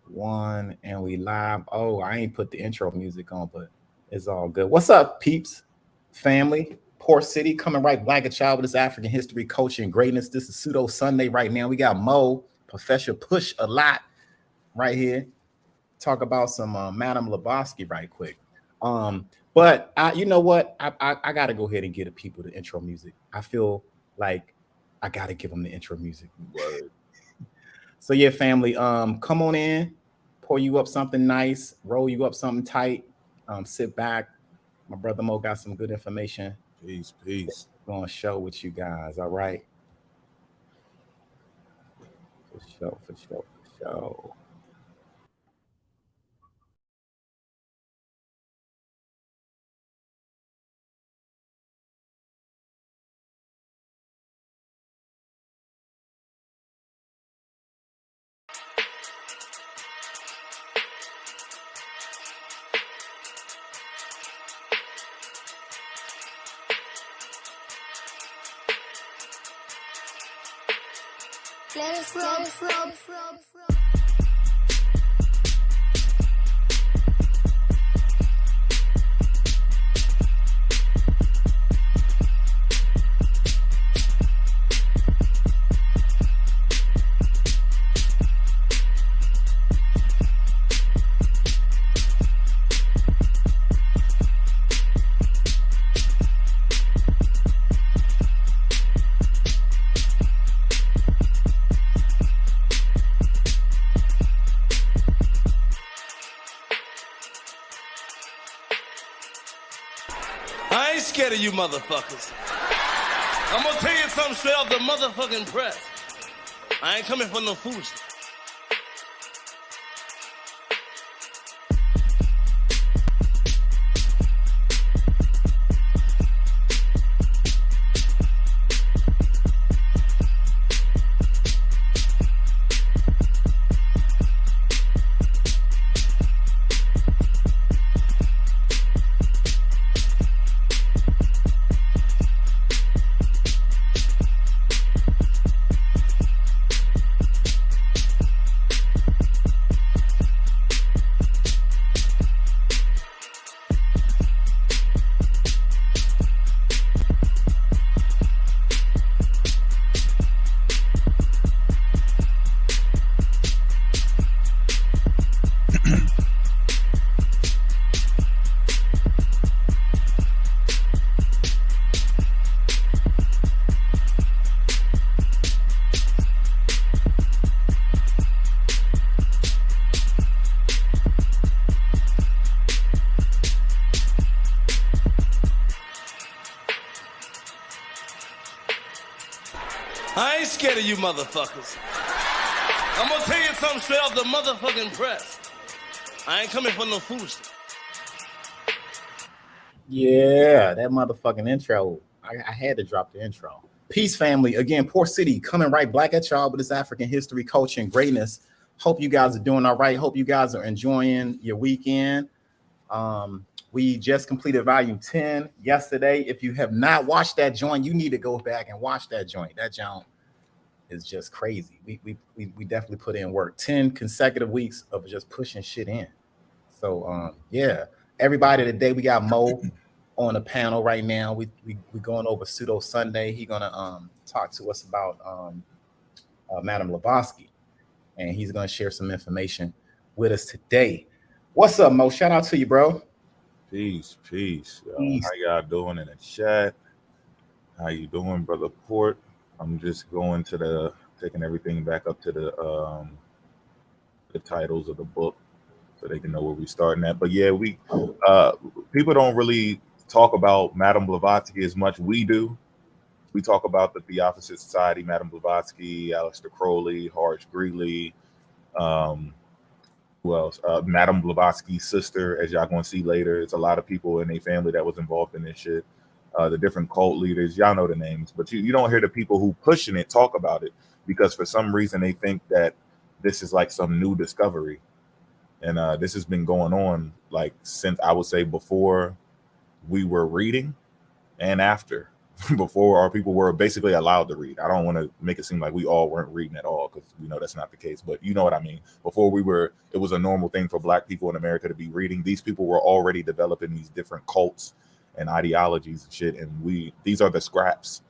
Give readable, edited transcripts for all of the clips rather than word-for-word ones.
One, and we live. Oh, I ain't put the intro music on, but it's all good. What's up, peeps? Family, Port City, coming right black a child with this African history, culture, and greatness. This is Pseudo Sunday right now. We got Mo, Professor Push a lot right here. Talk about some Madame Blavatsky right quick. But you know what? I got to go ahead and get the people the intro music. I feel like I got to give them the intro music. Word. So yeah, family, come on in, pour you up something nice, roll you up something tight, sit back. My brother Mo got some good information. Peace, peace. Going to show with you guys. All right, for sure, for sure, for sure. Let us rub. I ain't scared of you motherfuckers. I'm gonna tell you something straight off the motherfucking press. I ain't coming for no foolishness. I ain't scared of you motherfuckers. I'm gonna tell you something straight off the motherfucking press. I ain't coming for no foolishness. Yeah, that motherfucking intro. I had to drop the intro. Peace, family. Again, Port City, coming right black at y'all with this African history, culture, and greatness. Hope you guys are doing all right. Hope you guys are enjoying your weekend. We just completed volume 10 yesterday. If you have not watched that joint, you need to go back and watch that joint. That joint is just crazy. We definitely put in work. 10 consecutive weeks of just pushing shit in. So yeah, everybody today we got Mo on the panel right now. We going over Pseudo Sunday. He gonna talk to us about Madame Blavatsky, and he's gonna share some information with us today. What's up, Mo? Shout out to you, bro. Peace, peace. Peace. How y'all doing in the chat? How you doing, brother Port? I'm just going to taking everything back up to the titles of the book so they can know where we're starting at. But yeah, people don't really talk about Madame Blavatsky as much. We do. We talk about the Theosophical Society, Madame Blavatsky, Aleister Crowley, Horace Greeley, who else? Madame Blavatsky's sister, as y'all gonna see later. It's a lot of people in a family that was involved in this shit. The different cult leaders, y'all know the names, but you don't hear the people who pushing it talk about it because for some reason they think that this is like some new discovery. And this has been going on like since I would say before we were reading and after. before our people were basically allowed to read. I don't want to make it seem like we all weren't reading at all, because we know that's not the case, but you know what I mean. Before it was a normal thing for Black people in America to be reading. These people were already developing these different cults and ideologies and shit, and these are the scraps.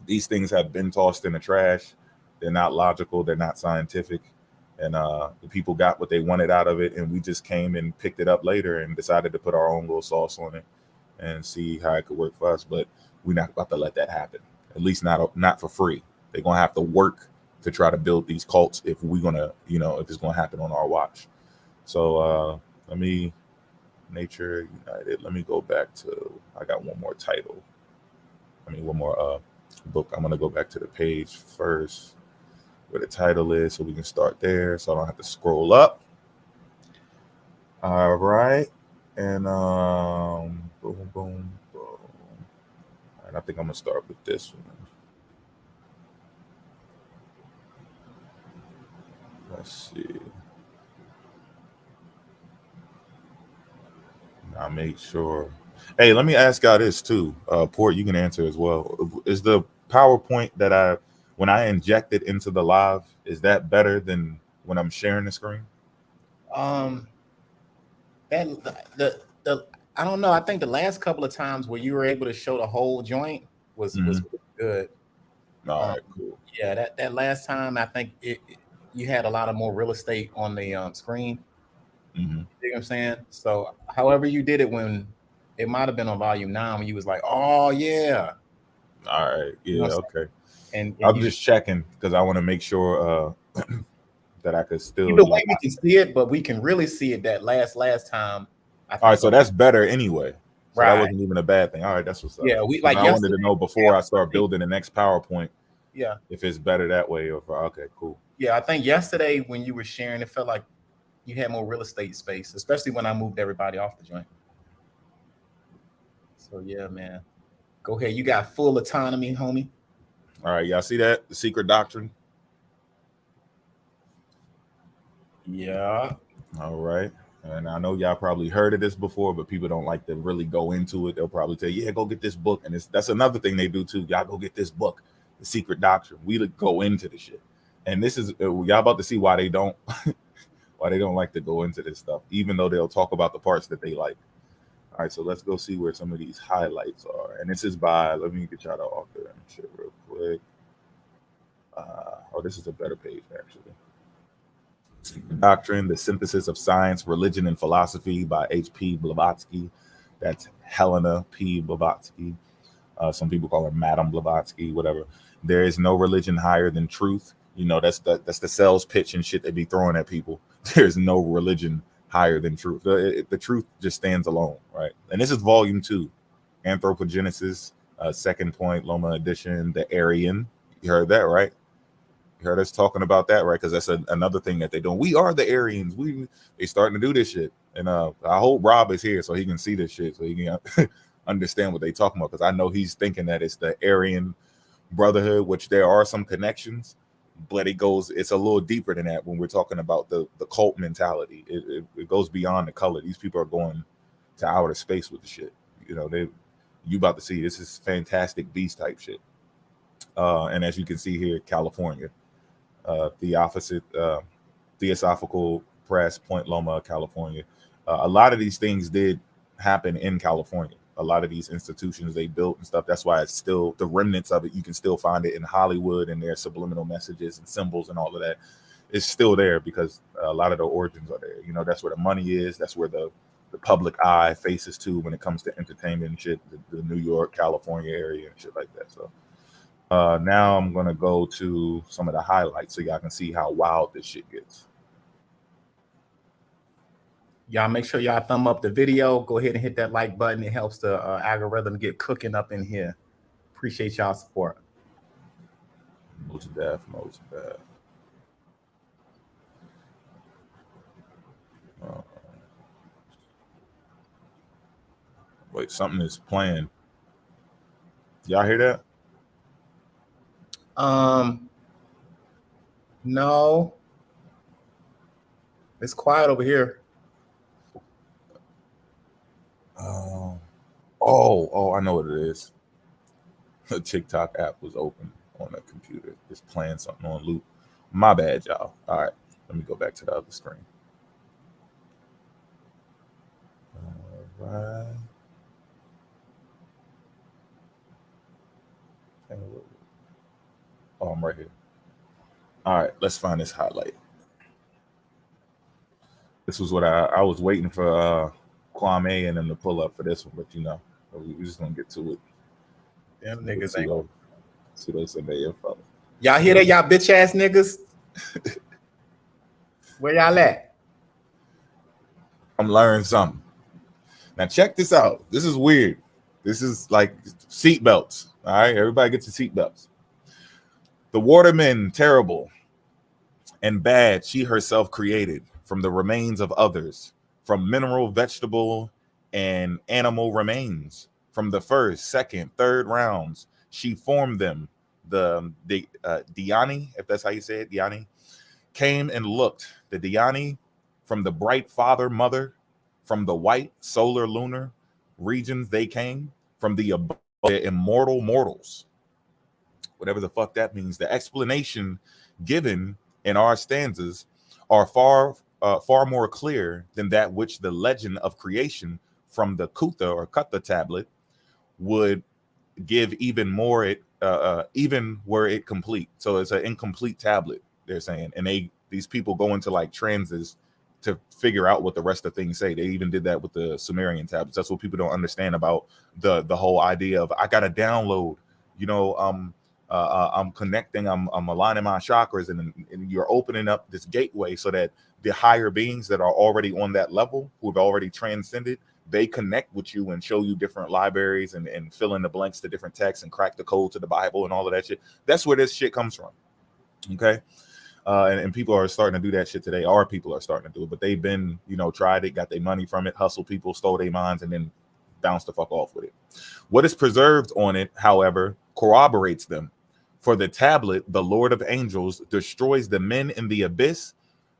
These things have been tossed in the trash. They're not logical, they're not scientific, and the people got what they wanted out of it, and we just came and picked it up later and decided to put our own little sauce on it and see how it could work for us. But we're not about to let that happen, at least not for free. They're gonna have to work to try to build these cults if we're gonna, if it's gonna happen on our watch. So Nature United. Let me go back to, I got one more title. One more book. I'm gonna go back to the page first where the title is, so we can start there, so I don't have to scroll up. All right, and boom, boom, boom. And I think I'm gonna start with this one. Let's see. I'll make sure. Hey, let me ask y'all this too. Port, you can answer as well. Is the PowerPoint that when I inject it into the live, is that better than when I'm sharing the screen? I don't know. I think the last couple of times where you were able to show the whole joint was good. All right, cool. Yeah, that last time I think you had a lot of more real estate on the screen. You know what I'm saying? So however you did it, when it might have been on volume 9 when you was like, oh yeah. All right, yeah, okay. And I'm just checking because I want to make sure that I could still. Either way, we can see it, but we can really see it that last time. All right, so that's better anyway. So right. That wasn't even a bad thing. All right, that's what's up. Yeah, I wanted to know before I start building the next PowerPoint. Yeah, if it's better that way or okay, cool. Yeah, I think yesterday when you were sharing, it felt like you had more real estate space, especially when I moved everybody off the joint. So yeah, man, go ahead. You got full autonomy, homie. All right, y'all see that? The secret doctrine. Yeah. All right. And I know y'all probably heard of this before, but people don't like to really go into it. They'll probably tell you, yeah, go get this book. And that's another thing they do too. Y'all go get this book, The Secret Doctrine. We go into the shit. And this is y'all about to see why they don't like to go into this stuff, even though they'll talk about the parts that they like. All right, so let's go see where some of these highlights are. And this is by, let me get y'all the author and shit real quick. This is a better page actually. Doctrine, The Synthesis of Science, Religion, and Philosophy by H.P. Blavatsky. That's Helena P. Blavatsky. Some people call her Madame Blavatsky, whatever. There is no religion higher than truth. That's the sales pitch and shit they be throwing at people. There's no religion higher than truth. The truth just stands alone, right? And this is volume 2, Anthropogenesis, second point, Loma edition, the Aryan. You heard that, right? You heard us talking about that, right? Because that's another thing that they're doing. We are the Aryans. They starting to do this shit. And I hope Rob is here so he can see this shit, so he can understand what they talking about. Because I know he's thinking that it's the Aryan Brotherhood, which there are some connections, but it's a little deeper than that when we're talking about the cult mentality. It goes beyond the color. These people are going to outer space with the shit. You about to see, this is Fantastic Beast type shit. And as you can see here, California. Theosophical Press, Point Loma, California. A lot of these things did happen in California. A lot of these institutions they built and stuff. That's why it's still the remnants of it. You can still find it in Hollywood and their subliminal messages and symbols and all of that. It's still there because a lot of the origins are there. That's where the money is. That's where the public eye faces to when it comes to entertainment and shit. The New York, California area and shit like that. So. Now I'm going to go to some of the highlights so y'all can see how wild this shit gets. Y'all make sure y'all thumb up the video. Go ahead and hit that like button. It helps the algorithm get cooking up in here. Appreciate y'all support. Most deaf. Wait, something is playing. Y'all hear that? No. It's quiet over here. I know what it is. The TikTok app was open on a computer, just playing something on loop. My bad, y'all. All right, let me go back to the other screen. All right. Oh, I'm right here. All right, let's find this highlight. This was what I was waiting for Kwame and them to pull up for this one, but you know, we're just gonna get to it. Them niggas ain't. Pseudo said they info. Y'all hear that, y'all bitch ass niggas? Where y'all at? I'm learning something. Now check this out. This is weird. This is like seatbelts. All right, everybody gets the seatbelts. The watermen, terrible and bad, she herself created from the remains of others, from mineral, vegetable, and animal remains. From the first, second, third rounds, she formed them. The Dhyani, if that's how you say it, Dhyani, came and looked. The Dhyani from the bright father, mother, from the white solar lunar regions they came, from the immortal mortals. Whatever the fuck that means. The explanation given in our stanzas are far more clear than that which the legend of creation from the Kutha or Kutha tablet would give, even more even were it complete. So it's an incomplete tablet, they're saying, and these people go into like transes to figure out what the rest of things say. They even did that with the Sumerian tablets. That's what people don't understand about the whole idea of I gotta download, you know, I'm connecting, I'm aligning my chakras, and you're opening up this gateway so that the higher beings that are already on that level, who have already transcended, they connect with you and show you different libraries and fill in the blanks to different texts and crack the code to the Bible and all of that shit. That's where this shit comes from. Okay. And people are starting to do that shit today. Our people are starting to do it, but they've been, you know, tried it, got their money from it, hustled people, stole their minds, and then bounced the fuck off with it. What is preserved on it, however, corroborates them. For the tablet, the Lord of Angels destroys the men in the abyss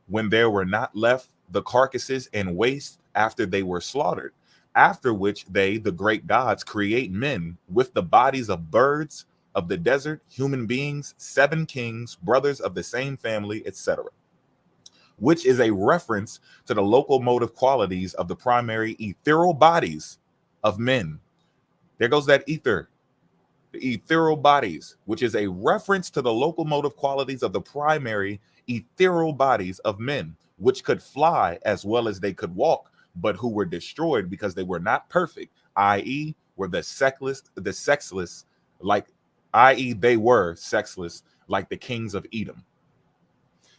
when there were not left the carcasses and waste after they were slaughtered, after which they, the great gods, create men with the bodies of birds of the desert, human beings, 7 kings, brothers of the same family, etc., which is a reference to the locomotive qualities of the primary ethereal bodies of men. There goes that ether. The ethereal bodies, which is a reference to the locomotive qualities of the primary ethereal bodies of men, which could fly as well as they could walk, but who were destroyed because they were not perfect, i.e., were the sexless, like, i.e., they were sexless, like the kings of Edom.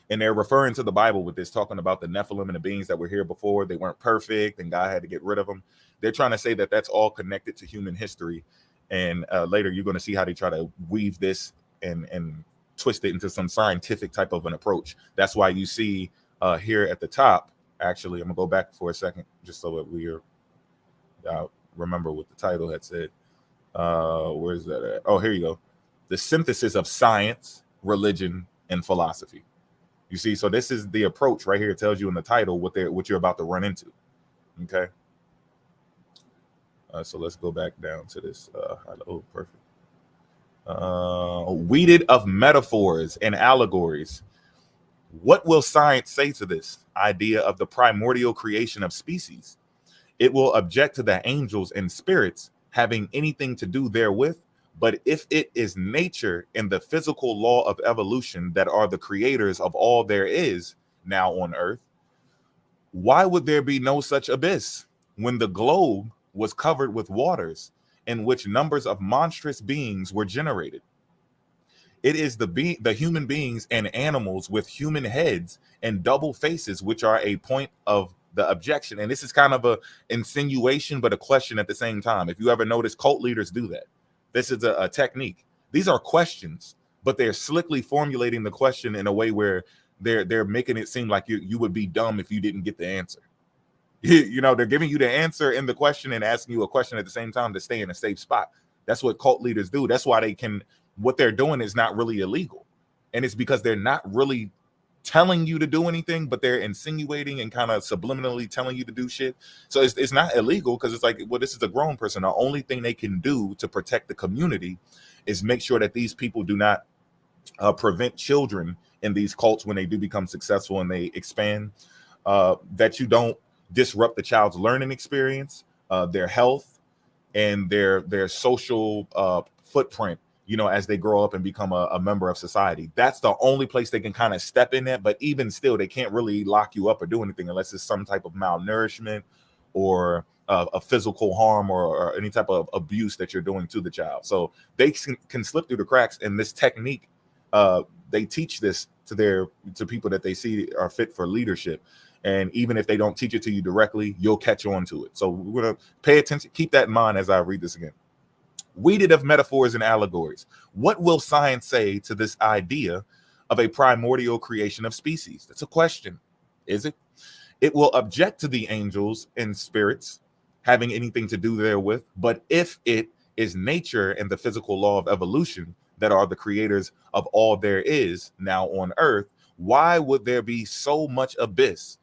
And they're referring to the Bible with this, talking about the Nephilim and the beings that were here before. They weren't perfect, and God had to get rid of them. They're trying to say that that's all connected to human history. And later you're going to see how they try to weave this and twist it into some scientific type of an approach. That's why you see here at the top, actually, I'm going to go back for a second just so that we remember what the title had said. Where's that at? Oh, here you go. The synthesis of science, religion, and philosophy. You see, so this is the approach right here. It tells you in the title what you're about to run into. Okay. So let's go back down to this. Oh, perfect. Weeded of metaphors and allegories. What will science say to this idea of the primordial creation of species? It will object to the angels and spirits having anything to do therewith, but if it is nature and the physical law of evolution that are the creators of all there is now on earth, why would there be no such abyss when the globe was covered with waters in which numbers of monstrous beings were generated? It is the human beings and animals with human heads and double faces which are a point of the objection. And this is kind of a insinuation, but a question at the same time. If you ever notice, cult leaders do that. This is a technique. These are questions, but they're slickly formulating the question in a way where they're making it seem like you would be dumb if you didn't get the answer. You know, they're giving you the answer in the question and asking you a question at the same time to stay in a safe spot. That's what cult leaders do. That's why what they're doing is not really illegal. And it's because they're not really telling you to do anything, but they're insinuating and kind of subliminally telling you to do shit. So it's not illegal because it's like, well, this is a grown person. The only thing they can do to protect the community is make sure that these people do not prevent children in these cults when they do become successful and they expand, that you don't disrupt the child's learning experience, their health, and their social footprint, you know, as they grow up and become a member of society. That's the only place they can kind of step in at. But even still, they can't really lock you up or do anything unless it's some type of malnourishment or a physical harm or any type of abuse that you're doing to the child. So they can slip through the cracks. And this technique, they teach this to people that they see are fit for leadership. And even if they don't teach it to you directly, you'll catch on to it. So we're going to pay attention. Keep that in mind as I read this again. Weeded of metaphors and allegories. What will science say to this idea of a primordial creation of species? That's a question. Is it? It will object to the angels and spirits having anything to do therewith. But if it is nature and the physical law of evolution that are the creators of all there is now on earth, why would there be so much abyss?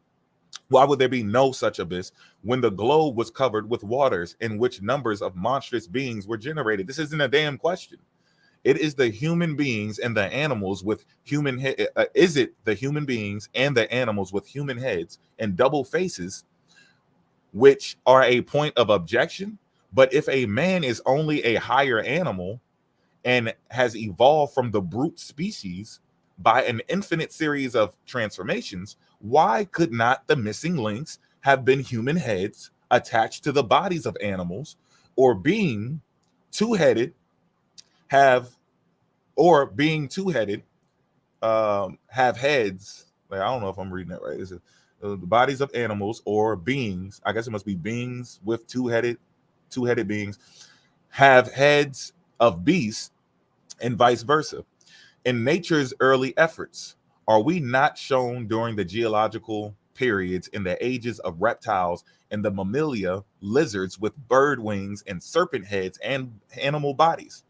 Why would there be no such abyss when the globe was covered with waters in which numbers of monstrous beings were generated? This isn't a damn question. It is the human beings and the animals with human head. Is it the human beings and the animals with human heads and double faces, which are a point of objection? But if a man is only a higher animal and has evolved from the brute species by an infinite series of transformations, why could not the missing links have been human heads attached to the bodies of animals, or being two-headed have heads? Like, I don't know if I'm reading that right. Is it the bodies of animals or beings? I guess it must be beings with two-headed beings have heads of beasts, and vice versa. In nature's early efforts, are we not shown during the geological periods in the ages of reptiles and the mammalia, lizards with bird wings and serpent heads and animal bodies?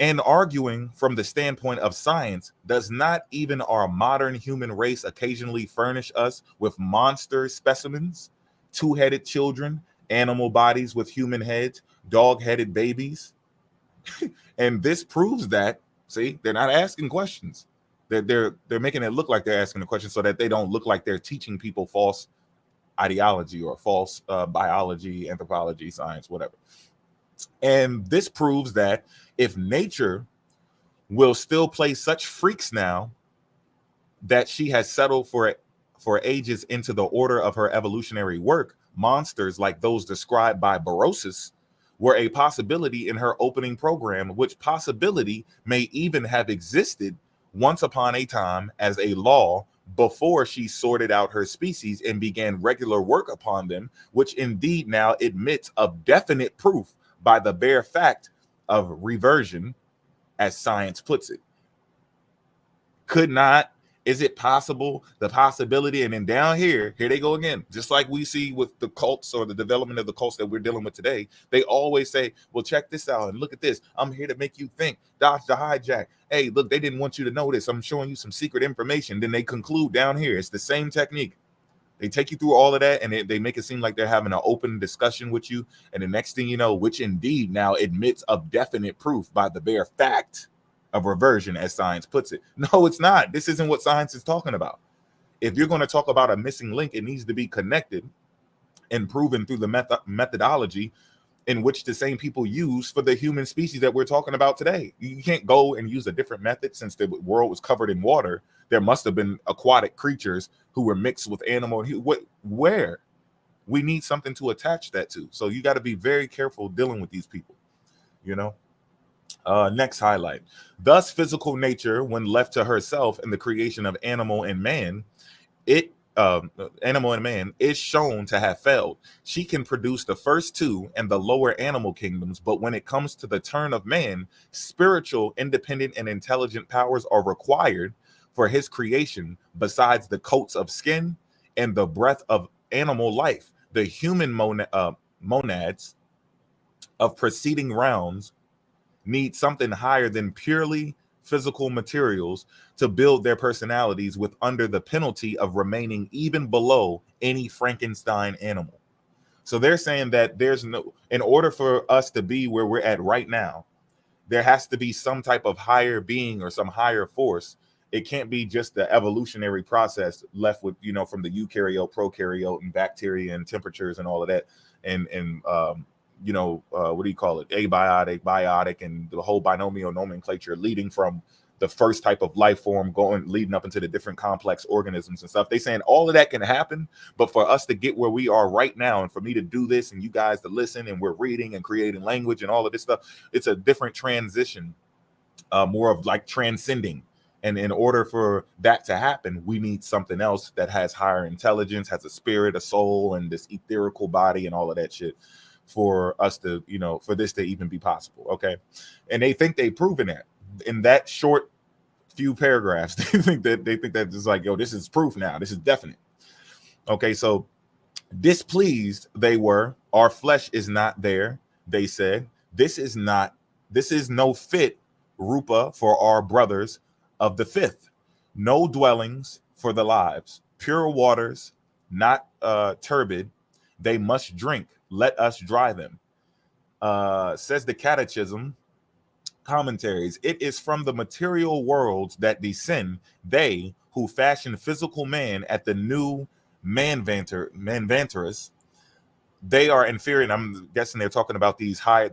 And arguing from the standpoint of science, does not even our modern human race occasionally furnish us with monster specimens, two-headed children, animal bodies with human heads, dog-headed babies? And this proves that, see, they're not asking questions. They're making it look like they're asking the question so that they don't look like they're teaching people false ideology or false biology, anthropology, science, whatever. And this proves that if nature will still play such freaks now that she has settled for ages into the order of her evolutionary work, monsters like those described by Berosus were a possibility in her opening program, which possibility may even have existed once upon a time as a law before she sorted out her species and began regular work upon them, which indeed now admits of definite proof by the bare fact of reversion, as science puts it. Could not, is it possible, the possibility, and then down here they go again, just like we see with the cults or the development of the cults that we're dealing with today. They always say, well, check this out and look at this. I'm here to make you think, dodge the hijack. Hey, look, they didn't want you to know this. I'm showing you some secret information. Then they conclude down here. It's the same technique. They take you through all of that, and they make it seem like they're having an open discussion with you. And the next thing you know, which indeed now admits of definite proof by the bare fact of reversion, as science puts it. No, it's not. This isn't what science is talking about. If you're going to talk about a missing link, it needs to be connected and proven through the methodology in which the same people use for the human species that we're talking about today. You can't go and use a different method. Since the world was covered in water, there must have been aquatic creatures who were mixed with animal. Where? We need something to attach that to. So you got to be very careful dealing with these people, you know. Next highlight. Thus, physical nature, when left to herself in the creation of animal and man, is shown to have failed. She can produce the first two and the lower animal kingdoms, but when it comes to the turn of man, spiritual, independent, and intelligent powers are required for his creation, besides the coats of skin and the breath of animal life. The human monads of preceding rounds need something higher than purely physical materials to build their personalities with, under the penalty of remaining even below any Frankenstein animal. So they're saying that in order for us to be where we're at right now, there has to be some type of higher being or some higher force. It can't be just the evolutionary process left with, you know, from the eukaryote, prokaryote, and bacteria and temperatures and all of that. And you know, what do you call it? Abiotic, biotic, and the whole binomial nomenclature leading from the first type of life form leading up into the different complex organisms and stuff. They saying all of that can happen, but for us to get where we are right now, and for me to do this and you guys to listen, and we're reading and creating language and all of this stuff, it's a different transition, more of like transcending. And in order for that to happen, we need something else that has higher intelligence, has a spirit, a soul, and this etherical body and all of that shit for us to, you know, for this to even be possible. Okay. And they think they've proven that in that short few paragraphs. They think that it's like, yo, this is proof now. This is definite. Okay. So displeased they were. Our flesh is not there. They said, this is no fit rupa for our brothers of the fifth, no dwellings for the lives, pure waters, not turbid, they must drink, let us dry them. Says the Catechism commentaries, it is from the material worlds that descend they who fashion physical man at the new manvanterus. They are inferior, and I'm guessing they're talking about these higher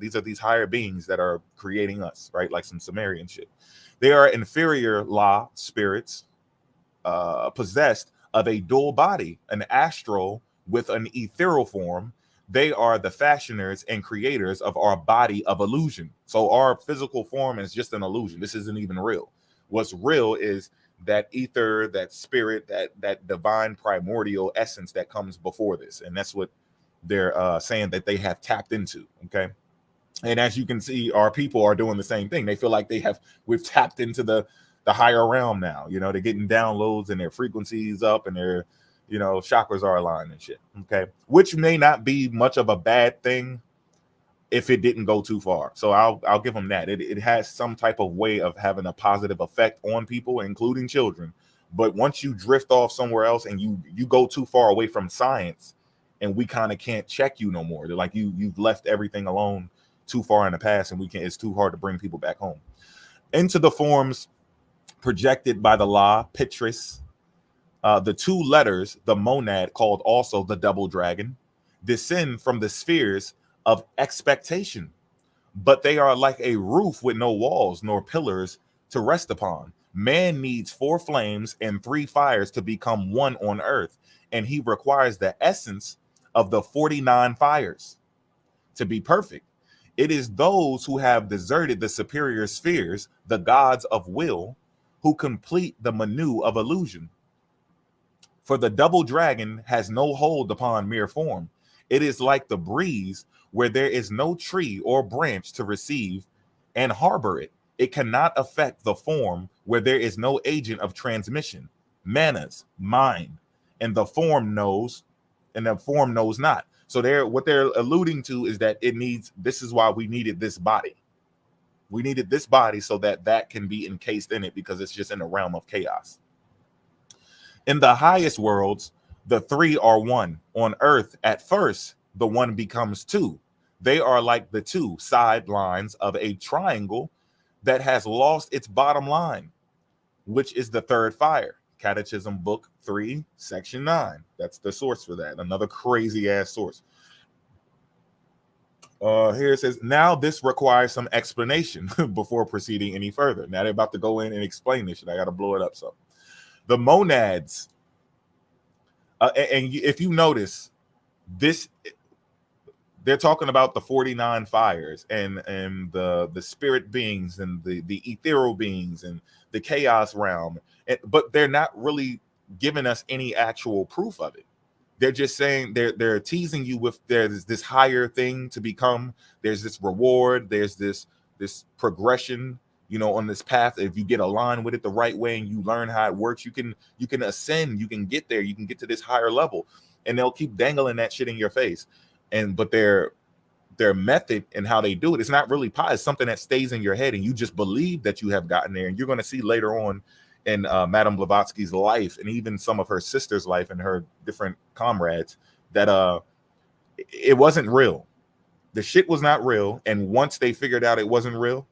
beings that are creating us, right? Like some Sumerian shit. They are inferior law spirits, possessed of a dual body, an astral with an ethereal form. They are the fashioners and creators of our body of illusion. So our physical form is just an illusion. This isn't even real. What's real is that ether, that spirit, that divine primordial essence that comes before this. And that's what they're saying that they have tapped into. Okay. And as you can see, our people are doing the same thing. They feel like we've tapped into the higher realm now. You know, they're getting downloads and their frequencies up and their, you know, chakras are aligned and shit. Okay. Which may not be much of a bad thing if it didn't go too far. So I'll give them that. It has some type of way of having a positive effect on people, including children. But once you drift off somewhere else and you go too far away from science, and we kind of can't check you no more. They're like you've left everything alone too far in the past, and it's too hard to bring people back home into the forms projected by the law Pitris. The two letters, the monad, called also the double dragon, descend from the spheres of expectation, but they are like a roof with no walls nor pillars to rest upon. Man needs 4 flames and 3 fires to become one on earth, and he requires the essence of the 49 fires to be perfect. It is those who have deserted the superior spheres, the gods of will, who complete the menu of illusion. For the double dragon has no hold upon mere form. It is like the breeze where there is no tree or branch to receive and harbor it. It cannot affect the form where there is no agent of transmission, manas, mind, and the form knows not. So what they're alluding to is that this is why we needed this body. We needed this body so that can be encased in it, because it's just in the realm of chaos. In the highest worlds, the 3 are one. On earth, at first, the 1 becomes 2. They are like the 2 sidelines of a triangle that has lost its bottom line, which is the 3rd fire. Catechism book 3, section 9. That's the source for that. Another crazy ass source. Here it says, now this requires some explanation before proceeding any further. Now they're about to go in and explain this shit. I got to blow it up. So the monads, and if you notice this, they're talking about the 49 fires and the spirit beings and the ethereal beings and the chaos realm, but they're not really giving us any actual proof of it. They're just saying they're teasing you with there's this higher thing to become. There's this reward. There's this progression, you know, on this path. If you get aligned with it the right way and you learn how it works, you can ascend. You can get there. You can get to this higher level, and they'll keep dangling that shit in your face. But their method and how they do it is not really pie. It's something that stays in your head, and you just believe that you have gotten there. And you're going to see later on in Madame Blavatsky's life, and even some of her sister's life and her different comrades, that it wasn't real. The shit was not real. And once they figured out it wasn't real,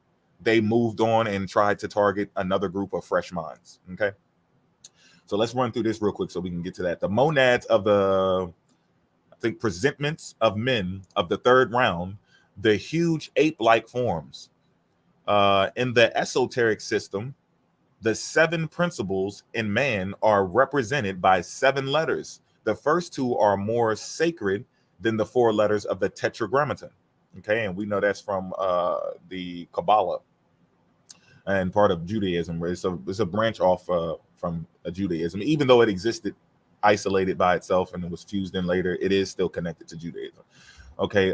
they moved on and tried to target another group of fresh minds. Okay, so let's run through this real quick so we can get to that. The monads of the, I think, presentments of men of the third round, the huge ape-like forms. In the esoteric system, the 7 principles in man are represented by 7 letters. The first 2 are more sacred than the 4 letters of the Tetragrammaton. Okay, and we know that's from the Kabbalah and part of Judaism. It's a branch off from Judaism, even though it existed isolated by itself and it was fused in later. It is still connected to Judaism. Okay,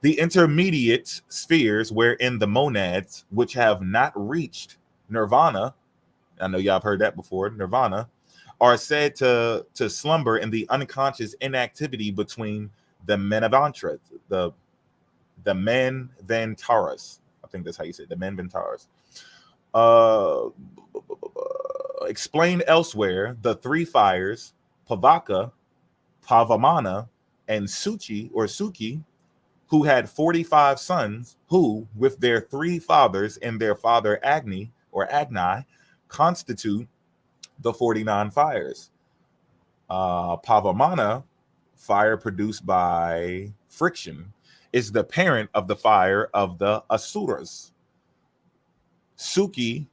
the intermediate spheres wherein the monads, which have not reached nirvana, I know y'all have heard that before, nirvana, are said to slumber in the unconscious inactivity between the Manavantras, the Manvantaras. I think that's how you say it, the Manvantaras. Explained elsewhere, the 3 fires, Pavaka, Pavamana, and Suki, who had 45 sons, who, with their 3 fathers and their father Agni, constitute the 49 fires. Pavamana, fire produced by friction, is the parent of the fire of the Asuras. Suki,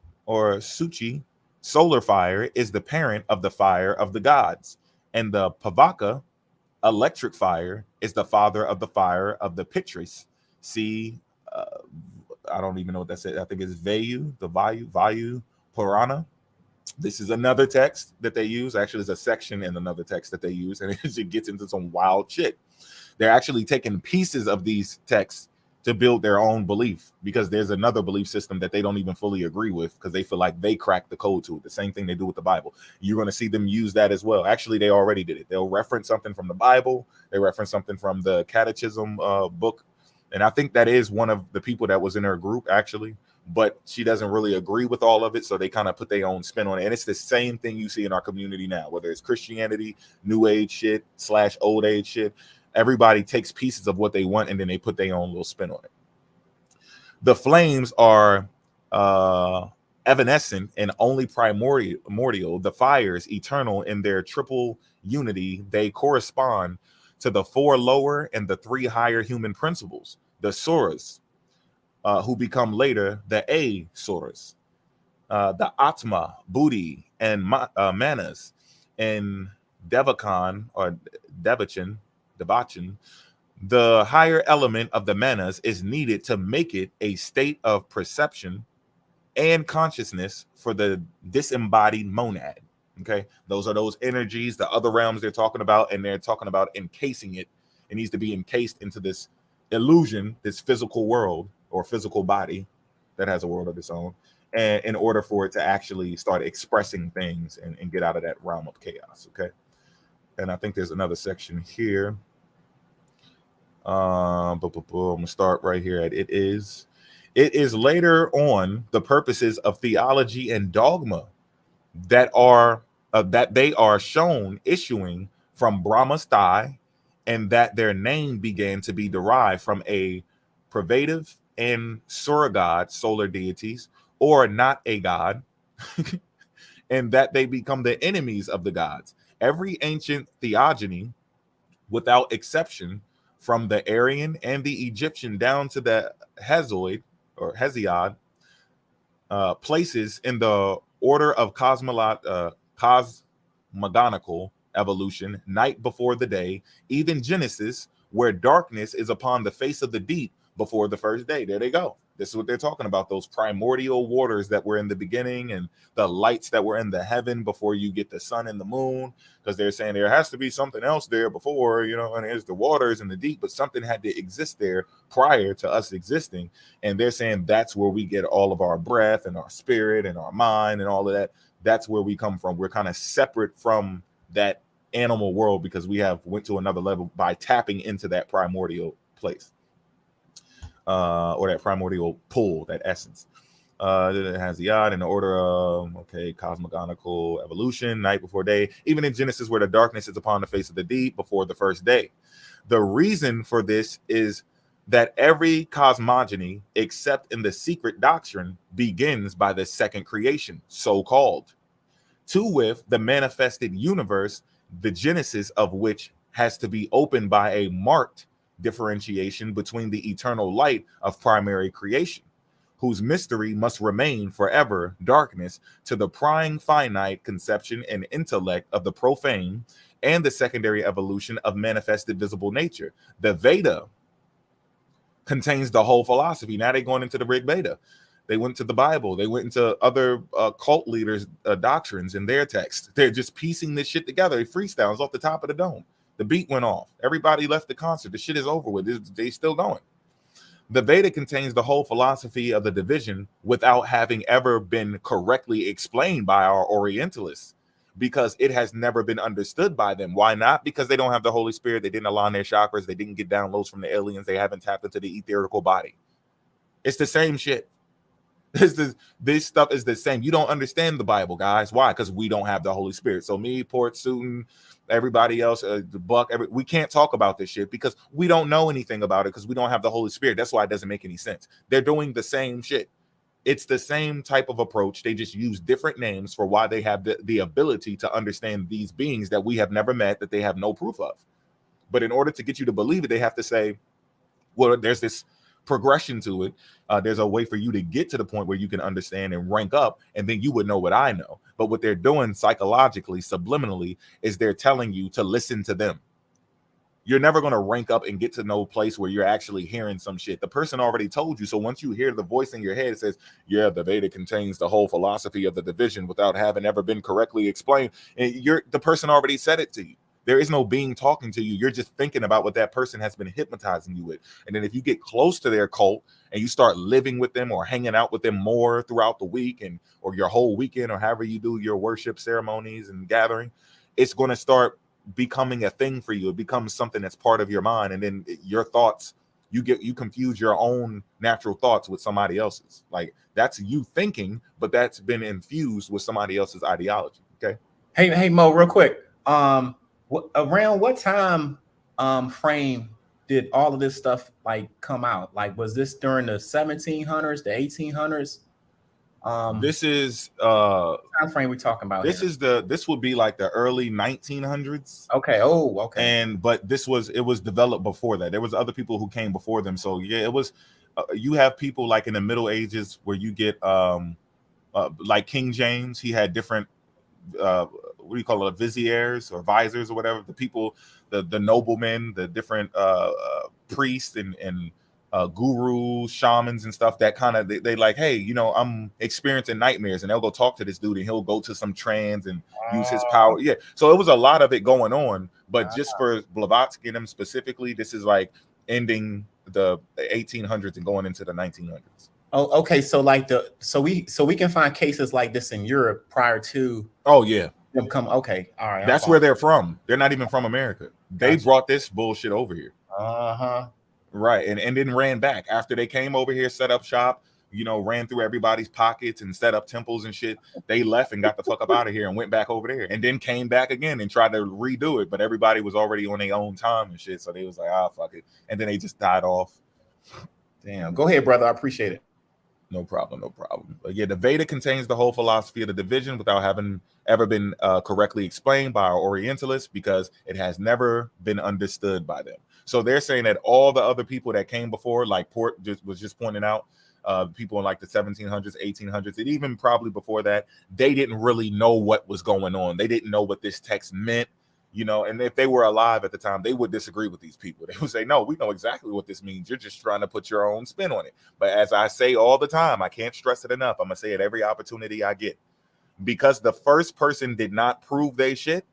solar fire, is the parent of the fire of the gods. And the Pavaka, electric fire, is the father of the fire of the Pitris. See, I don't even know what that said. I think it's Vayu Purana. This is another text that they use. Actually, there's a section in another text that they use, and it gets into some wild shit. They're actually taking pieces of these texts to build their own belief, because there's another belief system that they don't even fully agree with because they feel like they cracked the code to it. The same thing they do with the Bible. You're going to see them use that as well. Actually, they already did it. They'll reference something from the Bible. They reference something from the Catechism book. And I think that is one of the people that was in her group, actually. But she doesn't really agree with all of it. So they kind of put their own spin on it. And it's the same thing you see in our community now, whether it's Christianity, New Age shit / old age shit. Everybody takes pieces of what they want and then they put their own little spin on it. The flames are evanescent and only primordial. The fires eternal in their triple unity. They correspond to the 4 lower and the 3 higher human principles. The Suras, who become later the Asuras. The Atma, Buddhi, and Manas, and Devachan or Devachan. The higher element of the manas is needed to make it a state of perception and consciousness for the disembodied monad. Okay, those are those energies, the other realms they're talking about, and they're talking about encasing it. It needs to be encased into this illusion, this physical world or physical body that has a world of its own, and in order for it to actually start expressing things and get out of that realm of chaos. Okay, and I think there's another section here. I'm gonna start right here at it is later on the purposes of theology and dogma that they are shown issuing from Brahma's thigh, and that their name began to be derived from a pervasive and surrogate solar deities, or not a god, and that they become the enemies of the gods. Every ancient theogony, without exception, from the Aryan and the Egyptian down to the Hesiod, places in the order of cosmogonical evolution, night before the day, even Genesis, where darkness is upon the face of the deep before the first day. There they go. This is what they're talking about, those primordial waters that were in the beginning and the lights that were in the heaven before you get the sun and the moon, because they're saying there has to be something else there before, and there's the waters and the deep, but something had to exist there prior to us existing. And they're saying that's where we get all of our breath and our spirit and our mind and all of that. That's where we come from. We're kind of separate from that animal world because we have went to another level by tapping into that primordial place. Or that primordial pull, that essence. It has the odd in the order of cosmogonical evolution, night before day, even in Genesis where the darkness is upon the face of the deep before the first day. The reason for this is that every cosmogony, except in the secret doctrine, begins by the second creation, so-called, to with the manifested universe, the genesis of which has to be opened by a marked differentiation between the eternal light of primary creation, whose mystery must remain forever darkness to the prying finite conception and intellect of the profane, and the secondary evolution of manifested visible nature. The Veda contains the whole philosophy. Now they're going into the Rig Veda. They went to the Bible. They went into other cult leaders' doctrines in their text. They're just piecing this shit together. Freestyles off the top of the dome. The beat went off. Everybody left the concert. The shit is over with. They still going. The Veda contains the whole philosophy of the division without having ever been correctly explained by our Orientalists, because it has never been understood by them. Why not? Because they don't have the Holy Spirit. They didn't align their chakras. They didn't get downloads from the aliens. They haven't tapped into the etherical body. It's the same shit. This stuff is the same. You don't understand the Bible, guys. Why? Because we don't have the Holy Spirit. So me, Port Suiton, everybody else, the Buck, we can't talk about this shit because we don't know anything about it, because we don't have the Holy Spirit. That's why it doesn't make any sense. They're doing the same shit. It's the same type of approach. They just use different names for why they have the ability to understand these beings that we have never met, that they have no proof of. But in order to get you to believe it, they have to say, well, there's this progression to it. There's a way for you to get to the point where you can understand and rank up, and then you would know what I know. But what they're doing psychologically, subliminally, is they're telling you to listen to them. You're never going to rank up and get to no place where you're actually hearing some shit. The person already told you. So once you hear the voice in your head, it says, yeah, the Veda contains the whole philosophy of the division without having ever been correctly explained. And the person already said it to you. There is no being talking to you. You're just thinking about what that person has been hypnotizing you with. And then if you get close to their cult and you start living with them or hanging out with them more throughout the week or your whole weekend, or however you do your worship ceremonies and gathering, it's going to start becoming a thing for you. It becomes something that's part of your mind. And then your thoughts, you confuse your own natural thoughts with somebody else's. Like, that's you thinking, but that's been infused with somebody else's ideology. Okay. Hey, Mo, real quick. Around what time frame did all of this stuff like come out? Like, was this during the 1700s, the 1800s? This is time frame we talking about. This would be like the early 1900s. Okay. Oh, okay. But it was developed before that. There was other people who came before them. So yeah, it was. You have people like in the Middle Ages where you get like King James. He had different what do you call it, viziers or visors or whatever, the people, the noblemen, the different priests and gurus, shamans and stuff that kind of they like, hey, you know, I'm experiencing nightmares, and they'll go talk to this dude and he'll go to some trance and use his power. Yeah, so it was a lot of it going on, but just for Blavatsky and them specifically, this is like ending the 1800s and going into the 1900s. Oh, okay. So like so we can find cases like this in Europe prior to. Oh yeah. Them come. Okay. All right. That's where they're from. They're not even from America. They brought this bullshit over here. Right. And then ran back after they came over here, set up shop, you know, ran through everybody's pockets and set up temples and shit. They left and got the fuck up out of here and went back over there, and then came back again and tried to redo it. But everybody was already on their own time and shit. So they was like, fuck it. And then they just died off. Damn. Go ahead, brother. I appreciate it. No problem. But yeah, the Veda contains the whole philosophy of the division without having ever been correctly explained by our Orientalists, because it has never been understood by them. So they're saying that all the other people that came before, like Port was just pointing out, people in like the 1700s, 1800s, and even probably before that, they didn't really know what was going on. They didn't know what this text meant. You know, and if they were alive at the time, they would disagree with these people. They would say, no, we know exactly what this means. You're just trying to put your own spin on it. But as I say all the time, I can't stress it enough. I'm going to say it every opportunity I get. Because the first person did not prove they shit,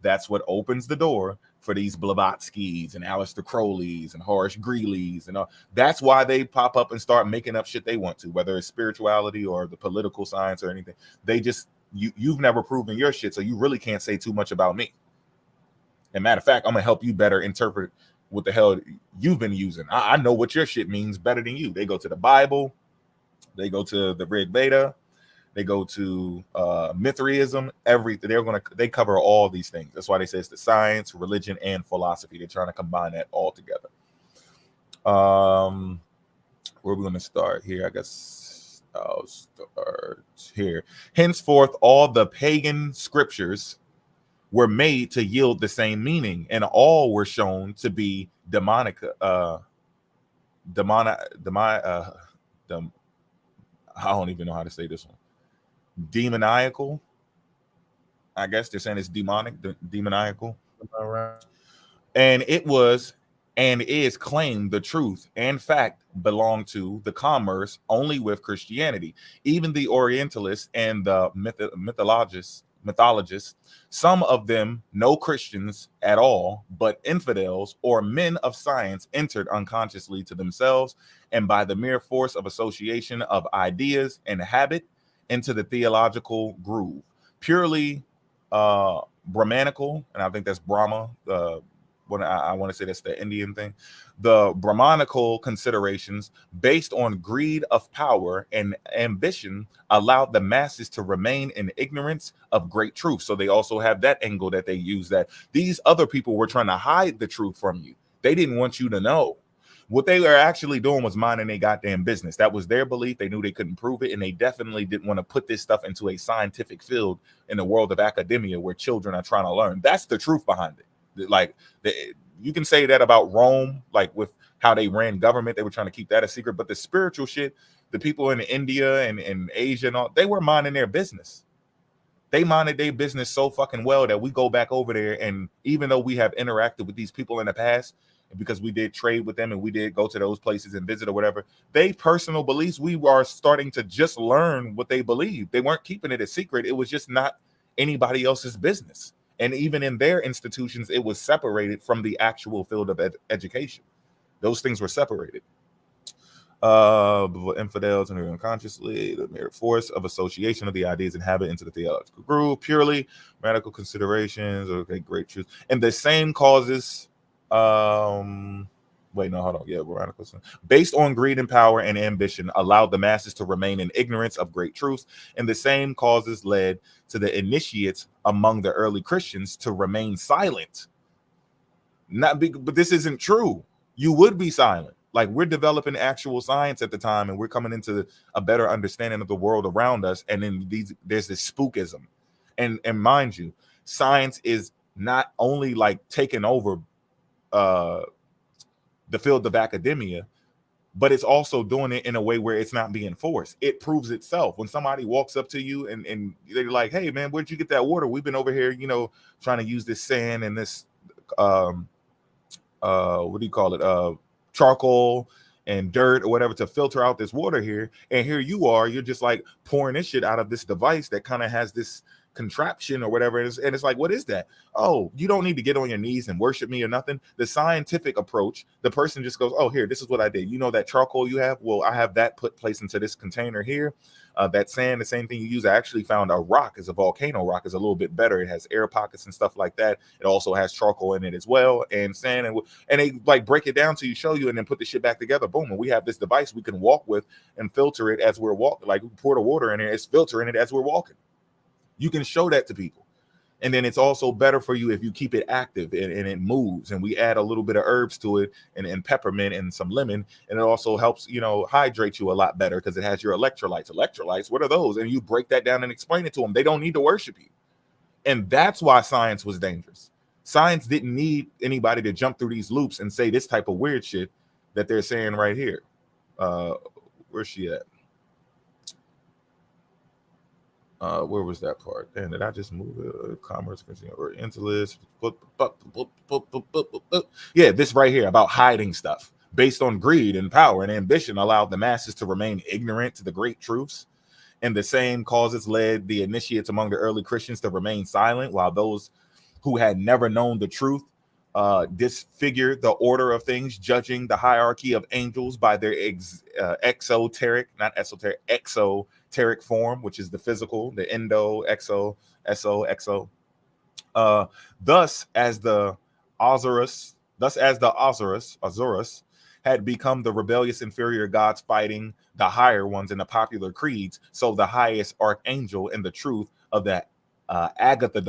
that's what opens the door for these Blavatskys and Aleister Crowleys and Horace Greeleys and all. That's why they pop up and start making up shit they want to, whether it's spirituality or the political science or anything. They just, you've never proven your shit, so you really can't say too much about me. And matter of fact, I'm gonna help you better interpret what the hell you've been using. I know what your shit means better than you. They go to the Bible, they go to the Rig Veda, they go to Mithraism, everything. They cover all these things. That's why they say it's the science, religion, and philosophy. They're trying to combine that all together. Where are we going to start here? I guess I'll start here. Henceforth, all the pagan scriptures were made to yield the same meaning, and all were shown to be demonic. I don't even know how to say this one. Demoniacal. I guess they're saying it's demonic, demoniacal. All right. And it was and is claimed the truth and fact belong to the commerce only with Christianity. Even the Orientalists and the mythologists, some of them no Christians at all, but infidels or men of science, entered unconsciously to themselves and by the mere force of association of ideas and habit into the theological groove. Purely Brahmanical, and I think that's Brahma, when I want to say that's the Indian thing, the Brahmanical considerations based on greed of power and ambition allowed the masses to remain in ignorance of great truth. So they also have that angle that they use, that these other people were trying to hide the truth from you. They didn't want you to know. What they were actually doing was minding their goddamn business. That was their belief. They knew they couldn't prove it, and they definitely didn't want to put this stuff into a scientific field in the world of academia where children are trying to learn. That's the truth behind it. Like, you can say that about Rome, like with how they ran government, they were trying to keep that a secret. But the spiritual shit, the people in India and Asia and all, they were minding their business. They minded their business so fucking well that we go back over there, and even though we have interacted with these people in the past, because we did trade with them and we did go to those places and visit or whatever, they personal beliefs, we are starting to just learn what they believe. They weren't keeping it a secret. It was just not anybody else's business. And even in their institutions, it was separated from the actual field of education. Those things were separated. Infidels and unconsciously, the mere force of association of the ideas and habit into the theological groove, purely radical considerations, okay, great truth. And the same causes, radical, based on greed and power and ambition, allowed the masses to remain in ignorance of great truths, and the same causes led to the initiates among the early Christians to remain silent. But this isn't true. You would be silent. Like, we're developing actual science at the time, and we're coming into a better understanding of the world around us. And then there's this spookism, and mind you, science is not only like taking over the field of academia, but it's also doing it in a way where it's not being forced. It proves itself. When somebody walks up to you and they're like, hey man, where'd you get that water? We've been over here, trying to use this sand and this charcoal and dirt or whatever to filter out this water here. And here you are, you're just like pouring this shit out of this device that kind of has this contraption or whatever it is. And it's like, what is that? Oh, you don't need to get on your knees and worship me or nothing. The scientific approach, the person just goes, oh, here, this is what I did. You know that charcoal you have? Well, I have that placed into this container here. That sand, the same thing you use. I actually found a rock, is a volcano rock, is a little bit better. It has air pockets and stuff like that. It also has charcoal in it as well, and sand, and they like break it down to you, show you, and then put the shit back together. Boom, and we have this device we can walk with and filter it as we're walking. Like, we pour the water in there, it's filtering it as we're walking. You can show that to people. And then it's also better for you if you keep it active and it moves. And we add a little bit of herbs to it and peppermint and some lemon. And it also helps, hydrate you a lot better because it has your electrolytes. Electrolytes, what are those? And you break that down and explain it to them. They don't need to worship you. And that's why science was dangerous. Science didn't need anybody to jump through these loops and say this type of weird shit that they're saying right here. Where's she at? Where was that part? And did I just move it? Commerce, or intellect? Yeah, this right here about hiding stuff based on greed and power and ambition allowed the masses to remain ignorant to the great truths. And the same causes led the initiates among the early Christians to remain silent, while those who had never known the truth disfigured the order of things, judging the hierarchy of angels by their exoteric form, which is the physical, the endo, exo. Thus as the Osiris had become the rebellious inferior gods fighting the higher ones in the popular creeds, so the highest archangel in the truth of the Agatha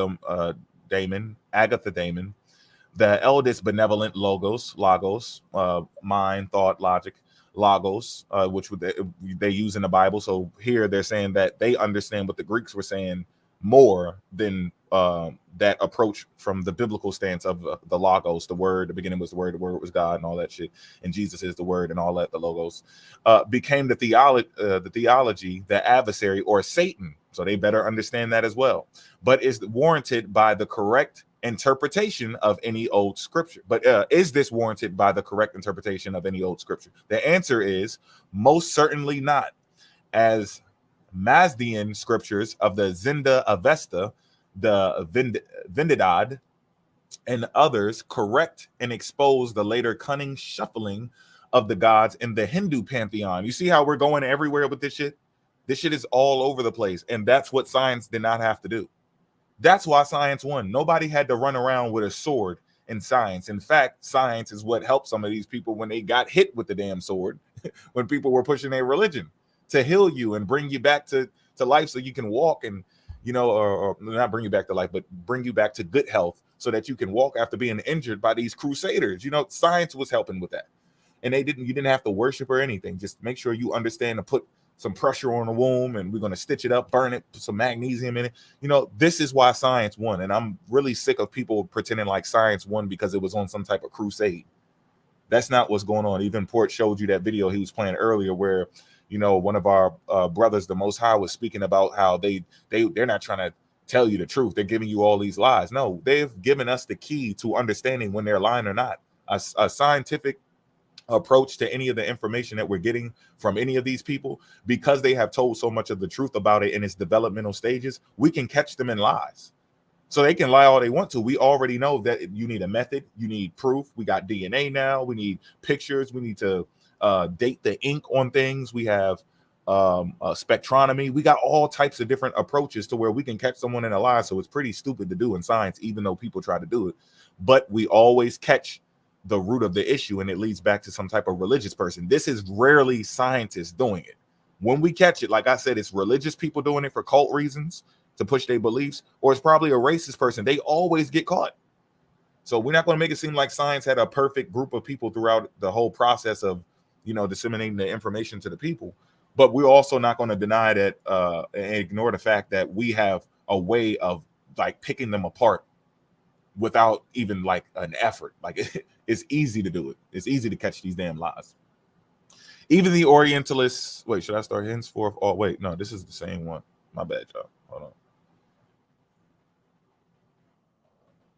daemon, the eldest benevolent logos, mind, thought, logic, logos, which they use in the Bible. So here they're saying that they understand what the Greeks were saying more than that approach from the biblical stance of the logos, the word. The beginning was the word was God, and all that shit. And Jesus is the word, and all that. The logos became the theology, the adversary, or Satan. So they better understand that as well. But is warranted by the correct interpretation of any old scripture. But is this warranted by the correct interpretation of any old scripture? The answer is most certainly not. As Mazdian scriptures of the Zinda Avesta, the Vindidad, and others correct and expose the later cunning shuffling of the gods in the Hindu pantheon. You see how we're going everywhere with this shit? This shit is all over the place, and that's what science did not have to do. That's why science won. Nobody had to run around with a sword in science. In fact, science is what helped some of these people when they got hit with the damn sword, when people were pushing their religion to heal you and bring you back to life so you can walk and, you know, or not bring you back to life, but bring you back to good health so that you can walk after being injured by these crusaders. You know, science was helping with that. And you didn't have to worship or anything. Just make sure you understand to put some pressure on the womb, and we're going to stitch it up, burn it, put some magnesium in it. You know, this is why science won. And I'm really sick of people pretending like science won because it was on some type of crusade. That's not what's going on. Even Port showed you that video he was playing earlier where, you know, one of our brothers, the Most High, was speaking about how they're not trying to tell you the truth. They're giving you all these lies. No, they've given us the key to understanding when they're lying or not. A scientific approach to any of the information that we're getting from any of these people, because they have told so much of the truth about it in its developmental stages, we can catch them in lies. So they can lie all they want to. We already know that you need a method, you need proof. We got DNA now, we need pictures, we need to date the ink on things. We have spectronomy. We got all types of different approaches to where we can catch someone in a lie. So it's pretty stupid to do in science, even though people try to do it. But we always catch the root of the issue, and it leads back to some type of religious person. This is rarely scientists doing it. When we catch it, like I said, it's religious people doing it for cult reasons to push their beliefs, or it's probably a racist person. They always get caught. So we're not going to make it seem like science had a perfect group of people throughout the whole process of, you know, disseminating the information to the people. But we're also not going to deny that and ignore the fact that we have a way of like picking them apart without even like an effort. Like it's easy to do it. It's easy to catch these damn lies. Even the Orientalists. Wait, should I start henceforth? Oh, wait, no, this is the same one. My bad, y'all. Hold on.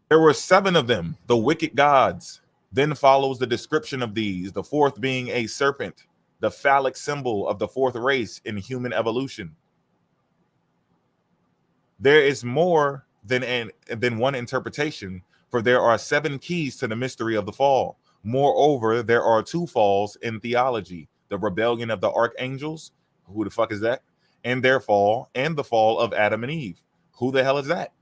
There were 7 of them, the wicked gods. Then follows the description of these, the fourth being a serpent, the phallic symbol of the fourth race in human evolution. There is more than one interpretation, for there are 7 keys to the mystery of the fall. Moreover, there are 2 falls in theology: the rebellion of the archangels, who the fuck is that, and their fall, and the fall of Adam and Eve. Who the hell is that?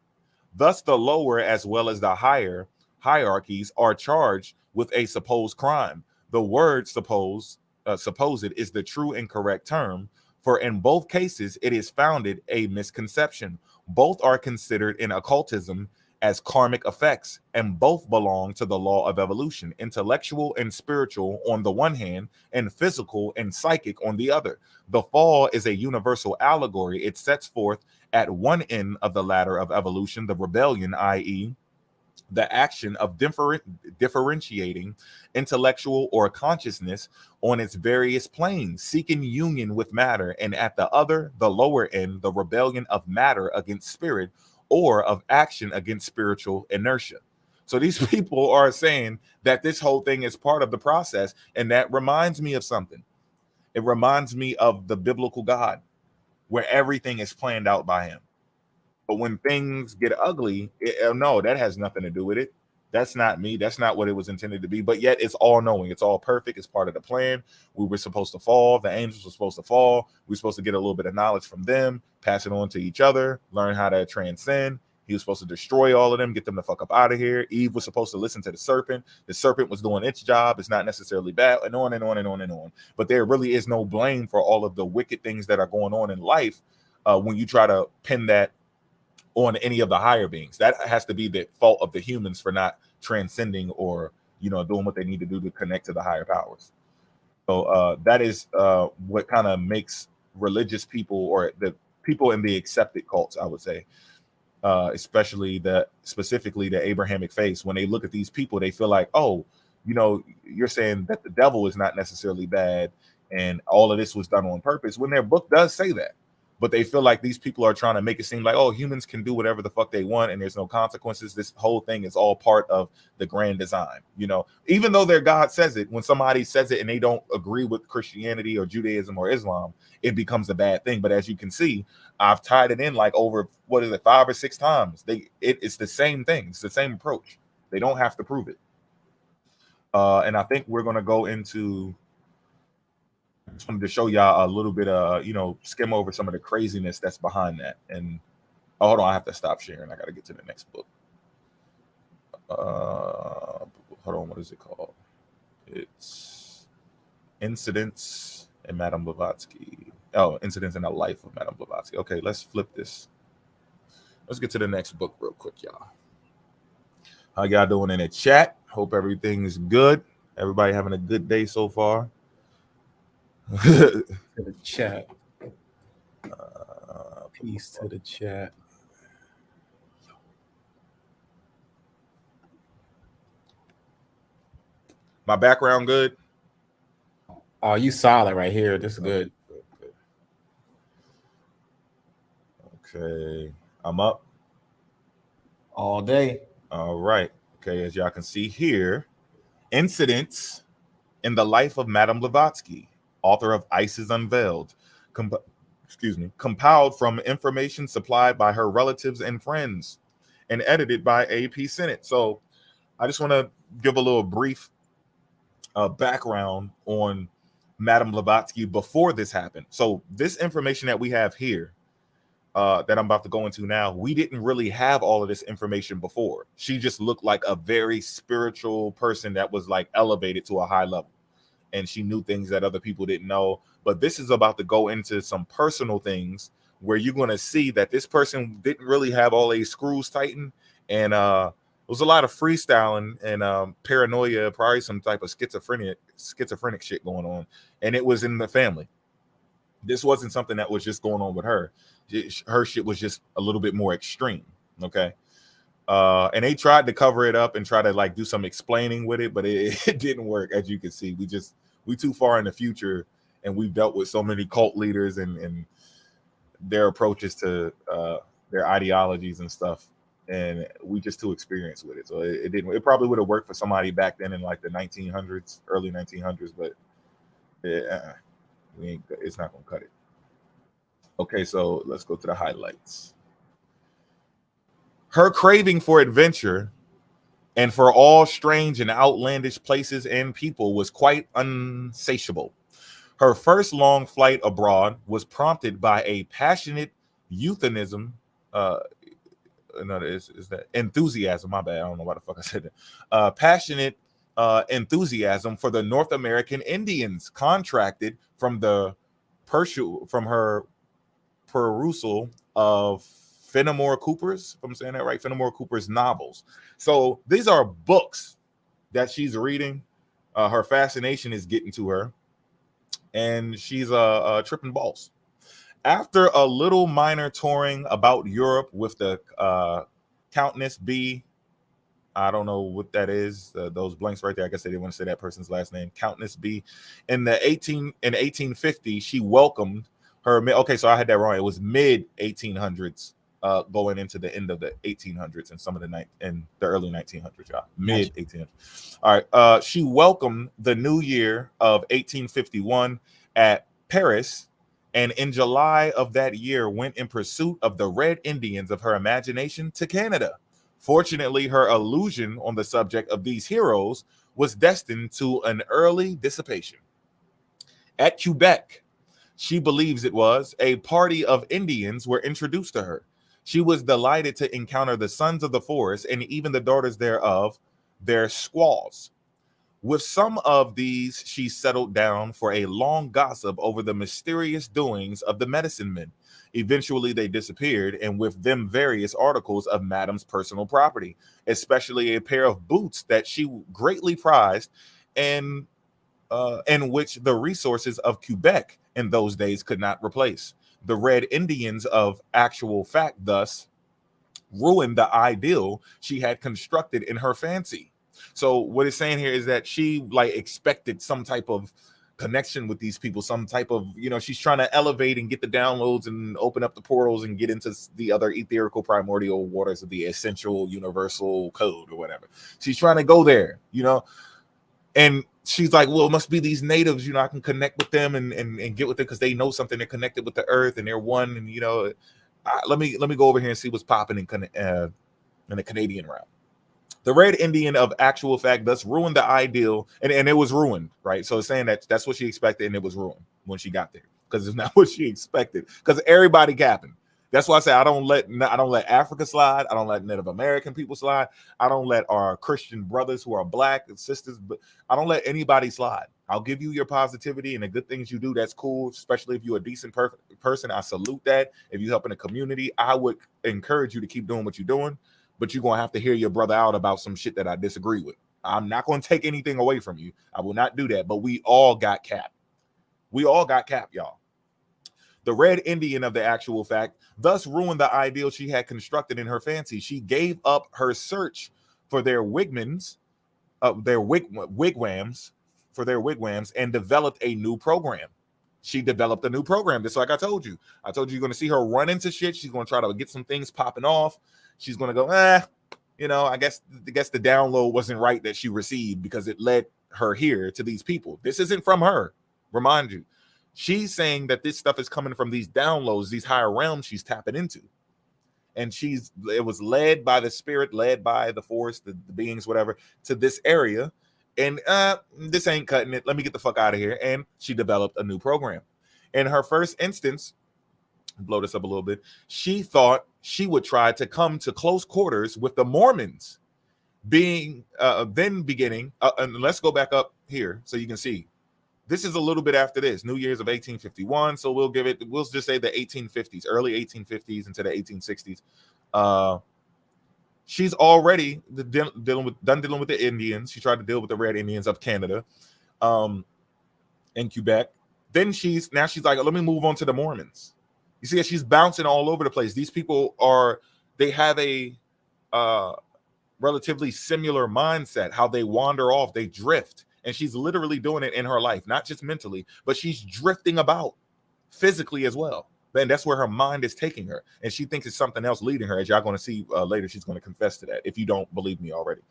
Thus, the lower as well as the higher hierarchies are charged with a supposed crime. The word supposed is the true and correct term, for in both cases it is founded a misconception. Both are considered in occultism as karmic effects, and both belong to the law of evolution, intellectual and spiritual on the one hand, and physical and psychic on the other. The fall is a universal allegory. It sets forth at one end of the ladder of evolution the rebellion, i.e., the action of differentiating intellectual or consciousness on its various planes, seeking union with matter, and at the other, the lower end, the rebellion of matter against spirit, or of action against spiritual inertia. So these people are saying that this whole thing is part of the process, and that reminds me of something. It reminds me of the biblical God, where everything is planned out by him. But when things get ugly, no, that has nothing to do with it. That's not me. That's not what it was intended to be. But yet it's all knowing. It's all perfect. It's part of the plan. We were supposed to fall. The angels were supposed to fall. We were supposed to get a little bit of knowledge from them, pass it on to each other, learn how to transcend. He was supposed to destroy all of them, get them the fuck up out of here. Eve was supposed to listen to the serpent. The serpent was doing its job. It's not necessarily bad, and on and on and on and on. But there really is no blame for all of the wicked things that are going on in life when you try to pin that on any of the higher beings. That has to be the fault of the humans for not transcending or, you know, doing what they need to do to connect to the higher powers. So that is what kind of makes religious people, or the people in the accepted cults, I would say, especially specifically the Abrahamic faith, when they look at these people, they feel like, oh, you know, you're saying that the devil is not necessarily bad and all of this was done on purpose, when their book does say that. But they feel like these people are trying to make it seem like, oh, humans can do whatever the fuck they want and there's no consequences. This whole thing is all part of the grand design. You know, even though their God says it, when somebody says it and they don't agree with Christianity or Judaism or Islam, it becomes a bad thing. But as you can see, I've tied it in like over, 5 or 6 times. It's the same thing. It's the same approach. They don't have to prove it. And I think we're going to go into, I just wanted to show y'all a little bit of, you know, skim over some of the craziness that's behind that. And hold on, I have to stop sharing. I got to get to the next book. Hold on, what is it called? It's Incidents in Madame Blavatsky. Oh, Incidents in the Life of Madame Blavatsky. Okay, let's flip this. Let's get to the next book real quick, y'all. How y'all doing in the chat? Hope everything's good. Everybody having a good day so far. To the chat. Peace to the chat. My background good? Oh, you solid right here. This is good. Okay, I'm up All day. All right. Okay, as y'all can see here, Incidents in the Life of Madame Blavatsky, author of Isis Unveiled, compiled from information supplied by her relatives and friends, and edited by AP Senate. So I just want to give a little brief background on Madame Blavatsky before this happened. So this information that we have here, that I'm about to go into now, we didn't really have all of this information before. She just looked like a very spiritual person that was like elevated to a high level. And she knew things that other people didn't know. But this is about to go into some personal things where you're going to see that this person didn't really have all these screws tightened. And there was a lot of freestyling and paranoia, probably some type of schizophrenic shit going on. And it was in the family. This wasn't something that was just going on with her. Her shit was just a little bit more extreme. Okay. And they tried to cover it up and try to like do some explaining with it, but it didn't work. As you can see, we too far in the future, and we've dealt with so many cult leaders and their approaches to their ideologies and stuff, and we just too experienced with it. So it didn't. It probably would have worked for somebody back then in like the 1900s, early 1900s, but it's not gonna cut it. Okay, so let's go to the highlights. Her craving for adventure and for all strange and outlandish places and people was quite unsatiable. Her first long flight abroad was prompted by a passionate euthanism. Is that enthusiasm? My bad. I don't know why the fuck I said that. Passionate enthusiasm for the North American Indians contracted from her perusal of Fenimore Cooper's, if I'm saying that right, Fenimore Cooper's novels. So these are books that she's reading. Her fascination is getting to her, and she's tripping balls. After a little minor touring about Europe with the Countess B, I don't know what that is. Those blanks right there. I guess they didn't want to say that person's last name. Countess B. In 1850, she welcomed her. Okay, so I had that wrong. It was mid 1800s, going into the end of the 1800s and some of the early 1900s. Y'all, mid 1800s. All right. She welcomed the new year of 1851 at Paris, and in July of that year went in pursuit of the Red Indians of her imagination to Canada. Fortunately, her illusion on the subject of these heroes was destined to an early dissipation. At Quebec, she believes it was, a party of Indians were introduced to her. She was delighted to encounter the sons of the forest and even the daughters thereof, their squaws. With some of these, she settled down for a long gossip over the mysterious doings of the medicine men. Eventually, they disappeared, and with them various articles of Madame's personal property, especially a pair of boots that she greatly prized, and which the resources of Quebec in those days could not replace. The Red Indians of actual fact thus ruined the ideal she had constructed in her fancy. So what it's saying here is that she like expected some type of connection with these people, some type of, she's trying to elevate and get the downloads and open up the portals and get into the other etherical primordial waters of the essential universal code or whatever. She's trying to go there, and she's like, well, it must be these natives, I can connect with them and get with them because they know something. They're connected with the earth and they're one. And, let me go over here and see what's popping in the Canadian route. The Red Indian of actual fact thus ruined the ideal, and it was ruined, right? So it's saying that that's what she expected, and it was ruined when she got there because it's not what she expected. Because everybody capping. That's why I say I don't let Africa slide. I don't let Native American people slide. I don't let our Christian brothers who are black and sisters, but I don't let anybody slide. I'll give you your positivity and the good things you do. That's cool, especially if you're a decent person. I salute that. If you help in the community, I would encourage you to keep doing what you're doing. But you're going to have to hear your brother out about some shit that I disagree with. I'm not going to take anything away from you. I will not do that. But we all got capped. We all got capped, y'all. The Red Indian of the actual fact thus ruined the ideal she had constructed in her fancy. She gave up her search for their wigwams, and developed a new program. She developed a new program. Just like I told you. I told you you're going to see her run into shit. She's going to try to get some things popping off. She's going to go, I guess the download wasn't right that she received because it led her here to these people. This isn't from her. Remind you. She's saying that this stuff is coming from these downloads, these higher realms she's tapping into. And it was led by the spirit, led by the force, the beings, whatever, to this area. And this ain't cutting it. Let me get the fuck out of here. And she developed a new program. In her first instance, blow this up a little bit, she thought she would try to come to close quarters with the Mormons, beginning, and let's go back up here so you can see. This is a little bit after this, New Year's of 1851. So we'll just say the 1850s, early 1850s into the 1860s. She's already dealing with the Indians. She tried to deal with the Red Indians of Canada, in Quebec. Then she's like, let me move on to the Mormons. You see, she's bouncing all over the place. These people they have a relatively similar mindset, how they wander off, they drift. And she's literally doing it in her life, not just mentally, but she's drifting about physically as well. Then that's where her mind is taking her. And she thinks it's something else leading her. As y'all going to see later, she's going to confess to that if you don't believe me already.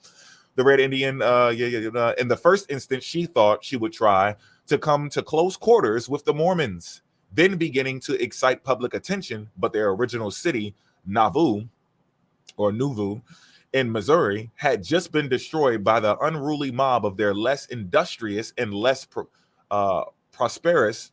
The Red Indian, in the first instance, she thought she would try to come to close quarters with the Mormons, then beginning to excite public attention, but their original city, Nauvoo, in Missouri, had just been destroyed by the unruly mob of their less industrious and less prosperous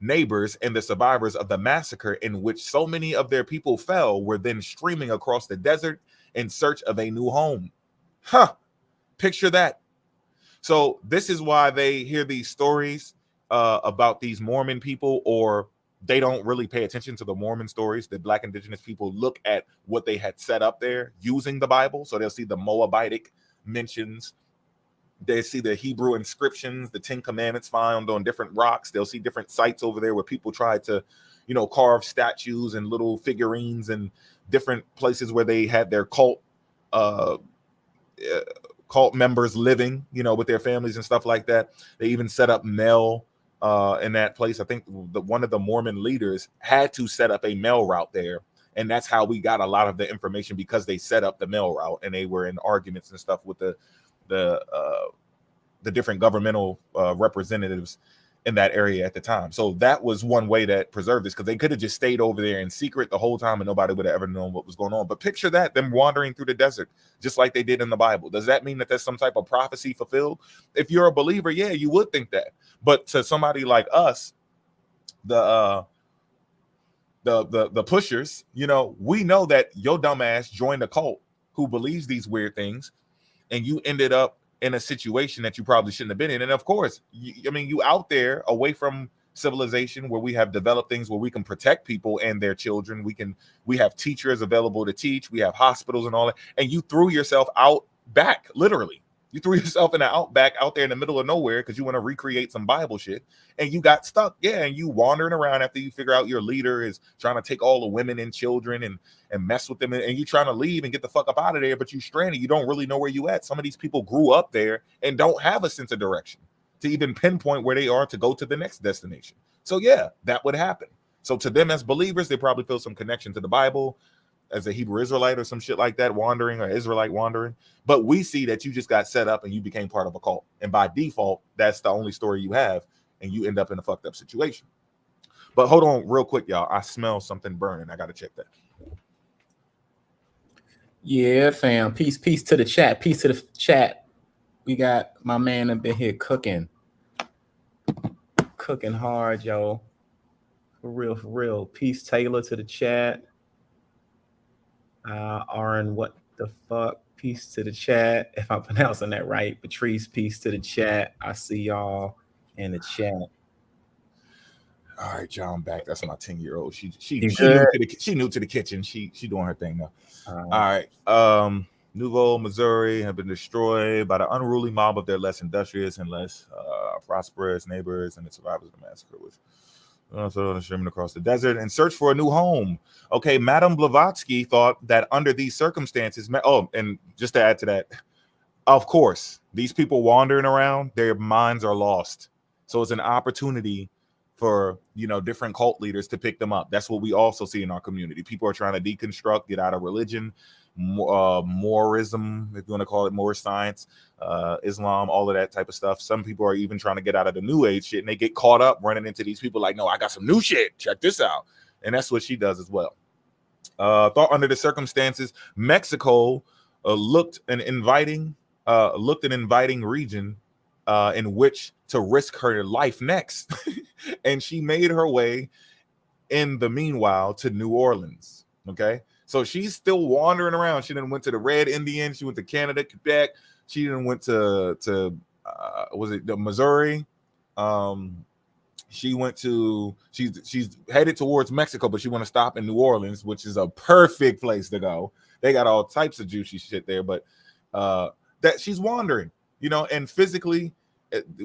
neighbors, and the survivors of the massacre in which so many of their people fell were then streaming across the desert in search of a new home. Picture that. So this is why they hear these stories about these Mormon people, or they don't really pay attention to the Mormon stories. The Black indigenous people look at what they had set up there using the Bible. So they'll see the Moabitic mentions. They see the Hebrew inscriptions, the 10 Commandments found on different rocks. They'll see different sites over there where people tried to, carve statues and little figurines, and different places where they had their cult members living, with their families and stuff like that. They even set up mail in that place. I think one of the Mormon leaders had to set up a mail route there, and that's how we got a lot of the information, because they set up the mail route and they were in arguments and stuff with the different governmental representatives in that area at the time. So that was one way that preserved this, because they could have just stayed over there in secret the whole time and nobody would have ever known what was going on. But picture that, them wandering through the desert just like they did in the Bible. Does that mean that there's some type of prophecy fulfilled? If you're a believer, yeah, you would think that. But to somebody like us, the pushers, we know that your dumb ass joined a cult who believes these weird things, and you ended up in a situation that you probably shouldn't have been in. And of course, you out there away from civilization where we have developed things where we can protect people and their children. We have teachers available to teach. We have hospitals and all that. And you threw yourself out back, literally. You threw yourself in the outback out there in the middle of nowhere because you want to recreate some Bible shit, and you got stuck. Yeah, and you wandering around after you figure out your leader is trying to take all the women and children and mess with them, and you trying to leave and get the fuck up out of there, but you stranded. You don't really know where you at. Some of these people grew up there and don't have a sense of direction to even pinpoint where they are to go to the next destination. So yeah, that would happen. So to them as believers, they probably feel some connection to the Bible as a Hebrew Israelite or some shit like that, wandering, or Israelite wandering. But we see that you just got set up and you became part of a cult. And by default, that's the only story you have, and you end up in a fucked up situation. But hold on real quick, y'all. I smell something burning. I got to check that. Yeah, fam. Peace to the chat. Peace to the chat. We got my man up in here cooking hard, yo. For real. Peace, Taylor, to the chat. Aaron, what the fuck? Peace to the chat. If I'm pronouncing that right. Patrice, peace to the chat. I see y'all in the chat. All right, John, back. That's my 10-year-old. She new to the kitchen. She doing her thing now. All right. Nouveau, Missouri have been destroyed by the unruly mob of their less industrious and less prosperous neighbors, and the survivors of the massacre was also streaming across the desert and search for a new home. Okay, Madame Blavatsky thought that under these circumstances, and just to add to that, of course, these people wandering around, their minds are lost. So it's an opportunity for, different cult leaders to pick them up. That's what we also see in our community. People are trying to deconstruct, get out of religion, Moorism, if you want to call it more science, Islam, all of that type of stuff. Some people are even trying to get out of the new age shit, and they get caught up running into these people like, no, I got some new shit. Check this out. And that's what she does as well. Thought under the circumstances, Mexico looked an inviting region in which to risk her life next. And she made her way in the meanwhile to New Orleans. Okay. So she's still wandering around. She didn't went to the Red Indian. She went to Canada, Quebec. She didn't went to was it the Missouri? She's headed towards Mexico, but she want to stop in New Orleans, which is a perfect place to go. They got all types of juicy shit there, but that she's wandering, and physically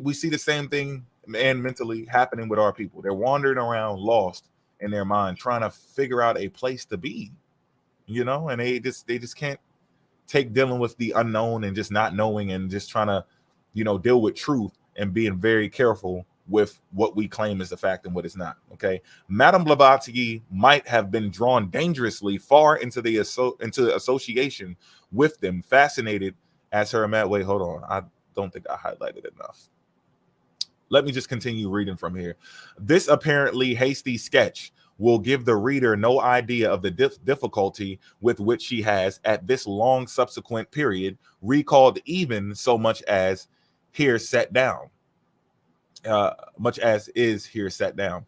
we see the same thing and mentally happening with our people. They're wandering around lost in their mind, trying to figure out a place to be. And they just can't take dealing with the unknown and just not knowing and just trying to, deal with truth and being very careful with what we claim is the fact and what is not. Okay. Madame Blavatsky might have been drawn dangerously far into the association with them, fascinated as her wait, hold on. I don't think I highlighted enough. Let me just continue reading from here. This apparently hasty sketch will give the reader no idea of the difficulty with which she has at this long subsequent period recalled even so much as here set down. Much as is here set down.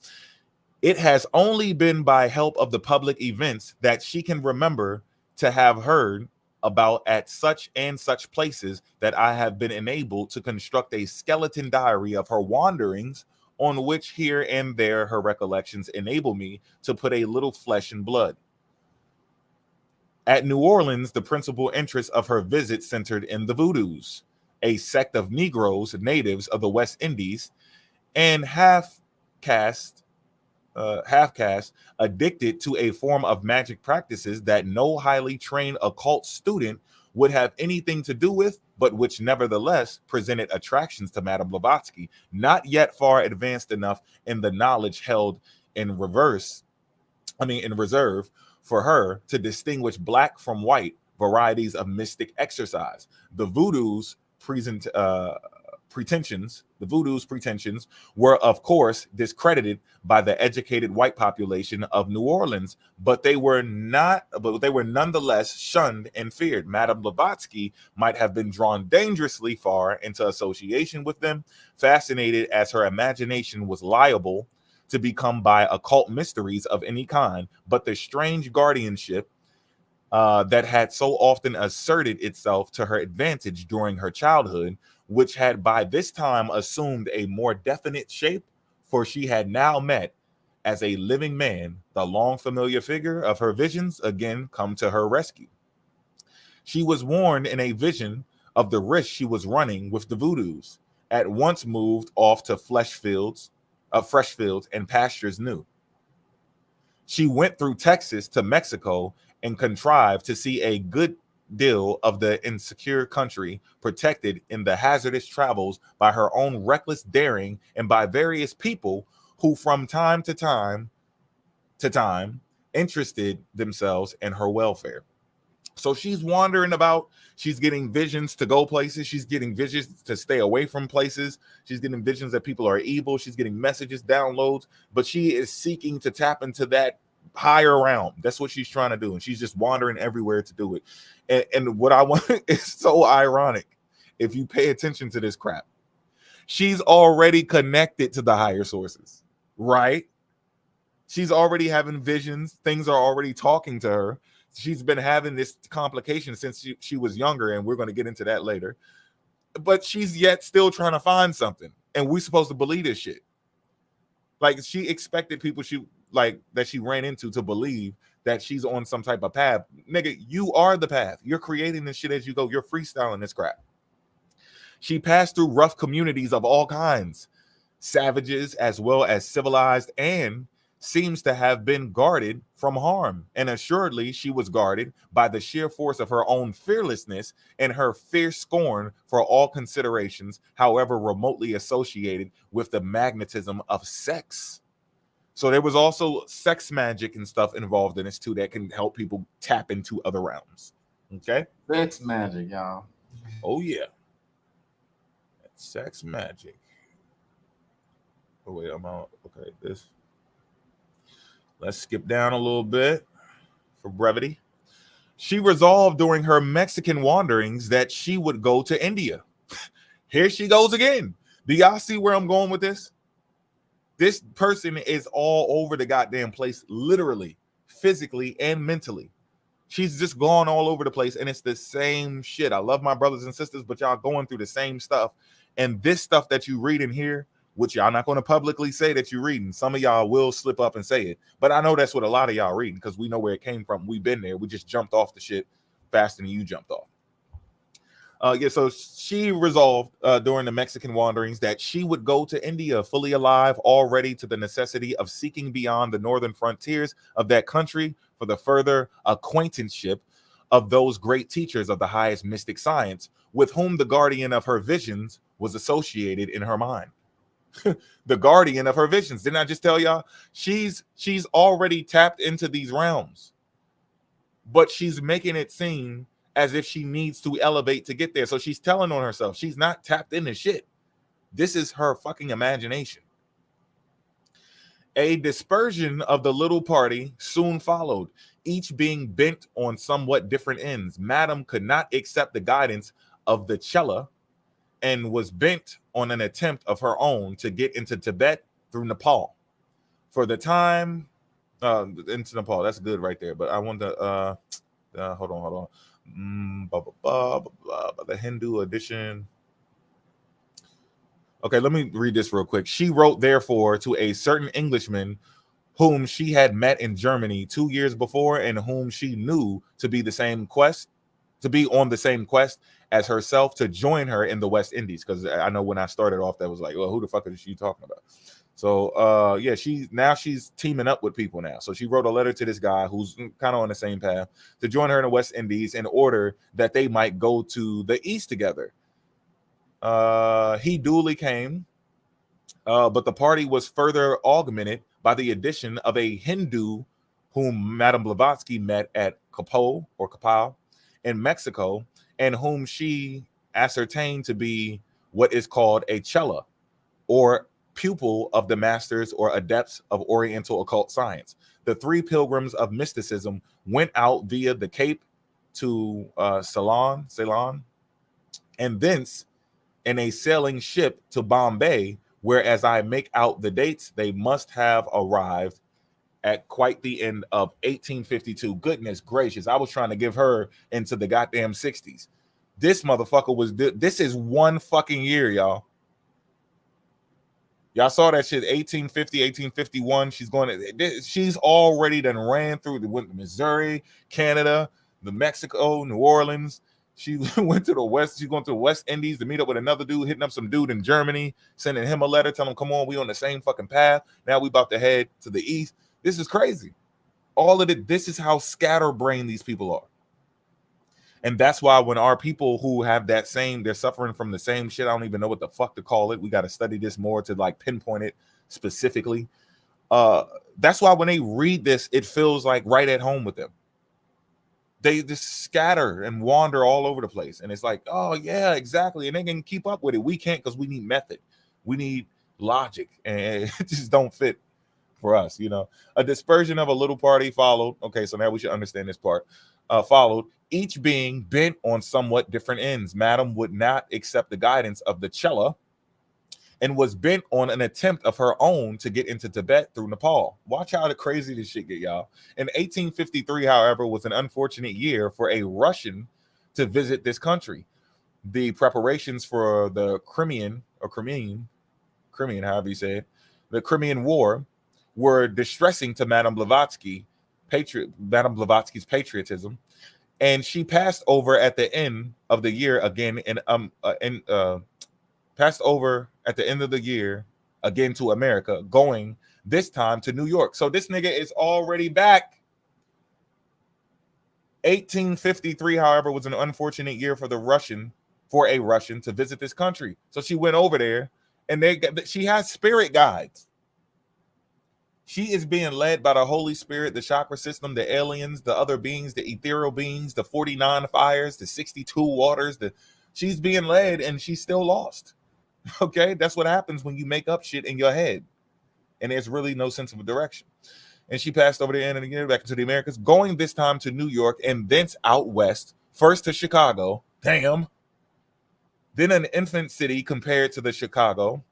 It has only been by help of the public events that she can remember to have heard about at such and such places that I have been enabled to construct a skeleton diary of her wanderings, on which here and there her recollections enable me to put a little flesh and blood. At New Orleans, the principal interest of her visit centered in the Voodoos, a sect of Negroes, natives of the West Indies, and half-caste addicted to a form of magic practices that no highly trained occult student would have anything to do with, but which nevertheless presented attractions to Madame Blavatsky, not yet far advanced enough in the knowledge held in reserve for her to distinguish black from white varieties of mystic exercise. The Voodoo's pretensions were, of course, discredited by the educated white population of New Orleans, but they were nonetheless shunned and feared. Madame Blavatsky might have been drawn dangerously far into association with them, fascinated as her imagination was liable to become by occult mysteries of any kind, but the strange guardianship that had so often asserted itself to her advantage during her childhood, which had by this time assumed a more definite shape, for she had now met as a living man the long familiar figure of her visions again come to her rescue. She was warned in a vision of the risk she was running with the voodoos, at once moved off to fresh fields and pastures new. She went through Texas to Mexico and contrived to see a good deal of the insecure country protected in the hazardous travels by her own reckless daring and by various people who from time to time interested themselves in her welfare. So she's wandering about. She's getting visions to go places. She's getting visions to stay away from places. She's getting visions that people are evil. She's getting messages, downloads, but she is seeking to tap into that higher realm. That's what she's trying to do. And she's just wandering everywhere to do it. And what I want is so ironic if you pay attention to this crap. She's already connected to the higher sources, right? She's already having visions. Things are already talking to her. She's been having this complication since she was younger, and we're going to get into that later. But she's yet still trying to find something, and we're supposed to believe this shit. Like, she expected people that she ran into to believe that she's on some type of path. Nigga, you are the path. You're creating this shit as you go. You're freestyling this crap. She passed through rough communities of all kinds, savages as well as civilized, and seems to have been guarded from harm. And assuredly, she was guarded by the sheer force of her own fearlessness and her fierce scorn for all considerations, however remotely associated with the magnetism of sex. So there was also sex magic and stuff involved in this too that can help people tap into other realms. Okay? Sex magic, y'all. Oh, yeah. Sex magic. Oh, wait, I'm out. Okay, this. Let's skip down a little bit for brevity. She resolved during her Mexican wanderings that she would go to India. Here she goes again. Do y'all see where I'm going with this? This person is all over the goddamn place, literally, physically, and mentally. She's just gone all over the place, and it's the same shit. I love my brothers and sisters, but y'all going through the same stuff. And this stuff that you read in here, which y'all not going to publicly say that you're reading. Some of y'all will slip up and say it, but I know that's what a lot of y'all reading because we know where it came from. We've been there. We just jumped off the shit faster than you jumped off. So she resolved during the Mexican wanderings that she would go to India fully alive, already to the necessity of seeking beyond the northern frontiers of that country for the further acquaintanceship of those great teachers of the highest mystic science with whom the guardian of her visions was associated in her mind. The guardian of her visions. Didn't I just tell y'all? She's already tapped into these realms, but she's making it seem as if she needs to elevate to get there. So she's telling on herself. She's not tapped into shit. This is her fucking imagination. A dispersion of the little party soon followed, each being bent on somewhat different ends. Madame could not accept the guidance of the Chela and was bent on an attempt of her own to get into Tibet through Nepal. For the time, into Nepal, that's good right there. But I want to, hold on. The Hindu edition. Okay, let me read this real quick. She wrote, therefore, to a certain Englishman whom she had met in Germany 2 years before and whom she knew to be on the same quest as herself, to join her in the West Indies. Because I know when I started off, that was like, well, who the fuck is she talking about? So she's teaming up with people now. So she wrote a letter to this guy who's kind of on the same path to join her in the West Indies in order that they might go to the East together. He duly came, but the party was further augmented by the addition of a Hindu whom Madame Blavatsky met at Capel in Mexico, and whom she ascertained to be what is called a Chela, or pupil of the masters or adepts of Oriental occult science. The three pilgrims of mysticism went out via the Cape to Ceylon, and thence in a sailing ship to Bombay, where, as I make out the dates, they must have arrived at quite the end of 1852. Goodness gracious, I was trying to give her into the goddamn 60s. This motherfucker was, this is one fucking year, y'all. Y'all saw that shit, 1850, 1851. She's already done ran through Missouri, Canada, the Mexico, New Orleans. She went to the West. She's going to the West Indies to meet up with another dude, hitting up some dude in Germany, sending him a letter, telling him, come on, we on the same fucking path. Now we about to head to the East. This is crazy. All of it, this is how scatterbrained these people are. And that's why when our people who have that same, they're suffering from the same shit, I don't even know what the fuck to call it. We got to study this more to like pinpoint it specifically. That's why when they read this, it feels like right at home with them. They just scatter and wander all over the place. And it's like, oh yeah, exactly. And they can keep up with it. We can't, because we need method. We need logic, and it just don't fit for us, you know. A dispersion of a little party followed. Okay, so now we should understand this part. Followed, each being bent on somewhat different ends. Madam would not accept the guidance of the Chela and was bent on an attempt of her own to get into Tibet through Nepal. Watch how crazy this shit get, y'all. In 1853, however, was an unfortunate year for a Russian to visit this country. The preparations for the Crimean, however you say it, the Crimean War were distressing to Madame Blavatsky, Madame Blavatsky's patriotism, and she passed over at the end of the year again, passed over at the end of the year again to America, going this time to New York. So this nigga is already back. 1853, however, was an unfortunate year for a Russian to visit this country. So she went over there, and she has spirit guides. She is being led by the Holy Spirit, the chakra system, the aliens, the other beings, the ethereal beings, the 49 fires, the 62 waters. She's being led, and she's still lost. Okay, that's what happens when you make up shit in your head, and there's really no sense of a direction. And she passed over the end and again back into the Americas, going this time to New York and thence out west, first to Chicago. Damn. Then an infant city compared to the Chicago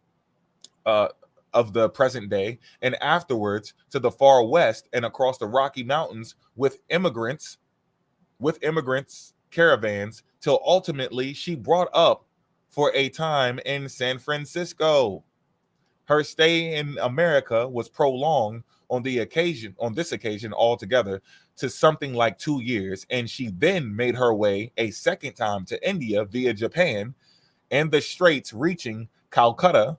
of the present day, and afterwards to the far west and across the Rocky Mountains with immigrants caravans, till ultimately she brought up for a time in San Francisco. Her stay in America was prolonged on this occasion altogether to something like 2 years, and she then made her way a second time to India via Japan and the Straits, reaching Calcutta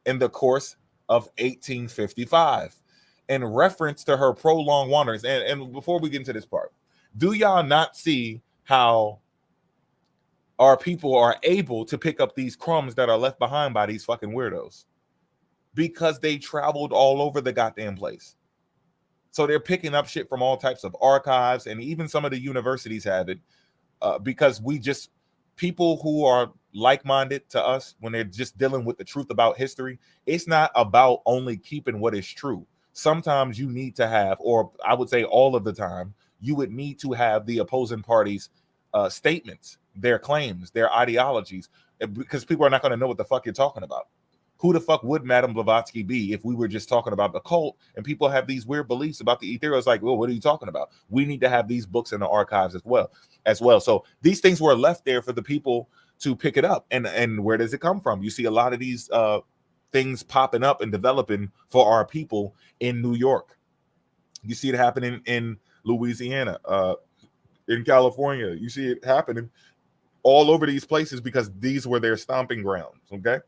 in the course of 1855. In reference to her prolonged wanderings, and before we get into this part, do y'all not see how our people are able to pick up these crumbs that are left behind by these fucking weirdos? Because they traveled all over the goddamn place. So they're picking up shit from all types of archives, and even some of the universities have it, because people who are like-minded to us, when they're just dealing with the truth about history, it's not about only keeping what is true. Sometimes you need to have, or I would say all of the time, you would need to have the opposing parties' statements, their claims, their ideologies, because people are not going to know what the fuck you're talking about. Who the fuck would Madame Blavatsky be if we were just talking about the cult and people have these weird beliefs about the ethereal? It's like, well, what are you talking about? We need to have these books in the archives as well. So these things were left there for the people to pick it up. And where does it come from? You see a lot of these things popping up and developing for our people in New York. You see it happening in Louisiana, in California. You see it happening all over these places because these were their stomping grounds, okay?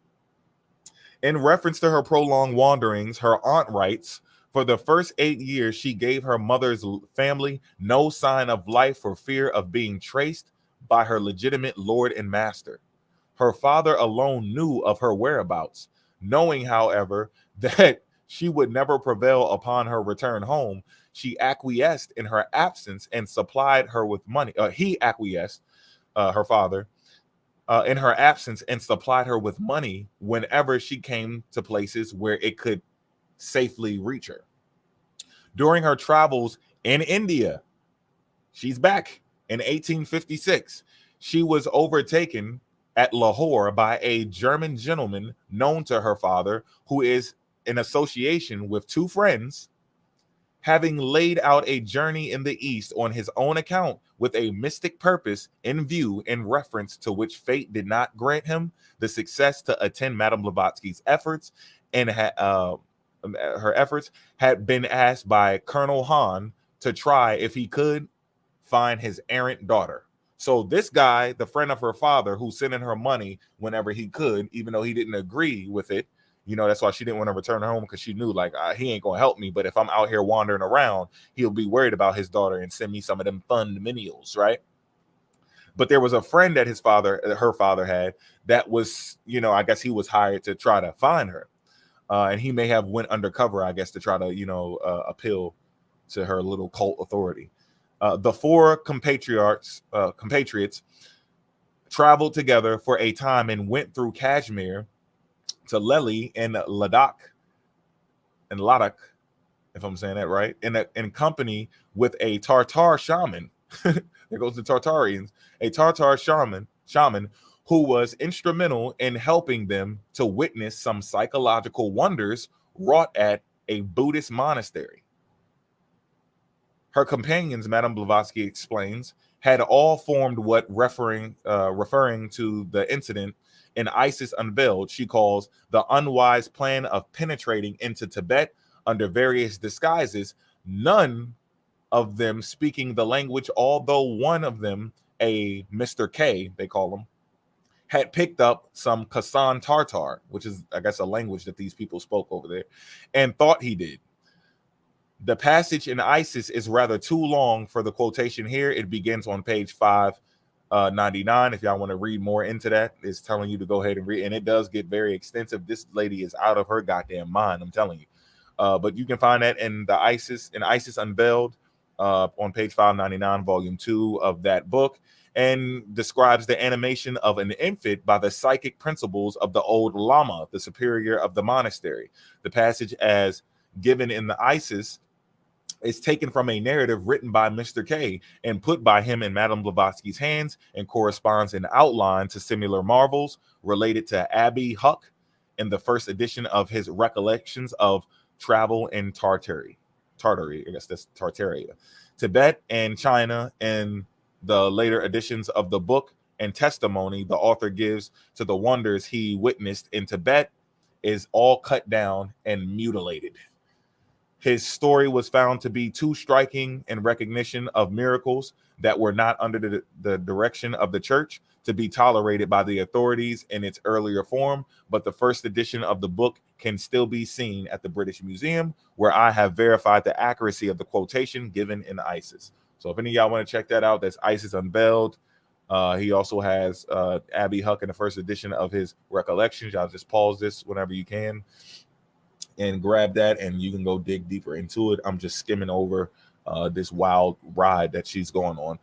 In reference to her prolonged wanderings, her aunt writes, for the first 8 years, she gave her mother's family no sign of life for fear of being traced by her legitimate lord and master. Her father alone knew of her whereabouts. Knowing, however, that she would never prevail upon her return home, she acquiesced in her absence and supplied her with money. He acquiesced, her father, in her absence and supplied her with money whenever she came to places where it could safely reach her. During her travels in India, she's back in 1856. She was overtaken at Lahore by a German gentleman known to her father, who is in association with two friends, having laid out a journey in the East on his own account with a mystic purpose in view, in reference to which fate did not grant him the success to attend Madame Blavatsky's efforts, and her efforts had been asked by Colonel Hahn to try if he could find his errant daughter. So this guy, the friend of her father, who's sending her money whenever he could, even though he didn't agree with it, you know, that's why she didn't want to return her home, because she knew, like, he ain't gonna help me, but if I'm out here wandering around, he'll be worried about his daughter and send me some of them fun menials, right? But there was a friend that her father had, that was, you know, I guess he was hired to try to find her, and he may have went undercover, I guess, to try to, you know, appeal to her little cult authority. The four compatriots traveled together for a time and went through Kashmir to Lely and Ladakh, if I'm saying that right, in company with a Tartar shaman. There goes the Tartarians, a Tartar shaman who was instrumental in helping them to witness some psychological wonders wrought at a Buddhist monastery. Her companions, Madame Blavatsky explains, had all formed what, referring to the incident in ISIS Unveiled, she calls the unwise plan of penetrating into Tibet under various disguises, none of them speaking the language, although one of them, a Mr. K, they call him, had picked up some Kasan Tartar, which is, I guess, a language that these people spoke over there, and thought he did. The passage in ISIS is rather too long for the quotation here. It begins on page 599. If y'all want to read more into that, it's telling you to go ahead and read, and it does get very extensive. This lady is out of her goddamn mind, I'm telling you. But you can find that in ISIS Unveiled, on page 599, volume 2 of that book, and describes the animation of an infant by the psychic principles of the old Lama, the superior of the monastery. The passage, as given in the ISIS, is taken from a narrative written by Mr. K and put by him in Madame Blavatsky's hands, and corresponds in outline to similar marvels related to Abbey Huck in the first edition of his Recollections of Travel in Tartary, I guess that's Tartaria, Tibet and China, and the later editions of the book and testimony the author gives to the wonders he witnessed in Tibet is all cut down and mutilated. His story was found to be too striking in recognition of miracles that were not under the direction of the church to be tolerated by the authorities in its earlier form, but the first edition of the book can still be seen at the British Museum, where I have verified the accuracy of the quotation given in ISIS. So if any of y'all want to check that out, that's ISIS Unveiled. He also has Abbey Huck in the first edition of his Recollections. Y'all just pause this whenever you can and grab that, and you can go dig deeper into it. I'm just skimming over this wild ride that she's going on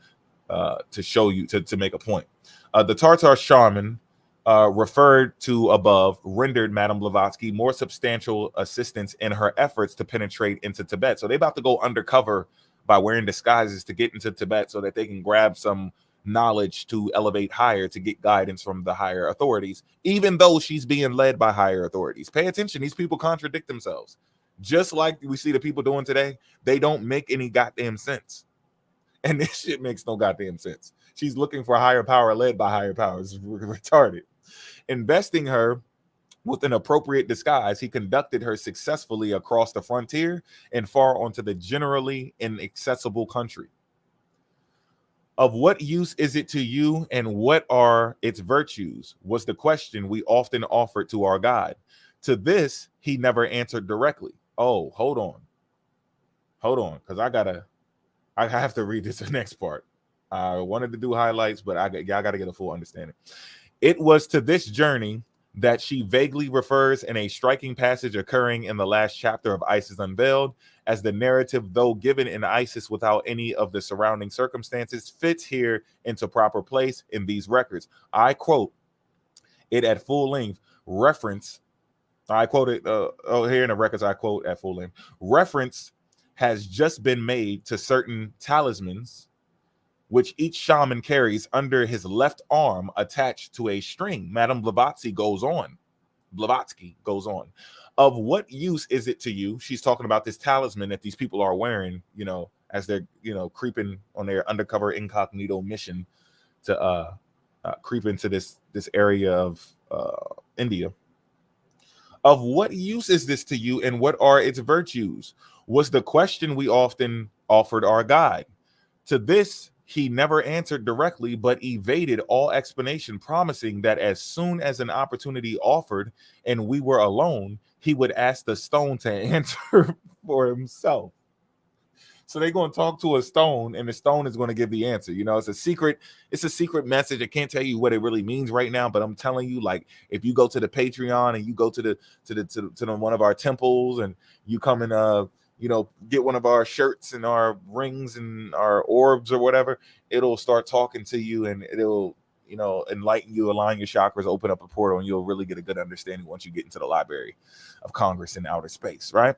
to show you, to make a point. The Tartar shaman referred to above rendered Madame Blavatsky more substantial assistance in her efforts to penetrate into Tibet. So they about to go undercover by wearing disguises to get into Tibet so that they can grab some knowledge to elevate higher, to get guidance from the higher authorities, even though she's being led by higher authorities. Pay attention. These people contradict themselves. Just like we see the people doing today, they don't make any goddamn sense. And this shit makes no goddamn sense. She's looking for higher power led by higher powers. It's retarded. Investing her with an appropriate disguise, he conducted her successfully across the frontier and far onto the generally inaccessible country. Of what use is it to you, and what are its virtues, was the question we often offered to our guide. To this, he never answered directly. Oh, hold on, because I have to read this next part. I wanted to do highlights, but y'all got to get a full understanding. It was to this journey that she vaguely refers in a striking passage occurring in the last chapter of ISIS Unveiled, as the narrative, though given in ISIS without any of the surrounding circumstances, fits here into proper place in these records. I quote it at full length. I quote it here in the records. I quote at full length. Reference has just been made to certain talismans which each shaman carries under his left arm attached to a string. Madame Blavatsky goes on. Blavatsky goes on. Of what use is it to you? She's talking about this talisman that these people are wearing, you know, as they're, you know, creeping on their undercover incognito mission to creep into this area of India. Of what use is this to you, and what are its virtues? Was the question we often offered our guide. To this, he never answered directly, but evaded all explanation, promising that as soon as an opportunity offered and we were alone, he would ask the stone to answer for himself. So they're going to talk to a stone, and the stone is going to give the answer. You know, it's a secret message. I can't tell you what it really means right now, but I'm telling you, like, if you go to the Patreon and you go to one of our temples and you come and you know, get one of our shirts and our rings and our orbs or whatever, it'll start talking to you, and it'll, you know, enlighten you, align your chakras, open up a portal, and you'll really get a good understanding once you get into the Library of Congress in outer space, right?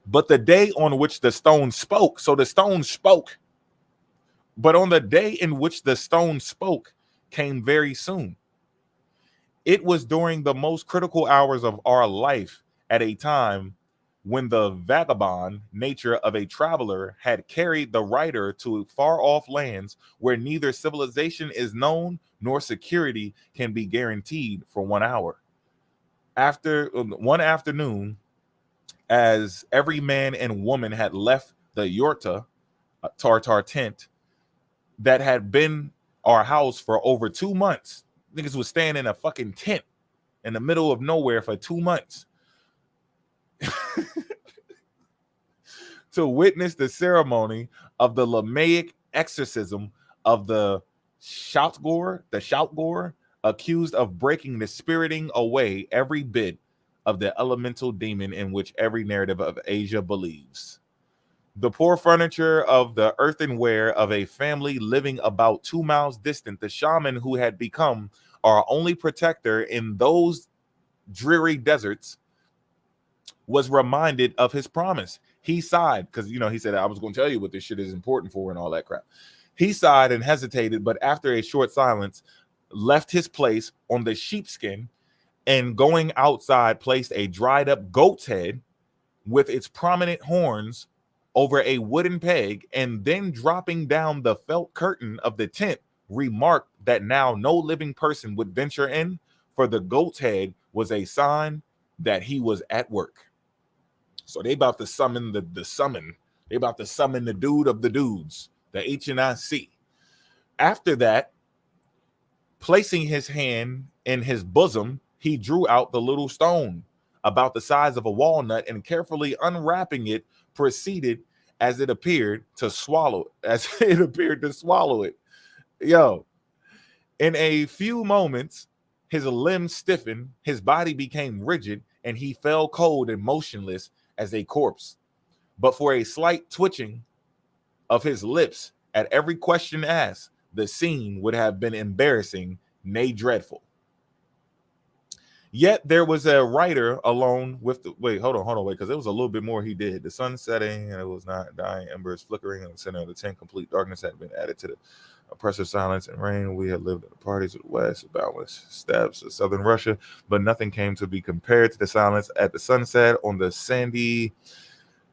But the day on which the stone spoke, so the stone spoke, but on the day in which the stone spoke came very soon. It was during the most critical hours of our life, at a time when the vagabond nature of a traveler had carried the writer to far off lands where neither civilization is known nor security can be guaranteed for 1 hour. After one afternoon, as every man and woman had left the yurta, tartar tent, that had been our house for over 2 months. Niggas was staying in a fucking tent in the middle of nowhere for 2 months. To witness the ceremony of the Lamaic exorcism of the Shoutgore, accused of breaking the spiriting away every bit of the elemental demon in which every narrative of Asia believes. The poor furniture of the earthenware of a family living about 2 miles distant, the shaman who had become our only protector in those dreary deserts was reminded of his promise. He sighed, because, you know, he said, I was going to tell you what this shit is important for and all that crap. He sighed and hesitated, but after a short silence, left his place on the sheepskin, and going outside, placed a dried up goat's head with its prominent horns over a wooden peg, and then dropping down the felt curtain of the tent, remarked that now no living person would venture in, for the goat's head was a sign that he was at work. So they about to summon the summon. They about to summon the dude of the dudes, the HNIC. After that, placing his hand in his bosom, he drew out the little stone about the size of a walnut, and carefully unwrapping it, proceeded as it appeared to swallow it. Yo, in a few moments, his limbs stiffened, his body became rigid, and he fell cold and motionless as a corpse. But for a slight twitching of his lips at every question asked, the scene would have been embarrassing, nay dreadful. Yet there was a writer alone with the hold on, because there was a little bit more he did. The sun setting, and it was not dying embers flickering in the center of the tent. Complete darkness had been added to the oppressive silence and rain. We had lived at the parties of the west, boundless steppes of southern Russia, but nothing came to be compared to the silence at the sunset on the sandy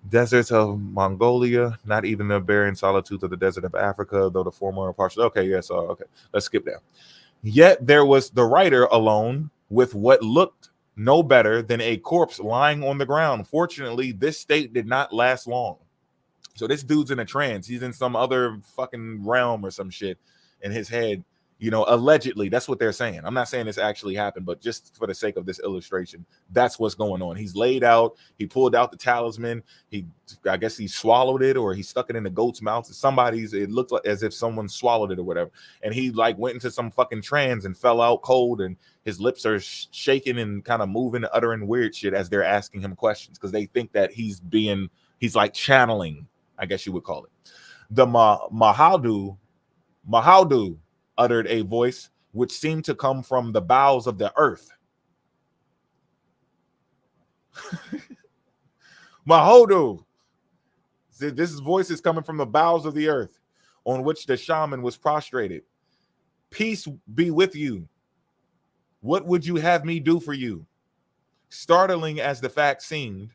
deserts of Mongolia, not even the barren solitudes of the desert of Africa, though the former are partial. Okay, yes, okay, let's skip down. Yet there was the writer alone with what looked no better than a corpse lying on the ground. Fortunately, this state did not last long. So this dude's in a trance. He's in some other fucking realm or some shit in his head. You know, allegedly, that's what they're saying. I'm not saying this actually happened, but just for the sake of this illustration, that's what's going on. He's laid out. He pulled out the talisman. I guess he swallowed it, or he stuck it in the goat's mouth. It looked like as if someone swallowed it or whatever. And he like went into some fucking trance and fell out cold, and his lips are shaking and kind of moving, uttering weird shit as they're asking him questions, because they think that he's like channeling, I guess you would call it. The Mahaudu uttered a voice which seemed to come from the bowels of the earth. Mahaudu. This voice is coming from the bowels of the earth, on which the shaman was prostrated. Peace be with you. What would you have me do for you? Startling as the fact seemed,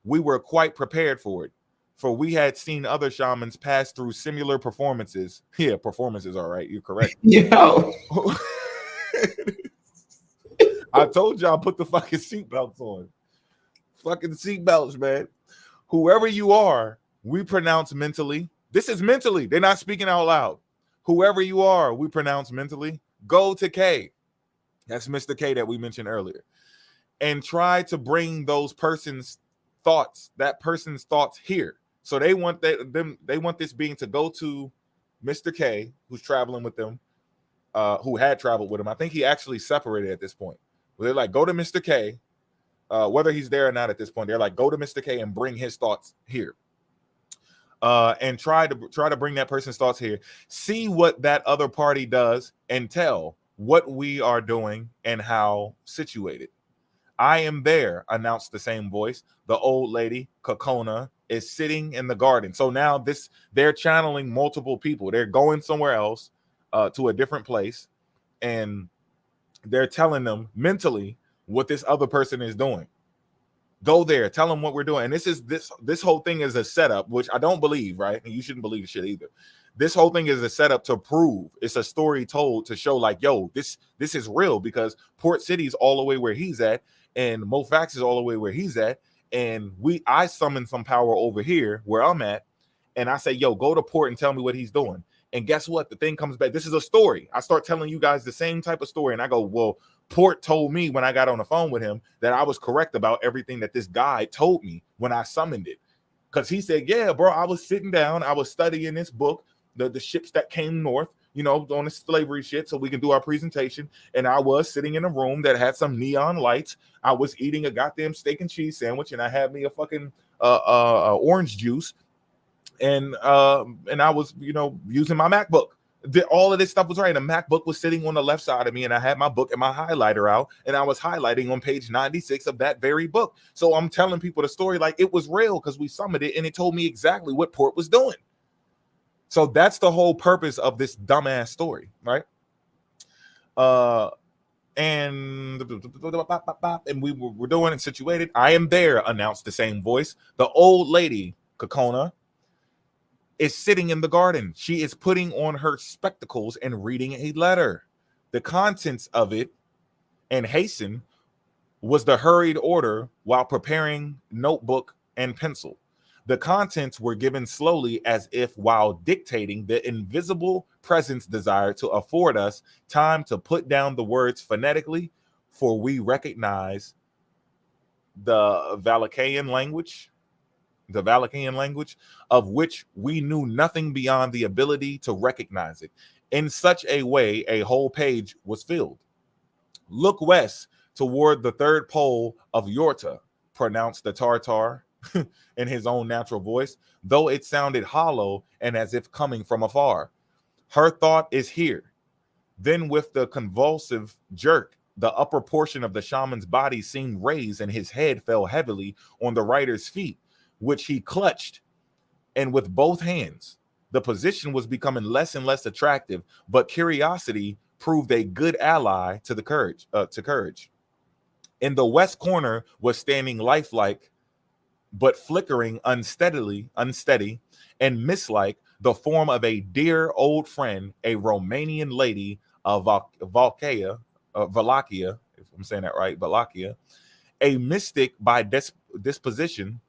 we were quite prepared for it, for we had seen other shamans pass through similar performances. Yeah, performances, all right, you're correct. Yo. I told y'all put the fucking seatbelts on. Fucking seatbelts, man. Whoever you are, we pronounce mentally. This is mentally. They're not speaking out loud. Whoever you are, we pronounce mentally. Go to K. That's Mr. K that we mentioned earlier. And try to bring those person's thoughts, that person's thoughts here. So they want they want this being to go to Mr. K, who's traveling with them, who had traveled with him. I think he actually separated at this point. They're like, go to Mr. K, whether he's there or not at this point. They're like, go to Mr. K and bring his thoughts here. And try to bring that person's thoughts here. See what that other party does and tell what we are doing and how situated. I am there, announced the same voice. The old lady, Kokona, is sitting in the garden. So now they're channeling multiple people. They're going somewhere else, to a different place, and they're telling them mentally what this other person is doing. Go there, tell them what we're doing. And this whole thing is a setup, which I don't believe, right? And you shouldn't believe shit either. This whole thing is a setup to prove. It's a story told to show like, yo, this is real, because Port City's all the way where he's at, and Mofax is all the way where he's at, and I summon some power over here where I'm at, and I say, yo, go to Port and tell me what he's doing. And guess what? The thing comes back. This is a story. I start telling you guys the same type of story, and I go, well, Port told me when I got on the phone with him that I was correct about everything that this guy told me when I summoned it. Because he said, yeah, bro, I was sitting down, I was studying this book, the ships that came north, you know, on the slavery shit, so we can do our presentation. And I was sitting in a room that had some neon lights. I was eating a goddamn steak and cheese sandwich, and I had me a fucking orange juice. And I was, you know, using my MacBook. All of this stuff was right. The MacBook was sitting on the left side of me, and I had my book and my highlighter out, and I was highlighting on page 96 of that very book. So I'm telling people the story like it was real, because we summoned it, and it told me exactly what Port was doing. So that's the whole purpose of this dumbass story, right? And we were doing it situated. I am there, announced the same voice. The old lady, Kokona, is sitting in the garden. She is putting on her spectacles and reading a letter. The contents of it, and hasten, was the hurried order while preparing notebook and pencil. The contents were given slowly, as if while dictating the invisible presence desire to afford us time to put down the words phonetically, for we recognize the Valachian language, of which we knew nothing beyond the ability to recognize it. In such a way, a whole page was filled. Look west toward the third pole of Yorta, pronounced the Tartar in his own natural voice, though it sounded hollow and as if coming from afar. Her thought is here. Then with the convulsive jerk, the upper portion of the shaman's body seemed raised, and his head fell heavily on the writer's feet, which he clutched, and with both hands. The position was becoming less and less attractive, but curiosity proved a good ally to the courage. In the west corner was standing lifelike, but flickering unsteady and mistlike, the form of a dear old friend, a Romanian lady of Wallachia, if I'm saying that right, Wallachia, a mystic by disposition,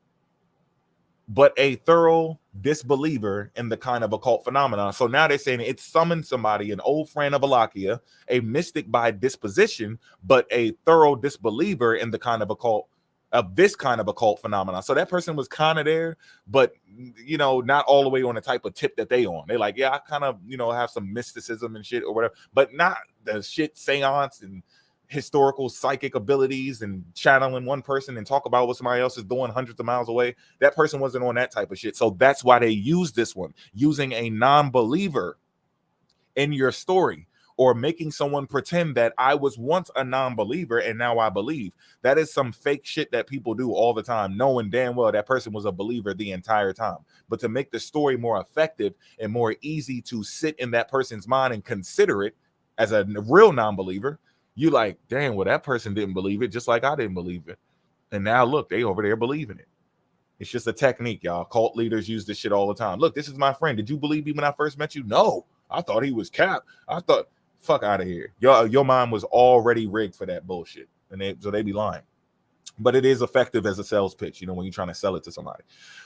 but a thorough disbeliever in the kind of occult phenomena. So now they're saying it summoned somebody, an old friend of Wallachia, a mystic by disposition, but a thorough disbeliever in the kind of occult, of this kind of occult phenomena. So that person was kind of there, but, you know, not all the way on the type of tip that they on. They're like, yeah, I kind of, you know, have some mysticism and shit or whatever, but not the shit seance and historical psychic abilities and channeling one person and talk about what somebody else is doing hundreds of miles away. That person wasn't on that type of shit. So that's why they use this one, using a non-believer in your story, or making someone pretend that I was once a non-believer and now I believe. That is some fake shit that people do all the time, knowing damn well that person was a believer the entire time. But to make the story more effective and more easy to sit in that person's mind and consider it as a real non-believer, you like, damn, well, that person didn't believe it, just like I didn't believe it. And now look, they over there believing it. It's just a technique, y'all. Cult leaders use this shit all the time. Look, this is my friend. Did you believe me when I first met you? No, I thought he was Cap. I thought, fuck out of here. Your mind was already rigged for that bullshit. And so they be lying. But it is effective as a sales pitch, when you're trying to sell it to somebody.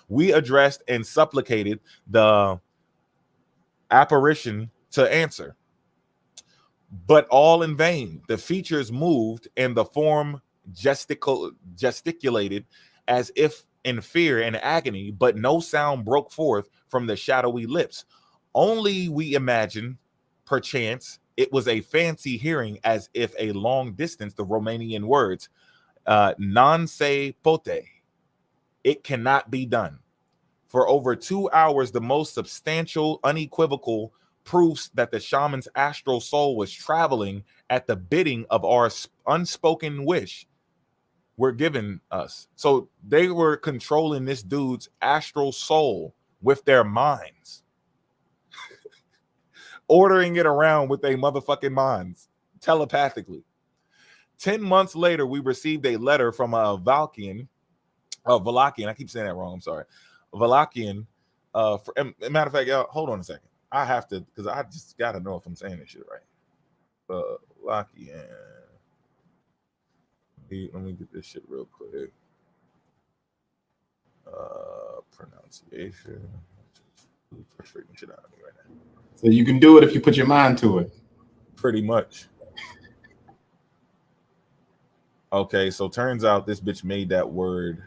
We addressed and supplicated the apparition to answer, but all in vain. The features moved and the form gesticulated as if in fear and agony, but no sound broke forth from the shadowy lips. Only we imagined, perchance, it was a fancy hearing as if a long distance the Romanian words, non se pote, it cannot be done. For over 2 hours, the most substantial, unequivocal proofs that the shaman's astral soul was traveling at the bidding of our unspoken wish were given us. So they were controlling this dude's astral soul with their minds, ordering it around with their motherfucking minds telepathically. 10 months later, we received a letter from a Valakian. I keep saying that wrong. I'm sorry. Valakian. Matter of fact, y'all, hold on a second. I have to, because I just got to know if I'm saying this shit right. Valakian. Let me get this shit real quick. Pronunciation. Frustrating shit out of me right now. So you can do it if you put your mind to it. Pretty much. Okay, so turns out this bitch made that word.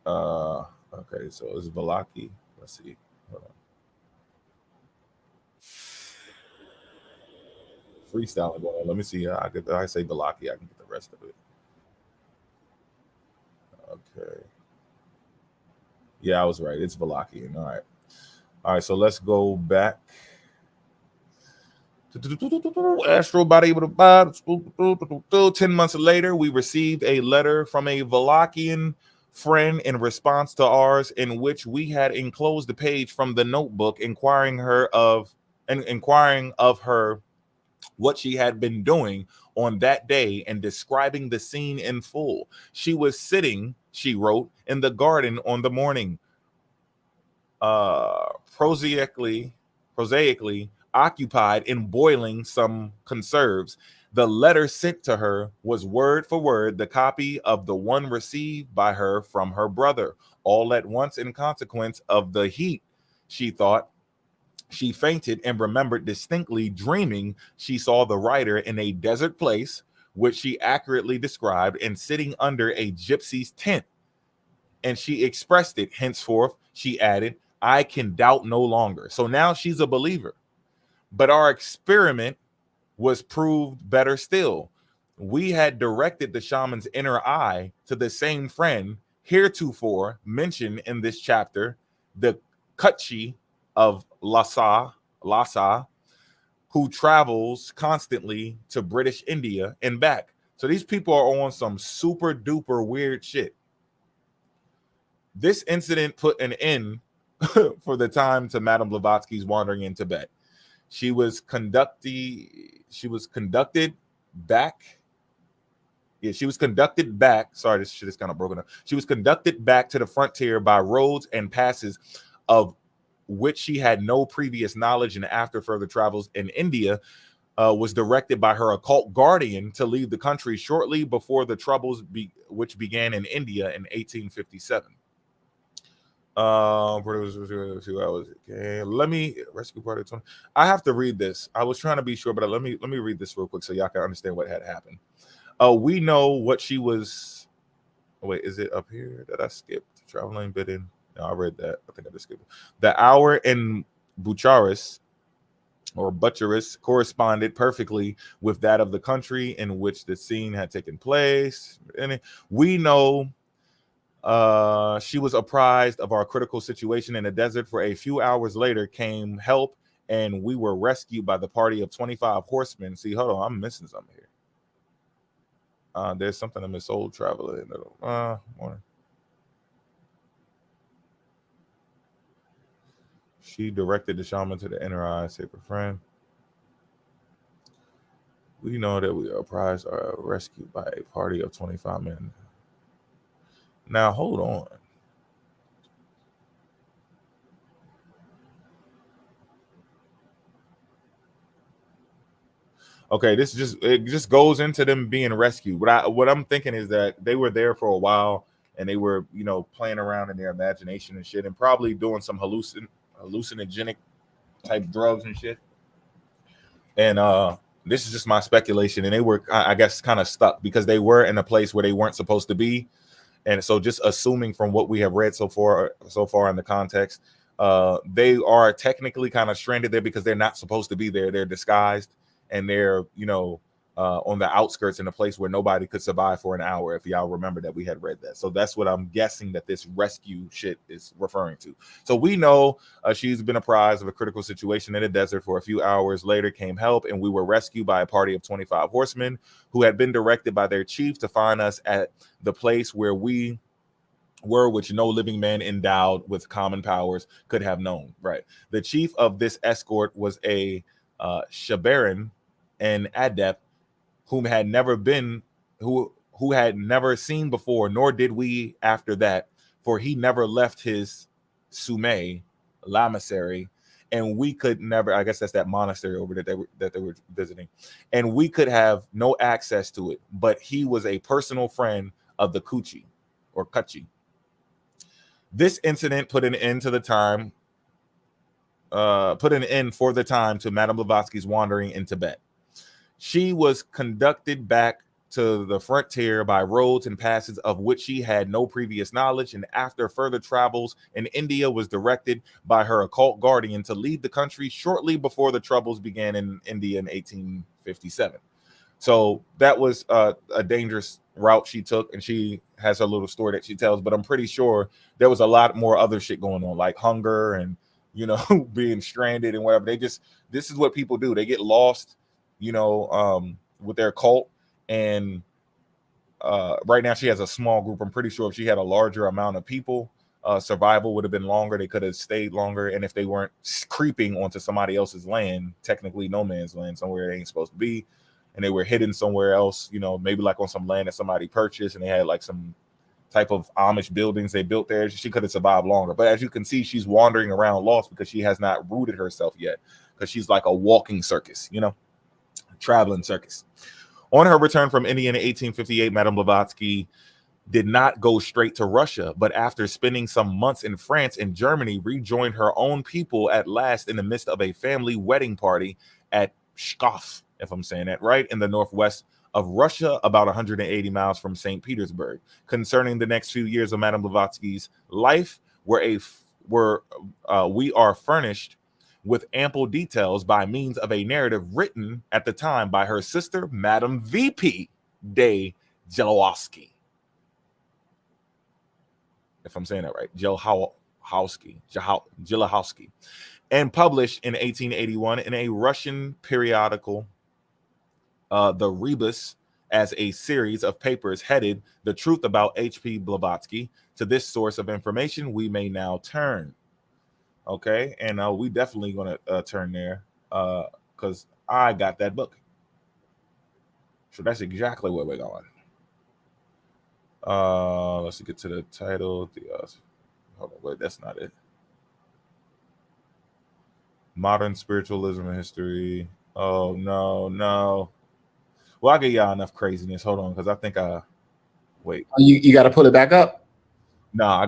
Okay, so it's Valaki. Let's see. Hold on. Freestyling going on. Let me see. I say Valaki. I can get the rest of it. Okay. Yeah, I was right. It's Valakian. All right. All right. So let's go back. Astral body. 10 months later, we received a letter from a Valakian friend in response to ours, in which we had enclosed the page from the notebook inquiring of her what she had been doing on that day and describing the scene in full. She was sitting, she wrote, in the garden on the morning, prosaically occupied in boiling some conserves. The letter sent to her was word for word the copy of the one received by her from her brother. All at once, in consequence of the heat, she thought, she fainted and remembered distinctly dreaming she saw the writer in a desert place, which she accurately described, and sitting under a gypsy's tent. And she expressed it. Henceforth, she added, I can doubt no longer. So now she's a believer. But our experiment was proved better still. We had directed the shaman's inner eye to the same friend heretofore mentioned in this chapter, the Kutchi of Lhasa, who travels constantly to British India and back. So these people are on some super duper weird shit. This incident put an end for the time to Madame Blavatsky's wandering in Tibet. She was conducted back. Sorry, this shit is kind of broken up. She was conducted back to the frontier by roads and passes of which she had no previous knowledge, and after further travels in India, was directed by her occult guardian to leave the country shortly before the troubles which began in India in 1857. Okay, let me rescue party 20. I have to read this. I was trying to be sure, but let me read this real quick so y'all can understand what had happened. We know what she was. Oh, wait, is it up here that I skipped? Traveling bidding. No, I read that. I think I just skipped it. The hour in Bucharest corresponded perfectly with that of the country in which the scene had taken place. And we know she was apprised of our critical situation in the desert. For a few hours later came help, and we were rescued by the party of 25 horsemen. See, hold on, I'm missing something here. There's something I miss. Old traveler. Morning. She directed the shaman to the inner eye, save her friend. We know that we are apprised or rescued by a party of 25 men. Now hold on. Okay, it just goes into them being rescued. What I'm thinking is that they were there for a while and they were, you know, playing around in their imagination and shit, and probably doing some hallucinogenic type drugs and shit. And this is just my speculation. And they were, I guess, kind of stuck because they were in a place where they weren't supposed to be. And so, just assuming from what we have read so far in the context, they are technically kind of stranded there because they're not supposed to be there. They're disguised. And they're, you know, on the outskirts in a place where nobody could survive for an hour, if y'all remember that we had read that. So that's what I'm guessing that this rescue shit is referring to. So we know she's been apprised of a critical situation in the desert. For a few hours later came help, and we were rescued by a party of 25 horsemen who had been directed by their chief to find us at the place where we were, which no living man endowed with common powers could have known. Right. The chief of this escort was a Shabaran, an adept who had never seen before, nor did we after that, for he never left his sume, lamasery, and we could never, I guess that's that monastery over there that they were visiting, and we could have no access to it, but he was a personal friend of the Kuchi or Kachi. This incident put an end for the time to Madame Blavatsky's wandering in Tibet. She was conducted back to the frontier by roads and passes of which she had no previous knowledge, and after further travels in India was directed by her occult guardian to leave the country shortly before the troubles began in India in 1857. So that was a dangerous route she took, and she has her little story that she tells, but I'm pretty sure there was a lot more other shit going on, like hunger and, you know, being stranded and whatever. This is what people do. They get lost, you know, with their cult. And right now she has a small group. I'm pretty sure if she had a larger amount of people, survival would have been longer. They could have stayed longer. And if they weren't creeping onto somebody else's land, technically no man's land, somewhere they ain't supposed to be, and they were hidden somewhere else, you know, maybe like on some land that somebody purchased, and they had like some type of Amish buildings they built there, she could have survived longer. But as you can see, she's wandering around lost because she has not rooted herself yet, because she's like a walking circus, you know, traveling circus. On her return from India in 1858, Madame Blavatsky did not go straight to Russia, but after spending some months in France and Germany, rejoined her own people at last in the midst of a family wedding party at Pskov, if I'm saying that right, in the northwest of Russia, about 180 miles from St. Petersburg. Concerning the next few years of Madame Blavatsky's life, we are furnished with ample details by means of a narrative written at the time by her sister, Madame V.P. de Jelowski. If I'm saying that right, Jelowski, and published in 1881 in a Russian periodical, the Rebus, as a series of papers headed "The Truth About H.P. Blavatsky." To this source of information, we may now turn. Okay, and we definitely going to turn there because I got that book. So that's exactly where we're going. Let's get to the title. Hold on, wait, that's not it. Modern Spiritualism and History. Oh, no. Well, I'll give y'all enough craziness. Hold on, because I think wait. You got to pull it back up? No, I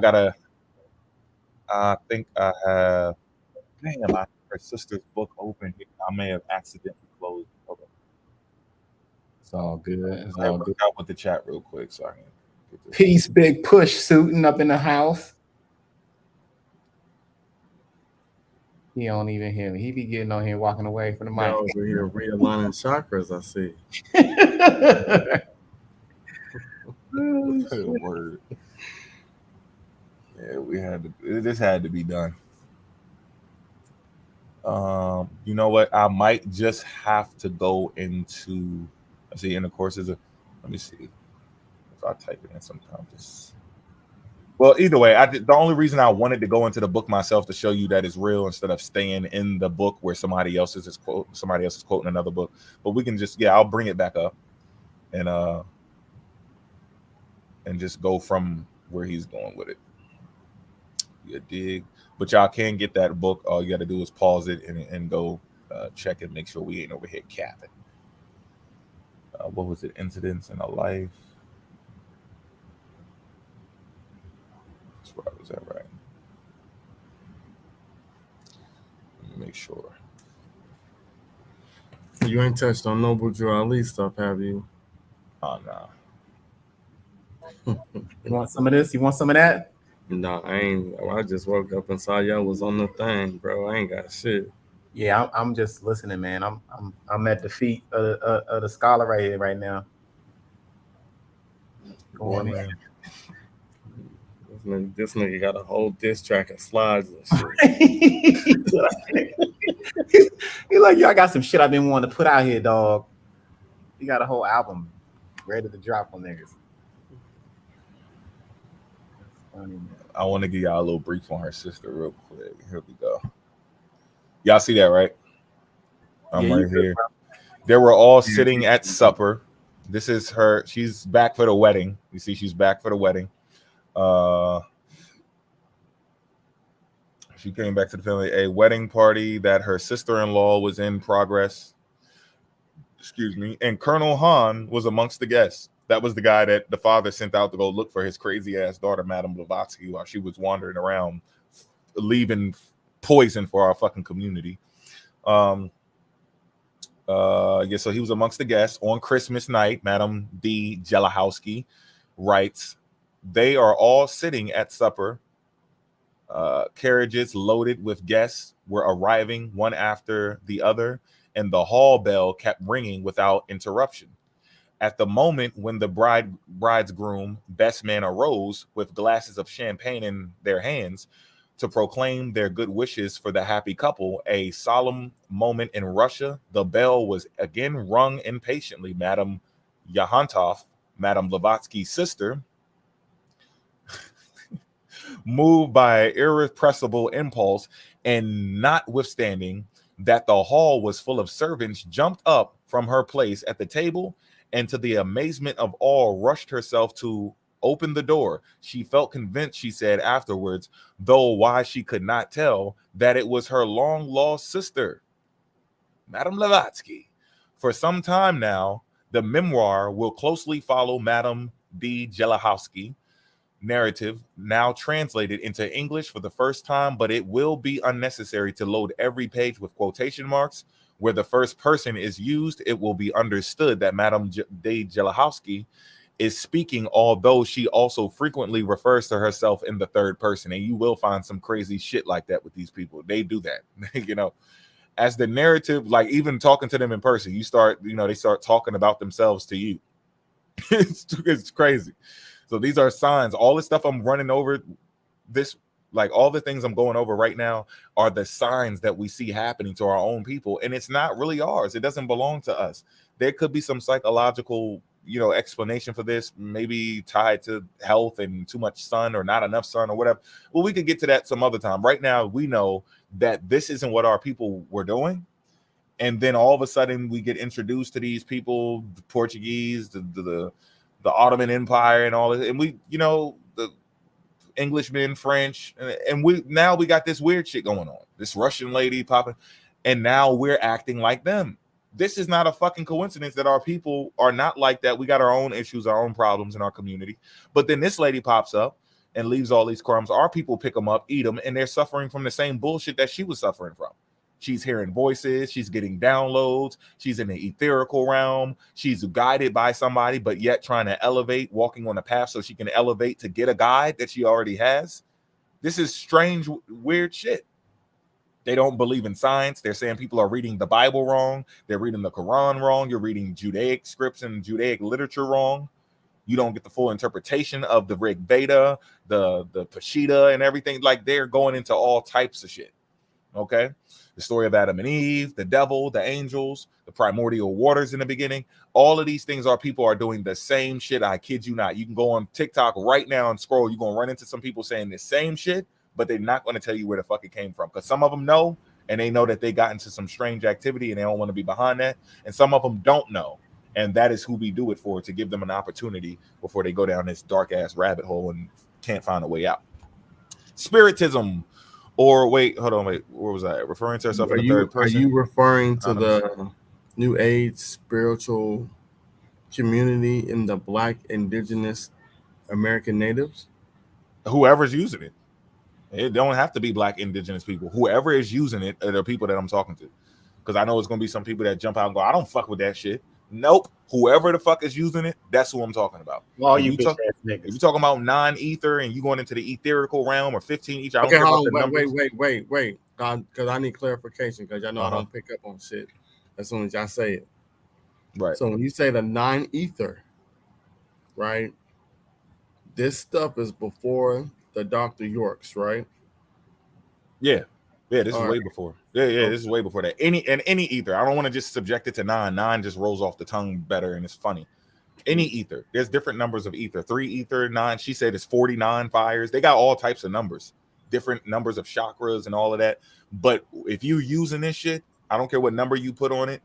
think I have. Damn, I have her sister's book open here. I may have accidentally closed. Okay. It's all good. It's I all work good. out with the chat real quick so I can get this. Peace, Big Push suiting up in the house. He don't even hear me. He be getting on here walking away from the mic. Over here realigning chakras, I see. Word. Yeah, this had to be done. You know what? I might just have to go into, let's see, in the courses of, let me see if I type it in sometimes. Well, either way, the only reason I wanted to go into the book myself to show you that it's real instead of staying in the book where somebody else is quoting another book. But we can just, I'll bring it back up and just go from where he's going with it. You dig? But y'all can get that book. All you got to do is pause it and go check it. Make sure we ain't over here capping. What was it? Incidents in a Life. That's where I was at, right? Let me make sure. You ain't touched on Noble Drew Ali stuff, have you? Oh, no. You want some of this? You want some of that? No, I ain't. I just woke up and saw y'all was on the thing, bro. I ain't got shit. Yeah, I'm just listening, man. I'm at the feet of the scholar right here, right now. Go on, man. This nigga got a whole diss track of slides and shit. He's like, yo, I got some shit I've been wanting to put out here, dog. He got a whole album ready to drop on niggas. Funny, I want to give y'all a little brief on her sister real quick. Here we go. Y'all see that, right? I'm right here. They were all sitting at supper. This is her. She's back for the wedding. You see, she's back for the wedding. She came back to the family. A wedding party that her sister-in-law was in progress. Excuse me. And Colonel Han was amongst the guests. That was the guy that the father sent out to go look for his crazy-ass daughter, Madame Blavatsky, while she was wandering around, leaving poison for our fucking community. Yeah, so he was amongst the guests on Christmas night. Madame D. Jelahowski writes, they are all sitting at supper. Carriages loaded with guests were arriving one after the other, and the hall bell kept ringing without interruption. At the moment when the bridegroom best man arose with glasses of champagne in their hands to proclaim their good wishes for the happy couple, a solemn moment in Russia, the bell was again rung impatiently. Madame Yahantov, Madame Blavatsky's sister, moved by irrepressible impulse and notwithstanding that the hall was full of servants, jumped up from her place at the table and to the amazement of all rushed herself to open the door. She felt convinced, she said afterwards, though why she could not tell, that it was her long-lost sister, Madame Blavatsky. For some time now, the memoir will closely follow Madame D. Jelahowski narrative, now translated into English for the first time, but it will be unnecessary to load every page with quotation marks. Where the first person is used, it will be understood that Madame D. Jelahowski is speaking, although she also frequently refers to herself in the third person. And you will find some crazy shit like that with these people. They do that, you know, as the narrative, like even talking to them in person, you start, you know, they start talking about themselves to you. It's crazy. So these are signs. All the stuff I'm running over, this, like all the things I'm going over right now are the signs that we see happening to our own people. And it's not really ours. It doesn't belong to us. There could be some psychological, you know, explanation for this, maybe tied to health and too much sun or not enough sun or whatever. Well, we could get to that some other time. Right now, we know that this isn't what our people were doing. And then all of a sudden we get introduced to these people, the Portuguese, the Ottoman Empire and all this. And we, you know, the Englishmen, French, and we got this weird shit going on. This Russian lady popping, and now we're acting like them. This is not a fucking coincidence that our people are not like that. We got our own issues, our own problems in our community. But then this lady pops up and leaves all these crumbs. Our people pick them up, eat them, and they're suffering from the same bullshit that she was suffering from. She's hearing voices. She's getting downloads. She's in the etherical realm. She's guided by somebody, but yet trying to elevate, walking on a path so she can elevate to get a guide that she already has. This is strange, weird shit. They don't believe in science. They're saying people are reading the Bible wrong. They're reading the Quran wrong. You're reading Judaic scripts and Judaic literature wrong. You don't get the full interpretation of the Rig Veda, the Peshitta and everything. Like they're going into all types of shit. Okay. The story of Adam and Eve, the devil, the angels, the primordial waters in the beginning. All of these things people are doing the same shit. I kid you not. You can go on TikTok right now and scroll. You're going to run into some people saying the same shit, but they're not going to tell you where the fuck it came from. Because some of them know, and they know that they got into some strange activity and they don't want to be behind that. And some of them don't know. And that is who we do it for, to give them an opportunity before they go down this dark ass rabbit hole and can't find a way out. Spiritism, or wait, hold on, wait, where was I? Referring to herself in the third person. Are you referring to the New Age spiritual community in the Black Indigenous American natives? Whoever's using it. It don't have to be Black Indigenous people. Whoever is using it are the people that I'm talking to. Because I know it's going to be some people that jump out and go, I don't fuck with that shit. Nope. Whoever the fuck is using it, that's who I'm talking about. All you bitch ass niggas. If you're talking about non-ether and you going into the etherical realm or 15 each, I don't Okay, care hold about on, the numbers. wait. Because I need clarification because y'all know I don't pick up on shit as soon as y'all say it. Right. So when you say the non-ether, right, this stuff is before the Dr. Yorks, right? Yeah. Yeah, this is way before. Yeah, this is way before that. Any ether. I don't want to just subject it to 9. 9 just rolls off the tongue better and it's funny. Any ether. There's different numbers of ether. 3 ether, 9. She said it's 49 fires. They got all types of numbers, different numbers of chakras and all of that. But if you using this shit, I don't care what number you put on it.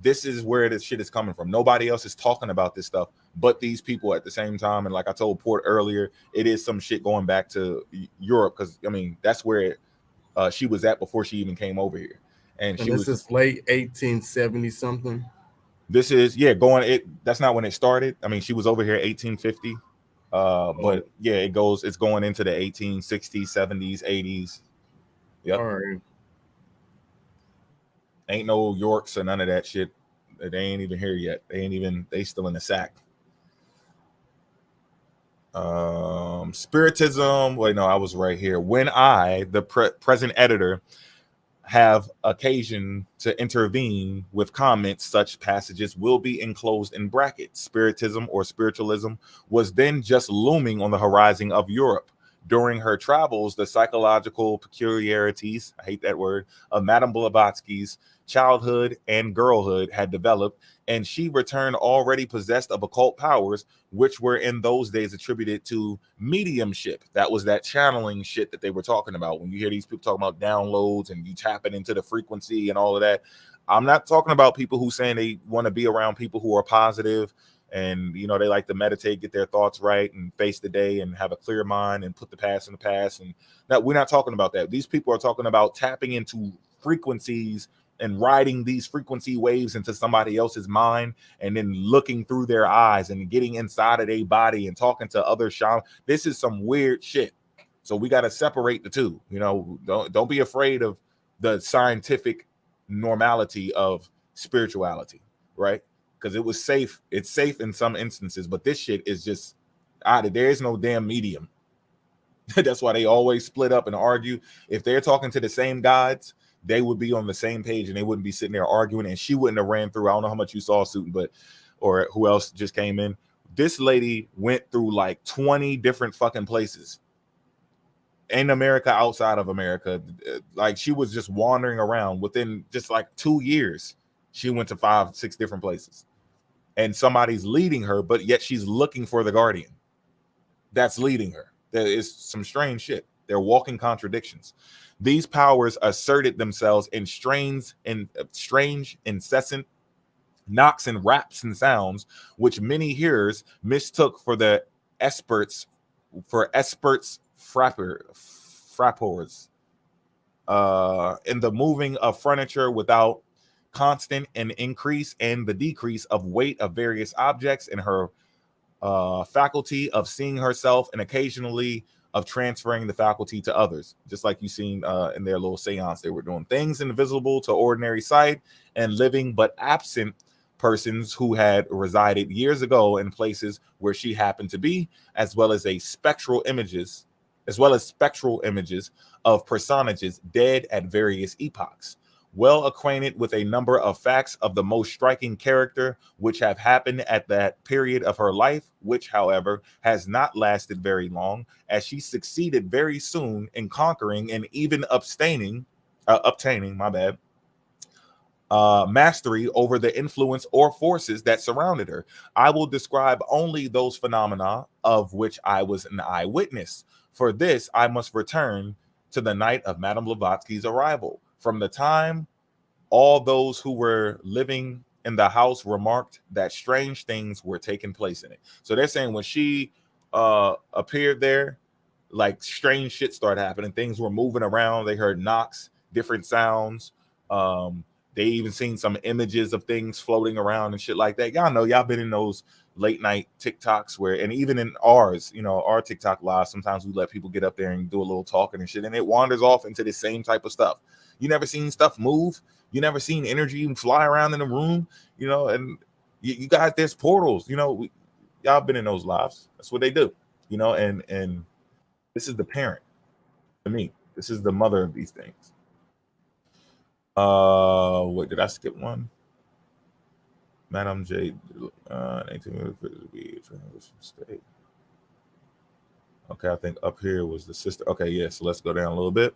This is where this shit is coming from. Nobody else is talking about this stuff but these people at the same time. And like I told Port earlier, it is some shit going back to Europe because, I mean, that's where she was at before she even came over here. And she this is late 1870 something. This is that's not when it started. I mean, she was over here 1850. But yeah, it's going into the 1860s, 70s, 80s. Yep. All right. Ain't no Yorks or none of that shit. They ain't even here yet. They still in the sack. Spiritism. Wait, no, I was right here. When I, the present editor, have occasion to intervene with comments, such passages will be enclosed in brackets. Spiritism or spiritualism was then just looming on the horizon of Europe. During her travels, the psychological peculiarities, I hate that word, of Madame Blavatsky's childhood and girlhood had developed, and she returned already possessed of occult powers, which were in those days attributed to mediumship. That was that channeling shit that they were talking about. When you hear these people talking about downloads and you tapping into the frequency and all of that, I'm not talking about people who saying they want to be around people who are positive and, you know, they like to meditate, get their thoughts right and face the day and have a clear mind and put the past in the past. And that we're not talking about that. These people are talking about tapping into frequencies and riding these frequency waves into somebody else's mind and then looking through their eyes and getting inside of their body and talking to other shamans. This is some weird shit. So we got to separate the two. You know, don't be afraid of the scientific normality of spirituality, right? Because it was safe. It's safe in some instances, but this shit is just there is no damn medium. That's why they always split up and argue. If they're talking to the same gods, they would be on the same page and they wouldn't be sitting there arguing, and she wouldn't have ran through. I don't know how much you saw, Suiton, or who else just came in. This lady went through like 20 different fucking places in America, outside of America. Like she was just wandering around within just like 2 years. She went to 5-6 different places and somebody's leading her, but yet she's looking for the guardian that's leading her. There is some strange shit. They're walking contradictions. These powers asserted themselves in strange, incessant knocks and raps and sounds, which many hearers mistook for the experts frappeurs in the moving of furniture without constant and increase and the decrease of weight of various objects, in her faculty of seeing herself, and occasionally of transferring the faculty to others, just like you seen in their little seance. They were doing things invisible to ordinary sight and living but absent persons who had resided years ago in places where she happened to be, as well as spectral images of personages dead at various epochs. Well acquainted with a number of facts of the most striking character which have happened at that period of her life, which, however, has not lasted very long, as she succeeded very soon in conquering and even obtaining mastery over the influence or forces that surrounded her. I will describe only those phenomena of which I was an eyewitness. For this, I must return to the night of Madame Blavatsky's arrival. From the time all those who were living in the house remarked that strange things were taking place in it. So they're saying when she appeared there, like strange shit started happening. Things were moving around. They heard knocks, different sounds. They even seen some images of things floating around and shit like that. Y'all know, y'all been in those late night TikToks where, and even in ours, you know, our TikTok live, sometimes we let people get up there and do a little talking and shit, and it wanders off into the same type of stuff. You never seen stuff move. You never seen energy even fly around in the room, you know, and you guys, there's portals, you know, y'all been in those lives. That's what they do, you know, and this is the parent to me. This is the mother of these things. What did I skip one? Madam J, 18 transition state. Okay, I think up here was the sister. Okay, yeah, so let's go down a little bit.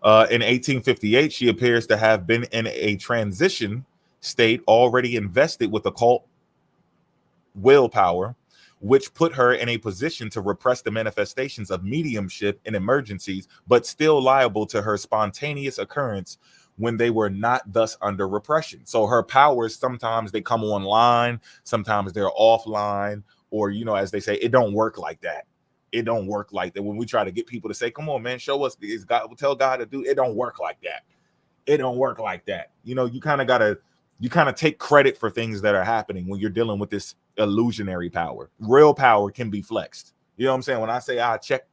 In 1858, she appears to have been in a transition state, already invested with occult willpower, which put her in a position to repress the manifestations of mediumship in emergencies, but still liable to her spontaneous occurrence when they were not thus under repression. So her powers, sometimes they come online, sometimes they're offline, or, you know, as they say, it don't work like that. It don't work like that. When we try to get people to say, come on, man, show us, is God, tell God to do, it don't work like that. It don't work like that. You know, you kind of take credit for things that are happening when you're dealing with this illusionary power. Real power can be flexed. You know what I'm saying? When I say I check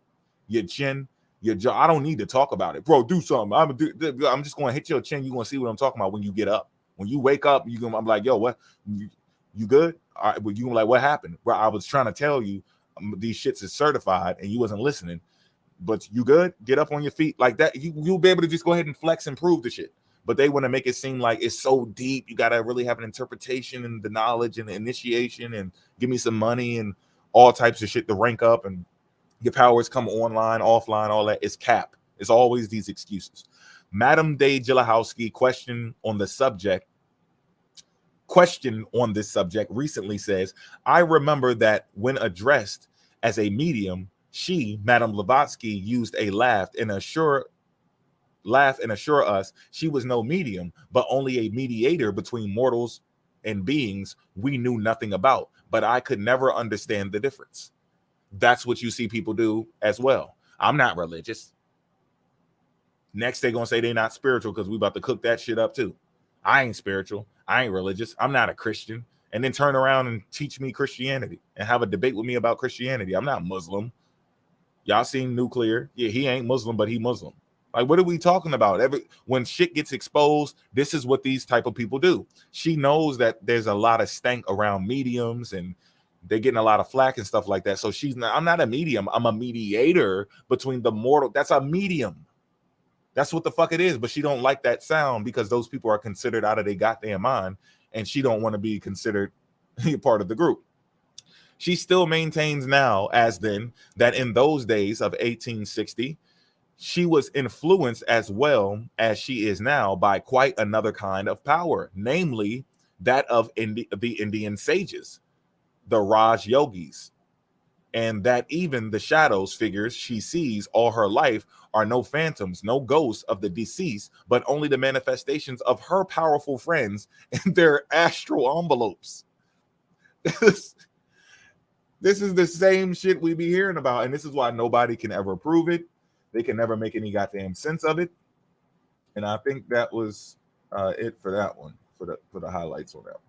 your chin, your jaw, I don't need to talk about it. Bro, do something. I'm just going to hit your chin. You're going to see what I'm talking about when you get up. When you wake up, I'm like, yo, what? You good? All right, but you like, what happened? Bro, I was trying to tell you these shits is certified and you wasn't listening. But you good? Get up on your feet like that. You'll be able to just go ahead and flex and prove the shit. But they want to make it seem like it's so deep. You got to really have an interpretation and the knowledge and the initiation and give me some money and all types of shit to rank up and your powers come online, offline, all that. It's cap. It's always these excuses. Madam de Jilahowski question on this subject recently says, I remember that when addressed as a medium, she, Madam Blavatsky, used a laugh and assure us she was no medium, but only a mediator between mortals and beings we knew nothing about. But I could never understand the difference. That's what you see people do as well. I'm not religious. Next, they're going to say they're not spiritual because we about to cook that shit up too. I ain't spiritual. I ain't religious. I'm not a Christian. And then turn around and teach me Christianity and have a debate with me about Christianity. I'm not Muslim. Y'all seen Nuclear. Yeah, he ain't Muslim, but he Muslim. Like, what are we talking about? When shit gets exposed, this is what these type of people do. She knows that there's a lot of stank around mediums and they're getting a lot of flack and stuff like that. So I'm not a medium. I'm a mediator between the mortal. That's a medium. That's what the fuck it is. But she don't like that sound because those people are considered out of their goddamn mind. And she don't want to be considered part of the group. She still maintains now, as then, that in those days of 1860, she was influenced as well as she is now by quite another kind of power, namely that of the Indian sages, the Raj yogis, and that even the shadows figures she sees all her life are no phantoms, no ghosts of the deceased, but only the manifestations of her powerful friends in their astral envelopes. This is the same shit we be hearing about, and this is why nobody can ever prove it. They can never make any goddamn sense of it. And I think that was it for that one, for the highlights on that one.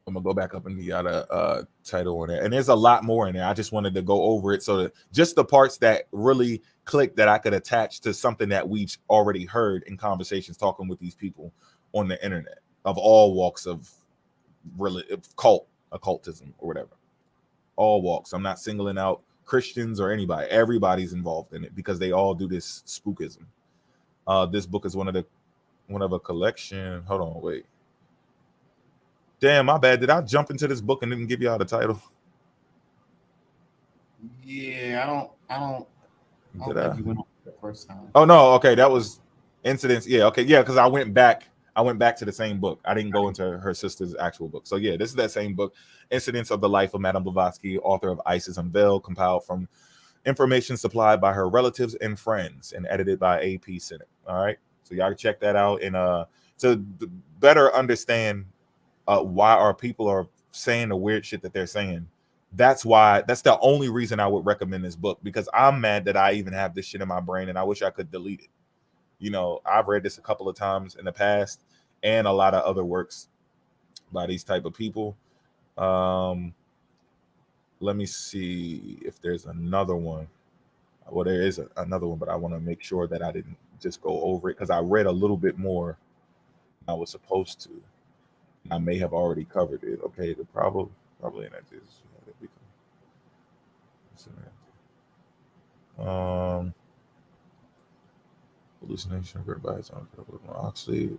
I'm gonna go back up and got a title on there, and there's a lot more in there. I just wanted to go over it so that just the parts that really clicked that I could attach to something that we've already heard in conversations talking with these people on the internet of all walks of occultism or whatever. All walks. I'm not singling out Christians or anybody. Everybody's involved in it because they all do this spookism. This book is one of a collection. Hold on, wait. Damn, my bad. Did I jump into this book and didn't give y'all the title? Yeah, I don't think you went on the first time. Oh no, okay, that was Incidents. Yeah, okay, yeah, because I went back to the same book. I didn't go into her sister's actual book. So yeah, this is that same book, Incidents of the Life of Madame Blavatsky, author of Isis Unveiled, compiled from information supplied by her relatives and friends, and edited by A.P. Senate. All right, so y'all can check that out and to better understand why our people are saying the weird shit that they're saying That's the only reason I would recommend this book, because I'm mad that I even have this shit in my brain and I wish I could delete it. You know, I've read this a couple of times in the past and a lot of other works by these type of people. Let me see if there's another one. Well, there is another one, but I want to make sure that I didn't just go over it, because I read a little bit more than I was supposed to. I may have already covered it. Okay, the probably in that is hallucination occurred by its own Oxley.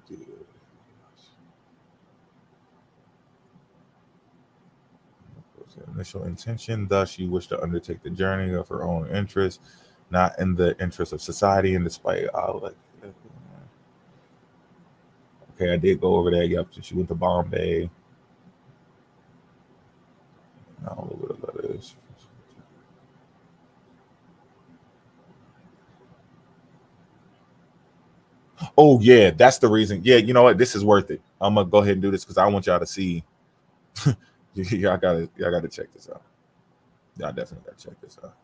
Initial intention, thus she wished to undertake the journey of her own interest, not in the interest of society, and despite okay, I did go over that. Yep, she went to Bombay. I don't know what the letter is. Oh yeah, that's the reason. Yeah, you know what? This is worth it. I'm gonna go ahead and do this because I want y'all to see. y'all gotta check this out. Y'all definitely gotta check this out,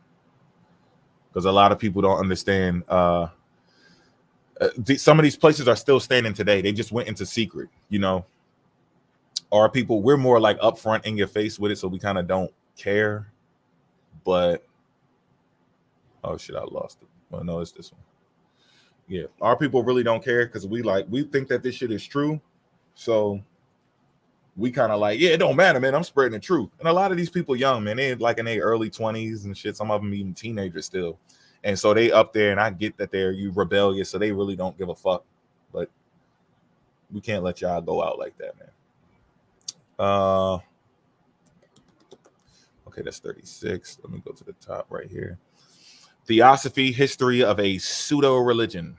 because a lot of people don't understand. Some of these places are still standing today. They just went into secret. You know, our people, we're more like upfront in your face with it, so we kind of don't care. But oh shit, I lost it. Well, no, it's this one. Yeah, our people really don't care because we think that this shit is true. So we kind of like, yeah, it don't matter, man. I'm spreading the truth. And a lot of these people young, man, they're like in their early 20s and shit. Some of them even teenagers still. And so they up there, and I get that they're rebellious, so they really don't give a fuck. But we can't let y'all go out like that, man. Okay, that's 36. Let me go to the top right here. Theosophy, History of a Pseudo Religion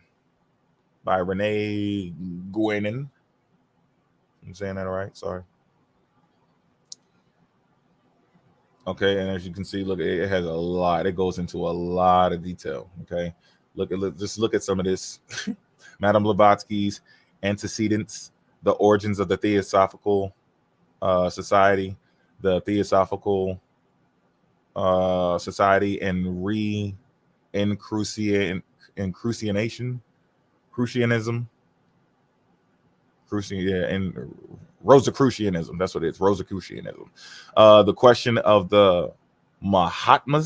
by Renee Guénin. I'm saying that all right? Sorry. Okay, and as you can see, look, it has a lot. It goes into a lot of detail. Okay, just look at some of this. Madame Blavatsky's Antecedents, the Origins of the Theosophical Society, the Theosophical Society, and Crucianism, and Rosicrucianism. That's what it is, Rosicrucianism. The question of the Mahatma,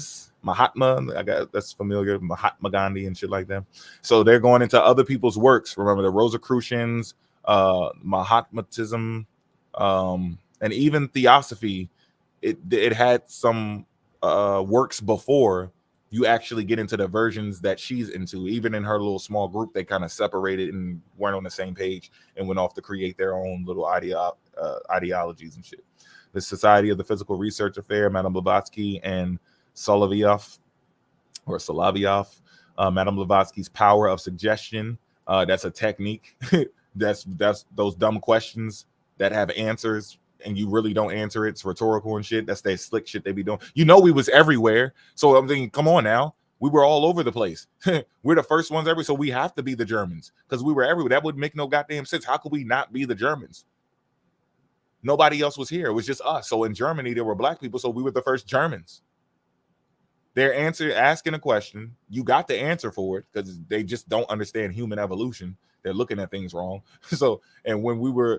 that's familiar, Mahatma Gandhi and shit like that. So they're going into other people's works. Remember the Rosicrucians, Mahatmatism, and even Theosophy. It had some works before you actually get into the versions that she's into. Even in her little small group, they kind of separated and weren't on the same page and went off to create their own little ideologies and shit. The Society of the Physical Research Affair, Madame Blavatsky and Solovyov, Madame Blavatsky's Power of Suggestion. That's a technique. that's those dumb questions that have answers and you really don't answer it. It's rhetorical and shit. That's that slick shit they be doing. You know, we was everywhere. So I'm thinking, come on now. We were all over the place. We're the first ones ever. So we have to be the Germans because we were everywhere. That would make no goddamn sense. How could we not be the Germans? Nobody else was here. It was just us. So in Germany, there were black people. So we were the first Germans. They're asking a question. You got the answer for it because they just don't understand human evolution. They're looking at things wrong. So, and when we're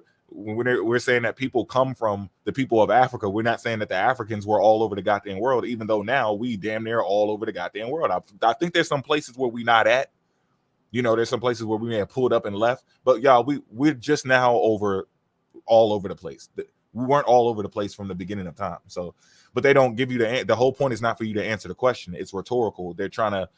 saying that people come from the people of Africa, we're not saying that the Africans were all over the goddamn world, even though now we damn near all over the goddamn world. I think there's some places where we not at. You know, there's some places where we may have pulled up and left. But y'all, we're just now all over the place. We weren't all over the place from the beginning of time. So, but they don't give you the whole point is not for you to answer the question. It's rhetorical. They're trying to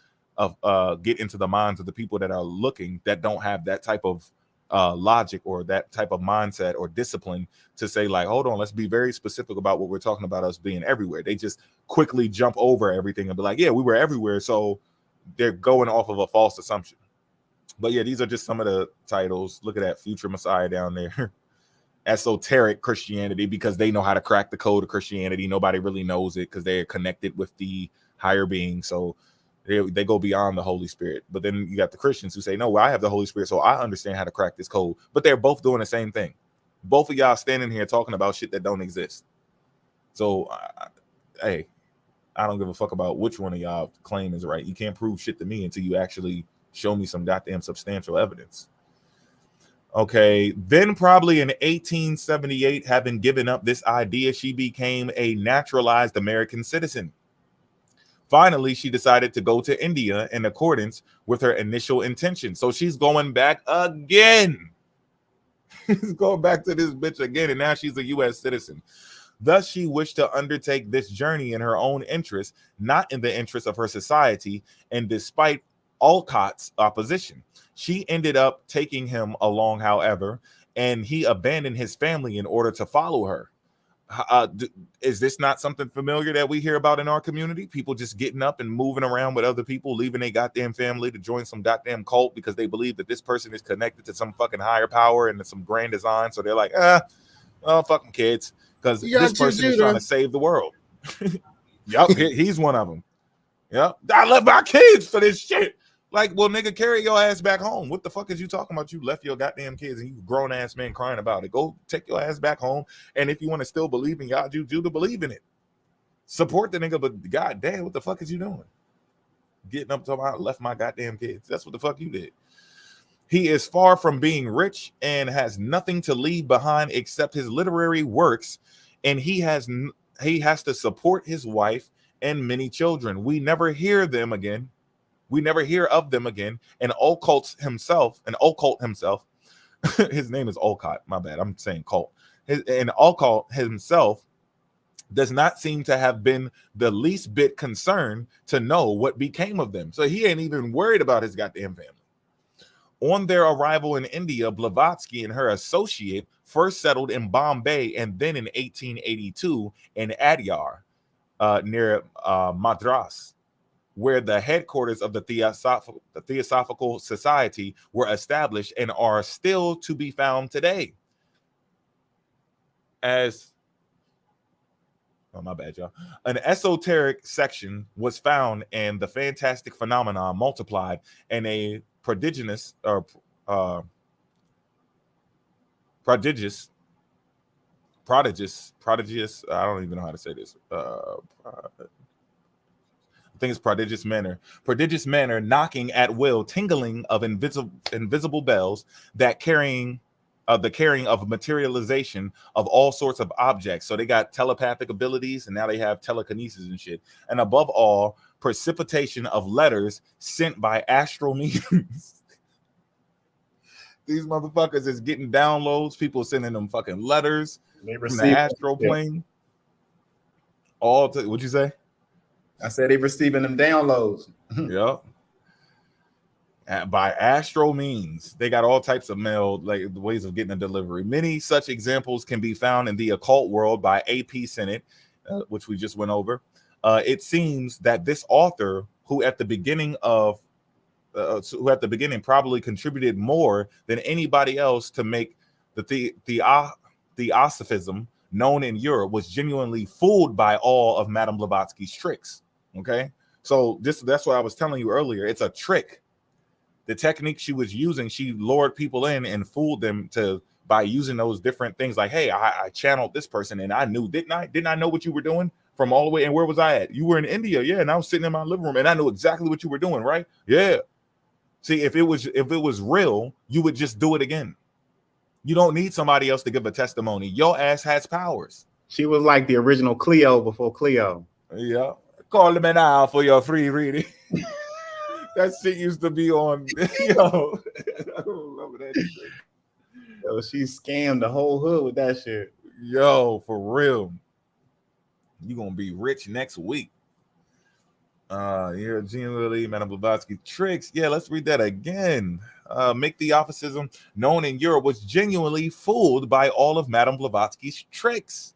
get into the minds of the people that are looking that don't have that type of logic or that type of mindset or discipline to say like, hold on, let's be very specific about what we're talking about us being everywhere. They just quickly jump over everything and be like, yeah, we were everywhere. So they're going off of a false assumption. But yeah, these are just some of the titles. Look at that Future Messiah down there. Esoteric Christianity, because they know how to crack the code of Christianity. Nobody really knows it because they're connected with the higher being. So they go beyond the Holy Spirit. But then you got the Christians who say, no, well, I have the Holy Spirit, so I understand how to crack this code. But they're both doing the same thing. Both of y'all standing here talking about shit that don't exist. So hey, I don't give a fuck about which one of y'all claim is right. You can't prove shit to me until you actually show me some goddamn substantial evidence. Okay, then probably in 1878, having given up this idea, she became a naturalized American citizen. Finally, she decided to go to India in accordance with her initial intention. So she's going back again. She's going back to this bitch again, and now she's a U.S. citizen. Thus, she wished to undertake this journey in her own interest, not in the interest of her society, and despite Olcott's opposition. She ended up taking him along, however, and he abandoned his family in order to follow her. Is this not something familiar that we hear about in our community? People just getting up and moving around with other people, leaving their goddamn family to join some goddamn cult because they believe that this person is connected to some fucking higher power and some grand design. So they're like, well, fuck them kids, because this person is trying to save the world. Yep, he's one of them. Yep, I left my kids for this shit. Like, well, nigga, carry your ass back home. What the fuck is you talking about? You left your goddamn kids and you grown ass man crying about it. Go take your ass back home. And if you want to still believe in God, you to believe in it. Support the nigga, but goddamn, what the fuck is you doing? Getting up talking about left my goddamn kids. That's what the fuck you did. He is far from being rich and has nothing to leave behind except his literary works, and he has to support his wife and many children. We never hear them again. We never hear of them again. And Olcott himself, his name is Olcott, my bad, I'm saying cult. And Olcott himself does not seem to have been the least bit concerned to know what became of them. So he ain't even worried about his goddamn family. On their arrival in India, Blavatsky and her associate first settled in Bombay and then in 1882 in Adyar, near Madras, where the headquarters of the Theosophical Society were established and are still to be found today. My bad, y'all. An esoteric section was found, and the fantastic phenomenon multiplied, and a prodigious, I don't even know how to say this. I think it's prodigious manner, knocking at will, tingling of invisible bells, that carrying the carrying of materialization of all sorts of objects. So they got telepathic abilities, and now they have telekinesis and shit. And above all, precipitation of letters sent by astral means. These motherfuckers is getting downloads. People sending them fucking letters from the astral plane. What'd you say? I said they receiving them downloads. Yep. By astral means. They got all types of mail, like ways of getting a delivery. Many such examples can be found in the occult world by A.P. Sennett, which we just went over. It seems that this author, who at the beginning probably contributed more than anybody else to make the Theosophism known in Europe, was genuinely fooled by all of Madame Blavatsky's tricks. Okay, so that's what I was telling you earlier. It's a trick. The technique she was using, she lured people in and fooled them by using those different things. Like, hey, I channeled this person, and I knew, didn't I know what you were doing from all the way? And where was I at? You were in India, yeah. And I was sitting in my living room, and I knew exactly what you were doing, right? Yeah. See, if it was real, you would just do it again. You don't need somebody else to give a testimony. Your ass has powers. She was like the original Cleo before Cleo. Yeah. Call them now for your free reading. That shit used to be on. Yo, I remember that shit. Yo, she scammed the whole hood with that shit. Yo, for real. You gonna be rich next week. Yeah, genuinely, Madame Blavatsky tricks. Yeah, let's read that again. Make the Theosophism known in Europe was genuinely fooled by all of Madame Blavatsky's tricks.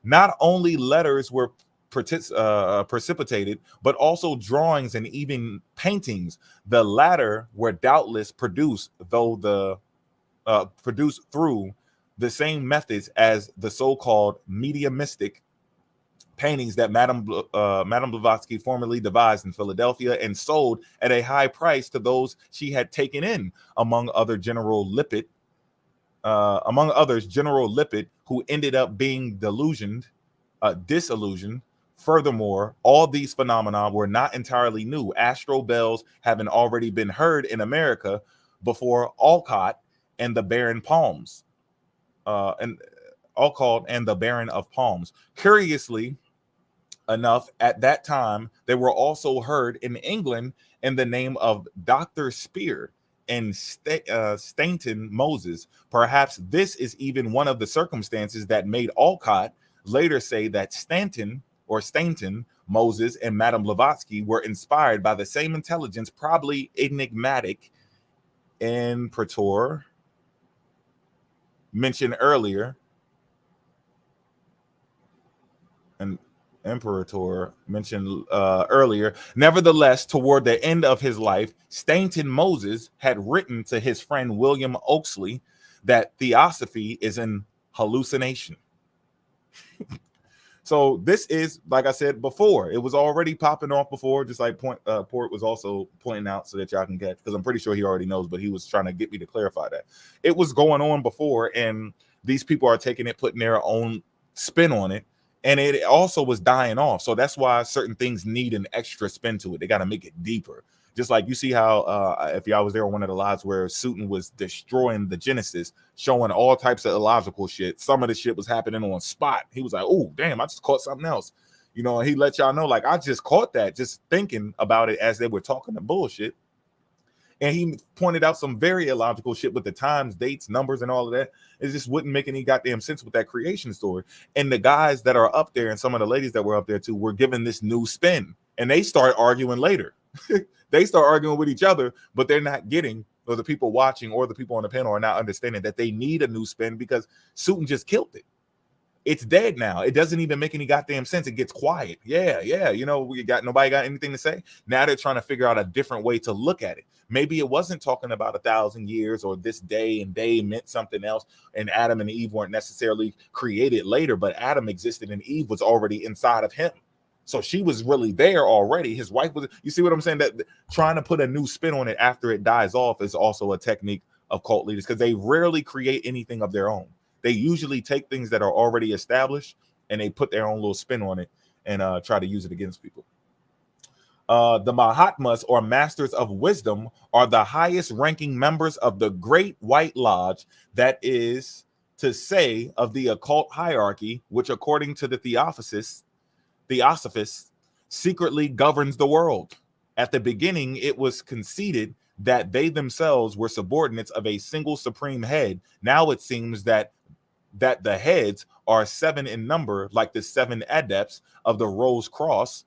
Not only letters were precipitated, but also drawings and even paintings. The latter were doubtless produced through the same methods as the so-called mediumistic paintings that Madame Blavatsky formerly devised in Philadelphia and sold at a high price to those she had taken in, among others General Lippert, who ended up being disillusioned Furthermore, all these phenomena were not entirely new. Astral bells having already been heard in America before Alcott and the Baron Palms, and Alcott and the Baron of Palms. Curiously enough, at that time, they were also heard in England in the name of Dr. Spear and Stainton Moses. Perhaps this is even one of the circumstances that made Alcott later say that Stainton Moses and Madame Blavatsky were inspired by the same intelligence, probably enigmatic, Imperator mentioned earlier. Nevertheless, toward the end of his life, Stainton Moses had written to his friend William Oaksley that theosophy is an hallucination. So this is, like I said before, it was already popping off before, just like Port was also pointing out so that y'all can get, because I'm pretty sure he already knows, but he was trying to get me to clarify that. It was going on before, and these people are taking it, putting their own spin on it, and it also was dying off. So that's why certain things need an extra spin to it. They got to make it deeper. Just like you see how, if y'all was there on one of the lives where Sutton was destroying the Genesis, showing all types of illogical shit. Some of the shit was happening on spot. He was like, oh, damn, I just caught something else. You know, he let y'all know, like, I just caught that, just thinking about it as they were talking the bullshit. And he pointed out some very illogical shit with the times, dates, numbers, and all of that. It just wouldn't make any goddamn sense with that creation story. And the guys that are up there and some of the ladies that were up there too were given this new spin. And they start arguing later. They start arguing with each other, but they're not getting, or the people watching or the people on the panel are not understanding that they need a new spin because Sutton just killed it. It's dead now. It doesn't even make any goddamn sense. It gets quiet. Yeah. You know, nobody got anything to say. Now they're trying to figure out a different way to look at it. Maybe it wasn't talking about 1,000 years or this day, and day meant something else. And Adam and Eve weren't necessarily created later, but Adam existed and Eve was already inside of him. So she was really there already. His wife was, you see what I'm saying? That trying to put a new spin on it after it dies off is also a technique of cult leaders, because they rarely create anything of their own. They usually take things that are already established and they put their own little spin on it and try to use it against people. The Mahatmas, or Masters of Wisdom, are the highest ranking members of the Great White Lodge, that is to say, of the occult hierarchy, which according to the Theosophists secretly governs the world. At the beginning, it was conceded that they themselves were subordinates of a single supreme head. Now it seems that the heads are 7 in number, like the 7 adepts of the Rose Cross,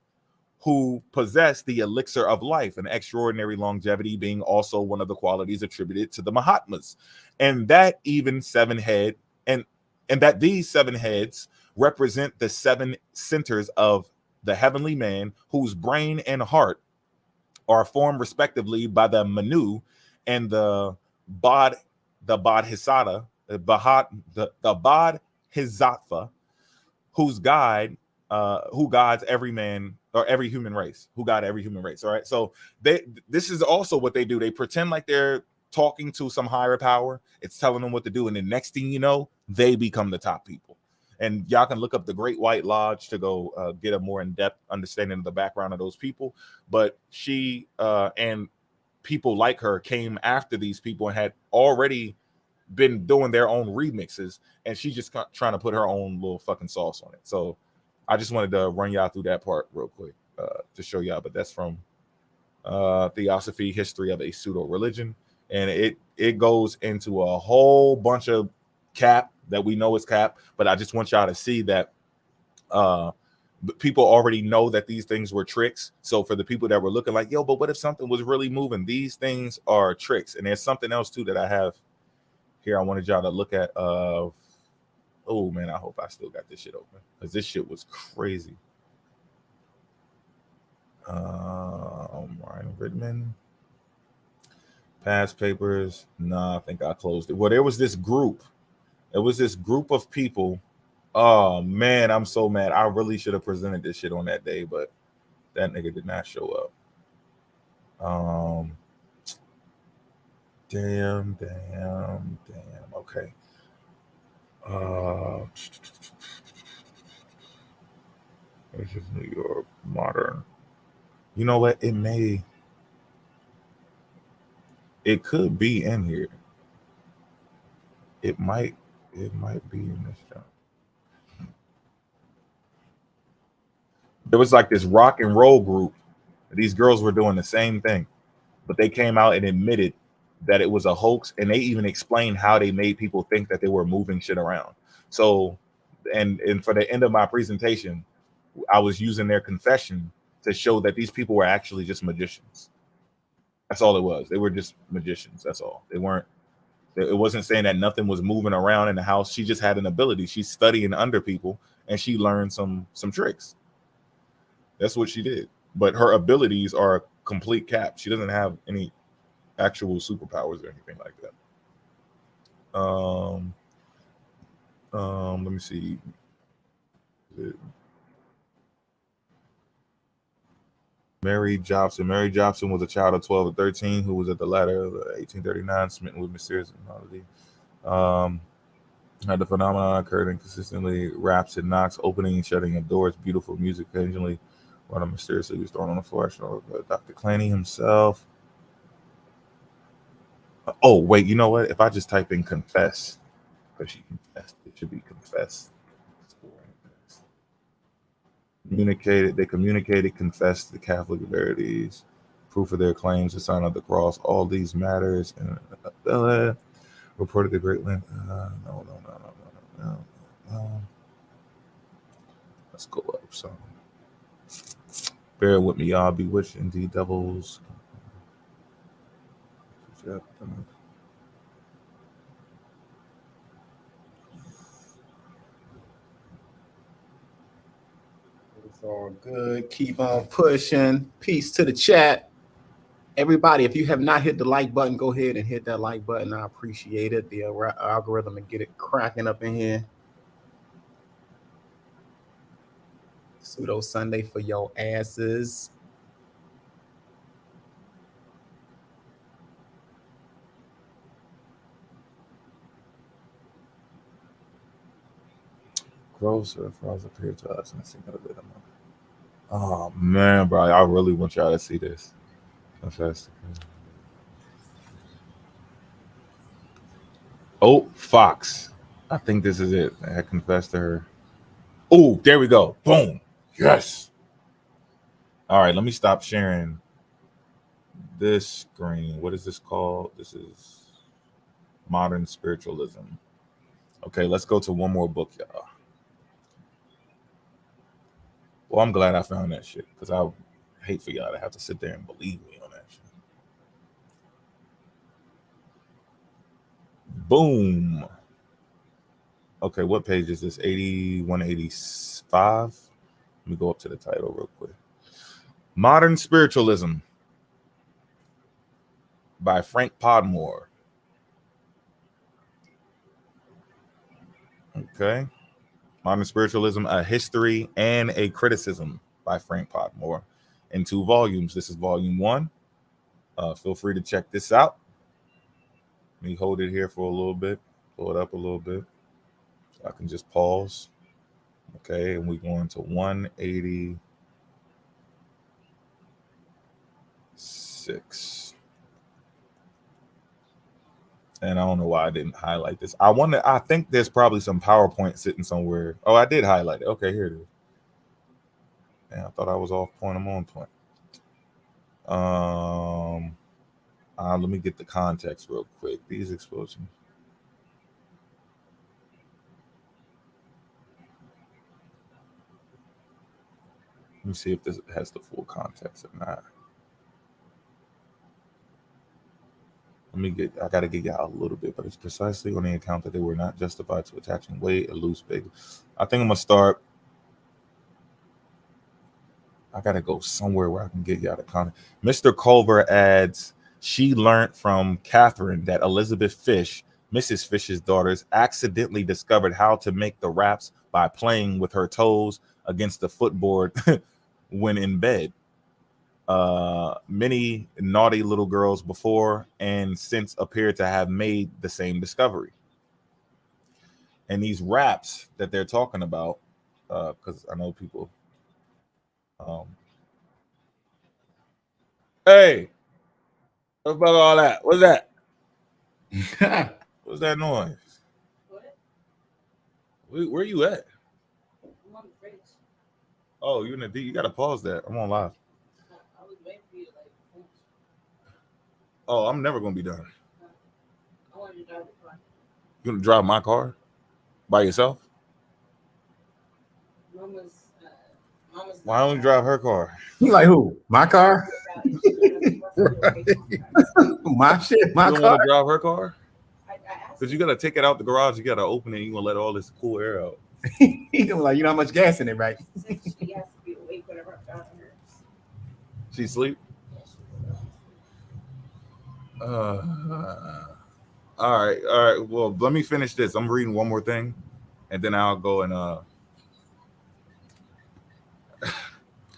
who possess the elixir of life, and extraordinary longevity being also one of the qualities attributed to the Mahatmas. And that even 7 head, and that these 7 heads represent the 7 centers of the heavenly man, whose brain and heart are formed respectively by the Manu and the Bodhisattva, who guides every man, or every human race, All right. So this is also what they do. They pretend like they're talking to some higher power. It's telling them what to do. And the next thing you know, they become the top people. And y'all can look up the Great White Lodge to go get a more in-depth understanding of the background of those people. But she and people like her came after these people and had already been doing their own remixes. And she's just trying to put her own little fucking sauce on it. So I just wanted to run y'all through that part real quick to show y'all. But that's from Theosophy, History of a Pseudo Religion. And it goes into a whole bunch of cap that we know is cap, but I just want y'all to see that people already know that these things were tricks. So for the people that were looking like, yo, but what if something was really moving? These things are tricks. And there's something else too that I have here I wanted y'all to look at. Oh man, I hope I still got this shit open, because this shit was crazy. Ryan Ridman. Past papers. Nah, I think I closed it. Well, there was this group. It was this group of people. Oh man, I'm so mad. I really should have presented this shit on that day, but that nigga did not show up. Damn. Okay. This is New York modern. You know what? It could be in here. It might be in this job. There was like this rock and roll group. These girls were doing the same thing, but they came out and admitted that it was a hoax, and they even explained how they made people think that they were moving shit around. So, and for the end of my presentation, I was using their confession to show that these people were actually just magicians. That's all it was. They were just magicians. That's all. They weren't. It wasn't saying that nothing was moving around in the house. She just had an ability. She's studying under people, and she learned some tricks. That's what she did. But her abilities are a complete cap. She doesn't have any actual superpowers or anything like that. Let me see. Mary Jobson. Mary Jobson was a child of 12 or 13 who was at the ladder of 1839, smitten with mysterious malady. Had the phenomenon occurred inconsistently. Raps and knocks, opening and shutting of doors, beautiful music occasionally. One of mysteriously was thrown on the floor. Dr. Clancy himself. Oh, wait, you know what? If I just type in confess, because she confessed, it should be confess. They communicated, confessed the Catholic verities, proof of their claims, the sign of the cross, all these matters, and reported the great land. No. Let's go up some. Bear with me, y'all. Bewitched, indeed, devils. It's all good. Keep on pushing. Peace to the chat. Everybody, if you have not hit the like button, go ahead and hit that like button. I appreciate it. The algorithm and get it cracking up in here. Pseudo Sunday for your asses. Grosser frogs appear to us and sing a bit of. Oh man, bro, I really want y'all to see this. Fantastic. Oh, Fox. I think this is it. I confessed to her. Oh, there we go. Boom. Yes. All right, let me stop sharing this screen. What is this called? This is Modern Spiritualism. Okay, let's go to one more book, y'all. Well, I'm glad I found that shit because I hate for y'all to have to sit there and believe me on that shit. Boom. Okay, what page is this? 8185. Let me go up to the title real quick. Modern Spiritualism by Frank Podmore. Okay. Modern Spiritualism, A History and a Criticism by Frank Podmore in 2 volumes. This is volume 1. Feel free to check this out. Let me hold it here for a little bit. Pull it up a little bit. So I can just pause. Okay, and we're going to 186. And I don't know why I didn't highlight this. I think there's probably some PowerPoint sitting somewhere. Oh, I did highlight it. Okay, here it is. Man, I thought I was off point. I'm on point. Let me get the context real quick. These explosions. Let me see if this has the full context or not. I gotta get y'all a little bit, but it's precisely on the account that they were not justified to attaching weight, a loose big. I think I'm gonna start. I gotta go somewhere where I can get y'all the content. Mr. Culver adds, she learned from Catherine that Elizabeth Fish, Mrs. Fish's daughters, accidentally discovered how to make the raps by playing with her toes against the footboard when in bed. Many naughty little girls before and since appear to have made the same discovery. And these raps that they're talking about, because I know people Hey, what about all that? What's that? What's that noise? Where you at? I'm on the fridge. Oh, you in the D? You gotta pause that. I'm on live. I was waiting for you to like finish. Oh, I'm never gonna be done. I wanted to drive the car. You gonna drive my car by yourself? Mama's Why don't you drive her car? You like who? My car? My shit? My You don't car? want to drive her car? I asked Because you gotta take it out the garage. You gotta open it. You gonna let all this cool air out. He gonna be like, you know how much gas in it, right? she has to be awake whenever I'm driving her. She sleep. Yeah, All right. Well, let me finish this. I'm reading one more thing, and then I'll go and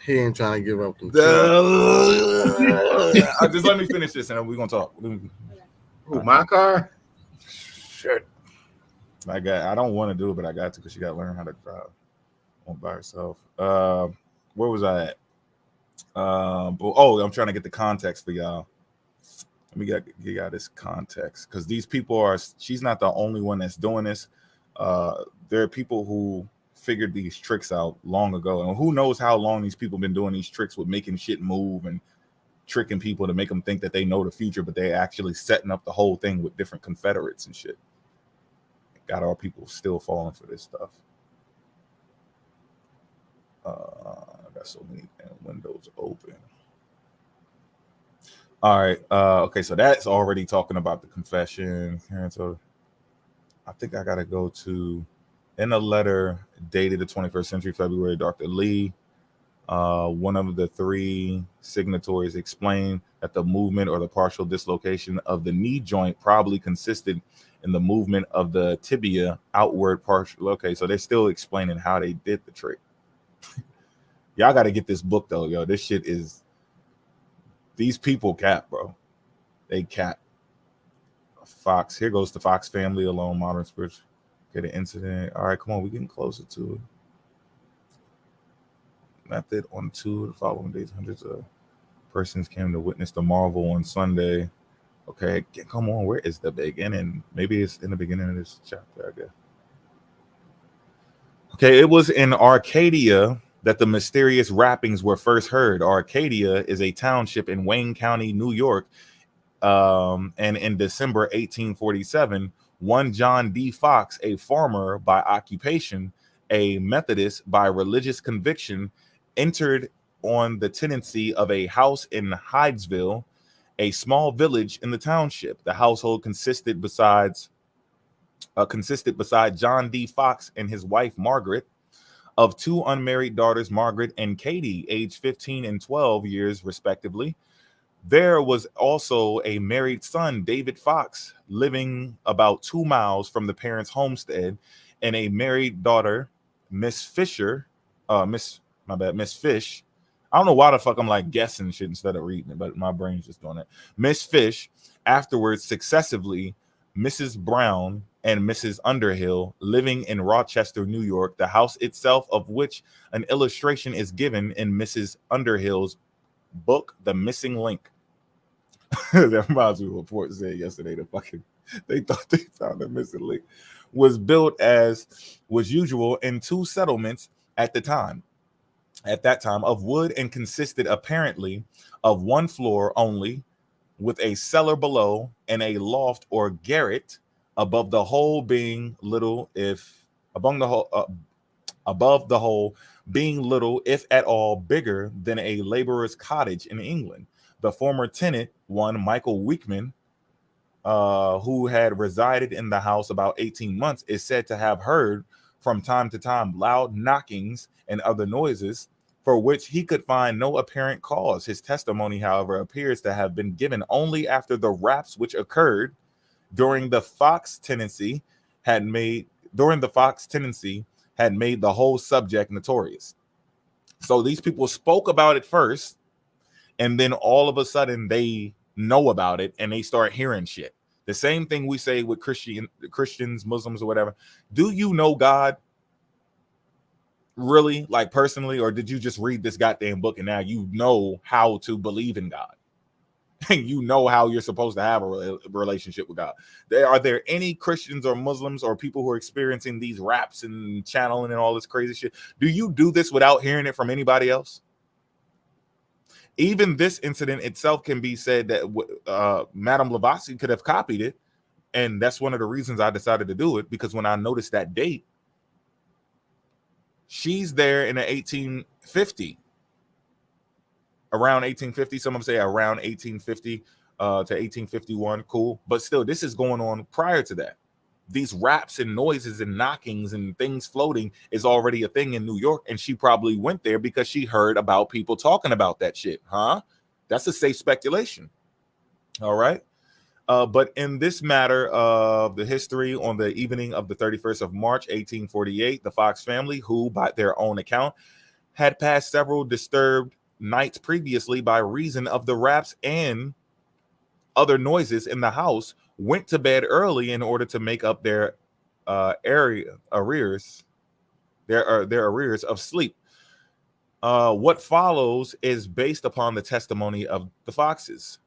He ain't trying to give up. just let me finish this, and then we're gonna talk. Who? My car? Shit. I don't want to do it, but I got to because she got to learn how to drive on by herself. Where was I at? I'm trying to get the context for y'all. Let me get y'all this context because these people she's not the only one that's doing this. There are people who figured these tricks out long ago, and who knows how long these people been doing these tricks with making shit move and tricking people to make them think that they know the future, but they actually setting up the whole thing with different Confederates and shit. Got our people still falling for this stuff. I got so many damn windows open. All right. Okay, so that's already talking about the confession. So I think I gotta go to in a letter dated the 21st century, February, Dr. Lee, one of the three signatories, explained that the movement or the partial dislocation of the knee joint probably consisted in the movement of the tibia outward partial. Okay, so they're still explaining how they did the trick. Y'all got to get this book though, yo. This shit is, these people cap, bro. They cap. Fox, here goes the Fox family alone, modern spiritual. Okay, the incident. All right, come on, we're getting closer to it. Method on 2 the following days, hundreds of persons came to witness the marvel on Sunday. Okay, come on, where is the beginning? Maybe it's in the beginning of this chapter, I guess. Okay, it was in Arcadia that the mysterious rappings were first heard. Arcadia is a township in Wayne County, New York. And in December 1847, one John D. Fox, a farmer by occupation, a Methodist by religious conviction, entered on the tenancy of a house in Hydesville, a small village in the township. The household consisted beside John D. Fox and his wife Margaret, of 2 unmarried daughters, Margaret and Katie, aged 15 and 12 years respectively. There was also a married son, David Fox, living about 2 miles from the parents' homestead, and a married daughter, Miss Fisher, Miss Fish. I don't know why the fuck I'm like guessing shit instead of reading it, but my brain's just doing it. Miss Fish, afterwards successively, Mrs. Brown and Mrs. Underhill, living in Rochester, New York, the house itself of which an illustration is given in Mrs. Underhill's book, The Missing Link. That reminds me of what report said yesterday. They thought they found a missing link. Was built as was usual in 2 settlements at that time of wood, and consisted apparently of 1 floor only, with a cellar below and a loft or garret above the whole, being little if above the whole being little, if at all, bigger than a laborer's cottage in England. The former tenant, one Michael Weekman, who had resided in the house about 18 months, is said to have heard from time to time loud knockings and other noises, for which he could find no apparent cause. His testimony, however, appears to have been given only after the raps which occurred during the Fox tenancy had made the whole subject notorious. So these people spoke about it first, and then all of a sudden they know about it and they start hearing shit. The same thing we say with Christians, Muslims, or whatever. Do you know God? Really? Like personally, or did you just read this goddamn book and now you know how to believe in God? And you know how you're supposed to have a relationship with God. Are there any Christians or Muslims or people who are experiencing these raps and channeling and all this crazy shit? Do you do this without hearing it from anybody else? Even this incident itself can be said that Madame Blavatsky could have copied it. And that's one of the reasons I decided to do it, because when I noticed that date, she's there in the 1850, around 1850. Some of them say around 1850 to 1851. Cool. But still, this is going on prior to that. These raps and noises and knockings and things floating is already a thing in New York. And she probably went there because she heard about people talking about that shit. Huh? That's a safe speculation. All right. But in this matter of the history, on the evening of the 31st of March, 1848, the Fox family, who by their own account had passed several disturbed nights previously by reason of the raps and other noises in the house, went to bed early in order to make up their arrears of sleep. What follows is based upon the testimony of the Foxes.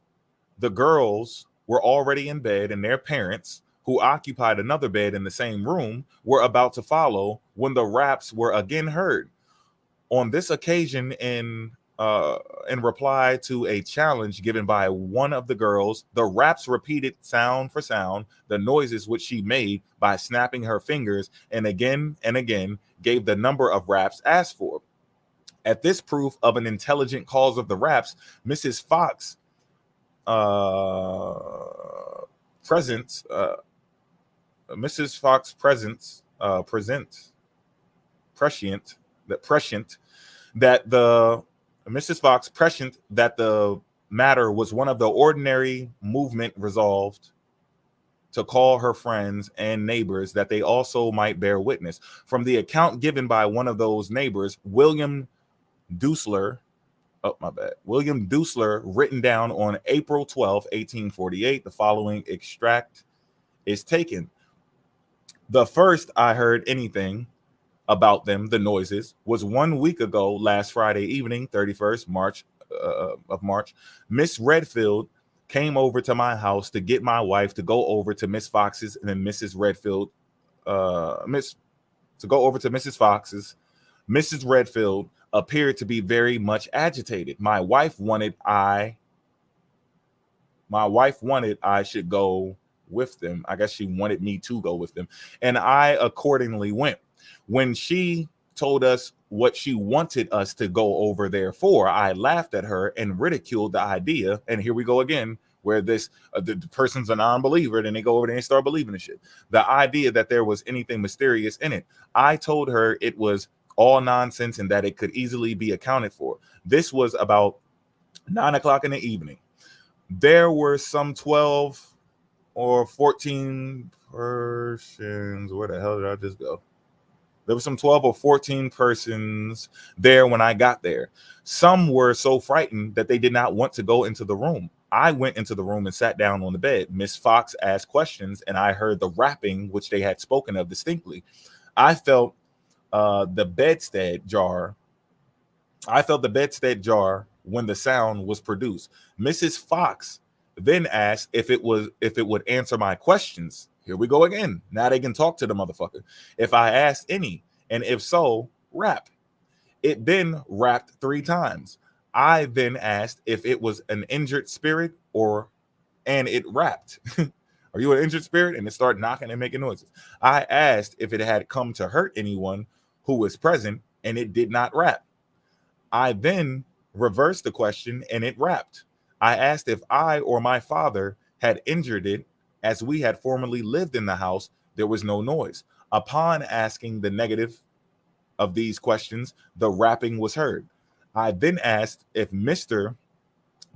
The girls were already in bed, and their parents, who occupied another bed in the same room, were about to follow when the raps were again heard. On this occasion, in reply to a challenge given by one of the girls, the raps repeated sound for sound the noises which she made by snapping her fingers, and again gave the number of raps asked for. At this proof of an intelligent cause of the raps, Mrs. Fox presents that the matter was one of the ordinary movement, resolved to call her friends and neighbors that they also might bear witness. From the account given by one of those neighbors, William Dusler, written down on April 12, 1848, the following extract is taken. The first I heard anything about them, the noises, was 1 week ago, last Friday evening, 31st March of March. Miss Redfield came over to my house to get my wife to go over to Miss Fox's, and then Mrs. Redfield, to go over to Mrs. Fox's. Mrs. Redfield appeared to be very much agitated. My wife wanted I should go with them. I guess she wanted me to go with them, and I accordingly went. When she told us what she wanted us to go over there for, I laughed at her and ridiculed the idea. And here we go again, where this the person's a non-believer, then they go over there and start believing the shit. The idea that there was anything mysterious in it. I told her it was all nonsense and that it could easily be accounted for. This was about 9 o'clock in the evening. There were some 12 or 14 persons. Where the hell did I just go? There were some 12 or 14 persons there when I got there. Some were so frightened that they did not want to go into the room. I went into the room and sat down on the bed. Miss Fox asked questions, and I heard the rapping, which they had spoken of distinctly. I felt the bedstead jar. When the sound was produced. Mrs. Fox then asked if it would answer my questions. Here we go again. Now they can talk to the motherfucker. If I asked any, and if so, rap. It then rapped 3 times. I then asked if it was an injured spirit, and it rapped. Are you an injured spirit? And it started knocking and making noises. I asked if it had come to hurt anyone who was present, and it did not rap. I then reversed the question, and it rapped. I asked if I or my father had injured it, as we had formerly lived in the house. There was no noise. Upon asking the negative of these questions, the rapping was heard. I then asked if Mr.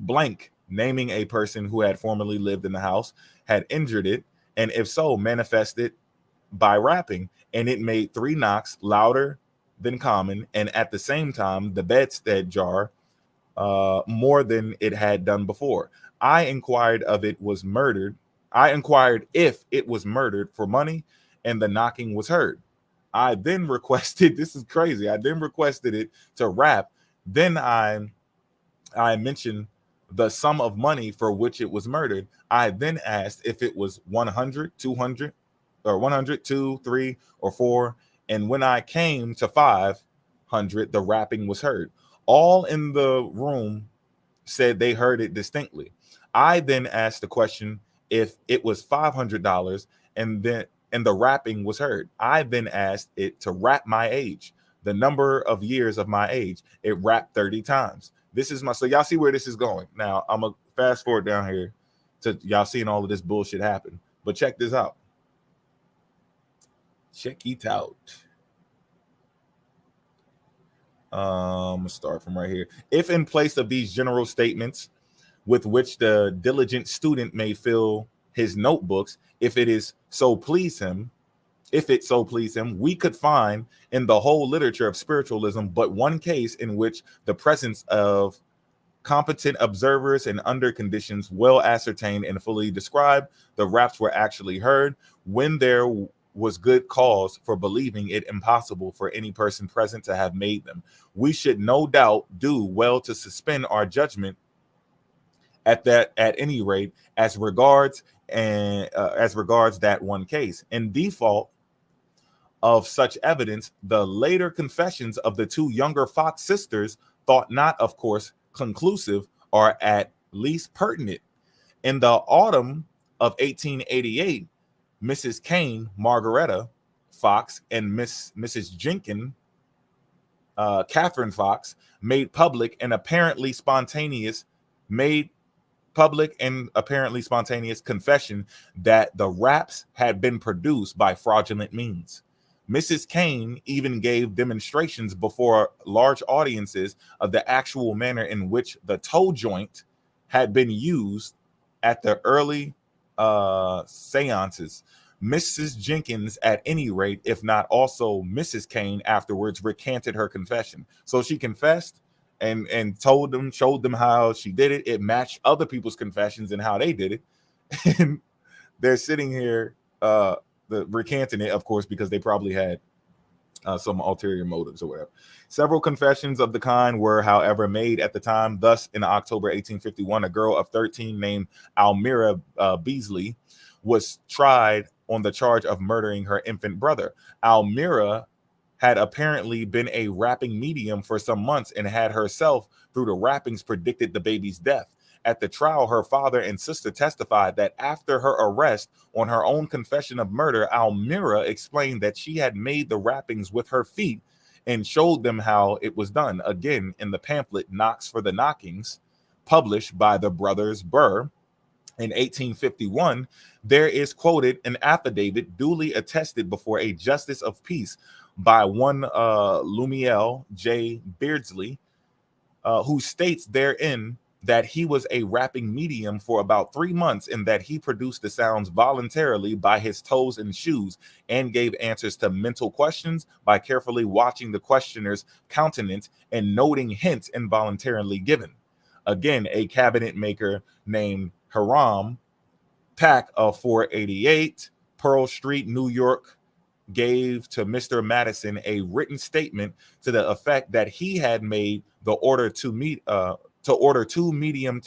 Blank, naming a person who had formerly lived in the house, had injured it, and if so, manifested by rapping, and it made 3 knocks louder than common, and at the same time, the bedstead jar more than it had done before. I inquired if it was murdered for money, and the knocking was heard. I then requested, this is crazy, I then requested it to rap. Then I mentioned the sum of money for which it was murdered. I then asked if it was 100, 200, or 100, 2, 3, or 4. And when I came to 500, the rapping was heard. All in the room said they heard it distinctly. I then asked the question if it was $500, and the rapping was heard. I then asked it to rap my age, the number of years of my age. It rapped 30 times. This is so y'all see where this is going. Now I'm gonna fast forward down here to y'all seeing all of this bullshit happen. But check this out. Check it out. Start from right here. If in place of these general statements with which the diligent student may fill his notebooks, if it so please him, we could find in the whole literature of spiritualism but one case in which the presence of competent observers and under conditions well ascertained and fully described, the raps were actually heard when there was good cause for believing it impossible for any person present to have made them. We should no doubt do well to suspend our judgment at any rate as regards that one case. In default of such evidence, the later confessions of the two younger Fox sisters, thought not, of course, conclusive, are at least pertinent. In the autumn of 1888, Mrs. Kane, Margaretta Fox, and Mrs. Jenkins, Catherine Fox, made public and apparently spontaneous confession that the raps had been produced by fraudulent means. Mrs. Kane even gave demonstrations before large audiences of the actual manner in which the toe joint had been used at the early seances. Mrs. Jenkins, at any rate, if not also Mrs. Kane, afterwards recanted her confession. So she confessed and showed them how she did it. It matched other people's confessions and how they did it. And they're sitting here recanting it, of course, because they probably had some ulterior motives or whatever. Several confessions of the kind were, however, made at the time. Thus, in October 1851, a girl of 13 named Almira Beasley was tried on the charge of murdering her infant brother. Almira had apparently been a rapping medium for some months and had herself, through the rappings, predicted the baby's death. At the trial, her father and sister testified that after her arrest on her own confession of murder, Almira explained that she had made the rappings with her feet and showed them how it was done. Again, in the pamphlet Knocks for the Knockings, published by the brothers Burr in 1851, there is quoted an affidavit duly attested before a justice of peace by one Lumiel J. Beardsley, who states therein that he was a rapping medium for about 3 months and that he produced the sounds voluntarily by his toes and shoes and gave answers to mental questions by carefully watching the questioner's countenance and noting hints involuntarily given. Again, a cabinet maker named Hiram Pack of 488 Pearl Street, New York, gave to Mr. Madison a written statement to the effect that he had made the order to order two medium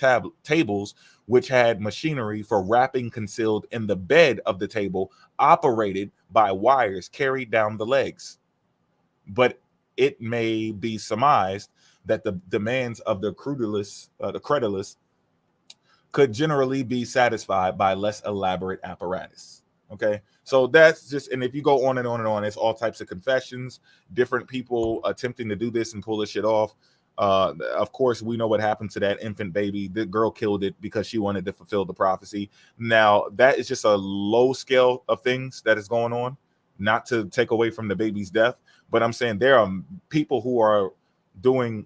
tables which had machinery for rapping concealed in the bed of the table, operated by wires carried down the legs. But it may be surmised that the demands of the credulous could generally be satisfied by less elaborate apparatus. Okay, so that's just, and if you go on and on and on, it's all types of confessions, different people attempting to do this and pull this shit off. Of course, we know what happened to that infant baby. The girl killed it because she wanted to fulfill the prophecy. Now, that is just a low scale of things that is going on, not to take away from the baby's death. But I'm saying there are people who are doing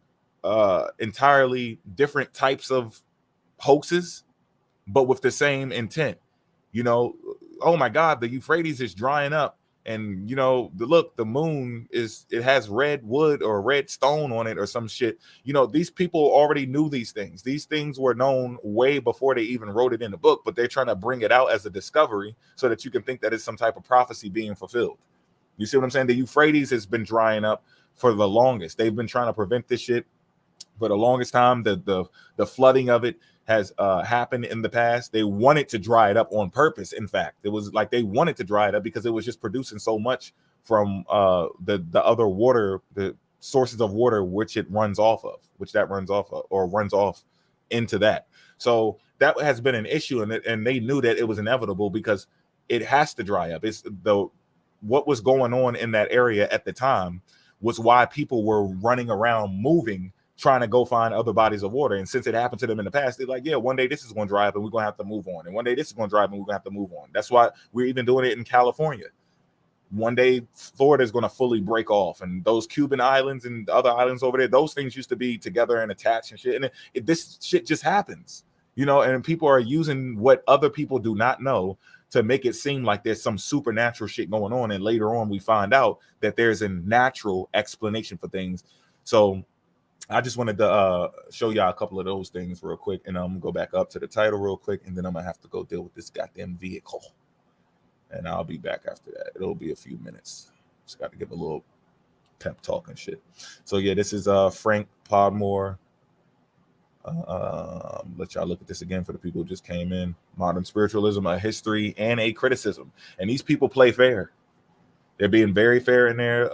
entirely different types of hoaxes, but with the same intent. You know, oh my God, the Euphrates is drying up. And, you know, the moon it has red wood or red stone on it or some shit. You know, these people already knew these things. These things were known way before they even wrote it in the book, but they're trying to bring it out as a discovery so that you can think that it's some type of prophecy being fulfilled. You see what I'm saying? The Euphrates has been drying up for the longest. They've been trying to prevent this shit for the longest time. The flooding of it has happened in the past. They wanted to dry it up on purpose. In fact, it was like they wanted to dry it up because it was just producing so much from the other water, the sources of water which it runs off of, or runs off into that. So that has been an issue, and they knew that it was inevitable because it has to dry up. It's what was going on in that area at the time was why people were running around moving, trying to go find other bodies of water. And since it happened to them in the past, they're like, yeah, one day this is going to dry up and we're going to have to move on. And one day this is going to dry up and we're going to have to move on. That's why we're even doing it in California. One day Florida is going to fully break off, and those Cuban islands and the other islands over there, those things used to be together and attached and shit. And this shit just happens, you know, and people are using what other people do not know to make it seem like there's some supernatural shit going on. And later on, we find out that there's a natural explanation for things. So I just wanted to show y'all a couple of those things real quick. And I'm going to go back up to the title real quick. And then I'm going to have to go deal with this goddamn vehicle. And I'll be back after that. It'll be a few minutes. Just got to give a little pep talk and shit. So yeah, this is Frank Podmore. Let y'all look at this again for the people who just came in. Modern Spiritualism, a History and a Criticism. And these people play fair. They're being very fair in there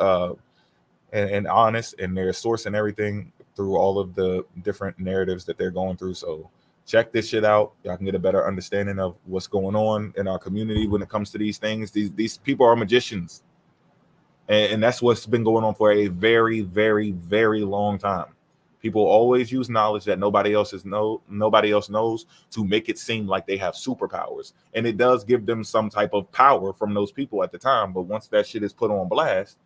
and honest, and they're sourcing everything through all of the different narratives that they're going through. So check this shit out. Y'all can get a better understanding of what's going on in our community when it comes to these things. These people are magicians. And that's what's been going on for a very, very, very long time. People always use knowledge that nobody else knows to make it seem like they have superpowers. And it does give them some type of power from those people at the time. But once that shit is put on blast,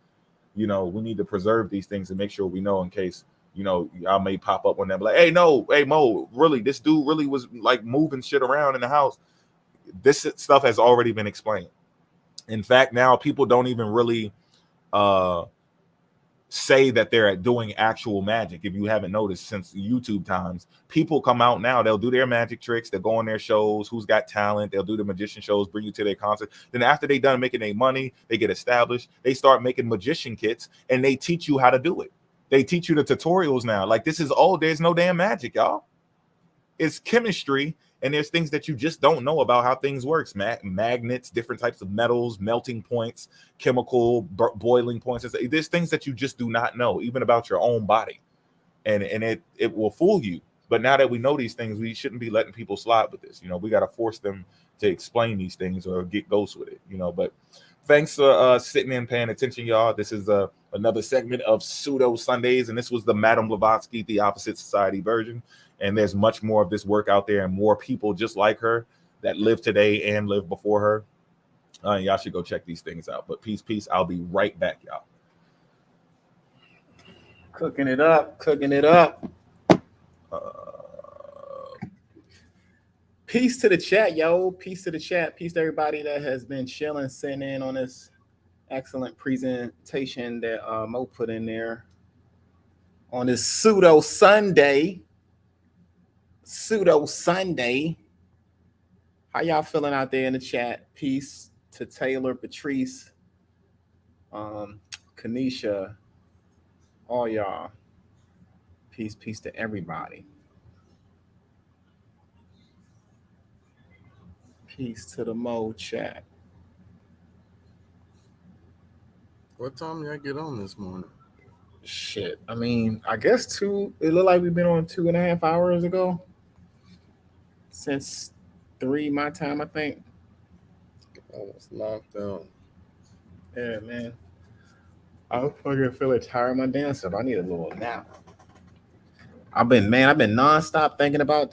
you know, we need to preserve these things and make sure we know in case, you know, y'all may pop up on them like, hey, Mo, really, this dude really was like moving shit around in the house. This stuff has already been explained. In fact, now people don't even really say that they're doing actual magic. If you haven't noticed, since YouTube times, people come out now, they'll do their magic tricks, they'll go on their shows, Who's Got Talent, they'll do the magician shows, bring you to their concert. Then after they done making their money, they get established, they start making magician kits, and they teach you how to do it. They teach you the tutorials now. Like, this is all, there's no damn magic, y'all. It's chemistry, and there's things that you just don't know about how things works. Magnets, different types of metals, melting points, chemical boiling points. There's things that you just do not know, even about your own body. And it will fool you. But now that we know these things, we shouldn't be letting people slide with this. You know, we got to force them to explain these things or get ghosts with it, you know. But thanks for sitting in, paying attention, y'all. This is another segment of Pseudo Sundays, and this was the Madame Blavatsky, the Opposite Society version. And there's much more of this work out there, and more people just like her that live today and live before her. Y'all should go check these things out. But peace. I'll be right back, y'all. Cooking it up. Peace to the chat, yo. Peace to the chat. Peace to everybody that has been chilling, sitting in on this excellent presentation that Mo put in there on this Pseudo Sunday. How y'all feeling out there in the chat? Peace to Taylor, Patrice, Kanisha, all y'all. Peace to everybody. Peace to the Mo chat. What time did I get on this morning? Shit. I mean, I guess it looked like we've been on 2.5 hours ago. Since 3 my time, I think. Almost knocked out. Yeah, man. I'm fucking feeling tired of my damn self. I need a little nap. I've been nonstop thinking about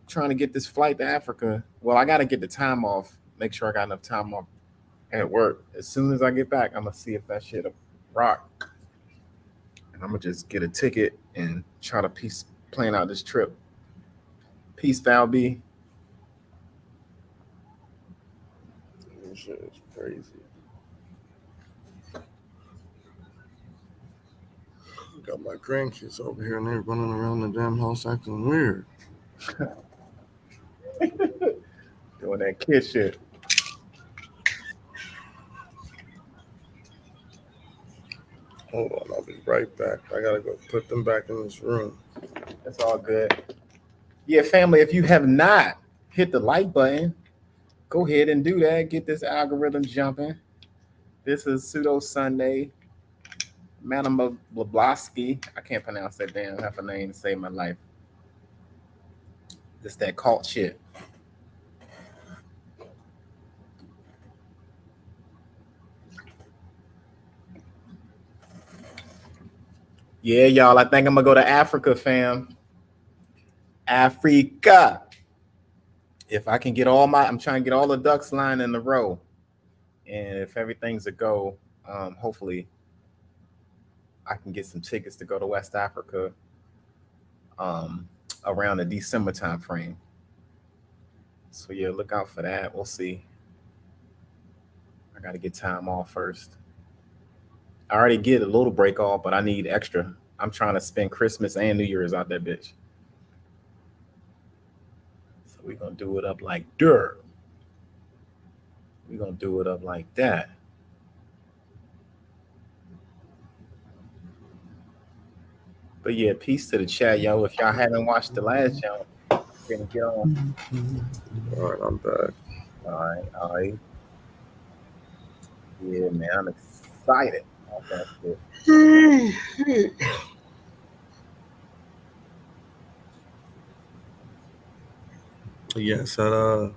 trying to get this flight to Africa. Well, I got to get the time off. Make sure I got enough time off at work. As soon as I get back, I'm going to see if that shit rock. And I'm going to just get a ticket and try to plan out this trip. Peace, Valby. This shit is crazy. Got my grandkids over here and they're running around the damn house acting weird. Doing that kid shit. Hold on, I'll be right back. I gotta go put them back in this room. That's all good. Yeah, family, if you have not hit the like button, go ahead and do that. Get this algorithm jumping. This is Pseudo Sunday. Madam Blavatsky. I can't pronounce that damn half a name to save my life. Just that cult shit. Yeah, y'all. I think I'm gonna go to Africa, fam. Africa. If I can get I'm trying to get all the ducks lined in a row, and if everything's a go, hopefully, I can get some tickets to go to West Africa, around the December time frame. So yeah, look out for that. We'll see. I got to get time off first. I already get a little break off, but I need extra. I'm trying to spend Christmas and New Year's out that bitch. So we're going to do it up like dirt. We're going to do it up like that. But yeah, peace to the chat, yo. If y'all haven't watched the last jump, we're going to get on. All right, I'm back. All right. Yeah, man, I'm excited. Yes, the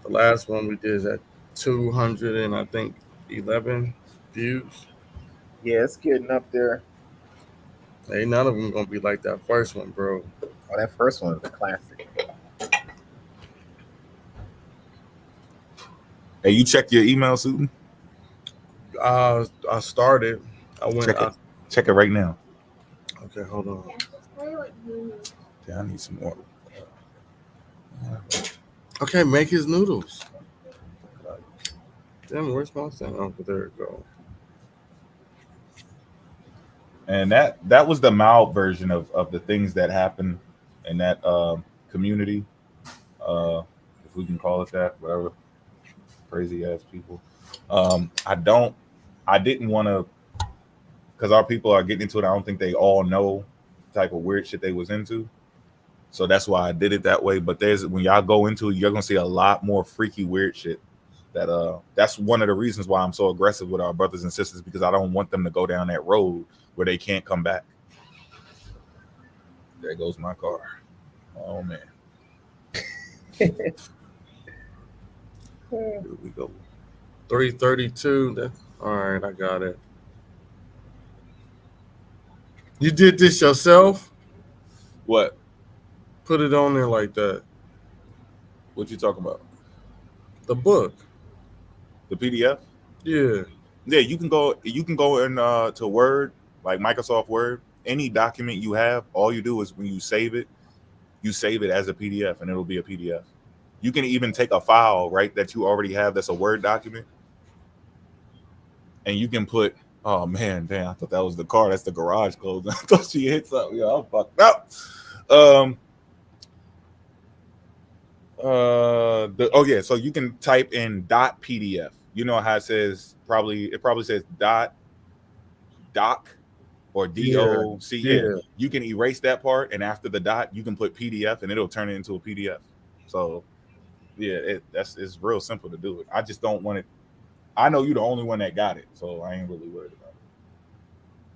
last one we did is at 200 and I think 11 views. Yeah, it's getting up there. Ain't none of them gonna be like that first one, bro. Oh, that first one is a classic. Hey, you check your email, Susan? I started. I went. Check it right now. Okay, hold on. Yeah, I need some more. Okay, make his noodles. Damn, where's my thing? Oh, there it go. And that was the mild version of the things that happened in that community, if we can call it that, whatever. Crazy ass people. I didn't want to, because our people are getting into it. I don't think they all know the type of weird shit they was into. So that's why I did it that way. But when y'all go into it, you're gonna see a lot more freaky weird shit. That's one of the reasons why I'm so aggressive with our brothers and sisters, because I don't want them to go down that road where they can't come back. There goes my car. Oh man. Here we go. 332. All right, I got it. You did this yourself? What? Put it on there like that. What you talking about? The book. The PDF? Yeah. Yeah, you can go in to Word, like Microsoft Word. Any document you have, all you do is when you save it as a PDF, and it'll be a PDF. You can even take a file, right, that you already have that's a Word document, and you can put, oh man, damn, I thought that was the car. That's the garage closing. I thought she hit something. Yeah, I'm fucked up. So you can type in .pdf. You know how it says it probably says .doc or DOC. Yeah. You can erase that part, and after the dot, you can put PDF, and it'll turn it into a PDF. So yeah, it's real simple to do it. I just don't want it. I know you're the only one that got it, so I ain't really worried about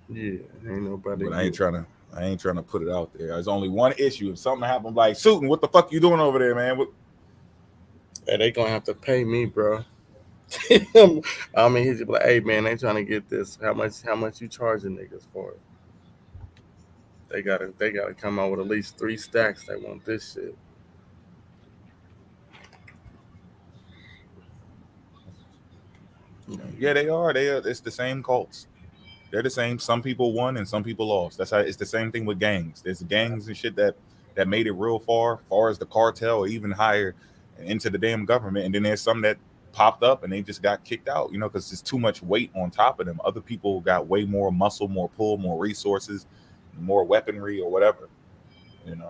it. Yeah, ain't nobody. But I ain't trying to put it out there. There's only one issue. If something happened, like, Susan, what the fuck you doing over there, man? Hey, they gonna have to pay me, bro. I mean, he's like, hey man, they trying to get this. How much you charging niggas for it? They gotta come out with at least 3 stacks. They want this shit. Yeah, they are. It's the same cults. They're the same. Some people won and some people lost. That's how it's the same thing with gangs. There's gangs and shit that made it real far as the cartel, or even higher into the damn government. And then there's some that popped up and they just got kicked out, because there's too much weight on top of them. Other people got way more muscle, more pull, more resources, more weaponry or whatever, And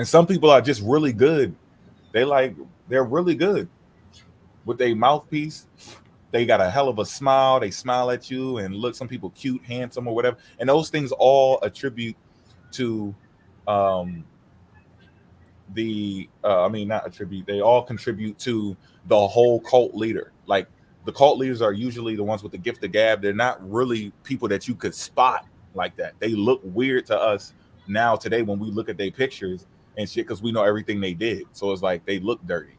some people are just really good. They're really good with their mouthpiece. They got a hell of a smile. They smile at you and look, some people cute, handsome, or whatever. And those things all attribute to not attribute, they all contribute to the whole cult leader. Like, the cult leaders are usually the ones with the gift of gab. They're not really people that you could spot like that. They look weird to us now today when we look at their pictures and shit, because we know everything they did. So it's like they look dirty.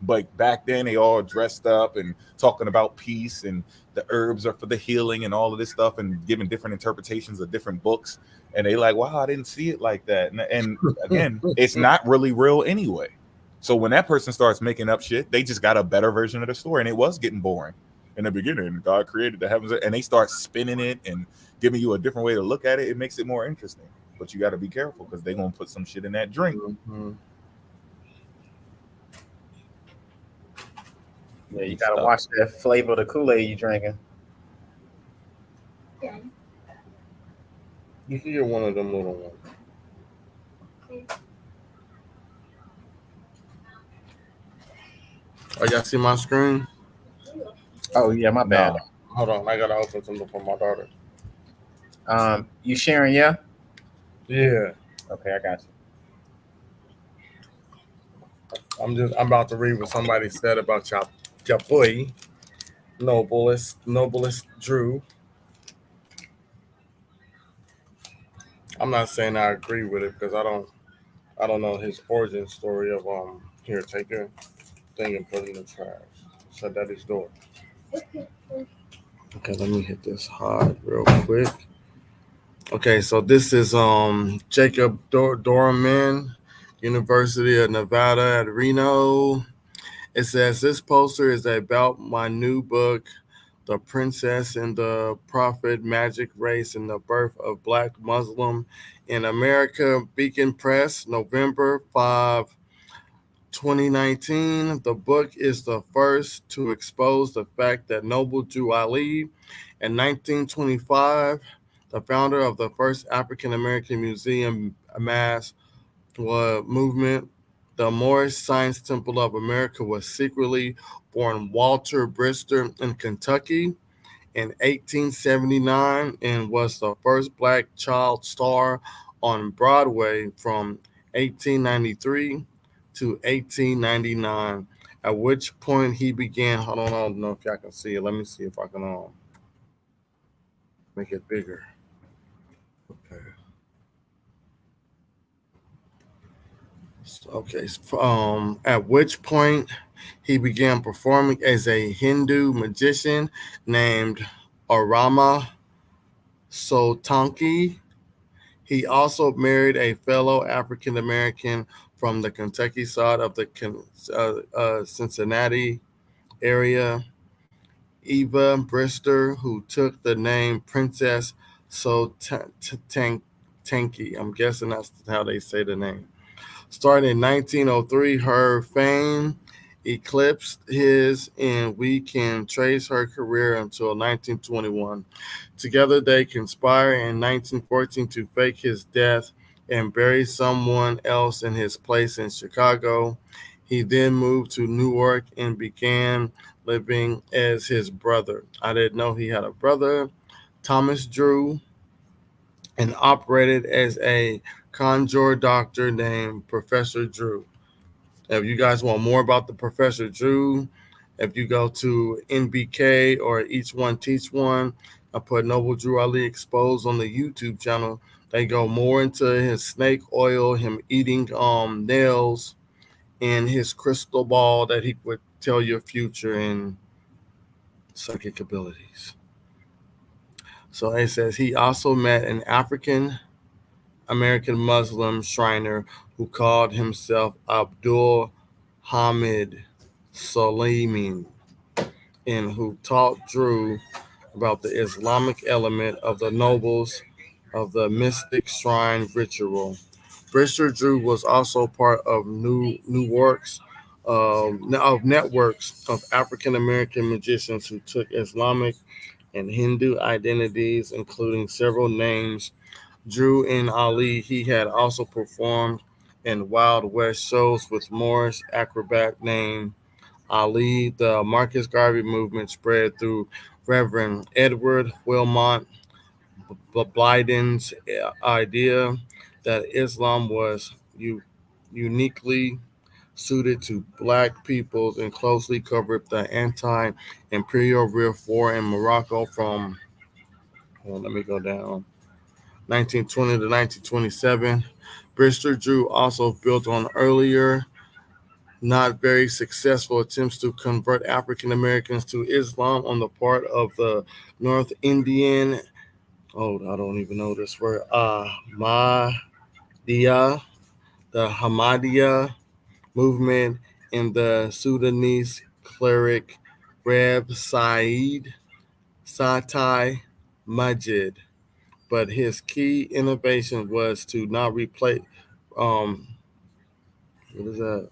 But back then they all dressed up and talking about peace and the herbs are for the healing and all of this stuff and giving different interpretations of different books. And they like, wow, I didn't see it like that. And again, it's not really real anyway. So when that person starts making up shit, they just got a better version of the story. And it was getting boring in the beginning. God created the heavens, and they start spinning it and giving you a different way to look at it. It makes it more interesting. But you got to be careful because they're going to put some shit in that drink. Mm-hmm. Yeah, you gotta watch that flavor of the Kool-Aid you drinking. Okay. You can get one of them little ones. Oh, y'all see my screen? Oh yeah, my bad. No. Hold on, I gotta open something for my daughter. You sharing? Yeah. Yeah, Okay, I got you. I'm about to read what somebody said about your boy, noblest Drew. I'm not saying I agree with it because I don't know his origin story of here, take your thing and put it in the trash. Shut that his door. Okay, let me hit this hard real quick. Okay, so this is Jacob Dorman, University of Nevada at Reno. It says this poster is about my new book, The Princess and the Prophet, Magic Race and the Birth of Black Muslim in America. Beacon Press, November 5, 2019. The book is the first to expose the fact that Noble Drew Ali, in 1925, the founder of the first African-American museum mass movement, the Moorish Science Temple of America, was secretly born Walter Brister in Kentucky in 1879 and was the first black child star on Broadway from 1893 to 1899, at which point he began, I don't know if y'all can see it. Let me see if I can make it bigger. Okay. At which point he began performing as a Hindu magician named Arama Sotanki. He also married a fellow African American from the Kentucky side of the Cincinnati area, Eva Brister, who took the name Princess Sotanki. I'm guessing that's how they say the name. Starting in 1903, her fame eclipsed his, and we can trace her career until 1921. Together, they conspire in 1914 to fake his death and bury someone else in his place in Chicago. He then moved to Newark and began living as his brother. I didn't know he had a brother, Thomas Drew, and operated as a conjure doctor named Professor Drew. If you guys want more about the Professor Drew, if you go to NBK or Each One Teach One, I put Noble Drew Ali Exposed on the YouTube channel. They go more into his snake oil, him eating nails, and his crystal ball that he would tell your future and psychic abilities. So it says he also met an African American Muslim Shriner who called himself Abdul Hamid Suleiman and who taught Drew about the Islamic element of the nobles of the mystic shrine ritual. Brister Drew was also part of networks of African American magicians who took Islamic and Hindu identities, including several names. Drew and Ali, he had also performed in Wild West shows with Moorish acrobat named Ali. The Marcus Garvey movement spread through Reverend Edward Wilmot Blyden's idea that Islam was uniquely suited to black peoples and closely covered the anti-imperial Rif War in Morocco from, let me go down, 1920 to 1927. Brewster Drew also built on earlier, not very successful attempts to convert African Americans to Islam on the part of the North Indian, I don't even know this word, Ahmadiyya, the Ahmadiyya movement, and the Sudanese cleric Reb Satai Majid. But his key innovation was to not replace, um, what is that?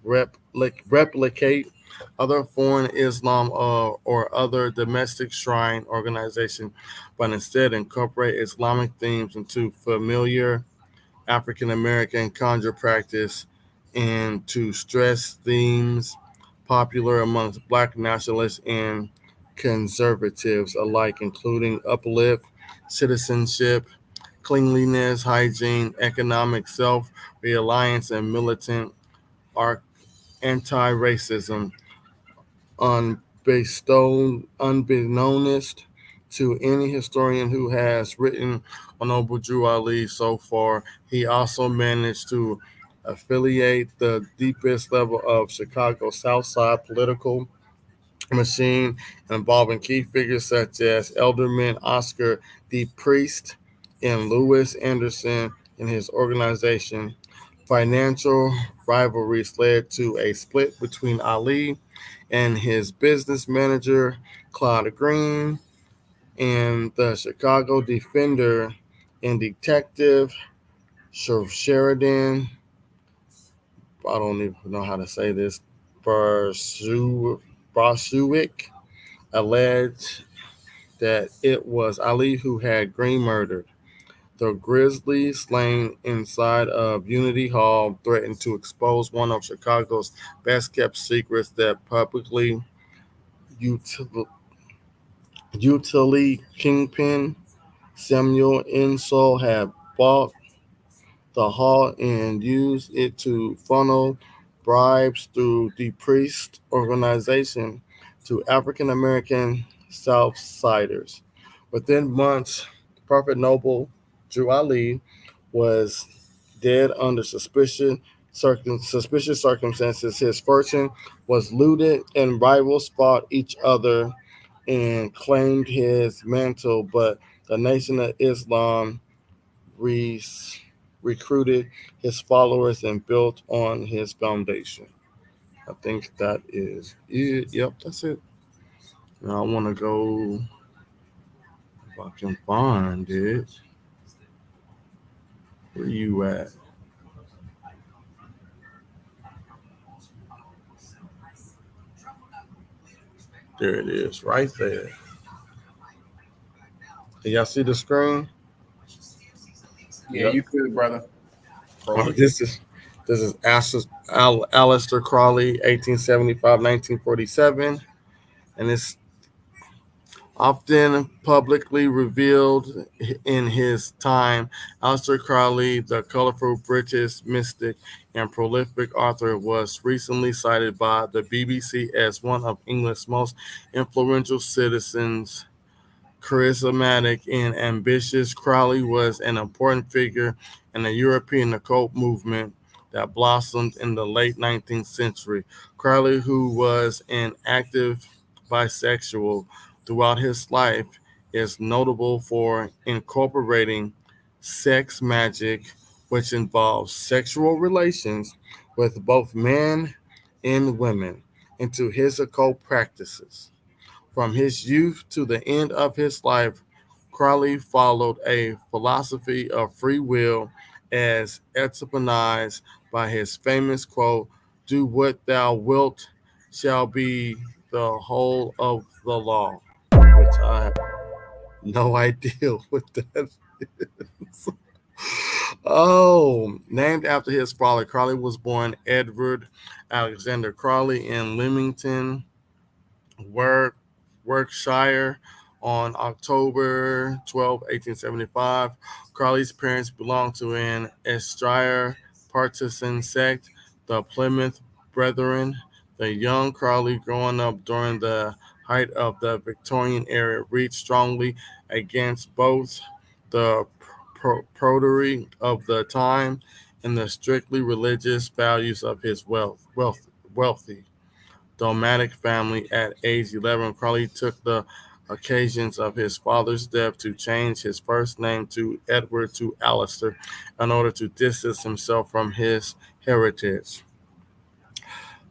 Replicate other foreign Islam or other domestic shrine organization, but instead incorporate Islamic themes into familiar African American conjure practice and to stress themes popular amongst black nationalists and conservatives alike, including uplift, citizenship, cleanliness, hygiene, economic self-reliance, and militant anti-racism. Unbeknownst to any historian who has written on Noble Drew Ali so far, he also managed to affiliate the deepest level of Chicago's South Side political machine, involving key figures such as Alderman Oscar D. Priest and Lewis Anderson in his organization. Financial rivalries led to a split between Ali and his business manager, Claude Green, and the Chicago Defender and Detective Sheridan. I don't even know how to say this. Brasuic alleged that it was Ali who had Green murdered. The grisly slaying inside of Unity Hall threatened to expose one of Chicago's best kept secrets that publicly utility kingpin Samuel Insull had bought the hall and used it to funnel bribes through the priest organization to African American Southsiders. Within months, Prophet Noble Drew Ali was dead under suspicious circumstances. His fortune was looted, and rivals fought each other and claimed his mantle. But the Nation of Islam re- recruited his followers and built on his foundation. I think that is it. Yep, that's it. Now I want to go, if I can find it. Where you at? There it is, right there. Can y'all see the screen? Yeah, Yep. you could, brother. This is Aleister Crowley, 1875-1947, and it's often publicly revealed in his time. Aleister Crowley, the colorful British mystic and prolific author, was recently cited by the BBC as one of England's most influential citizens. Charismatic and ambitious, Crowley was an important figure in the European occult movement that blossomed in the late 19th century. Crowley, who was an active bisexual throughout his life, is notable for incorporating sex magic, which involves sexual relations with both men and women, into his occult practices. From his youth to the end of his life, Crowley followed a philosophy of free will as epitomized by his famous quote, "Do what thou wilt shall be the whole of the law," which I have no idea what that is. Oh, named after his father, Crawley was born Edward Alexander Crawley in Leamington, Work, Warwickshire on October 12, 1875. Crawley's parents belonged to an Estryer partisan sect, the Plymouth Brethren. The young Crawley, growing up during the height of the Victorian era, reached strongly against both the prudery of the time and the strictly religious values of his wealthy nomadic family. At age 11, Crawley took the occasions of his father's death to change his first name to Edward to Alistair in order to distance himself from his heritage.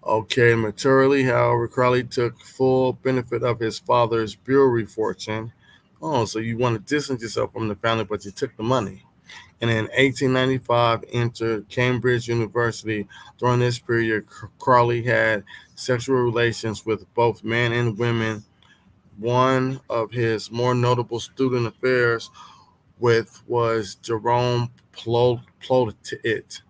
Okay, maturely, however, Crawley took full benefit of his father's brewery fortune. Oh, so you want to distance yourself from the family, but you took the money. And in 1895 entered Cambridge University. During this period, Crawley had sexual relations with both men and women. One of his more notable student affairs with was Jerome Plotit,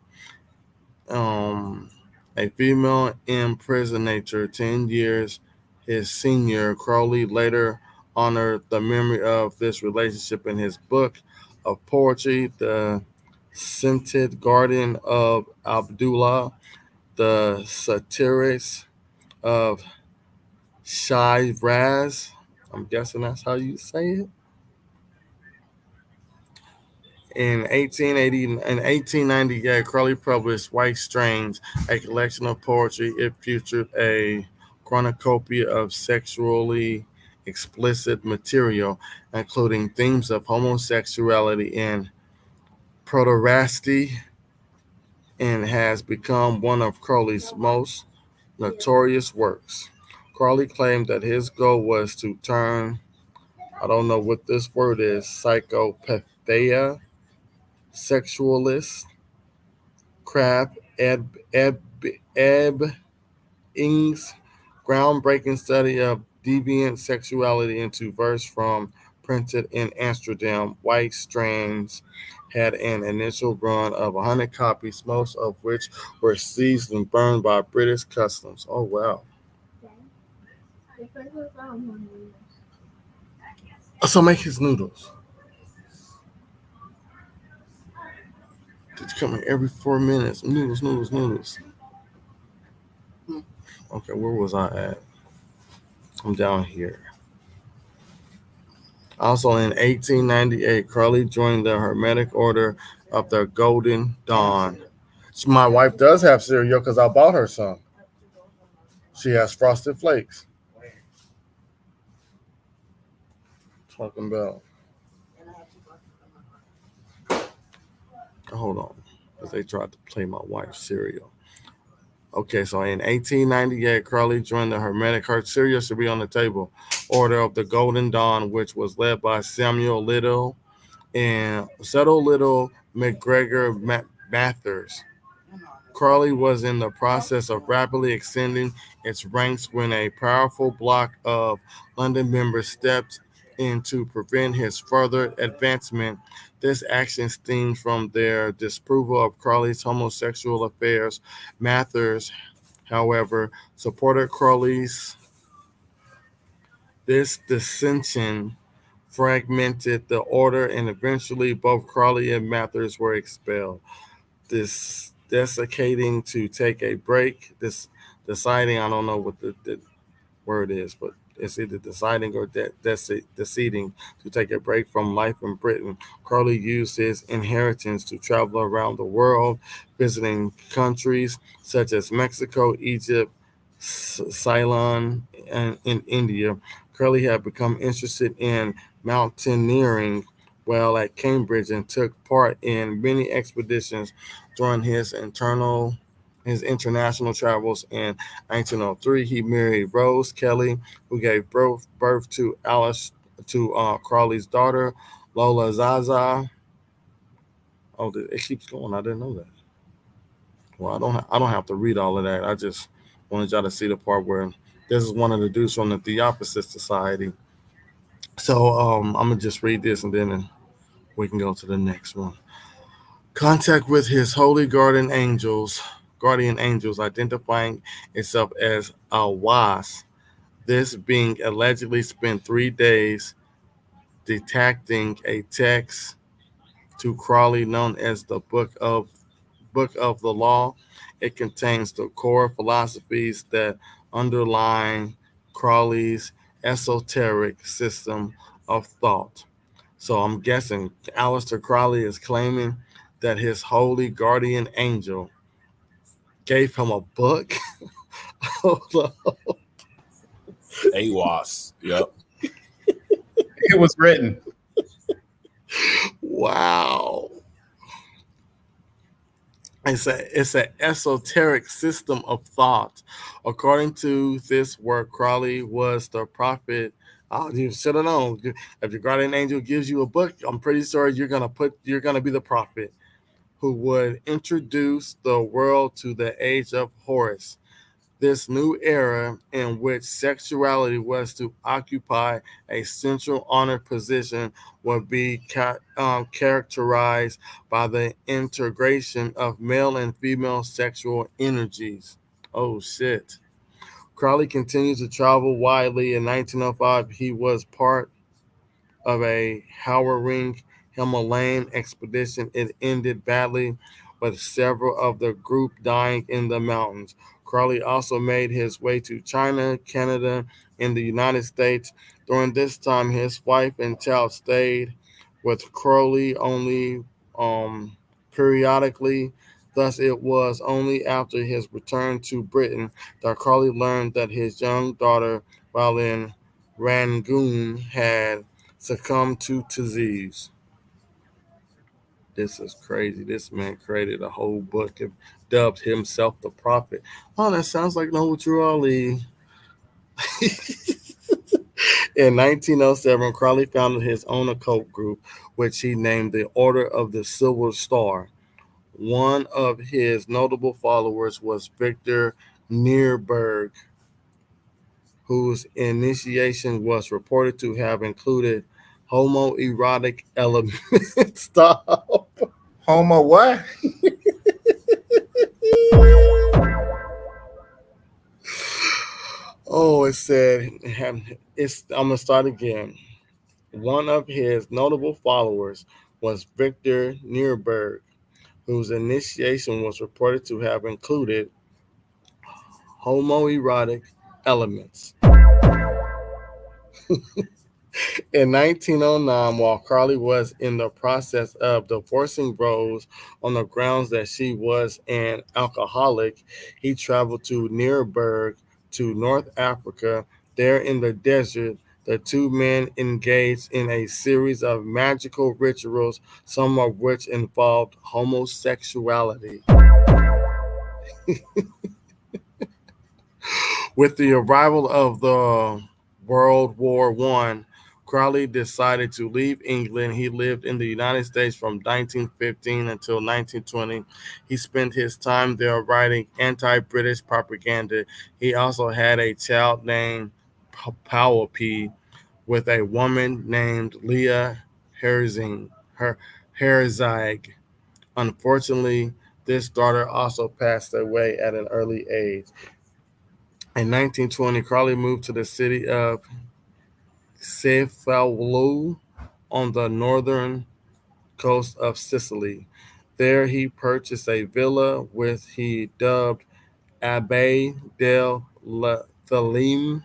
um, a female imprisonator 10 years his senior. Crowley later honored the memory of this relationship in his book of poetry, The Scented Garden of Abdullah, the Satires of Shiraz. I'm guessing that's how you say it. In 1880 and 1898, Crowley published White Strains, a collection of poetry. It featured a cornucopia of sexually explicit material, including themes of homosexuality and pederasty, and has become one of Crowley's most notorious works. Crowley claimed that his goal was to turn, I don't know what this word is, psychopathia, sexualist, craft, Ing's groundbreaking study of deviant sexuality into verse from printed in Amsterdam. White Strands had an initial run of 100 copies, most of which were seized and burned by British customs. Oh, wow. So make his noodles. It's coming every 4 minutes. Noodles. Okay, where was I at? I'm down here. Also in 1898, Crowley joined the Hermetic Order of the Golden Dawn. My wife does have cereal because I bought her some. She has Frosted Flakes. Talking about. Hold on, because they tried to play my wife's cereal. Okay, so in 1898, Crowley joined the Hermetic cereal should be on the table Order of the Golden Dawn, which was led by Samuel Little and McGregor Mathers. Crowley was in the process of rapidly extending its ranks when a powerful bloc of London members stepped in to prevent his further advancement. This action stemmed from their disapproval of Crowley's homosexual affairs. Mathers, however, supported Crowley's. This dissension fragmented the order, and eventually both Crowley and Mathers were expelled. This desiccating to take a break. This deciding, I don't know what the word is, but it's either deciding or deciding to take a break from life in Britain. Crowley used his inheritance to travel around the world, visiting countries such as Mexico, Egypt, Ceylon, and in India. Crowley had become interested in mountaineering while at Cambridge and took part in many expeditions during his international travels. In 1903, he married Rose Kelly, who gave birth to Crowley's daughter, Lola Zaza. Oh, it keeps going. I didn't know that. Well, I don't have to read all of that. I just wanted y'all to see the part where this is one of the dudes from the Theosophists Society. So I'm gonna just read this and then we can go to the next one. Contact with his holy guardian angels, identifying itself as a wasp. This being allegedly spent 3 days detecting a text to Crowley known as the Book of the Law. It contains the core philosophies that underlie Crowley's esoteric system of thought. So I'm guessing Aleister Crowley is claiming that his holy guardian angel gave him a book. AWAS. Yep. It was written. Wow. It's an esoteric system of thought. According to this work, Crowley was the prophet. Oh, you should have known. If your guardian angel gives you a book, I'm pretty sure you're gonna be the prophet who would introduce the world to the age of Horus. This new era in which sexuality was to occupy a central honored position would be characterized by the integration of male and female sexual energies. Oh, shit. Crowley continues to travel widely. In 1905, he was part of a harrowing Himalayan expedition. It ended badly, with several of the group dying in the mountains. Crowley also made his way to China, Canada, and the United States. During this time, his wife and child stayed with Crowley only periodically. Thus, it was only after his return to Britain that Crowley learned that his young daughter, while in Rangoon, had succumbed to disease. This is crazy. This man created a whole book and dubbed himself the prophet. Oh, that sounds like Noble Truali. In 1907, Crowley founded his own occult group, which he named the Order of the Silver Star. One of his notable followers was Victor Nierberg, whose initiation was reported to have included homoerotic elements. Stop. Homo what? Oh, it said, I'm going to start again. One of his notable followers was Victor Nierberg, whose initiation was reported to have included homoerotic elements. In 1909, while Crowley was in the process of divorcing Rose on the grounds that she was an alcoholic, he traveled to Nuremberg to North Africa. There in the desert, the two men engaged in a series of magical rituals, some of which involved homosexuality. With the arrival of the World War I, Crowley decided to leave England. He lived in the United States from 1915 until 1920. He spent his time there writing anti-British propaganda. He also had a child named Penelope with a woman named Leah Herzig. Unfortunately, this daughter also passed away at an early age. In 1920, Crowley moved to the city of Cefalù on the northern coast of Sicily. There he purchased a villa which he dubbed Abbey del Thalim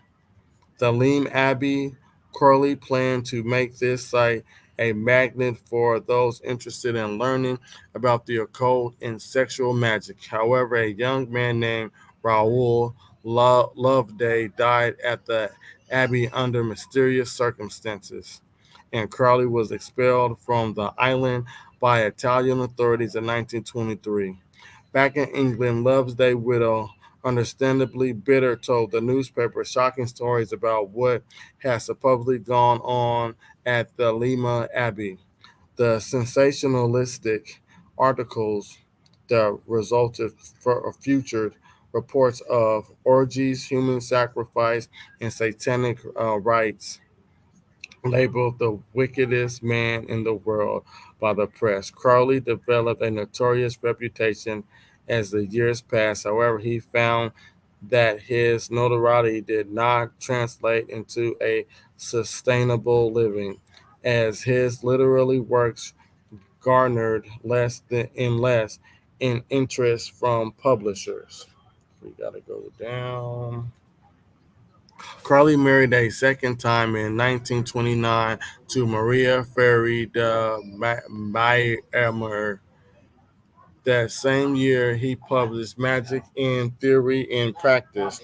Abbey. Crowley planned to make this site a magnet for those interested in learning about the occult and sexual magic. However, a young man named Raoul Loveday died at the abbey under mysterious circumstances, and Crowley was expelled from the island by Italian authorities in 1923. Back in England, Loveday's widow, understandably bitter, told the newspaper shocking stories about what had supposedly gone on at the Lima Abbey. The sensationalistic articles that resulted featured reports of orgies, human sacrifice, and satanic rites, labeled the wickedest man in the world by the press. Crowley developed a notorious reputation as the years passed. However, he found that his notoriety did not translate into a sustainable living, as his literary works garnered less in interest from publishers. We gotta go down. Crowley married a second time in 1929 to Maria Ferry de Meyer. That same year, he published Magic in Theory and Practice,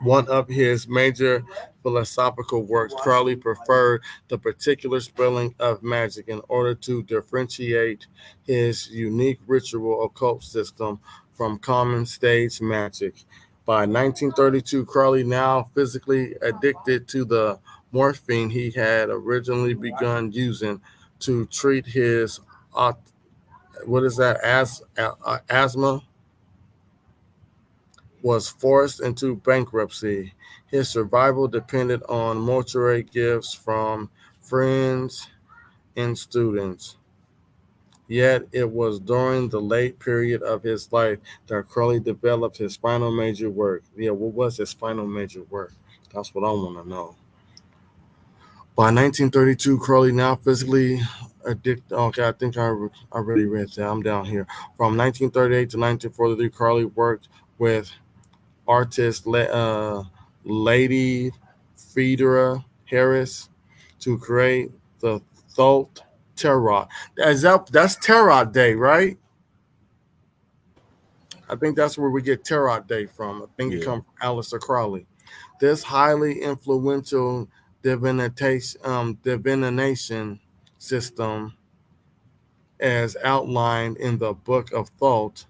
one of his major philosophical works. Crowley preferred the particular spelling of magic in order to differentiate his unique ritual occult system from common stage magic. By 1932, Crowley, now physically addicted to the morphine he had originally begun using to treat his asthma, was forced into bankruptcy. His survival depended on mortuary gifts from friends and students. Yet it was during the late period of his life that Crowley developed his final major work. Yeah, what was his final major work? That's what I want to know. By 1932, Crowley, now physically addicted. Okay, I think I already read that. I'm down here. From 1938 to 1943, Crowley worked with artist Lady Fedora Harris to create the Thoth Tarot. That's Tarot Day, right? I think that's where we get Tarot Day from. I think it comes from Aleister Crowley. This highly influential divination system, as outlined in the Book of Thoth,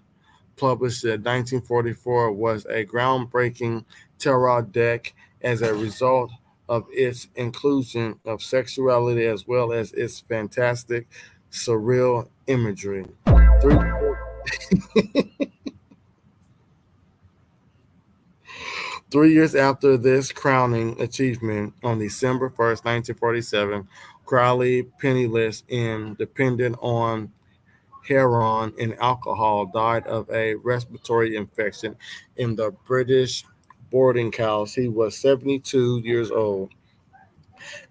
published in 1944, was a groundbreaking tarot deck as a result of its inclusion of sexuality as well as its fantastic, surreal imagery. Three years after this crowning achievement, on December 1st, 1947, Crowley, penniless and dependent on heroin and alcohol, died of a respiratory infection in the British boarding house. He was 72 years old.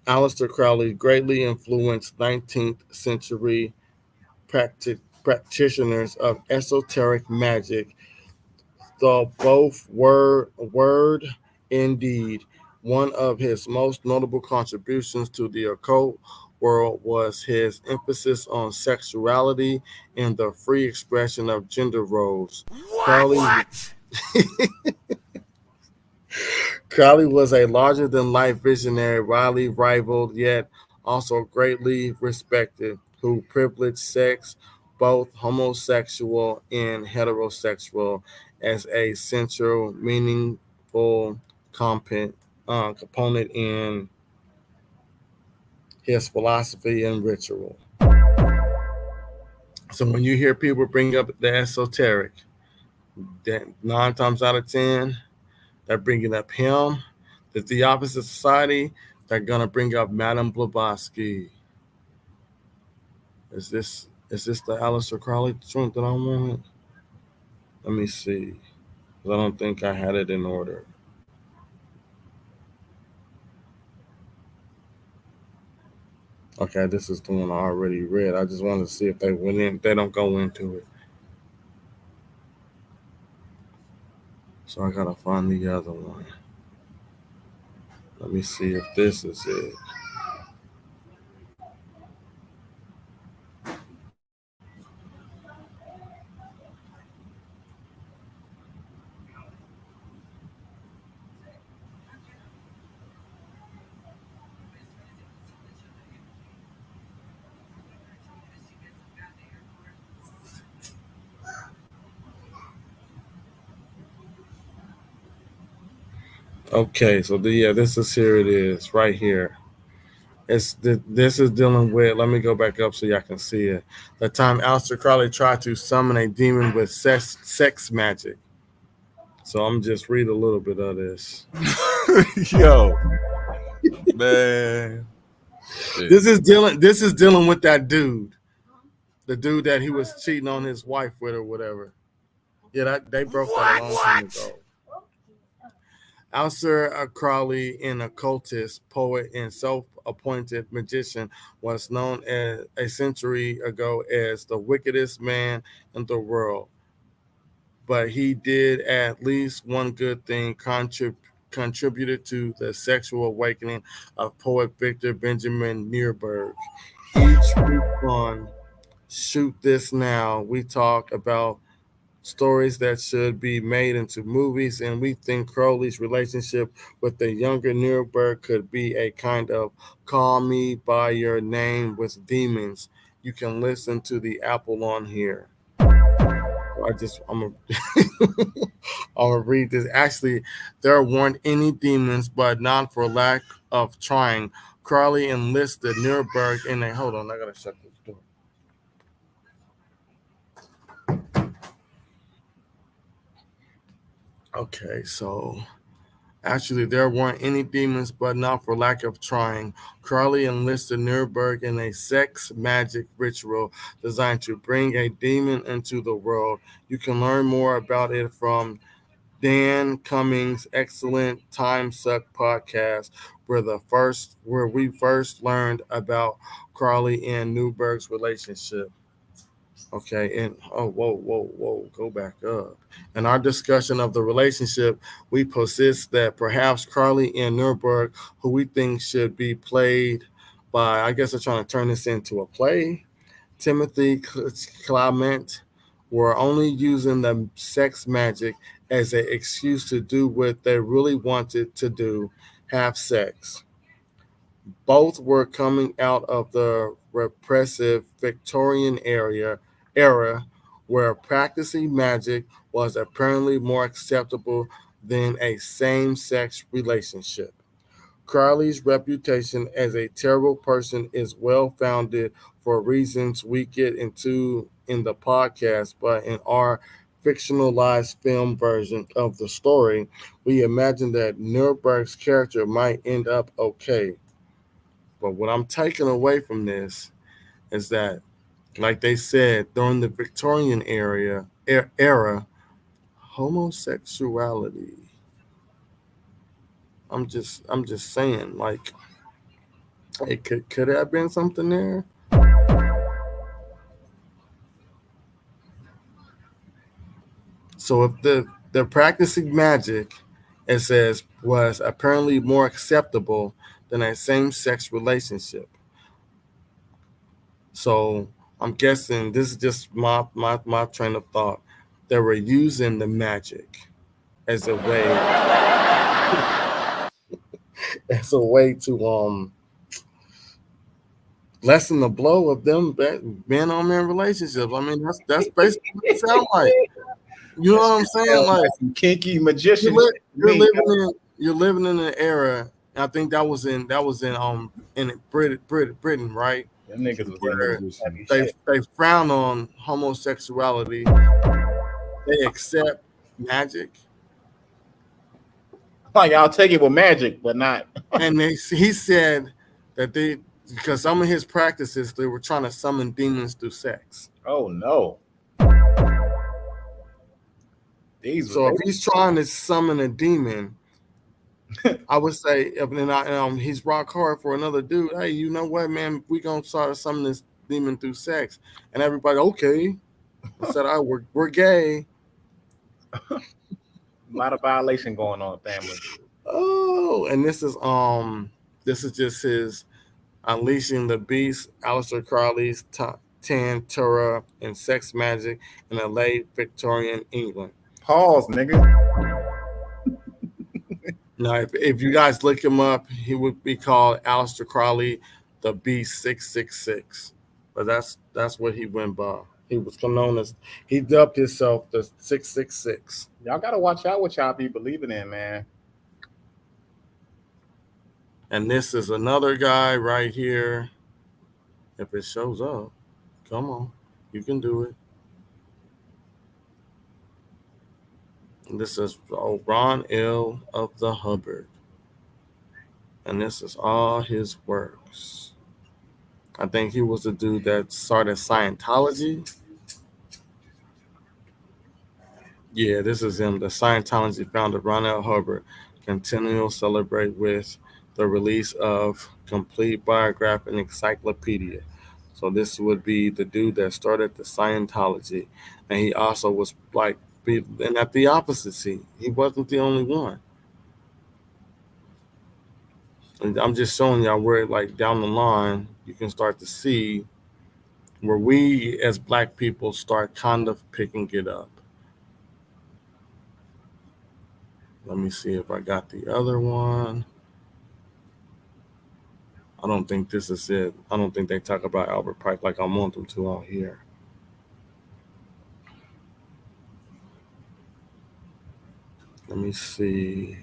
Aleister Crowley greatly influenced 19th century practitioners of esoteric magic, though both word and deed. One of his most notable contributions to the occult world was his emphasis on sexuality and the free expression of gender roles. Crowley was a larger-than-life visionary, widely rivaled yet also greatly respected, who privileged sex, both homosexual and heterosexual, as a central, meaningful component in his philosophy and ritual. So when you hear people bring up the esoteric, that 9 times out of 10, they're bringing up him, the Theosophic Society. They're gonna bring up Madame Blavatsky. Is this the Aleister Crowley joint that I wanted? Let me see. I don't think I had it in order. Okay, this is the one I already read. I just wanted to see if they went in. They don't go into it. So I gotta find the other one. Let me see if this is it. Okay, so this is here. It is right here. This is dealing with. Let me go back up so y'all can see it. The time Aleister Crowley tried to summon a demon with sex magic. So I'm just read a little bit of this. Yo, man, This is dealing with that dude. The dude that he was cheating on his wife with or whatever. Yeah, they broke that a long time ago. Aleister Crowley, an occultist, poet, and self-appointed magician, was known as a century ago as the wickedest man in the world. But he did at least one good thing, contributed to the sexual awakening of poet Victor Benjamin Nierberg. Each week on Shoot This Now, we talk about stories that should be made into movies, and we think Crowley's relationship with the younger Nuremberg could be a kind of call me by your name with demons. You can listen to the Apple on here. I'm gonna I'm gonna read this. Actually, there weren't any demons, but not for lack of trying. Crowley enlisted Nuremberg in a hold on. I gotta shut this door. Okay, so actually, there weren't any demons, but not for lack of trying. Crowley enlisted Nuremberg in a sex magic ritual designed to bring a demon into the world. You can learn more about it from Dan Cummings' excellent Time Suck podcast, where we first learned about Crowley and Newberg's relationship. Okay, and whoa, go back up. In our discussion of the relationship, we possess that perhaps Crowley and Nuremberg, who we think should be played by, I guess they're trying to turn this into a play, Timothy Clement, were only using the sex magic as an excuse to do what they really wanted to do, have sex. Both were coming out of the repressive Victorian era where practicing magic was apparently more acceptable than a same-sex relationship. Crowley's reputation as a terrible person is well founded for reasons we get into in the podcast, but in our fictionalized film version of the story, we imagine that Nuremberg's character might end up okay. But what I'm taking away from this is that, like they said, during the Victorian era, homosexuality. I'm just saying, like, it could have been something there. So if the practicing magic, it says, was apparently more acceptable than a same-sex relationship. So I'm guessing this is just my train of thought. They were using the magic as a way to lessen the blow of them being on their relationships. I mean, that's basically what it sounds like. You know what I'm saying? Like some kinky magician. you're living in an era. I think that was in Britain, right? Them niggas was Where in heavy they shit. they frown on homosexuality. They accept magic, Like I'll take it with magic, but not. and he said that because some of his practices they were trying to summon demons through sex. Oh no. So if he's trying to summon a demon, I would say, he's rock hard for another dude. Hey, you know what, man? We gonna start summoning this demon through sex, and everybody, okay. I said, we're gay. A lot of violation going on, family. Oh, and this is just his unleashing the beast, Aleister Crowley's Tantara and sex magic in the late Victorian England. Pause, nigga. Now, if you guys look him up, he would be called Aleister Crowley, the Beast 666. But that's what he went by. He was known as, he dubbed himself the 666. Y'all gotta watch out what y'all be believing in, man. And this is another guy right here. If it shows up, come on, you can do it. And this is Ron L. of the Hubbard. And this is all his works. I think he was the dude that started Scientology. Yeah, this is him. The Scientology founder Ron L. Hubbard continual celebrate with the release of complete biography and encyclopedia. So this would be the dude that started the Scientology, and he also was like, and at the opposite seat, he wasn't the only one. And I'm just showing y'all where, like down the line, you can start to see where we as Black people start kind of picking it up. Let me see if I got the other one. I don't think this is it. I don't think they talk about Albert Pike like I want them to out here. Let me see.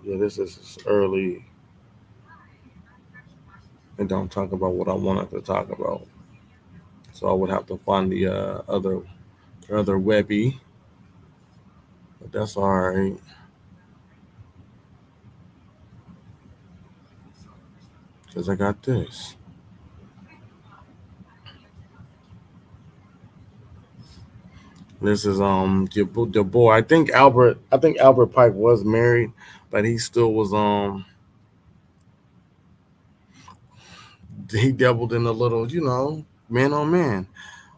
Yeah, this is early. It don't talk about what I wanted to talk about. So I would have to find the other Webby. But that's all right. Because I got this. This is your boy. I think Albert Pike was married, but he still was he dabbled in a little, man on man.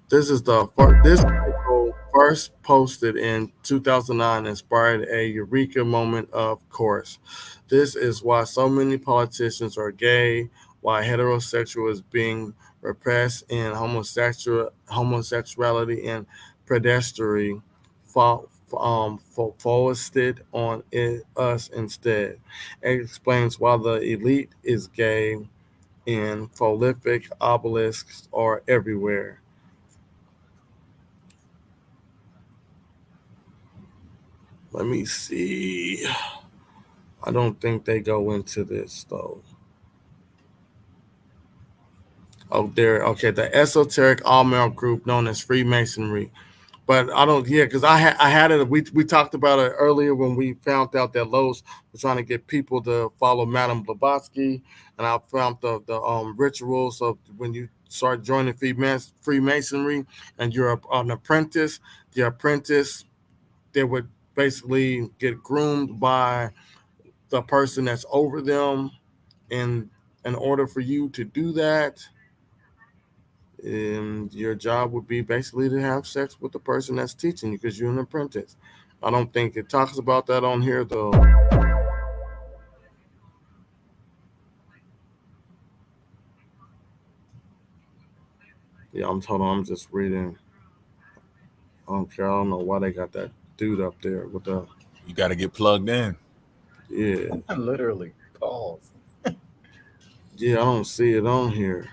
This is this article first posted in 2009 inspired a eureka moment. Of course, this is why so many politicians are gay, why heterosexual is being repressed, and homosexuality and pedestry foisted on us instead. It explains why the elite is gay and prolific obelisks are everywhere. Let me see. I don't think they go into this though. Oh, there. Okay, the esoteric all-male group known as Freemasonry. But I don't. Yeah, because I had it. We talked about it earlier when we found out that Lowe's was trying to get people to follow Madame Blavatsky, and I found the rituals of when you start joining Freemasonry and you're an apprentice. The apprentice, they would basically get groomed by the person that's over them, and in order for you to do that, and your job would be basically to have sex with the person that's teaching you because you're an apprentice. I don't think it talks about that on here though. Yeah, I'm told I'm just reading. I don't care. I don't know why they got that dude up there with the You got to get plugged in. yeah. Literally. Pause. Yeah, I don't see it on here.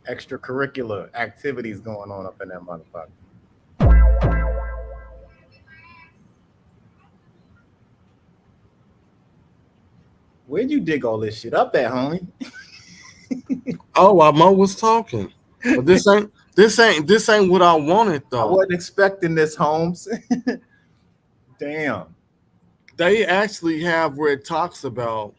Extracurricular activities going on up in that motherfucker. Where'd you dig all this shit up at, homie? Oh, while Mo was talking. But this ain't what I wanted I though. wasn't expecting this, Holmes. Damn. They actually have where it talks about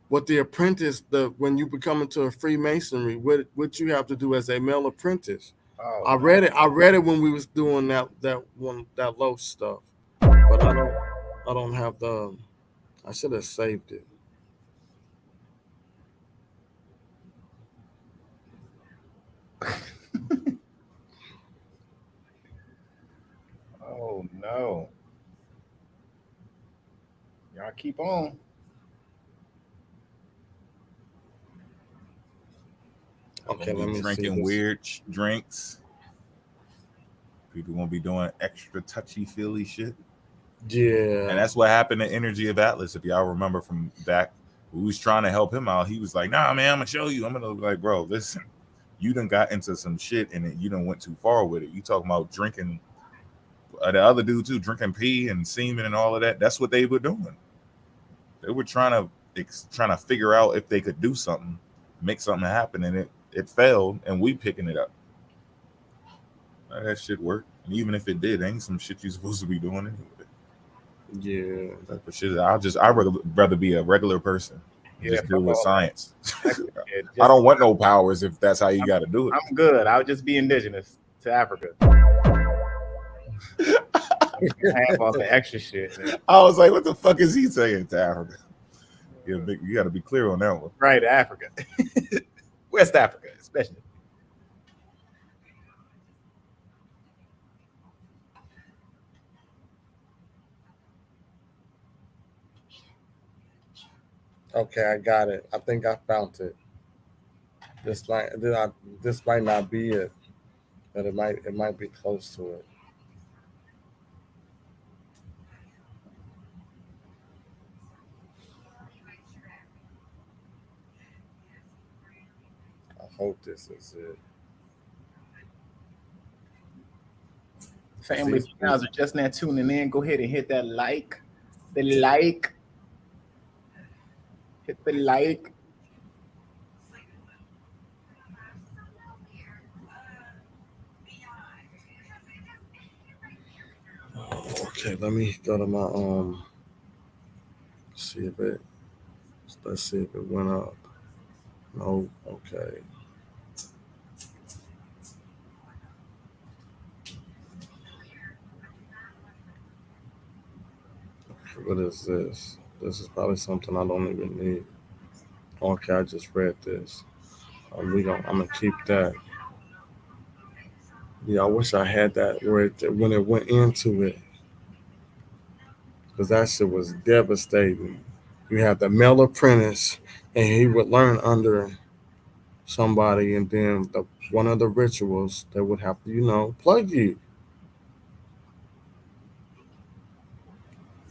what the apprentice, the when you become into a Freemasonry, what you have to do as a male apprentice. Oh, I read it. I read it when we was doing that low stuff, but I don't have the. I should have saved it. oh no. Y'all keep on. Okay, Gonna let be me see drinking this. weird drinks. People gonna be doing extra touchy feely shit. And Yeah, that's what happened to Energy of Atlas. If y'all remember from back, we was trying to help him out. He was like, "Nah, man, I'm gonna show you." I'm gonna be like, "Bro, listen, you done got into some shit and you done went too far with it. You talking about drinking the other dude too, drinking pee and semen and all of that. That's what they were doing. They were trying to figure out if they could do something, make something happen, and it failed. And we picking it up. That shit work. And even if it did, ain't some shit you supposed to be doing anyway. Yeah. Type of shit. I'd rather be a regular person. And Yeah, just deal fuck with all science. that. Yeah, I don't want no powers if that's how you got to do it. I'm good. I'll just be indigenous to Africa. Have all the extra shit. Man. I was like, what the fuck is he saying to Africa? You got to be clear on that one. Right, Africa. West Africa, especially. Okay, I got it. I think I found it. This might not be it, but it might be close to it. I hope this is it. Family, if you guys are just now tuning in, go ahead and hit that like. Hit the like. Okay, let me go to my see if it. Let's see if it went up. No, okay. What is this? This is probably something I don't even need. Okay, I just read this. I'm gonna keep that. Yeah, I wish I had that when it went into it, because that shit was devastating. You have the male apprentice, and he would learn under somebody, and then one of the rituals that would have to, plug you.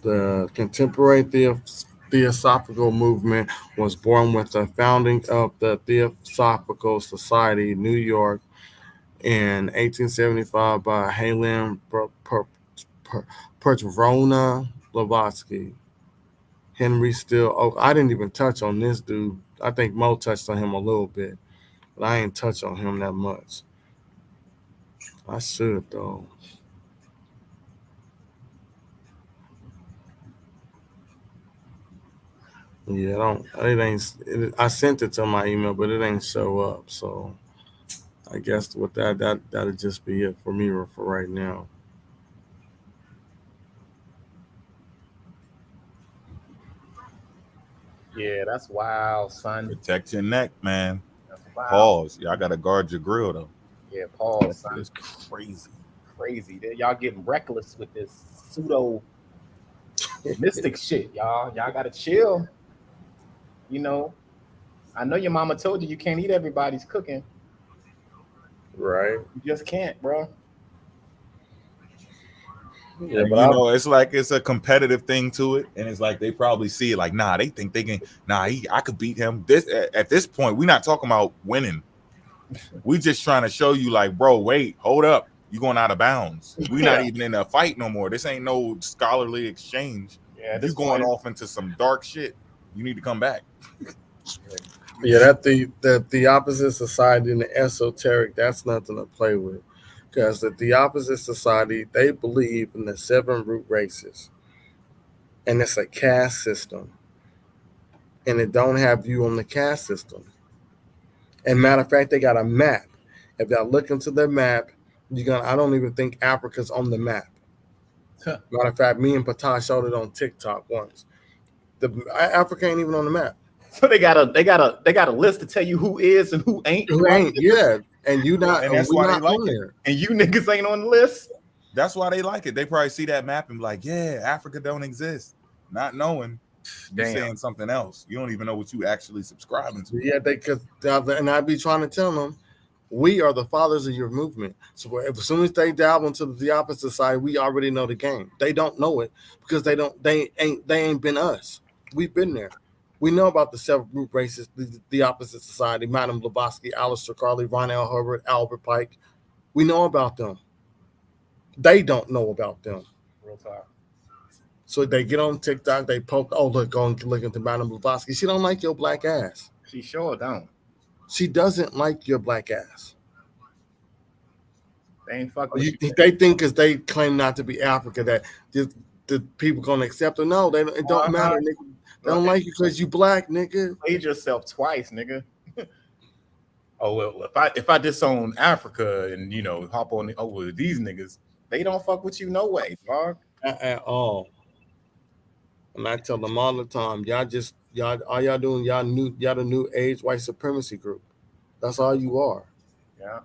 The contemporary Theosophical movement was born with the founding of the Theosophical Society, New York, in 1875 by Helen Petrovna Blavatsky. Henry Steele. Oh, I didn't even touch on this dude. I think Mo touched on him a little bit, but I ain't touched on him that much. I should though. Yeah, I sent it to my email, but it ain't show up. So I guess with that'll just be it for me for right now. Yeah, that's wild, son. Protect your neck, man. That's wild. Pause. Y'all got to guard your grill, though. Yeah, pause, son. It's crazy. Crazy. Y'all getting reckless with this pseudo mystic shit, y'all. Y'all gotta chill. I know your mama told you can't eat everybody's cooking. Right. You just can't, bro. Yeah, but it's like it's a competitive thing to it, and it's like they probably see it like, nah, they think they can. Nah, I could beat him. At this point, we're not talking about winning. We just trying to show you, like, bro, wait, hold up, you going out of bounds. We're not even in a fight no more. This ain't no scholarly exchange. Yeah, you going off into some dark shit. You need to come back. Yeah, that the opposite society and the esoteric, that's nothing to play with. Because the opposite society, they believe in the 7 root races. And it's a caste system. And it don't have you on the caste system. And matter of fact, they got a map. If y'all look into their map, I don't even think Africa's on the map. Huh. Matter of fact, me and Patah showed it on TikTok once. Africa ain't even on the map. So they got a list to tell you who is and who ain't. Who ain't, yeah. And you not, and that's why they like it. There. And you niggas ain't on the list. That's why they like it. They probably see that map and be like, yeah, Africa don't exist. Not knowing you're saying something else. You don't even know what you actually subscribing to. Yeah, and I'd be trying to tell them, we are the fathers of your movement. So as soon as they dabble into the opposite side, we already know the game. They don't know it because they ain't been us. We've been there. We know about the 7 group races, the opposite society, Madame Blavatsky, Aleister Crowley, Ron L. Hubbard, Albert Pike. We know about them. They don't know about them. Real talk. So they get on TikTok, they poke, go and look into Madame Blavatsky. She don't like your black ass. She sure don't. She doesn't like your black ass. They ain't fucking with you. They think because they claim not to be Africa that just the people gonna accept them. No, it don't matter, nigga. They don't like you because you black, nigga. Played yourself twice, nigga. Oh well, if I disown Africa and hop on over these niggas, they don't fuck with you no way, dog. At all. And I tell them all the time, y'all all y'all doing, y'all the new age white supremacy group. That's all you are. Yeah.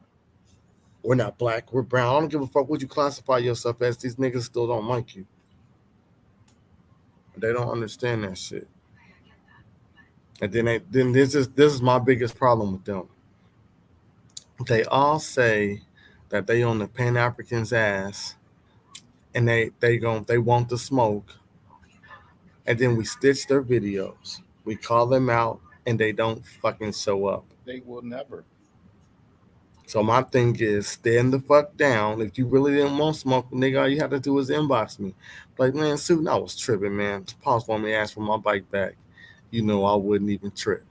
We're not black, we're brown. I don't give a fuck what you classify yourself as. These niggas still don't like you. They don't understand that shit. And then this is my biggest problem with them. They all say that they on the Pan-Africans' ass and they want the smoke. And then we stitch their videos. We call them out and they don't fucking show up. They will never. So my thing is stand the fuck down. If you really didn't want smoke, nigga, all you have to do is inbox me. Like, man, Susan, I was tripping, man. Pause for me, ask for my bike back. You know I wouldn't even trip.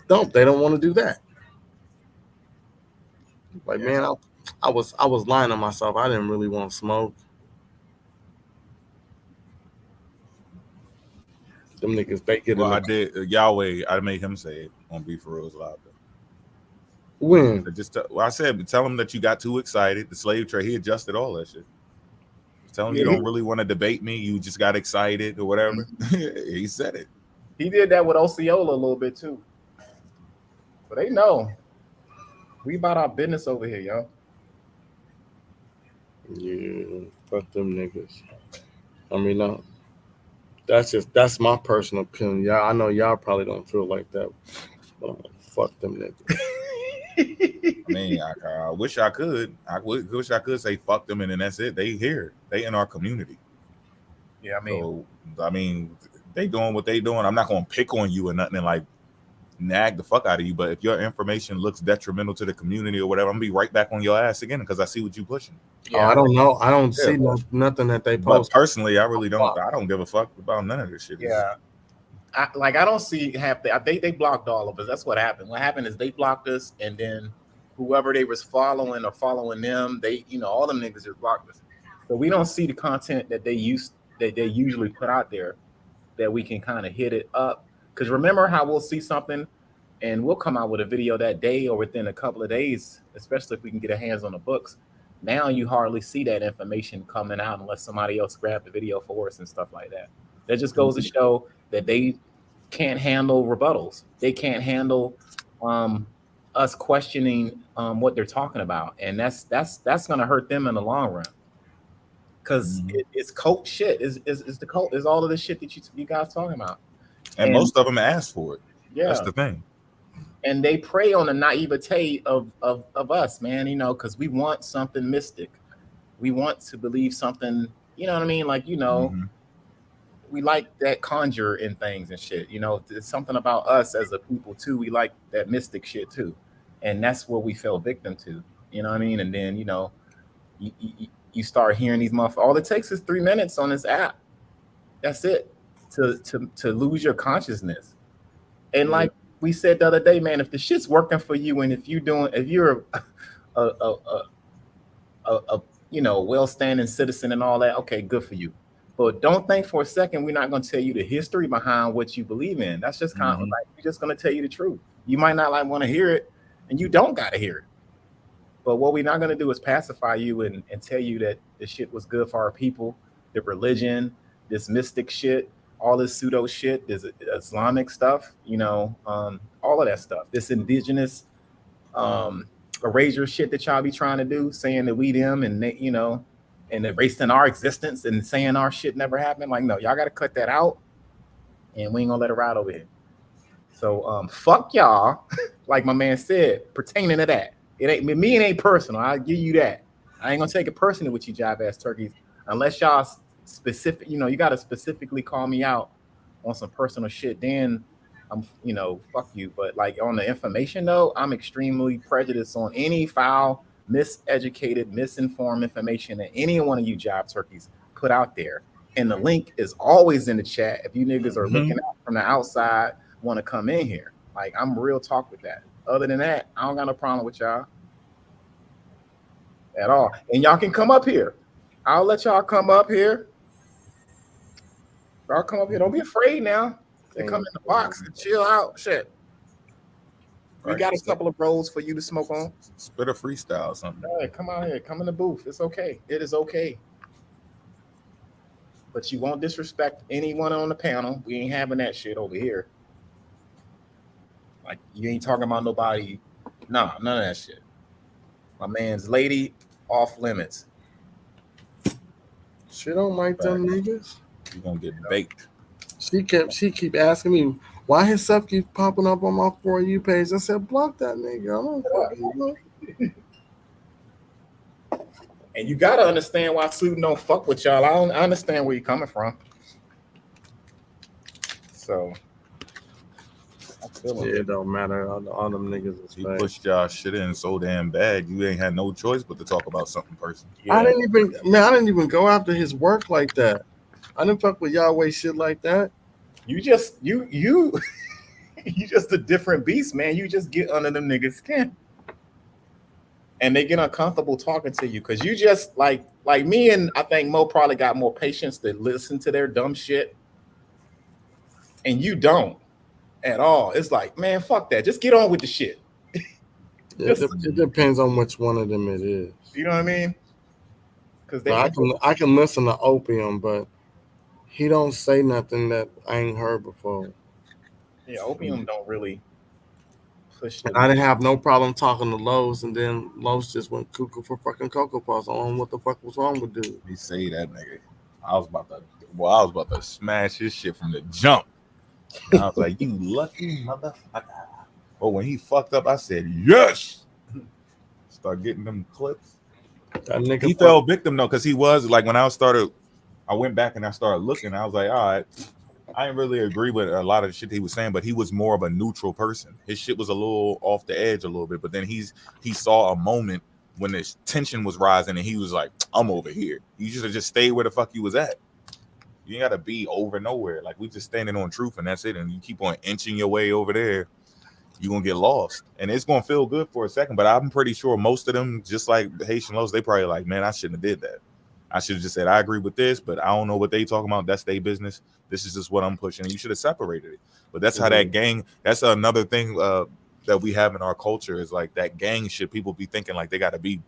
They don't want to do that. Like, man, I was lying to myself. I didn't really want smoke. Them niggas, they get Well, I did Yahweh. I made him say it on Be For Real's Live. When? I said, tell him that you got too excited. The slave trade, he adjusted all that shit. Tell him you don't really want to debate me. You just got excited or whatever. He said it. He did that with Osceola a little bit too. But they know we about our business over here, yo. Yeah, fuck them niggas. I mean, no. That's my personal opinion. Y'all, I know y'all probably don't feel like that, but I'm like, fuck them niggas. I mean, I wish I could. I wish I could say fuck them, and then that's it. They here. They in our community. Yeah, I mean, they doing what they doing. I'm not gonna pick on you or nothing and like nag the fuck out of you. But if your information looks detrimental to the community or whatever, I'm gonna be right back on your ass again because I see what you pushing. Yeah, I don't know. I don't see nothing that they post. But personally, I really don't. I don't give a fuck about none of this shit. Yeah. I don't see half they blocked all of us. That's what happened. What happened is they blocked us, and then whoever they was following or following them, they all them niggas just blocked us. So we don't see the content that they usually put out there that we can kind of hit it up. Because remember how we'll see something and we'll come out with a video that day or within a couple of days, especially if we can get our hands on the books. Now you hardly see that information coming out unless somebody else grabbed the video for us and stuff like that. That just goes to show that they can't handle rebuttals. They can't handle us questioning what they're talking about, and that's going to hurt them in the long run. Because it's cult shit. Is the cult? Is all of this shit that you guys talking about? And most of them asked for it. Yeah, that's the thing. And they prey on the naivete of us, man. Because we want something mystic. We want to believe something. You know what I mean? Like we like that conjure in things and shit. It's something about us as a people too. We like that mystic shit too, and that's what we fell victim to. You know what I mean? And then you start hearing these motherfuckers. All it takes is 3 minutes on this app. That's it to lose your consciousness. And like we said the other day, man, if the shit's working for you, and if you're a well-standing citizen and all that, okay, good for you. But don't think for a second we're not going to tell you the history behind what you believe in. That's just kind of like we're just going to tell you the truth. You might not want to hear it, and you don't got to hear it. But what we're not going to do is pacify you and tell you that the shit was good for our people, the religion, this mystic shit, all this pseudo shit, this Islamic stuff, all of that stuff. This indigenous erasure shit that y'all be trying to do, saying that we them and they, and erasing our existence and saying our shit never happened. Like, no, y'all got to cut that out, and we ain't gonna let it ride over here. So fuck y'all, like my man said, pertaining to that. It ain't personal. I'll give you that. I ain't gonna take it personal with you jive ass turkeys unless y'all specific. You got to specifically call me out on some personal shit. Then I'm, fuck you. But like on the information though, I'm extremely prejudiced on any foul, miseducated, misinformed information that any one of you jive turkeys put out there. And the link is always in the chat. If you niggas are looking out from the outside, want to come in here, like I'm real talk with that. Other than that, I don't got no problem with y'all. at all. And y'all can come up here. I'll let y'all come up here. Y'all come up here. Don't be afraid now. They come in the box and chill out. Shit. We got a couple of rolls for you to smoke on. Spit a freestyle or something. All right, come out here. Come in the booth. It's okay. It is okay. But you won't disrespect anyone on the panel. We ain't having that shit over here. Like, you ain't talking about nobody. Nah, none of that shit. My man's lady off limits. She don't like them niggas. You're gonna get baked. She keep asking me why his stuff keeps popping up on my For You page. I said, block that nigga. I don't fucking know. And you gotta understand why Pseudo don't fuck with y'all. I understand where you're coming from. So I feel Yeah, it don't matter. All them niggas is He fake. pushed y'all shit in so damn bad. You ain't had no choice but to talk about something personal. I didn't even go after his work like that. I didn't fuck with Yahweh shit like that. You just you just a different beast, man. You just get under them niggas' skin. And they get uncomfortable talking to you because you just like me, and I think Mo probably got more patience to listen to their dumb shit. And you don't at all. It's like, man, fuck that. Just get on with the shit. It depends on which one of them it is. You know what I mean? Because I can listen to Opium, but he don't say nothing that I ain't heard before. Yeah, Opium don't really push. And I didn't have no problem talking to Lowe's, and then Lowe's just went cuckoo for fucking Cocoa Puffs. I don't know what the fuck was wrong with dude. He say that nigga. I was about to smash his shit from the jump. And I was like, you lucky motherfucker. But when he fucked up, I said, yes. Start getting them clips. That nigga He fell victim though, because he was like, when I went back and I started looking, I was like, all right, I didn't really agree with a lot of the shit he was saying, but he was more of a neutral person. His shit was a little off the edge a little bit, but then he saw a moment when the tension was rising and he was like, I'm over here. You should have just stayed where the fuck you was at. You ain't gotta be over nowhere. Like, we just standing on truth and that's it. And you keep on inching your way over there, you're gonna get lost. And it's gonna feel good for a second, but I'm pretty sure most of them, just like the Haitian Lows, they probably like, man, I shouldn't have did that. I should have just said, I agree with this, but I don't know what they talking about. That's their business. This is just what I'm pushing. And you should have separated it. But that's how that gang, that's another thing that we have in our culture is like that gang shit. People be thinking like they got to be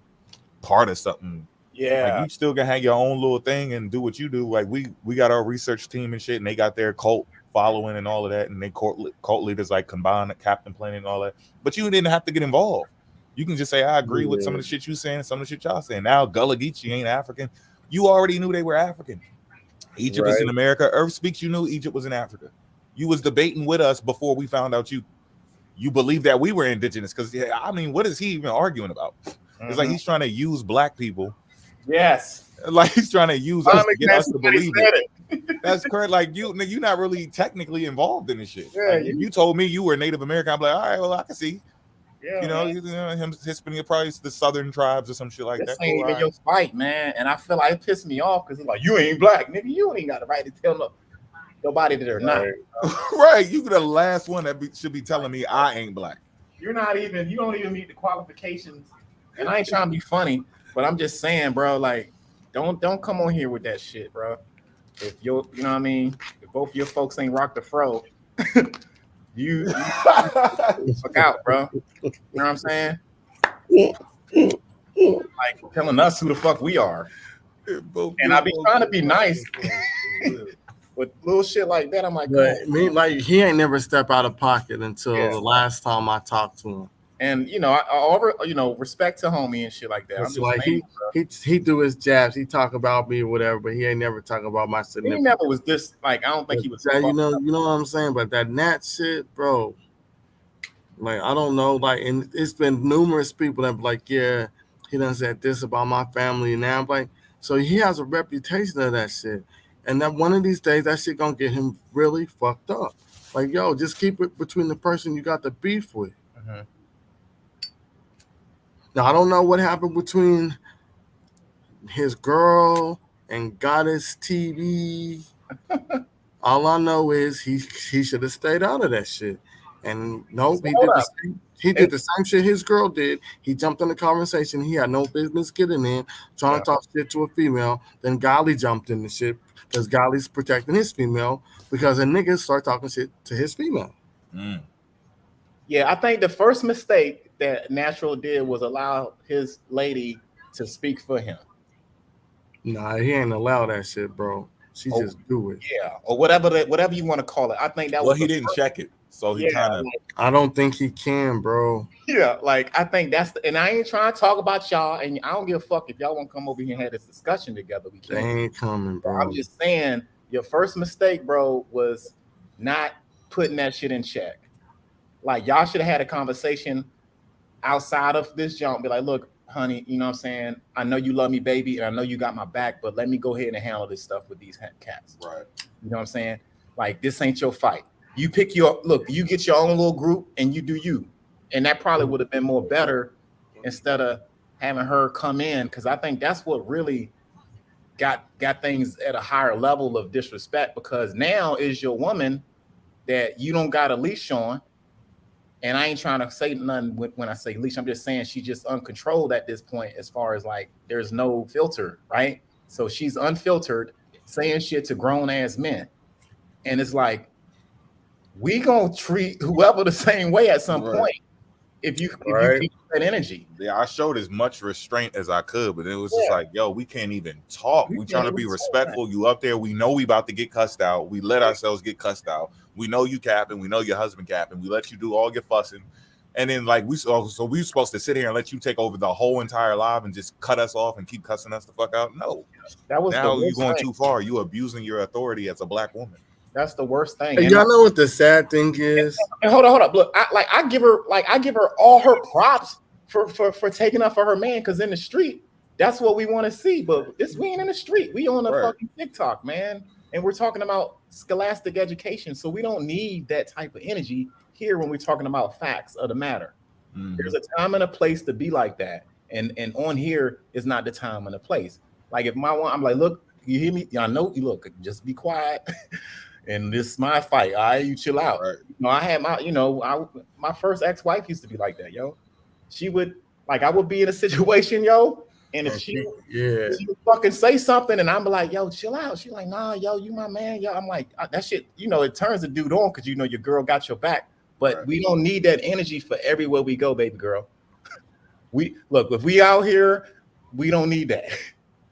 part of something. Yeah. Like, you still can have your own little thing and do what you do. Like we got our research team and shit, and they got their cult following and all of that. And they cult leaders like combine Captain Planet and all that. But you didn't have to get involved. You can just say, I agree with some of the shit you saying, some of the shit y'all saying. Now Gullah Geechee ain't African. You already knew they were African. Egypt is in America. Earth Speaks, you knew Egypt was in Africa. You was debating with us before we found out you believe that we were indigenous. Because, yeah, I mean, what is he even arguing about? It's like he's trying to use black people. Yes. Like he's trying to use us to get us to believe it. That's correct. Like, you're not really technically involved in this shit. Yeah, like, if you told me you were Native American, I'm like, all right, well, I can see. Yeah, you know, Hispanic, probably the Southern tribes or some shit like this that. ain't even your fight, man. And I feel like it pissed me off because it's like, you ain't black, nigga. You ain't got the right to tell nobody that they're not. Right. You the last one that should be telling me I ain't black. You don't even meet the qualifications. And I ain't trying to be funny, but I'm just saying, bro, like, don't come on here with that shit, bro. If you know what I mean? If both your folks ain't rock the fro, you fuck out, bro. You know what I'm saying? Like telling us who the fuck we are. And I be trying to be nice. With little shit like that, I'm like, he ain't never step out of pocket until the last time I talked to him. And I respect to homie and shit like that. It's like he do his jabs, he talk about me or whatever, but he ain't never talk about my significance. He never was this like, I don't think he was. You know what I'm saying? But that Nat shit, bro. Like, I don't know, like, and it's been numerous people that be like, yeah, he done said this about my family, and now I'm like, so he has a reputation of that shit. And that one of these days, that shit gonna get him really fucked up. Like, yo, just keep it between the person you got the beef with. Mm-hmm. Now, I don't know what happened between his girl and Goddess TV. All I know is he should have stayed out of that shit. And nope, Hold up. he did the same shit his girl did. He jumped in the conversation. He had no business getting in, trying to talk shit to a female. Then Golly jumped in the shit because Golly's protecting his female because a nigga start talking shit to his female. Mm. Yeah, I think the first mistake that Natural did was allow his lady to speak for him. Nah, he ain't allow that shit, bro. She just do it. Yeah, or whatever you want to call it. I think that Well, was he didn't check it, so he kind of. I don't think he can, bro. Yeah, like I think and I ain't trying to talk about y'all, and I don't give a fuck if y'all want to come over here and have this discussion together. We They can't. ain't coming, bro. I'm just saying, your first mistake, bro, was not putting that shit in check. Like y'all should have had a conversation outside of this jump. Be like, look, honey, you know what I'm saying? I know you love me, baby, and I know you got my back, but let me go ahead and handle this stuff with these cats. Right. You know what I'm saying? Like, this ain't your fight. You pick you get your own little group and you do you. And that probably would have been more better instead of having her come in, because I think that's what really got things at a higher level of disrespect, because now is your woman that you don't got a leash on. And I ain't trying to say nothing when I say leash. I'm just saying she's just uncontrolled at this point, as far as like there's no filter, right? So she's unfiltered, saying shit to grown ass men, and it's like we gonna treat whoever the same way at some point. If you keep that energy. Yeah, I showed as much restraint as I could, but it was just like, yo, we can't even talk. We trying to be respectful. You up there, we know we about to get cussed out. We let ourselves get cussed out. We know you capping, we know your husband capping. We let you do all your fussing. And then like we supposed to sit here and let you take over the whole entire live and just cut us off and keep cussing us the fuck out. No. That was now you're going too far. You abusing your authority as a black woman. That's the worst thing. Hey, y'all know what the sad thing is? And hold on. Look, I give her all her props for taking up for her man, because in the street, that's what we want to see. But we ain't in the street. We on a fucking TikTok, man. And we're talking about scholastic education. So we don't need that type of energy here when we're talking about facts of the matter. Mm-hmm. There's a time and a place to be like that. And on here is not the time and the place. Like if I'm like, look, you hear me? Y'all know, you look, just be quiet. And this is my fight. All right, you chill out. Right. You know, I had my first ex-wife used to be like that, yo. She would, like, I would be in a situation, yo, and if she would fucking say something, and I'm like, yo, chill out. She's like, nah, yo, you my man, yo. I'm like, that shit, you know, it turns the dude on because you know your girl got your back, but we don't need that energy for everywhere we go, baby girl. If we out here, we don't need that.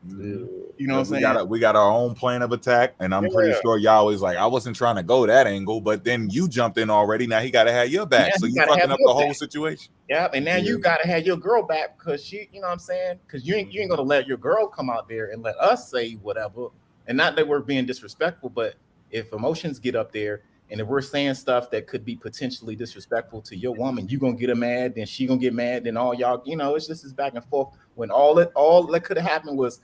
You know what I'm saying? We got our own plan of attack, and I'm pretty sure y'all was like, I wasn't trying to go that angle, but then you jumped in already. Now he got to have your back, so you fucking up the whole situation. Yeah, and now you got to have your girl back because she, you know what I'm saying? Because you ain't gonna let your girl come out there and let us say whatever, and not that we're being disrespectful, but if emotions get up there and if we're saying stuff that could be potentially disrespectful to your woman, you gonna get her mad, then she gonna get mad, then all y'all, you know, it's just this back and forth. When all that could have happened was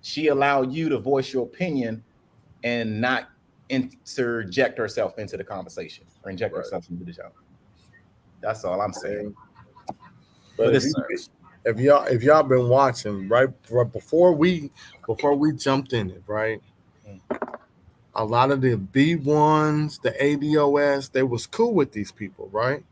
she allowed you to voice your opinion and not interject herself into the conversation or inject herself into the show. That's all I'm saying. But if y'all been watching right before we jumped in it, right? A lot of the B1s, the ADOS, they was cool with these people, right?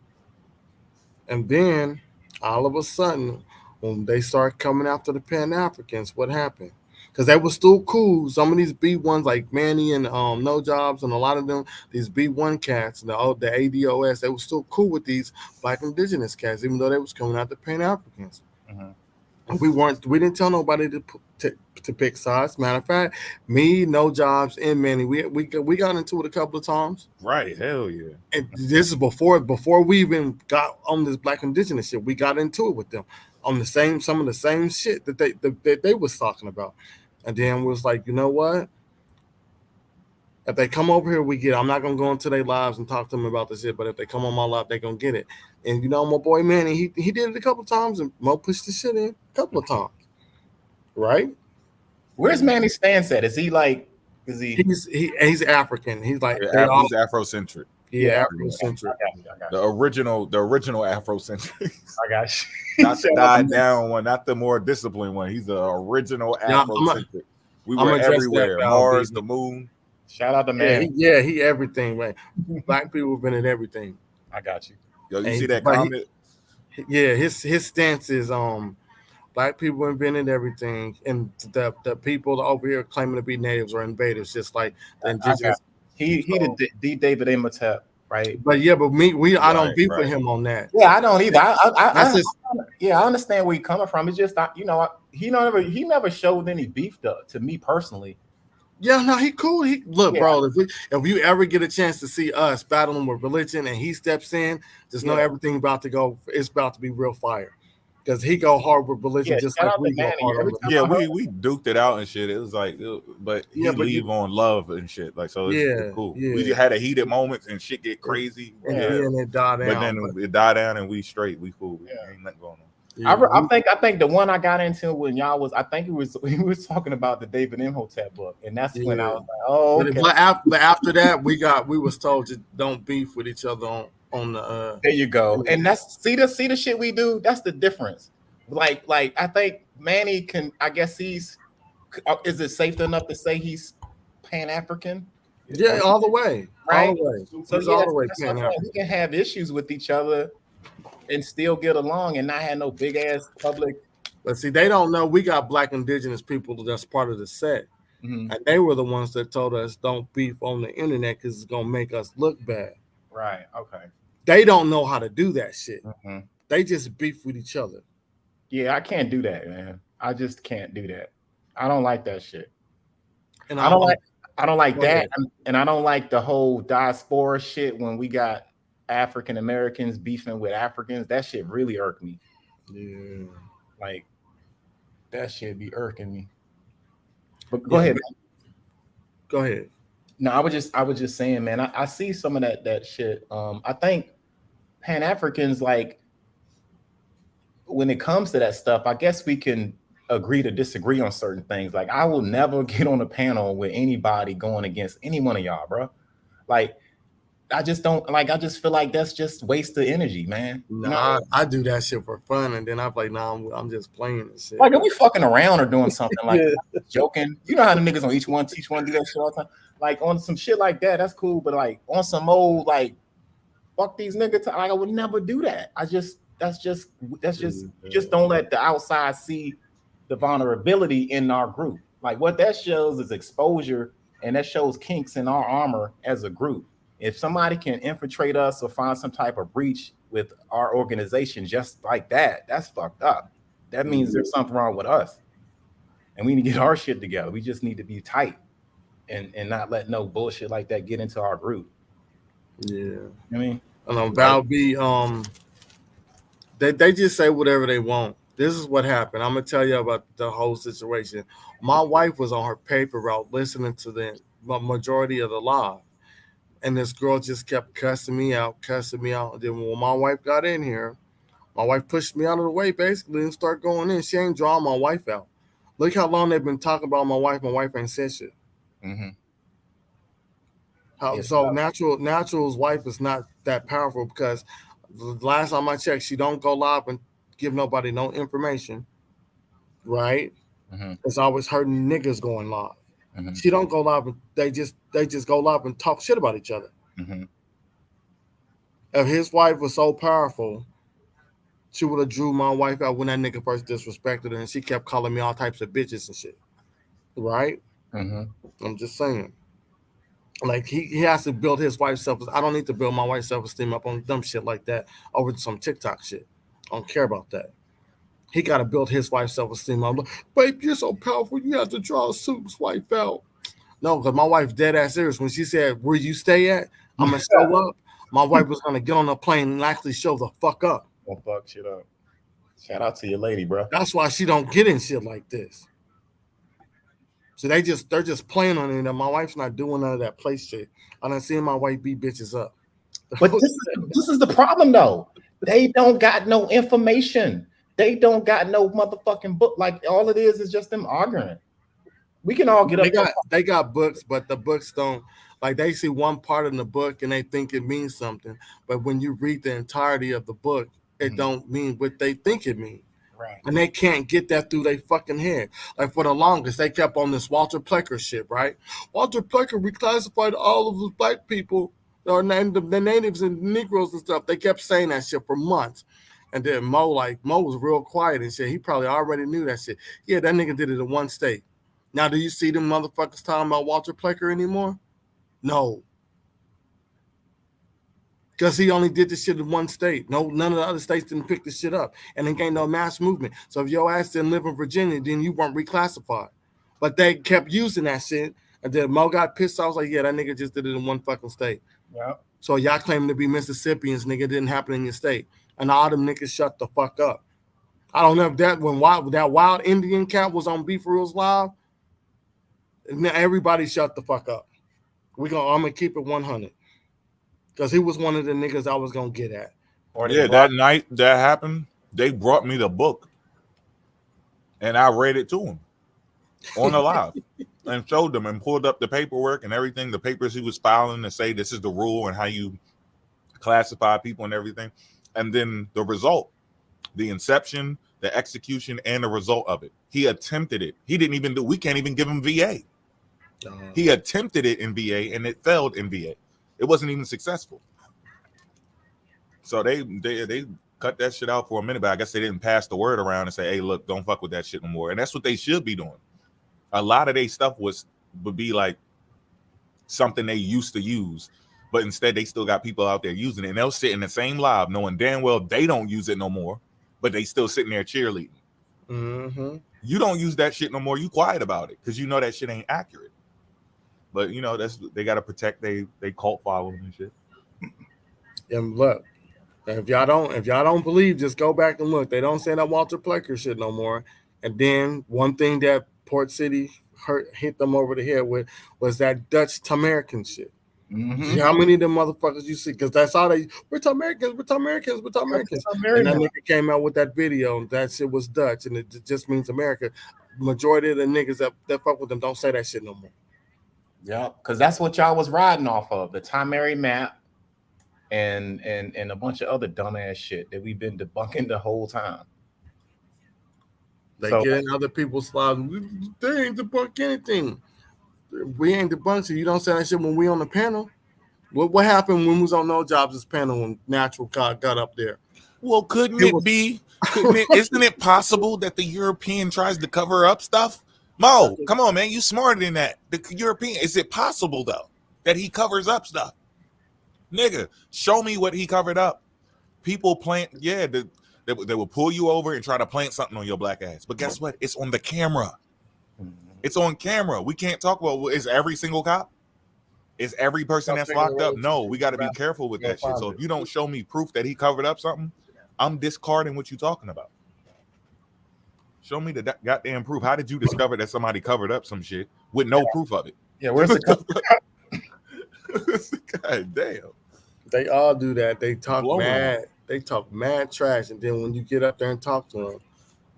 And then all of a sudden, when they start coming after the Pan-Africans, what happened? Because they were still cool. Some of these B1s, like Manny and No Jobs, and a lot of them, these B1 cats, the ADOS, they were still cool with these Black indigenous cats, even though they was coming after Pan-Africans. Mm-hmm. And we didn't tell nobody to pick sides. Matter of fact, me, No Jobs, and Manny, we got into it a couple of times. Right, hell yeah. And this is before we even got on this Black indigenous shit. We got into it with them on some of the same shit that they was talking about. And then was like, you know what? If they come over here, I'm not gonna go into their lives and talk to them about this shit. But if they come on my live, they gonna get it. And you know, my boy Manny, he did it a couple of times, and Mo pushed the shit in a couple of times. Right? Where's Manny's stance at? Is he? He's African. He's like he's Afrocentric. Yeah, Afrocentric. The original Afrocentric. I got you. Not the died down one, not the more disciplined one. He's the original Afrocentric. We were everywhere. Mars, the moon. Shout out to Manny. He everything, man. Black people have been in everything. I got you. Yo, you And see that but he- comment? Yeah, his stance is black people invented everything, and the people over here claiming to be natives or invaders, just like the I indigenous. got he So- the David Imhotep, right? But yeah, but I don't Right, beef with right. him on that. Yeah, I don't either. That's just Yeah, I understand where you're coming from. It's just he never showed any beef to me personally. yeah, no, he cool. He look, Yeah. bro. If you ever get a chance to see us battling with religion, and he steps in, just know Yeah. everything about to go. It's about to be real fire, because he go hard with religion, Yeah, just shout like out we to go Manny. hard on Every religion. time Yeah, I heard- we duked it out and shit. It was like, but he Yeah, but leave on love and shit. Like, so it's Yeah, cool. yeah. We just had a heated moments and shit get crazy. And Yeah. then it died But down. then it died down and we straight. We cool. Yeah. Ain't nothing going on. I think the one I got into when y'all was, I think he was talking about the David Imhotep book, and that's when I Yeah. was like, oh, okay. But after that, we was told to don't beef with each other on the. There you go. And that's see the shit we do. That's the difference. Like I think Manny can. I guess he's. Is it safe enough to say he's Pan African? Yeah, all the way, Right. all the way. So He's yeah, all the way that's what I'm saying. Pan-African. We can have issues with each other and still get along and not have no big ass public. But see, they don't know we got black indigenous people that's part of the set, Mhm. and they were the ones that told us don't beef on the internet because it's gonna make us look bad. Right. Okay. They don't know how to do that shit. Mhm. They just beef with each other. Yeah, I can't do that, man. I just can't do that. I don't like that shit. And I don't like Go that, ahead. and I don't like the whole diaspora shit when we got African Americans beefing with Africans. That shit really irked me. Yeah. Like that shit be irking me. But go ahead. Man. Go ahead. No, I was just saying, man. I see some of that shit. I think Pan Africans, like when it comes to that stuff, I guess we can agree to disagree on certain things. Like I will never get on a panel with anybody going against any one of y'all, bro. Like I just don't like. I just feel like that's just waste of energy, man. Nah, I do that shit for fun, and then I'm like, nah, I'm just playing and shit. Like, are we fucking around or doing something like Yeah. joking? You know how the niggas on each one teach one do that shit all the time. Like on some shit like that, that's cool. But like on some old like fuck these niggas, like I would never do that. That's just you just don't let the outside see the vulnerability in our group. Like what that shows is exposure, and that shows kinks in our armor as a group. If somebody can infiltrate us or find some type of breach with our organization just like that, that's fucked up. That means there's something wrong with us. And we need to get our shit together. We just need to be tight and not let no bullshit like that get into our group. Yeah. You know what I mean? And Val B, they just say whatever they want. This is what happened. I'm gonna tell you about the whole situation. My wife was on her paper route listening to the majority of the live, and this girl just kept cussing me out. And then when my wife got in here, my wife pushed me out of the way basically and started going in. She ain't drawing my wife out. Look how long they've been talking about my wife. My wife ain't said shit. Mm-hmm. So Natural's wife is not that powerful because the last time I checked, she don't go live and give nobody no information, right? Mm-hmm. It's always her niggas going live. Mm-hmm. She don't go live and they just go live and talk shit about each other. Mm-hmm. If his wife was so powerful, she would have drew my wife out when that nigga first disrespected her and she kept calling me all types of bitches and shit, right? Mm-hmm. I'm just saying. Like he has to build his wife's self-esteem. I don't need to build my wife's self-esteem up on dumb shit like that over some TikTok shit. I don't care about that. He got to build his wife's self-esteem up. Babe, you're so powerful. You have to draw Suit's wife out. No, because my wife dead ass serious. When she said, where you stay at, I'm going to show up. My wife was going to get on a plane and actually show the fuck up. Don't fuck shit up. Shout out to your lady, bro. That's why she don't get in shit like this. So they're just playing on it. And my wife's not doing none of that play shit. I done seen my wife beat bitches up. But this is the problem though. They don't got no information. They don't got no motherfucking book. Like all it is just them arguing. We can all get up. They got books, but the books don't. Like they see one part in the book and they think it means something. But when you read the entirety of the book, it don't mean what they think it means. Right. And they can't get that through their fucking head. Like for the longest, they kept on this Walter Plecker shit, right? Walter Plecker reclassified all of the black people or the natives and Negroes and stuff. They kept saying that shit for months. And then Mo was real quiet and shit. He probably already knew that shit. Yeah, that nigga did it in one state. Now, do you see them motherfuckers talking about Walter Plecker anymore? No. Because he only did this shit in one state. No, none of the other states didn't pick this shit up. And it ain't no mass movement. So if your ass didn't live in Virginia, then you weren't reclassified. But they kept using that shit. And then Mo got pissed off. I was like, yeah, that nigga just did it in one fucking state. Yeah. So y'all claiming to be Mississippians, nigga, it didn't happen in your state. And all them niggas shut the fuck up. I don't know if that wild Indian cat was on Beef Rules Live, everybody shut the fuck up. I'm gonna keep it 100. Because he was one of the niggas I was gonna get at. Yeah, that night that happened, they brought me the book. And I read it to him on the live and showed them and pulled up the paperwork and everything, the papers he was filing to say this is the rule and how you classify people and everything. And then the result, the inception, the execution, and the result of it. He attempted it. He didn't even we can't even give him VA. He attempted it in VA and it failed in VA. It wasn't even successful. So they cut that shit out for a minute, but I guess they didn't pass the word around and say, hey, look, don't fuck with that shit no more. And that's what they should be doing. A lot of their stuff would be like something they used to use, but instead they still got people out there using it. And they'll sit in the same live knowing damn well they don't use it no more, but they still sitting there cheerleading. Mm-hmm. You don't use that shit no more. You quiet about it because you know that shit ain't accurate. But you know they got to protect they cult following and shit. And look, if y'all don't believe, just go back and look. They don't say that Walter Plecker shit no more. And then one thing that Port City hit them over the head with was that Dutch American shit. Mm-hmm. See how many of them motherfuckers you see? Because that's all we're Americans. And that nigga came out with that video. That shit was Dutch, and it just means America. Majority of the niggas that fuck with them don't say that shit no more. Yeah, because that's what y'all was riding off of, the Timary map and a bunch of other dumbass shit that we've been debunking the whole time. They get in other people's lives. They ain't debunk anything. We ain't debunked. You don't say that shit when we on the panel. What happened when we was on No Jobs' panel when Natural got up there? Well, couldn't it be? Isn't it possible that the European tries to cover up stuff? Mo, come on, man. You smarter than that. The European, is it possible, though, that he covers up stuff? Nigga, show me what he covered up. People plant, they will pull you over and try to plant something on your black ass. But guess what? It's on the camera. It's on camera. We can't talk about, is every single cop? Is every person that's locked up? No, we got to be careful with that shit. So if you don't show me proof that he covered up something, I'm discarding what you're talking about. Show me the goddamn proof. How did you discover that somebody covered up some shit with no proof of it? Yeah, where's the God damn. They all do that. They talk mad. They talk mad trash, and then when you get up there and talk to them,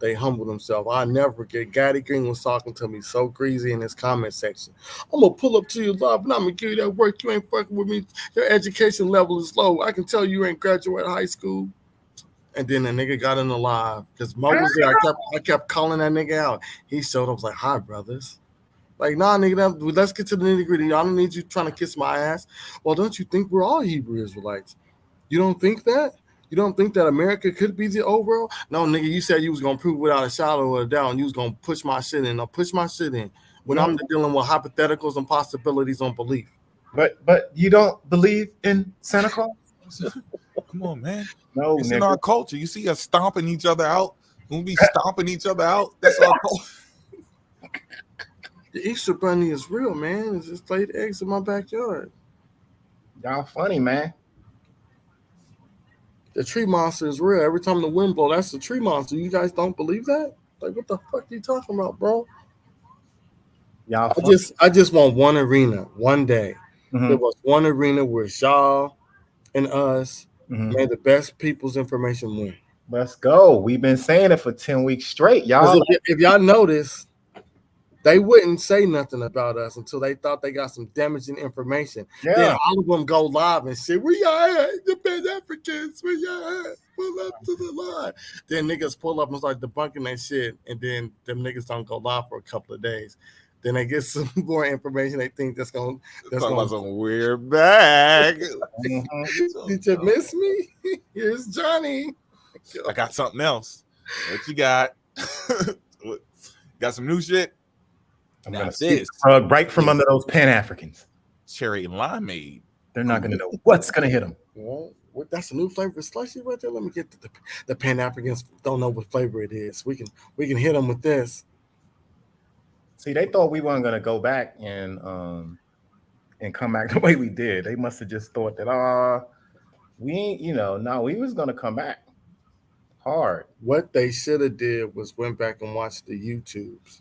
they humble themselves. I never forget. Gaddy Green was talking to me so greasy in his comment section. I'm gonna pull up to you live, and I'm gonna give you that work. You ain't fucking with me. Your education level is low. I can tell you ain't graduated high school. And then the nigga got in the live because Mo was there. I kept calling that nigga out. He showed up, I was like, hi, brothers. Like, nah, nigga, let's get to the nitty-gritty. I don't need you trying to kiss my ass. Well, don't you think we're all Hebrew Israelites? You don't think that? You don't think that America could be the overall? No, nigga, you said you was going to prove without a shadow of a doubt, and you was going to push my shit in. I'll push my shit in when I'm dealing with hypotheticals and possibilities on belief. But you don't believe in Santa Claus? Come on, man. No, it's in our culture. You see us stomping each other out. We'll be stomping each other out. That's our culture. The Easter Bunny is real, man. It's just laid eggs in my backyard. Y'all funny, man. The tree monster is real. Every time the wind blows, that's the tree monster. You guys don't believe that? Like, what the fuck are you talking about, bro? Y'all I just want one arena, one day. Mm-hmm. There was one arena where y'all and us made the best people's information win. Let's go. We've been saying it for 10 weeks straight, y'all. If y'all notice, they wouldn't say nothing about us until they thought they got some damaging information. Yeah. Then all of them go live and say, "We are the Pan Africans. We are pull up to the line." Then niggas pull up and start debunking that shit, and then them niggas don't go live for a couple of days. Then they get some more information. They think that's Talk gonna. about some weird bag. Mhm. Did you miss me? Here's Johnny. I got something else. What you got? Got some new shit? I'm Now gonna this right from under those Pan Africans. cherry limeade. They're not gonna know what's gonna hit them. Well, that's a new flavor slushy right there. Let me get the Pan Africans don't know what flavor it is. We can hit them with this. See, they thought we weren't gonna go back and come back the way we did. They must have just thought that we ain't, no, we was gonna come back hard. What they should have did was went back and watched the YouTubes,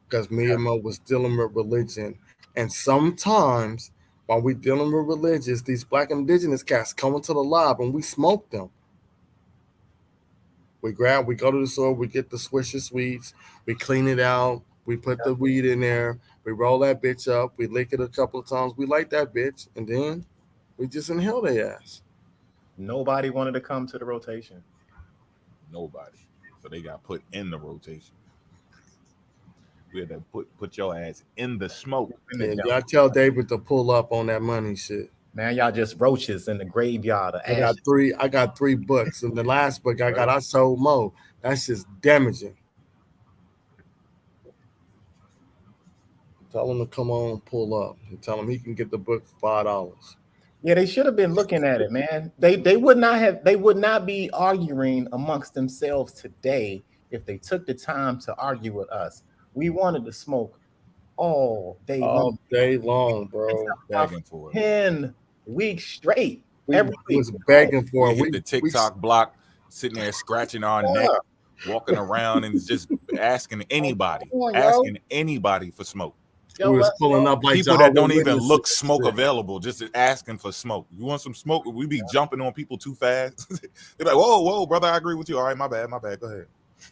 because me and Mo was dealing with religion, and sometimes while we dealing with religious, these Black indigenous cats come into the lab and we smoke them. We go to the store, we get the Swisher Sweets, we clean it out, we put the weed in there, we roll that bitch up, we lick it a couple of times, we light that bitch, and then we just inhale their ass. Nobody wanted to come to the rotation. Nobody. So they got put in the rotation. We had to put your ass in the smoke. Yeah, y'all tell David to pull up on that money shit. Man, y'all just roaches in the graveyard of I got three books. And the last book I sold Mo. That's just damaging. Tell him to come on and pull up. And tell him he can get the book for $5. Yeah, they should have been looking at it, man. They would not be arguing amongst themselves today if they took the time to argue with us. We wanted to smoke all day long, bro. Begging for it. 10 weeks straight. We Every week. was begging for it. We hit the TikTok block, sitting there scratching our neck, walking around and just asking anybody for smoke. We was pulling up like people that don't even look smoke available, just asking for smoke. You want some smoke? We be jumping on people too fast. They're like, whoa, brother, I agree with you. All right, my bad. Go ahead.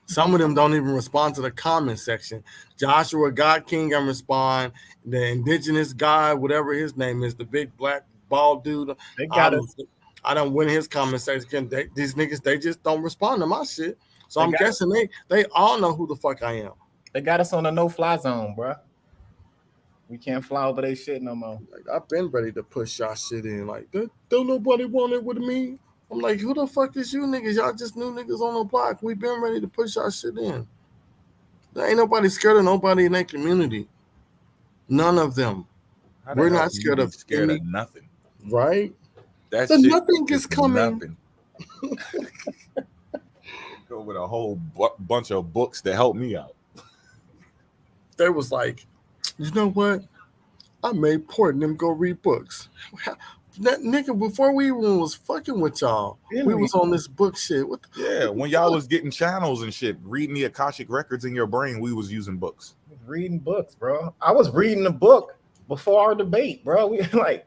Some of them don't even respond to the comment section. Joshua God King can respond. The indigenous guy, whatever his name is, the big black bald dude. I don't win his comment section. These niggas, they just don't respond to my shit. So I'm guessing they all know who the fuck I am. They got us on a no-fly zone, bro. We can't fly over their shit no more. Like, I've been ready to push y'all shit in. Like, don't nobody want it with me. I'm like, who the fuck is you niggas? Y'all just new niggas on the block. We been ready to push our shit in. There ain't nobody scared of nobody in that community. None of them. We're not scared of nothing. Right? That the shit nothing is coming. Go with a whole bunch of books to help me out. They was like, you know what? I made Port and them go read books. That nigga, before we even was fucking with y'all, we was on this book shit. When y'all was getting channels and shit, reading the Akashic records in your brain, we was using books. Reading books, bro. I was reading the book before our debate, bro. We I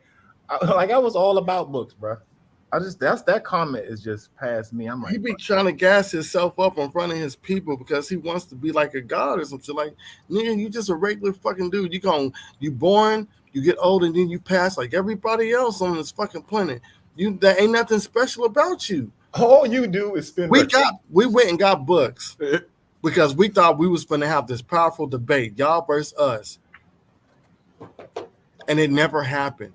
was all about books, bro. That comment is just past me. I'm like, he be trying to gas himself up in front of his people because he wants to be like a god or something. Like, nigga, you just a regular fucking dude. You born, you get old, and then you pass like everybody else on this fucking planet. There ain't nothing special about you. All you do is spend. We went and got books because we thought we was gonna have this powerful debate, y'all versus us, and it never happened.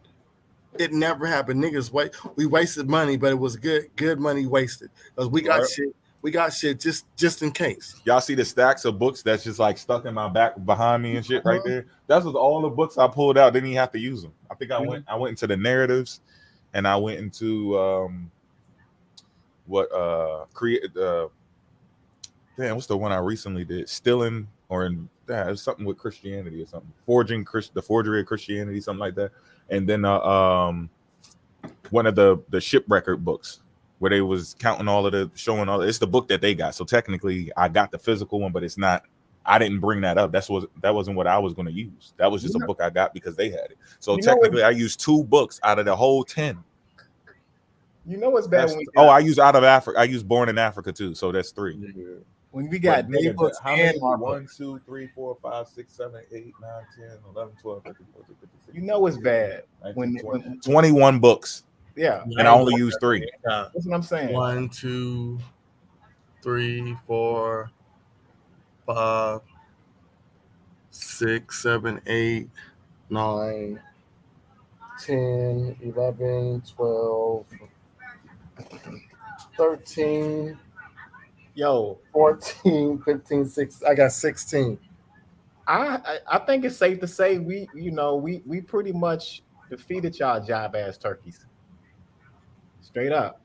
It never happened. Niggas, we wasted money, but it was good money wasted because we got shit. We got shit just in case. Y'all see the stacks of books that's just like stuck in my back behind me and shit right there. That's what all the books I pulled out. Didn't even have to use them. I think I went into the narratives, and I went into what's the one I recently did? Stealing it's something with Christianity or something. The forgery of Christianity, something like that. And then one of the ship record books where they was showing all it's the book that they got. So technically I got the physical one, but it's not, I didn't bring that up. That wasn't what I was going to use. That was just a book I got because they had it. So technically I used 2 books out of the whole 10. You know what's bad when I use Out of Africa. I use Born in Africa too. So that's 3. Yeah. When we got day books and 1, 2, 3, 4, 5, 6, 7, 8, 9, 10, 11, 12, 13, 14, 15, 16. You know it's bad 19, when 21 books. Yeah. And I only use 3. That's what I'm saying. 1, 2, 3, 4, 5, 6, 7, 8, 9, 10, 11, 12, 13, Yo, 14, 15, 16. I got 16. I think it's safe to say we pretty much defeated y'all job ass turkeys. Straight up.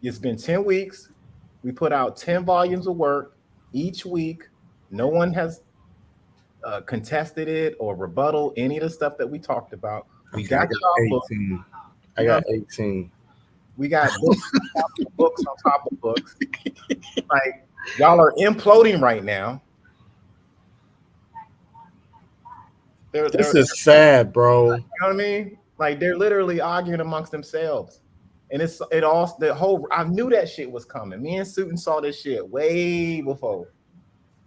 It's been 10 weeks. We put out 10 volumes of work each week. No one has contested it or rebuttal any of the stuff that we talked about. We Okay, I got got y'all books. 18. I got 18. We got books on top of books. Like y'all are imploding right now. This is sad, bro. You know what I mean? Like they're literally arguing amongst themselves. And I knew that shit was coming. Me and Suiton saw this shit way before.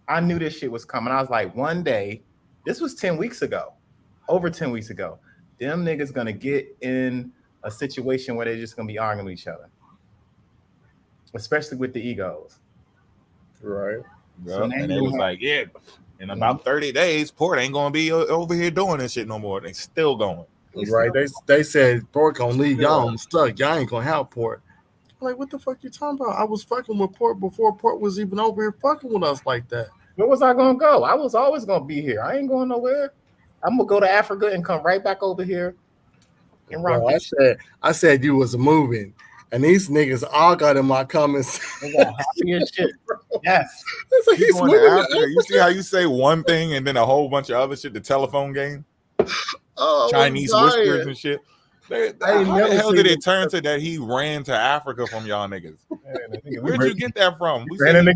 I knew this shit was coming. I was like, one day, this was 10 weeks ago, over 10 weeks ago. Them niggas gonna get in a situation where they're just gonna be arguing with each other. Especially with the egos. Right. So and it was like, yeah, in about 30 days, Port ain't gonna be over here doing this shit no more. They still going. Right. They said Port gonna leave y'all on stuck. Y'all ain't gonna have Port. I'm like, what the fuck you talking about? I was fucking with Port before Port was even over here fucking with us like that. Where was I gonna go? I was always gonna be here. I ain't going nowhere. I'm gonna go to Africa and come right back over here and rock. Bro, I said you was moving, and these niggas all got in my comments. They got happy as shit. Yes. It's like he's going moving. to Africa. You see how you say one thing and then a whole bunch of other shit? The telephone game, Chinese whispers and shit. How the hell did it turn to that he ran to Africa from y'all niggas? Where'd you get that from? We said he's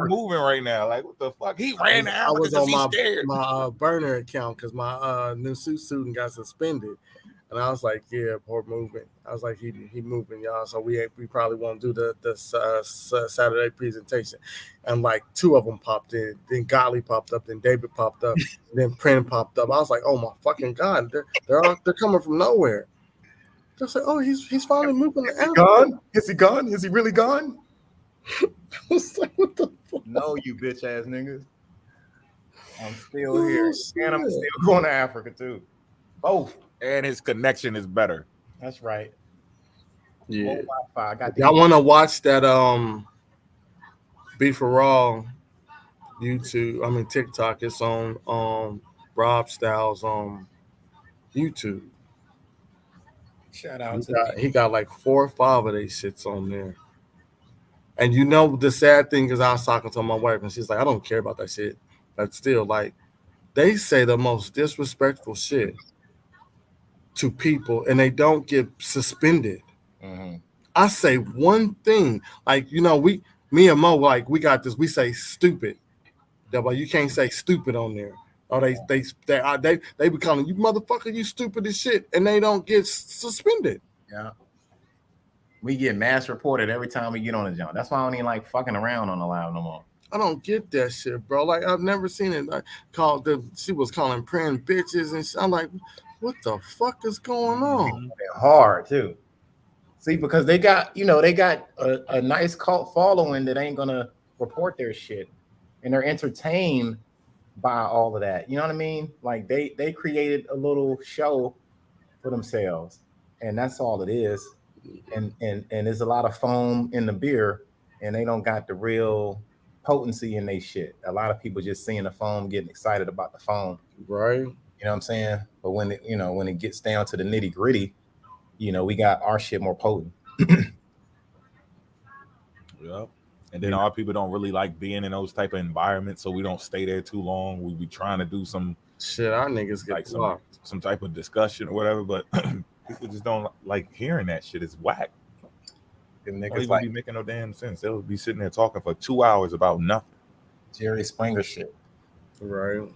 moving right now. Like, what the fuck? He ran to Africa because he's scared. My burner account because my new student got suspended. And I was like, yeah, Port moving. I was like, he moving, y'all. So we probably won't do the Saturday presentation. And like 2 of them popped in. Then Golly popped up. Then David popped up. Then Prin popped up. I was like, oh my fucking God, they're coming from nowhere. They're like, oh, he's finally moving to Africa. Gone? Is he gone? Is he really gone? I was like, what the fuck? No, you bitch ass niggas. I'm still here, and I'm still going to Africa too. Both. And his connection is better. That's right. Yeah. I got y'all want to watch that Beef for Raw YouTube? I mean TikTok. It's on Rob Styles on YouTube. Shout out He got like 4 or 5 of these shits on there. And you know the sad thing is I was talking to my wife and she's like, I don't care about that shit. But still, like, they say the most disrespectful shit to people and they don't get suspended. Mm-hmm. I say one thing, like, you know, me and Mo, like, we got this, we say stupid. But you can't say stupid on there. Or they be calling you motherfucker, you stupid as shit, and they don't get suspended. Yeah. We get mass reported every time we get on the jump. That's why I don't even like fucking around on the live no more. I don't get that shit, bro. Like, I've never seen it. Like, she was calling Prin bitches and shit. I'm like, what the fuck is going on? They're hard too. See, because they got a nice cult following that ain't gonna report their shit, and they're entertained by all of that. You know what I mean? Like they created a little show for themselves, and that's all it is. And there's a lot of foam in the beer, and they don't got the real potency in they shit. A lot of people just seeing the foam, getting excited about the foam. Right. You know what I'm saying? But when it gets down to the nitty gritty, we got our shit more potent. Yeah. And then our people don't really like being in those type of environments, so we don't stay there too long. We be trying to do some shit. Our niggas get like some type of discussion or whatever, but people just don't like hearing that shit. It's whack. And niggas be making no damn sense. They'll be sitting there talking for 2 hours about nothing. Jerry Springer shit. Right.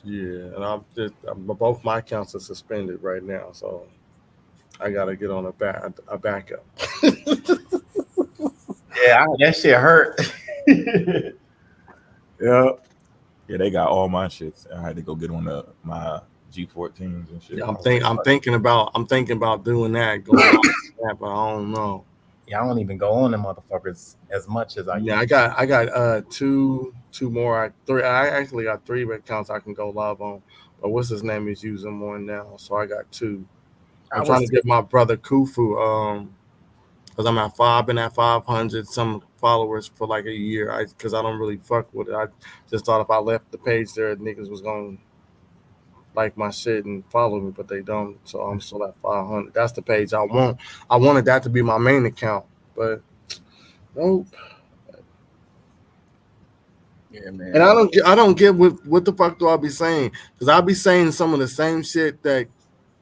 Yeah, and both my accounts are suspended right now, so I gotta get on a backup. Yeah, that shit hurt. Yeah, they got all my shits. I had to go get on my G14s and shit. Yeah, I'm thinking about doing that, going on that, but I don't know. Yeah, I don't even go on them motherfuckers as much as I. Yeah, I got two 2 more. I actually got 3 accounts I can go live on. But what's his name is using one now, so I got 2. I'm trying to get my brother Kufu, because I've been at 500 some followers for like a year. Because I don't really fuck with it. I just thought if I left the page there, niggas was gonna like my shit and follow me, but they don't. So I'm still at 500. That's the page I want. I wanted that to be my main account, but nope. Yeah, man. And I don't get what the fuck do I be saying? Because I be saying some of the same shit that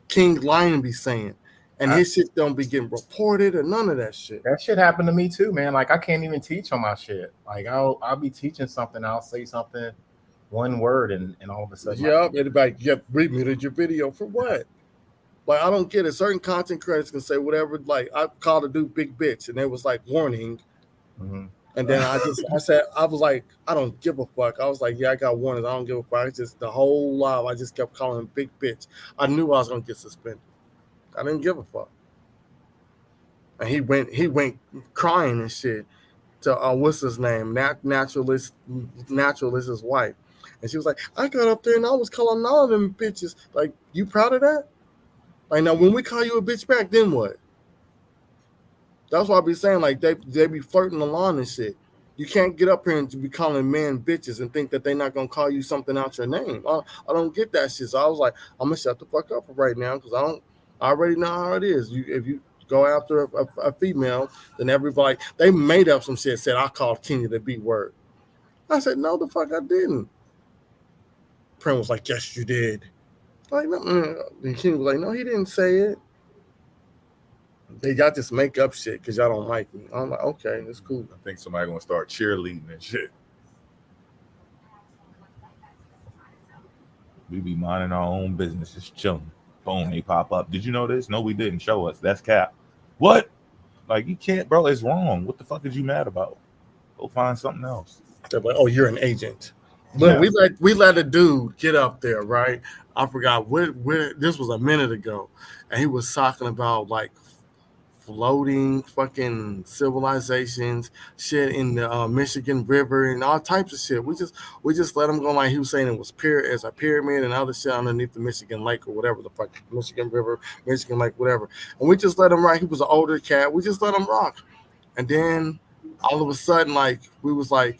King Lion be saying, and his shit don't be getting reported or none of that shit. That shit happened to me too, man. Like I can't even teach on my shit. Like I'll be teaching something, I'll say something, one word, and all of a sudden, Yeah, it'd be like, yep, remuted your video for what? Like I don't get it. Certain content creators can say whatever. Like I called a dude big bitch, and it was like warning. Mm-hmm. And then I was like, I don't give a fuck. I was like, yeah, I got warnings. I don't give a fuck. It's just the whole live, I just kept calling him big bitch. I knew I was gonna get suspended. I didn't give a fuck. And he went crying and shit to what's his name, naturalist's wife, and she was like, I got up there and I was calling all of them bitches. Like, you proud of that? Like, now when we call you a bitch back, then what? That's why I be saying, like, they be flirting along and shit. You can't get up here and be calling men bitches and think that they're not gonna call you something out your name. I don't get that shit. So I was like, I'm gonna shut the fuck up for right now because I already know how it is. If you go after a female, then everybody they made up some shit. Said I called Kenya the B word. I said no, the fuck I didn't. Prim was like, yes, you did. Like no, and Kenya was like, no, he didn't say it. Y'all just make up shit because y'all don't like me. I'm like, okay, that's cool. I think somebody gonna start cheerleading and shit. We be minding our own business, just chilling. Boom, they pop up. Did you know this? No, we didn't. Show us. That's cap. What? Like you can't, bro. It's wrong. What the fuck is you mad about? Go find something else. They're like, oh, you're an agent. Look, yeah. we let a dude get up there, right? I forgot where this was a minute ago, and he was talking about like floating fucking civilizations, shit in the Michigan River and all types of shit. We just let him go. Like he was saying, it was as a pyramid and other shit underneath the Michigan Lake or whatever the fuck, Michigan River, Michigan Lake, whatever. And we just let him rock. He was an older cat. We just let him rock. And then all of a sudden, like we was like,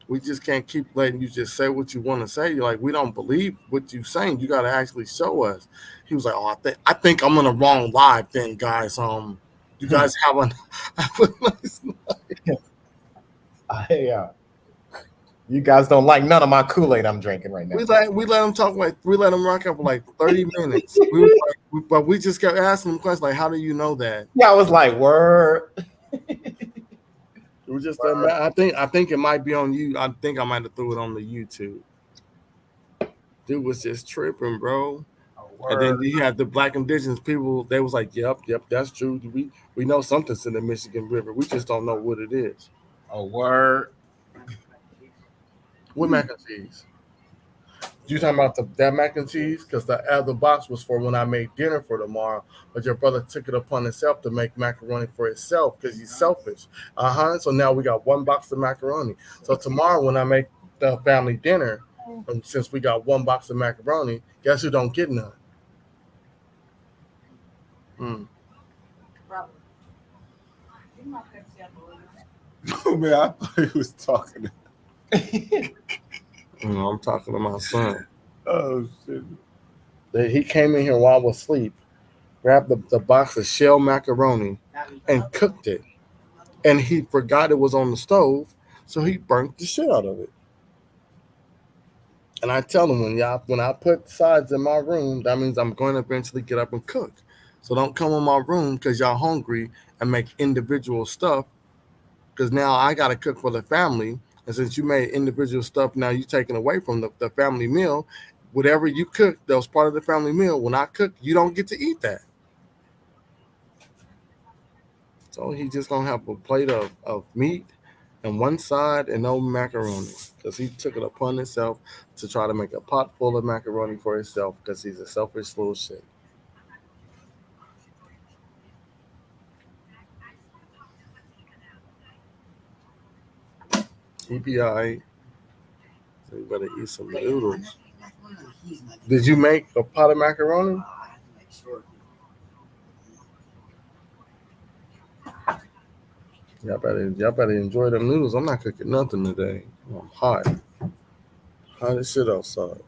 we just can't keep letting you just say what you want to say. You're like, we don't believe what you're saying. You got to actually show us. He was like, oh, I think I'm on the wrong live then, guys. You guys have a nice night. Yeah. You guys don't like none of my Kool-Aid I'm drinking right now. We let him talk we let him rock out for like 30 minutes. But we just kept asking him questions like, how do you know that? Yeah, I was like, word. We just I think it might be on you. I think I might have threw it on the YouTube. Dude was just tripping, bro. And then you had the Black indigenous people. They was like, "Yep, that's true. We know something's in the Michigan River. We just don't know what it is." A word. What mac and cheese? You talking about that mac and cheese? Because the other box was for when I made dinner for tomorrow. But your brother took it upon himself to make macaroni for himself because he's selfish. So now we got 1 box of macaroni. So tomorrow when I make the family dinner, and since we got 1 box of macaroni, guess who don't get none? Oh man, I thought he was talking. I'm talking to my son. Oh shit! He came in here while I was asleep, grabbed the box of shell macaroni, and cooked it. And he forgot it was on the stove, so he burnt the shit out of it. And I tell him when I put sides in my room, that means I'm going to eventually get up and cook. So don't come in my room because y'all hungry and make individual stuff. Because now I got to cook for the family. And since you made individual stuff, now you're taking away from the family meal. Whatever you cook that was part of the family meal, when I cook, you don't get to eat that. So he's just going to have a plate of meat and one side and no macaroni. Because he took it upon himself to try to make a pot full of macaroni for himself because he's a selfish little shit. EPI. You better eat some noodles. Did you make a pot of macaroni? Y'all better enjoy them noodles. I'm not cooking nothing today. I'm hot. Hot as shit outside.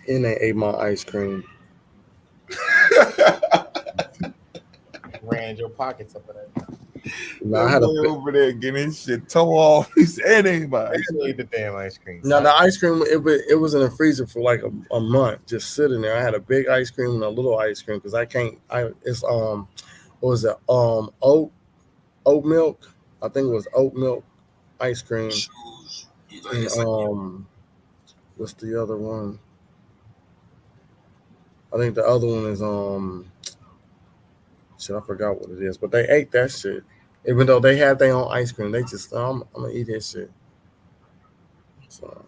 And they ate my ice cream. Ran your pockets up of that. No, I had a over there getting his shit toe off. He said anybody. Ate the damn ice cream. No, the ice cream it was in the freezer for like a month, just sitting there. I had a big ice cream and a little ice cream because it's what was it oat milk? I think it was oat milk ice cream. And what's the other one? I think the other one is shit, I forgot what it is, but they ate that shit. Even though they had their own ice cream, they just I'm gonna eat that shit. So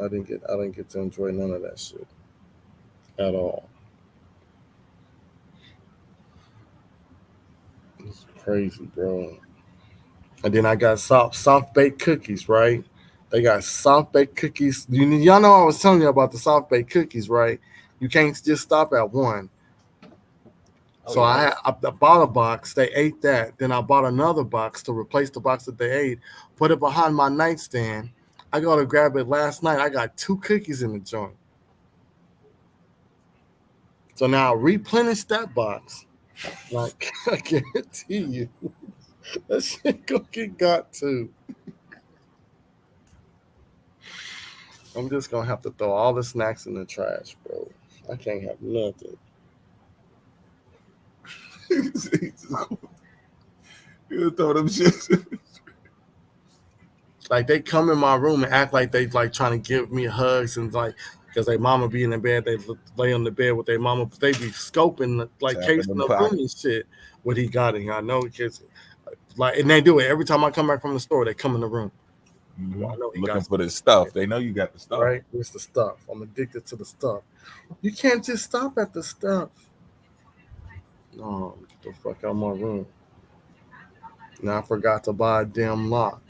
I didn't get to enjoy none of that shit at all. It's crazy, bro. And then I got soft baked cookies, right? They got soft baked cookies. Y'all know I was telling you about the soft baked cookies, right? You can't just stop at one. So I bought a box. They ate that. Then I bought another box to replace the box that they ate. Put it behind my nightstand. I go to grab it last night. I got 2 cookies in the joint. So now I replenish that box. Like I guarantee you, that shit gonna get got too. I'm just gonna have to throw all the snacks in the trash, bro. I can't have nothing. You throw them shit. Like they come in my room and act like they like trying to give me hugs and like because their mama be in the bed, they lay on the bed with their mama, but they be scoping like casing the room and shit. What he got in here, I know because like and they do it every time I come back from the store. They come in the room. Mm-hmm. I know looking for the stuff. They know you got the stuff, right? It's the stuff. I'm addicted to the stuff. You can't just stop at the stuff. No, get the fuck out of my room. Now I forgot to buy a damn lock.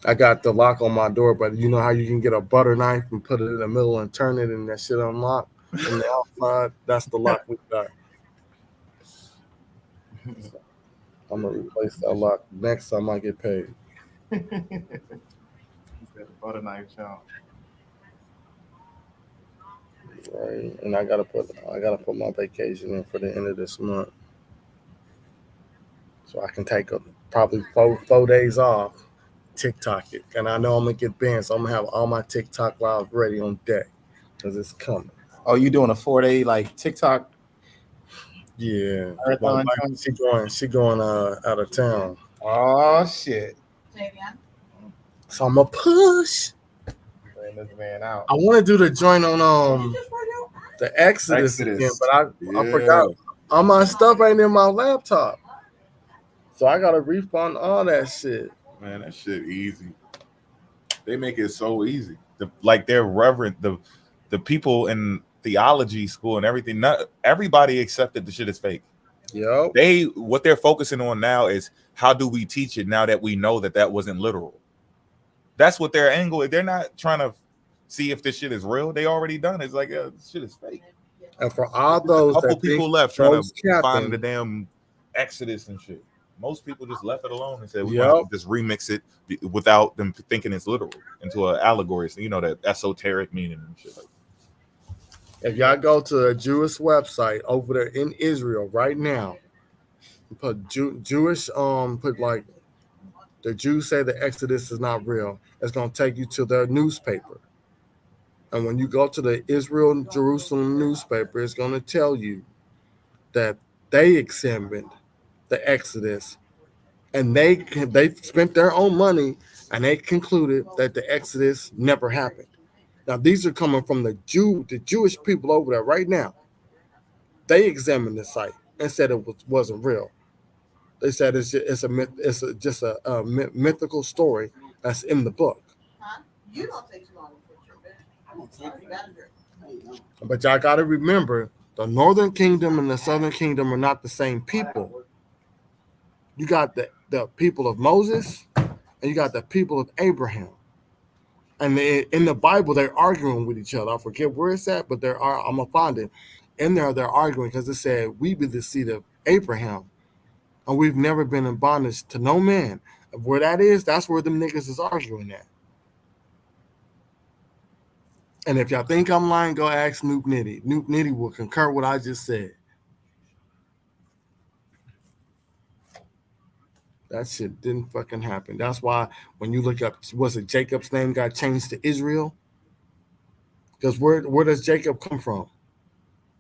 I got the lock on my door, but you know how you can get a butter knife and put it in the middle and turn it and that shit unlock from the outside? That's the lock we got. I'm gonna replace that lock next time I get paid. Butter knife job. Right, and I gotta put my vacation in for the end of this month, so I can take probably four days off, TikTok it, and I know I'm gonna get banned, so I'm gonna have all my TikTok lives ready on deck because it's coming. Oh, you doing a 4-day like TikTok? Yeah, Marathon. She going out of town. Oh shit! So I'm gonna push. Bring this man out. I want to do the joint on the Exodus again, but I forgot all my stuff ain't in my laptop, so I gotta refund all that shit. Man, that shit easy. They make it so easy. They're reverent. The people in theology school and everything. Not everybody accepted the shit is fake. Yep. What they're focusing on now is how do we teach it now that we know that wasn't literal. That's what their angle is. They're not trying to see if this shit is real. They already done it. It's like, yeah, this shit is fake. And for all those, a couple people left trying to find the damn Exodus and shit. Most people just left it alone and said, we're going to just remix it without them thinking it's literal into an allegory. So, that esoteric meaning and shit like that. If y'all go to a Jewish website over there in Israel right now, put Jewish, put like, the Jews say the Exodus is not real. It's going to take you to their newspaper. And when you go to the Israel and Jerusalem newspaper, it's going to tell you that they examined the Exodus and they spent their own money and they concluded that the Exodus never happened. Now, these are coming from the Jewish people over there right now. They examined the site and said it wasn't real. They said it's just a mythical story that's in the book. Huh? You don't take too long to put your bed. But y'all got to remember, the Northern Kingdom and the Southern Kingdom are not the same people. You got the the people of Moses and you got the people of Abraham. And in the Bible, they're arguing with each other. I forget where it's at, but I'm gonna find it. In there, they're arguing because it said, "We be the seed of Abraham, and we've never been in bondage to no man." Where that is, that's where them niggas is arguing at. And if y'all think I'm lying, go ask Nuke Nitty. Nuke Nitty will concur what I just said. That shit didn't fucking happen. That's why when you look up, was it Jacob's name got changed to Israel? Because where does Jacob come from?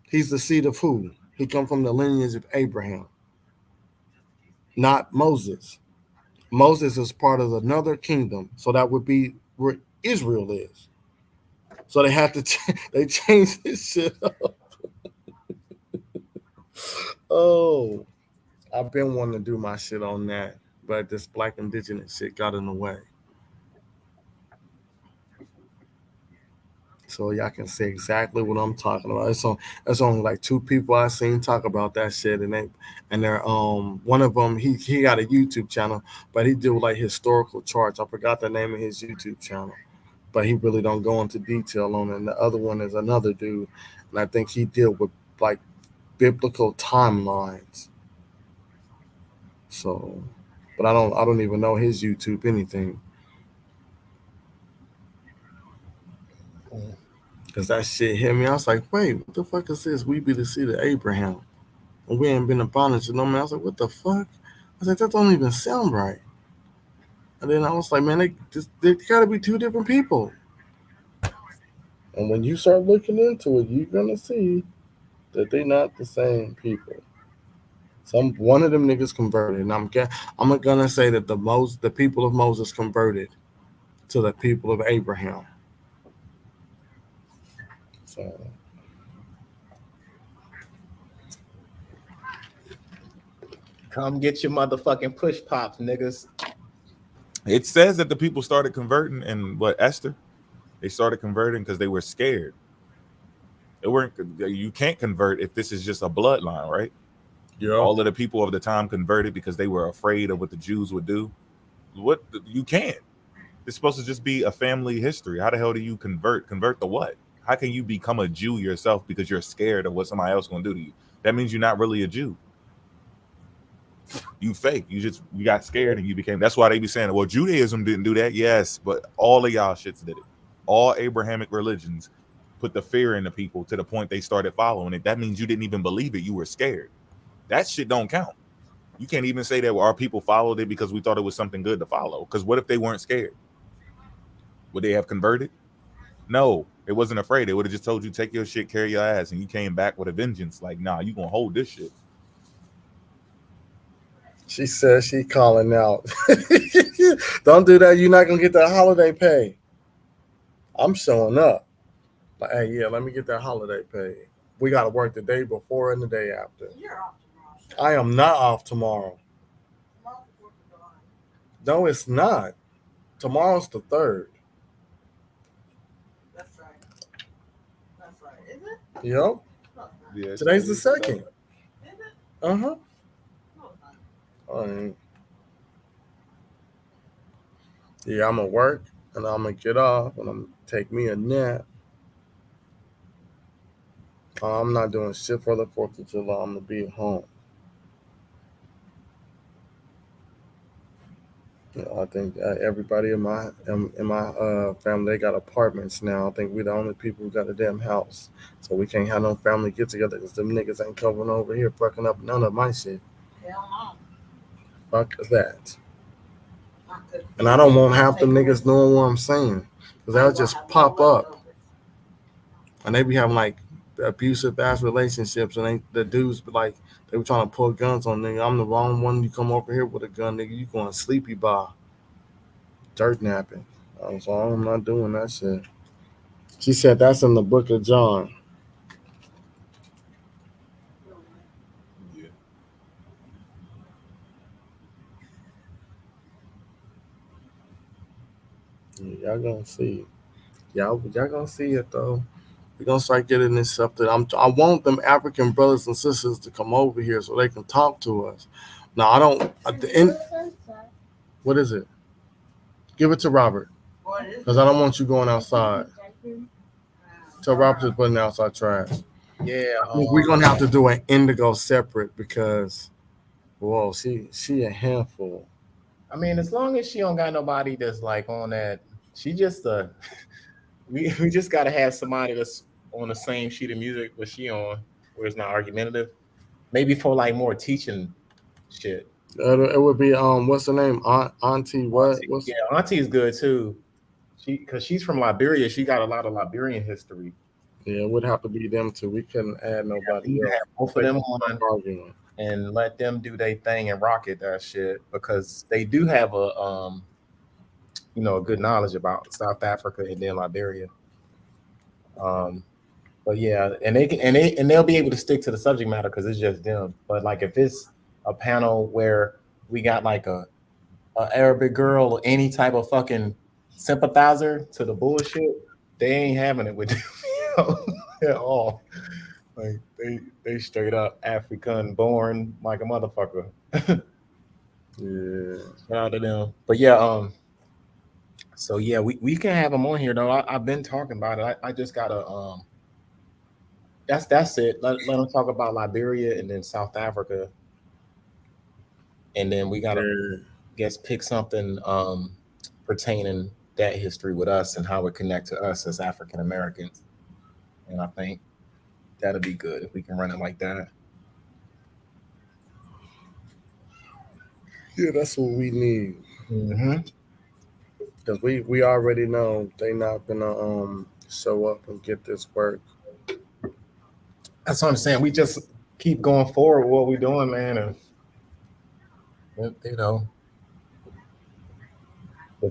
He's the seed of who? He come from the lineage of Abraham, not Moses. Moses is part of another kingdom, so that would be where Israel is. So they have to they changed this shit up. Oh, I've been wanting to do my shit on that, but this black indigenous shit got in the way. So y'all can see exactly what I'm talking about. It's only like 2 people I seen talk about that shit, and they're one of them he got a YouTube channel, but he do like historical charts. I forgot the name of his YouTube channel, but he really don't go into detail on it. And the other one is another dude, and I think he deal with like biblical timelines. So, but I don't even know his YouTube anything. Because that shit hit me. I was like, wait, what the fuck is this? We be the seed of Abraham. And we ain't been in bondage to no man. I was like, what the fuck? I was like, that don't even sound right. And then I was like, man, they got to be 2 different people. And when you start looking into it, you're going to see that they're not the same people. One of them niggas converted. And I'm going to say that the people of Moses converted to the people of Abraham. So, Come get your motherfucking push pops, niggas. It says that the people started converting in Esther? They started converting because they were scared. You can't convert if this is just a bloodline, right? yeah. All of the people of the time converted because they were afraid of what the Jews would do. You can't. It's supposed to just be a family history. How the hell do you convert? Convert to what? How can you become a Jew yourself because you're scared of what somebody else going to do to you? That means you're not really a Jew. You fake. You got scared and you became. That's why they be saying, well, Judaism didn't do that. Yes, but all of y'all shits did it. All Abrahamic religions put the fear in the people to the point they started following it. That means you didn't even believe it. You were scared. That shit don't count. You can't even say that our people followed it because we thought it was something good to follow. Because what if they weren't scared? Would they have converted? No, it wasn't afraid. They would have just told you, take your shit, carry your ass, and you came back with a vengeance. Like, nah, you gonna hold this shit. She says she calling out. Don't do that. You're not gonna get that holiday pay. I'm showing up. Like, hey, yeah, let me get that holiday pay. We gotta work the day before and the day after. You're off tomorrow. I am not off tomorrow. Tomorrow's the 4th of July. No, it's not. Tomorrow's the 3rd. That's right. That's right. Is it? Yep. No, it's not. Yeah, Today's the 2nd. Is it? Uh-huh. No, it's not. All right. Yeah, I'm gonna work and I'm gonna get off and I'm gonna take me a nap. I'm not doing shit for the 4th of July. I'm gonna be at home. I think everybody in my family, they got apartments now. I think we're the only people who got a damn house. So we can't have no family get together because them niggas ain't coming over here fucking up none of my shit. Hell Fuck that. no. Not good. And I don't want half them niggas knowing what I'm saying. Because they'll just pop up. And they be having like abusive ass relationships. And the dudes be like, they were trying to pull guns on nigga. I'm the wrong one. You come over here with a gun, nigga. You going sleepy bar. Dirt napping. So I'm not doing that shit. She said that's in the book of John. Yeah. Y'all gonna see. Y'all gonna see it though. We're gonna start getting this stuff that I want them African brothers and sisters to come over here so they can talk to us. Now I don't at the end What is it? Give it to Robert, What is because I don't want you going outside. Tell Robert to put in the outside trash. Yeah, We're gonna have to do an indigo separate because, whoa, she a handful. I mean, as long as she don't got nobody that's like on that, she just we just gotta have somebody that's on the same sheet of music what she on, where it's not argumentative. Maybe for like more teaching shit. It would be what's the name? Auntie what? What's Yeah, Auntie is good too. Because she's from Liberia, she got a lot of Liberian history. Yeah, it would have to be them two. We couldn't add nobody You else. have both of them on Arguing. and let them do their thing and rock it that shit because they do have a a good knowledge about South Africa and then Liberia. But yeah, and they'll be able to stick to the subject matter because it's just them. But like if it's a panel where we got like a Arabic girl or any type of fucking sympathizer to the bullshit, they ain't having it with them at all. Like they straight up African born like a motherfucker. Yeah. Shout out to them. But yeah, so yeah, we can have them on here though. I've been talking about it. I just gotta that's it. Let them talk about Liberia and then South Africa. And then we gotta guess pick something pertaining that history with us and how it connect to us as African Americans. And I think that'll be good if we can run it like that. Yeah, that's what we need. Mm-hmm. Because we already know they not gonna show up and get this work. That's what I'm saying. We just keep going forward with what we're doing, man, and the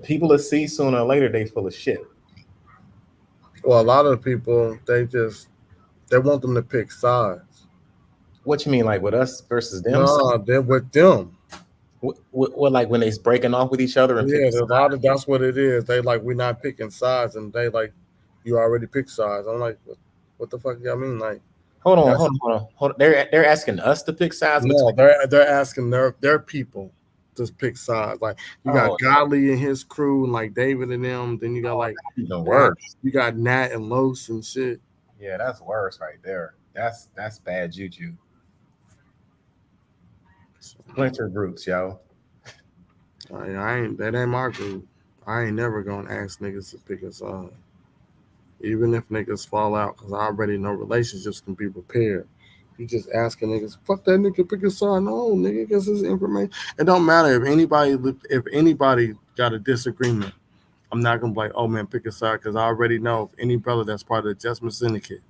people that see sooner or later they full of shit. Well, a lot of people they want them to pick sides. What you mean, like with us versus them? No, they're with them. What like when they's breaking off with each other and Yeah, picking a lot of that's what it is. They like we're not picking sides, and they like you already picked sides. I'm like, what the fuck y'all mean? Like, hold on. They're asking us to pick sides. no, they're asking their people to pick sides. Like you got Godly and his crew, and like David and them. Then you got like even worse. You got Nat and Los and shit. Yeah, that's worse right there. That's bad juju. Splinter groups, yo. That ain't my group. I ain't never gonna ask niggas to pick a side. Even if niggas fall out, because I already know relationships can be repaired. You just asking niggas, fuck that nigga, pick a side. No, nigga gets his information. It don't matter if anybody got a disagreement. I'm not gonna be like, oh man, pick a side, because I already know if any brother that's part of the Adjustment Syndicate,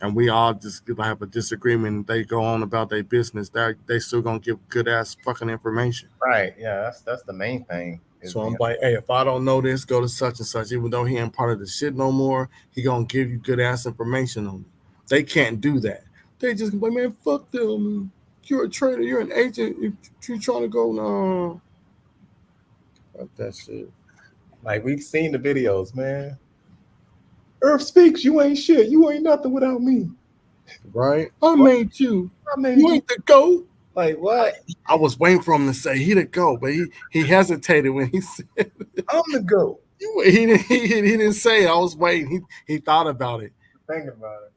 and we all just have a disagreement, and they go on about their business, they still gonna give good ass fucking information. Right. Yeah, that's the main thing. So I'm like, hey, if I don't know this, go to such and such. Even though he ain't part of the shit no more, he gonna give you good ass information on it. They can't do that. They just like, man, fuck them. You're a traitor. You're an agent. You trying to go no. Fuck that shit. Like we've seen the videos, man. Earth speaks. You ain't shit. You ain't nothing without me. Right? I made you. You ain't the GOAT. Like what? I was waiting for him to say he the GOAT, but he hesitated when he said I'm the GOAT. He didn't say it. I was waiting. He thought about it. Thinking about it.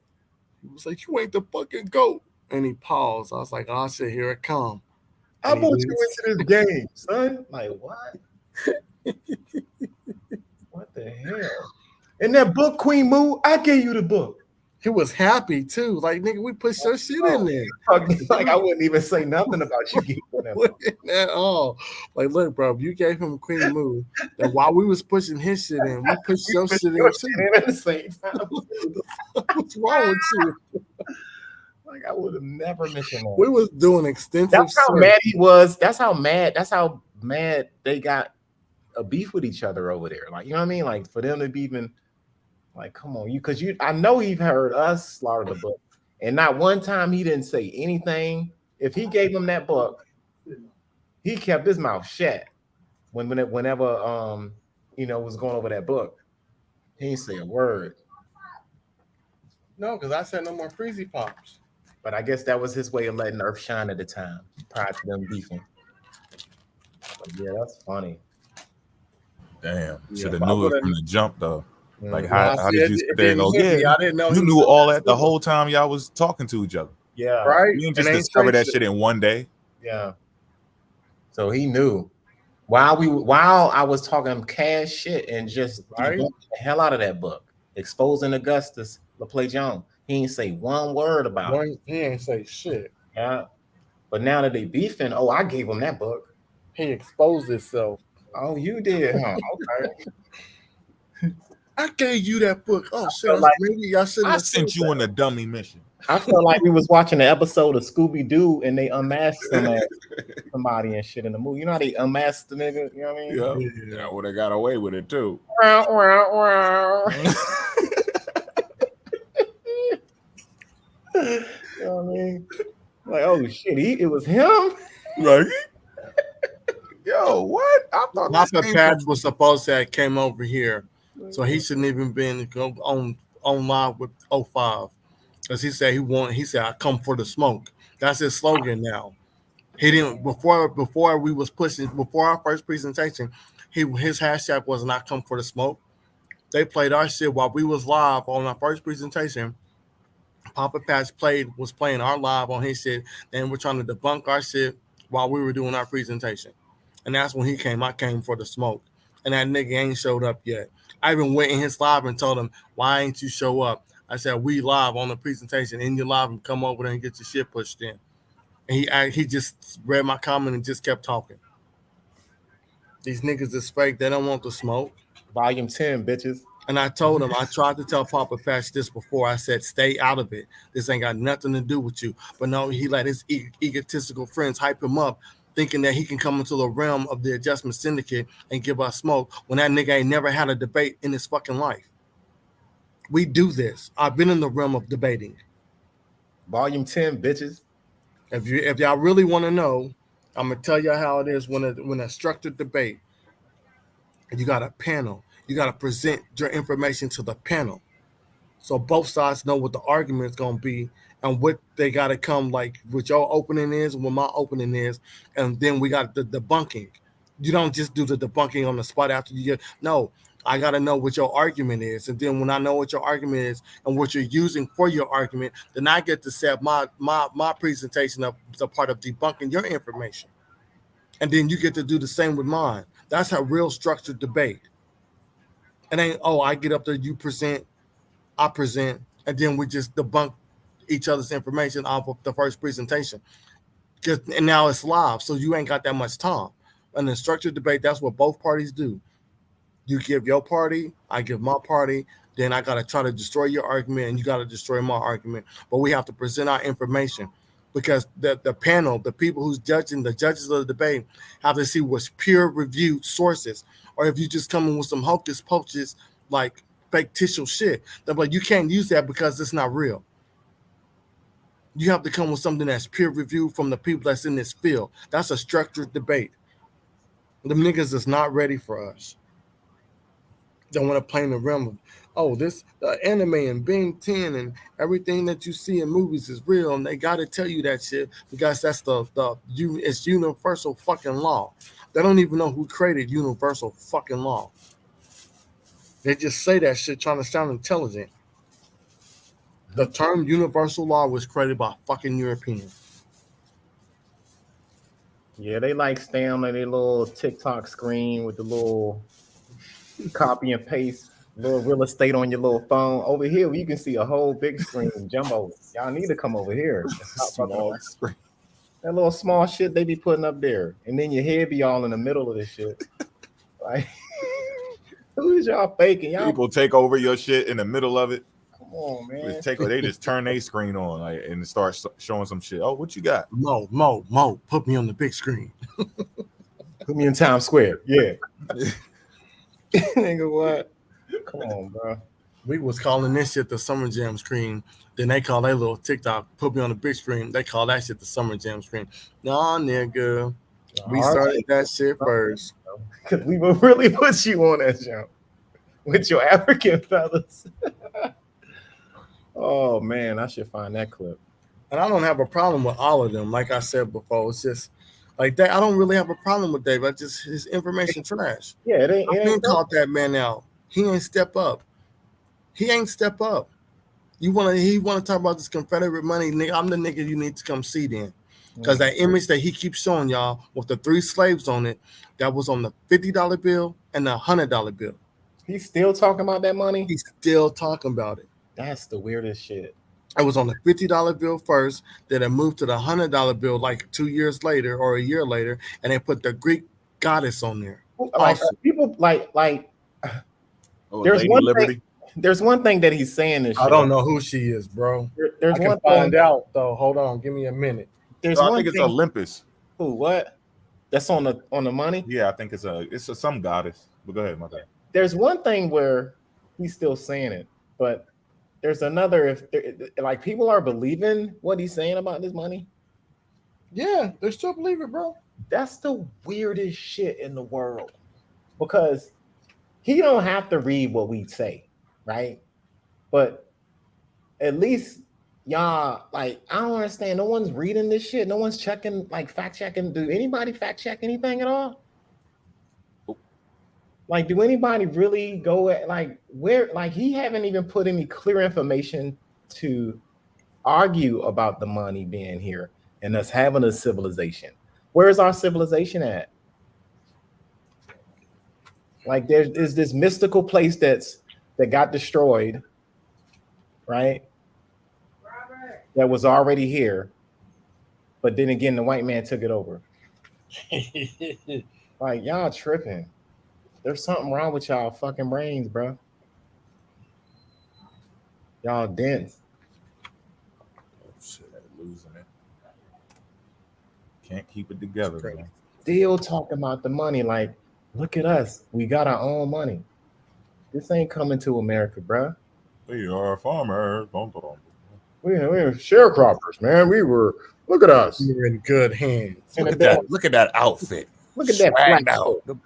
He was like, you ain't the fucking GOAT. And he paused. I was like, oh shit, here it come. I brought you into this game, son. Like what? What the hell? In that book, Queen Moo, I gave you the book. He was happy too. Like, nigga, we put your shit in there. Like, I wouldn't even say nothing about you giving that book. At all. Like, look, bro, you gave him Queen Moo. And while we was pushing his shit in, we pushed your shit in too. At the same time. What's wrong with you? Like, I would have never mentioned that. We was doing extensive. That's how mad he was. That's how mad they got a beef with each other over there. Like, you know what I mean? Like, for them to be even like, come on, I know he heard us slaughter the book, and not one time he didn't say anything. If he gave him that book, he kept his mouth shut. Whenever was going over that book, he didn't say a word. No, because I said no more Freezy Pops. But I guess that was his way of letting Earth shine at the time, prior to them beefing. Yeah, that's funny. Damn, Yeah, should have I knew it would've- from the jump though. Like Mhm. how, I how see did you sit there and go, hit yeah, me. I didn't know you he was knew in all that that the school. whole time y'all was talking to each other. Yeah, Right? You didn't And just ain't discover say that shit in one day. yeah. So he knew while I was talking cash shit and just Right? debunking the hell out of that book, exposing Augustus LaPlay Jones. He didn't say one word about it. He ain't say shit. Yeah. But now that they beefing, oh, I gave him that book. He exposed himself. Oh, you did, huh? Okay. I gave you that book. Oh shit! felt like- Maybe y'all shouldn't I have sent said you that. on a dummy mission. I felt like we was watching an episode of Scooby Doo and they unmasked somebody and shit in the movie. You know how they unmasked the nigga? You know what I mean? Yeah, I would have got away with it too. Wow, wow, wow. You know what I mean? Like, oh shit, it was him. Like, yo, what? I thought this Papa came Patch from- was supposed to have came over here, so he shouldn't even been on live with 05. Because he said he said I come for the smoke. That's his slogan now. He didn't before we was pushing before our first presentation, his hashtag was not come for the smoke. They played our shit while we was live on our first presentation. Papa Patch was playing our live on his shit, and we're trying to debunk our shit while we were doing our presentation. And that's when he came. I came for the smoke. And that nigga ain't showed up yet. I even went in his live and told him, why ain't you show up? I said, we live on the presentation. In your live and come over there and get your shit pushed in. And he just read my comment and just kept talking. These niggas is fake. They don't want the smoke. Volume 10, bitches. And I told him, I tried to tell Papa Patch this before. I said, stay out of it. This ain't got nothing to do with you. But no, he let his egotistical friends hype him up, thinking that he can come into the realm of the Adjustment Syndicate and give us smoke when that nigga ain't never had a debate in his fucking life. We do this. I've been in the realm of debating. Volume 10, bitches. If y'all really want to know, I'm gonna tell you how it is when a structured debate. You got a panel. You got to present your information to the panel, so both sides know what the argument is gonna be and what they got to come like. What your opening is, and what my opening is, and then we got the debunking. You don't just do the debunking on the spot after you get. No, I got to know what your argument is, and then when I know what your argument is and what you're using for your argument, then I get to set my presentation up as a part of debunking your information, and then you get to do the same with mine. That's a real structured debate. It ain't, oh, I get up there, you present, I present, and then we just debunk each other's information off of the first presentation. And now it's live, so you ain't got that much time. And in structured debate, that's what both parties do. You give your party, I give my party, then I got to try to destroy your argument, and you got to destroy my argument. But we have to present our information because the panel, the people who's judging, the judges of the debate, have to see what's peer-reviewed sources. Or if you just come in with some hocus pocus, like fictitious shit, they're like, you can't use that because it's not real. You have to come with something that's peer-reviewed from the people that's in this field. That's a structured debate. The niggas is not ready for us. They want to play in the realm of, oh, this the anime and Ben 10 and everything that you see in movies is real, and they got to tell you that shit because that's it's universal fucking law. They don't even know who created universal fucking law. They just say that shit trying to sound intelligent. The term universal law was created by fucking Europeans. Yeah, they like staying on their little TikTok screen with the little copy and paste, little real estate on your little phone. Over here, you can see a whole big screen, jumbo. Y'all need to come over here. Small screen. That little small shit they be putting up there, and then your head be all in the middle of this shit. Like, who is y'all faking? Y'all People take over your shit in the middle of it. come on, man. They just turn their screen on like, and start showing some shit. Oh, what you got? Mo, put me on the big screen. Put me in Times Square. Yeah. Nigga, what? Come on, bro. We was calling this shit the Summer Jam screen. Then they call their little TikTok, put me on the big screen. They call that shit the Summer Jam screen. Nah, nigga. We started that shit first. Because we will really put you on that jump with your African fellas. Oh, man, I should find that clip. And I don't have a problem with all of them. Like I said before, it's just Like that, I don't really have a problem with Dave. I just his information trash. Yeah, it ain't. I've It been ain't called that man out. He ain't step up. He ain't step up. He wanna talk about this Confederate money, nigga. I'm the nigga you need to come see then. Because that image that he keeps showing y'all with the 3 slaves on it, that was on the $50 bill and the $100 bill. He's still talking about that money. He's still talking about it. That's the weirdest shit. It was on the $50 bill first, then it moved to the $100 bill like 2 years later or a year later, and they put the Greek goddess on there. Like people like Oh, there's Lady one Liberty. thing. There's one thing that he's saying this. I don't know who she is, bro. There's I can one find thing. out though. Hold on, give me a minute. There's So I one think it's thing. Olympus. Who? What? That's on the money. Yeah, I think it's some goddess. But go ahead, my bad. There's one thing where he's still saying it, but there's another. If like people are believing what he's saying about this money, Yeah, they still believe it, bro. that's the weirdest shit in the world. Because he don't have to read what we say, right? But at least y'all, like, I don't understand. No one's reading this shit. No one's checking, like, fact checking. Do anybody fact check anything at all? Like, do anybody really go at, like, where, like, he haven't even put any clear information to argue about the money being here and us having a civilization. Where's our civilization at? Like, there's this mystical place that got destroyed, right? Robert. That was already here, but then again, the white man took it over. Like, y'all tripping. There's something wrong with y'all fucking brains, bro. Y'all dense. Oh, shit, I'm losing it. Can't keep it together, Great. man. Still talking about the money. Like, look at us. We got our own money. This ain't coming to America, bro. We are farmers. We're sharecroppers, man. Look at us. You're in good hands. And Look at that! Look at that outfit. Look at that Swagged flag out. shirt.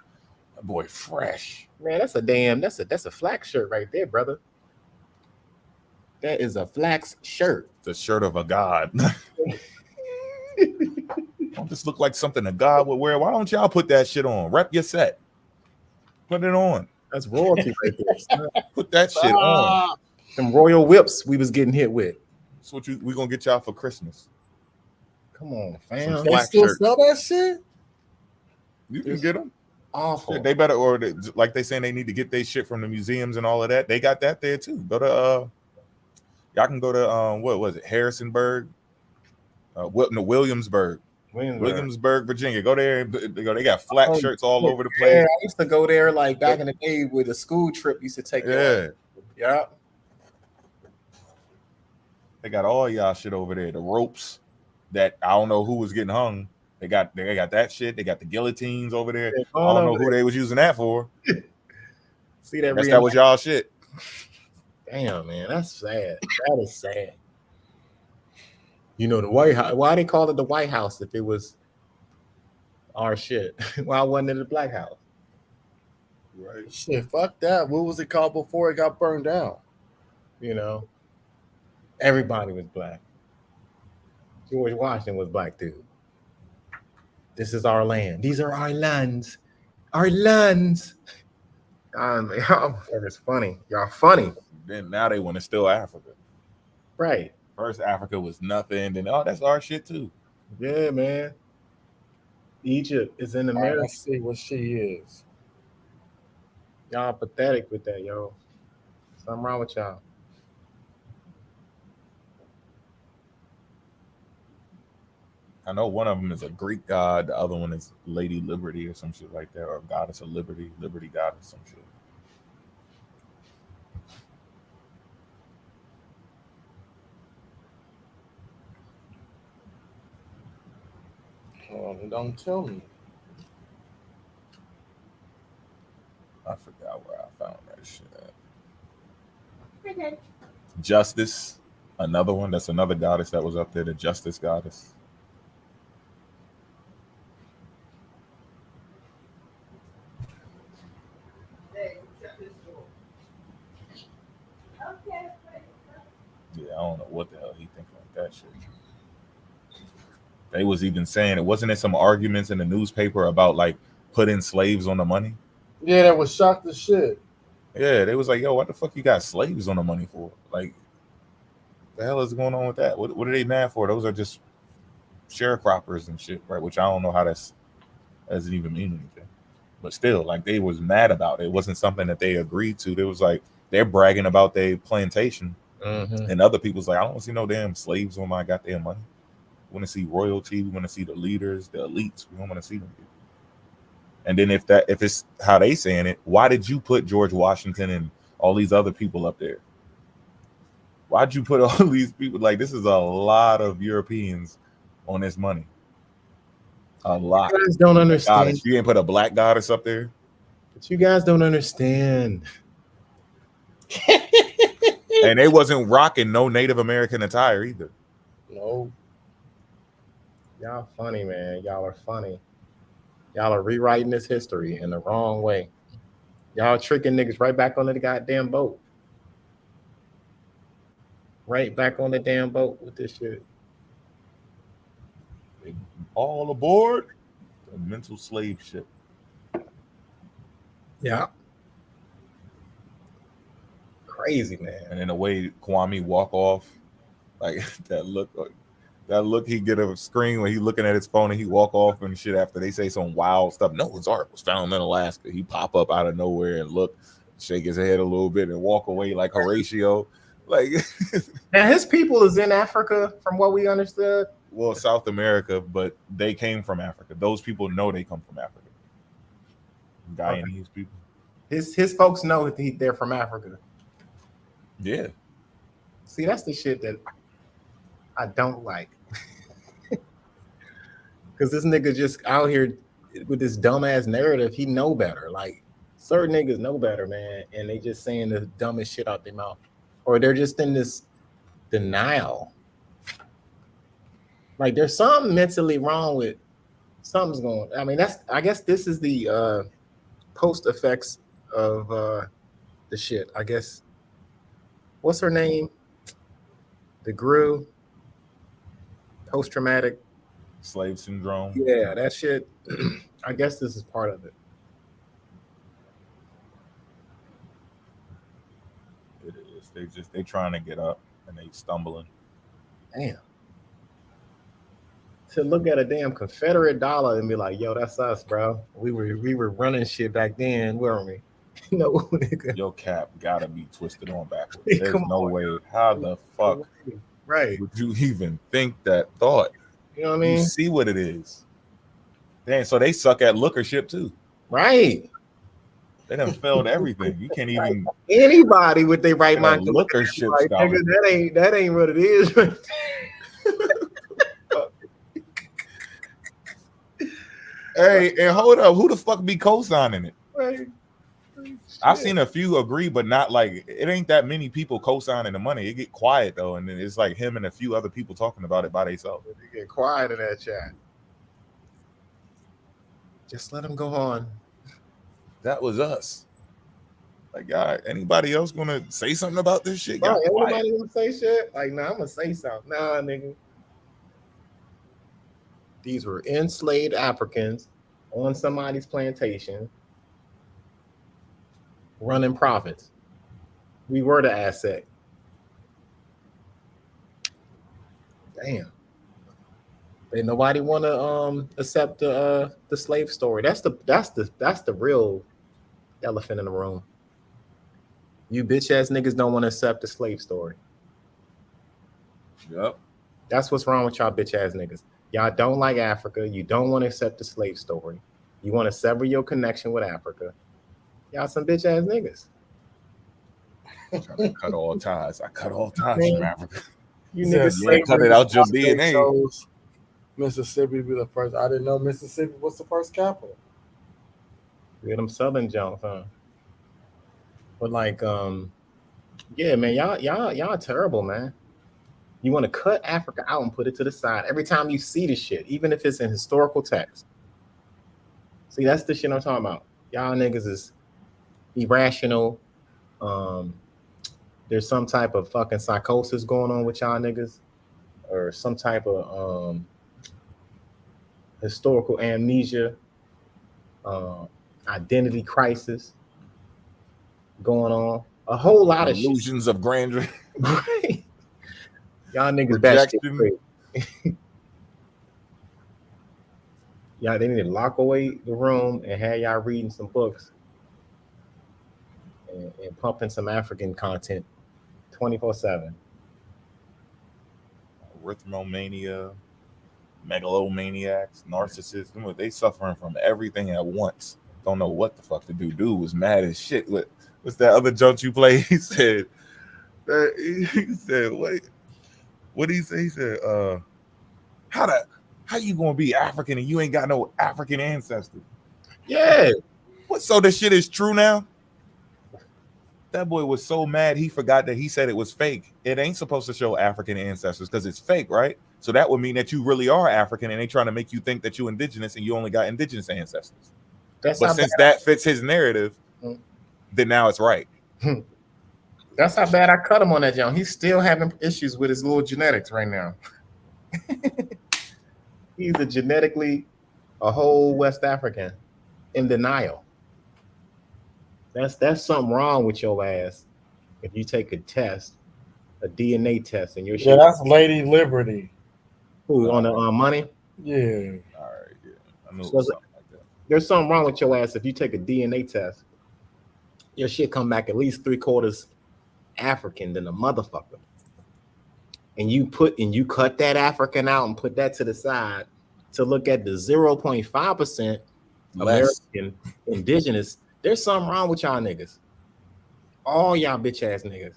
That boy fresh. Man, that's a flax shirt right there, brother. That is a flax shirt. The shirt of a god. Don't this look like something a god would wear? Why don't y'all put that shit on? Rep your set. Put it on. That's royalty right there. Put that shit on. Some royal whips we was getting hit with. That's what we gonna get y'all for Christmas. Come on, Some fam. They black still shirt. sell that shit? You can get them. Awful. They better, or like they saying they need to get their shit from the museums and all of that. They got that there too. Go to y'all can go to what was it, Harrisonburg, Williamsburg, Virginia. Go there. They got flat shirts all over the place. Yeah, I used to go there like back in the day with a school trip. Used to take. Yeah. They got all y'all shit over there. The ropes that I don't know who was getting hung. They got that shit. They got the guillotines over there. I don't know who they was using that for. See that? Guess that was y'all shit. Damn, man, that's sad. That is sad. You know, the White House. Why they call it the White House if it was our shit? Why wasn't it the Black House? Right. Shit, fuck that. What was it called before it got burned down? You know, everybody was black. George Washington was black too. This is our land. These are our lands. Our lands. Y'all, it's funny. Y'all funny. Then now they want to steal Africa. Right. First Africa was nothing. Then that's our shit too. Yeah, man. Egypt is in America. Let's see what she is. Y'all pathetic with that, yo. Something wrong with y'all. I know one of them is a Greek god. The other one is Lady Liberty or some shit like that, or Goddess of Liberty, Liberty Goddess, some shit. Oh, don't tell me. I forgot where I found that shit at. Okay. Justice, another one. That's another goddess that was up there, the Justice Goddess. Okay. Yeah, I don't know what the hell he thinking like that shit. They was even saying it wasn't. There some arguments in the newspaper about like putting slaves on the money. Yeah, that was shocked as shit. Yeah, they was like, yo, what the fuck you got slaves on the money for? Like, the hell is going on with that? What are they mad for? Those are just sharecroppers and shit, right? Which I don't know how that doesn't even mean anything. But still, like, they was mad about it. It wasn't something that they agreed to. They was like, they're bragging about their plantation. And other people's like, I don't see no damn slaves on my goddamn money. We want to see royalty. We want to see the leaders, the elites. We don't want to see them people. And then if it's how they saying it, why did you put George Washington and all these other people up there? Why'd you put all these people? Like, this is a lot of Europeans on this money. A lot. You guys don't understand. Goddess. You ain't put a black goddess up there. But you guys don't understand. And they wasn't rocking no Native American attire either. No. Y'all funny, man. Y'all are funny. Y'all are rewriting this history in the wrong way. Y'all tricking niggas right back onto the goddamn boat. Right back on the damn boat with this shit. All aboard the mental slave ship. Yeah. Crazy, man. And in a way, Kwame walk off, like that look he get a screen when he looking at his phone and he walk off and shit after they say some wild stuff. Noah's Ark was found in Alaska. He pop up out of nowhere and look, shake his head a little bit and walk away like Horatio. Like now his people is in Africa, from what we understood. Well, South America, but they came from Africa. Those people know they come from Africa. Guyanese people. His folks know that they're from Africa. Yeah. See, that's the shit that I don't like. Because this nigga just out here with this dumbass narrative. He know better. Like, certain niggas know better, man. And they just saying the dumbest shit out their mouth. Or they're just in this denial. Like, there's something mentally wrong with something's going. I mean, I guess this is the post effects of the shit. I guess. What's her name? The GRU. Post traumatic slave syndrome. Yeah, that shit. I guess this is part of it. It is. They trying to get up and they stumbling. Damn. To look at a damn Confederate dollar and be like, yo, that's us, bro. We were running shit back then, weren't we? No, nigga. Your cap gotta be twisted on backwards. There's no way. How the fuck right would you even think that thought? You know what I mean? You see what it is. Damn, so they suck at lookership too. Right. They done failed everything. You can't even anybody with their right mind lookership like, nigga, that ain't what it is. Hey, and hold up, who the fuck be co-signing it? Right. I've seen a few agree, but not like it ain't that many people co-signing the money. It get quiet though, and then it's like him and a few other people talking about it by themselves. They get quiet in that chat. Just let them go on. That was us. Like, God, anybody else gonna say something about this shit? Bro, everybody gonna say shit? Like, nah, I'm gonna say something. Nah, nigga. These were enslaved Africans on somebody's plantation, running profits. We were the asset. Damn. Ain't nobody want to accept the slave story. That's the real elephant in the room. You bitch ass niggas don't want to accept the slave story. Yep. That's what's wrong with y'all bitch ass niggas. Y'all don't like Africa. You don't want to accept the slave story. You want to sever your connection with Africa. Y'all some bitch ass niggas. I cut all ties. I cut all ties from Africa. You niggas cut it out your DNA. Mississippi be the first. I didn't know Mississippi was the first capital. Yeah, them southern jumps, huh? But like, yeah, man, y'all terrible, man. You want to cut Africa out and put it to the side every time you see this shit, even if it's in historical text. See, that's the shit I'm talking about. Y'all niggas is irrational. There's some type of fucking psychosis going on with y'all niggas, or some type of historical amnesia, identity crisis going on. A whole lot of shit. Illusions of grandeur. Right. Y'all niggas batshit Projection. crazy. Y'all, they need to lock away the room and have y'all reading some books and pumping some African content 24/7. Rhythmomania, megalomaniacs, narcissists. They suffering from everything at once. Don't know what the fuck to do. Dude was mad as shit. What's that other junk you play? He said, what did he say? He said, how you gonna be African and you ain't got no African ancestors? Yeah. What? So the shit is true now? That boy was so mad he forgot that he said it was fake. It ain't supposed to show African ancestors because it's fake, right? So that would mean that you really are African and they trying to make you think that you're indigenous and you only got indigenous ancestors. But since that fits his narrative, then now it's right. That's how bad I cut him on that, John. He's still having issues with his little genetics right now. He's a whole West African in denial. That's something wrong with your ass if you take a test, a DNA test, and your shit. Yeah, that's Lady Liberty. Who on the money? Yeah. All right, yeah. I knew it So was something like that. there's something wrong with your ass if you take a DNA test. Your shit come back at least 3/4 African than a motherfucker. And you cut that African out and put that to the side to look at the 0.5% American indigenous. There's something wrong with y'all niggas. All y'all bitch ass niggas.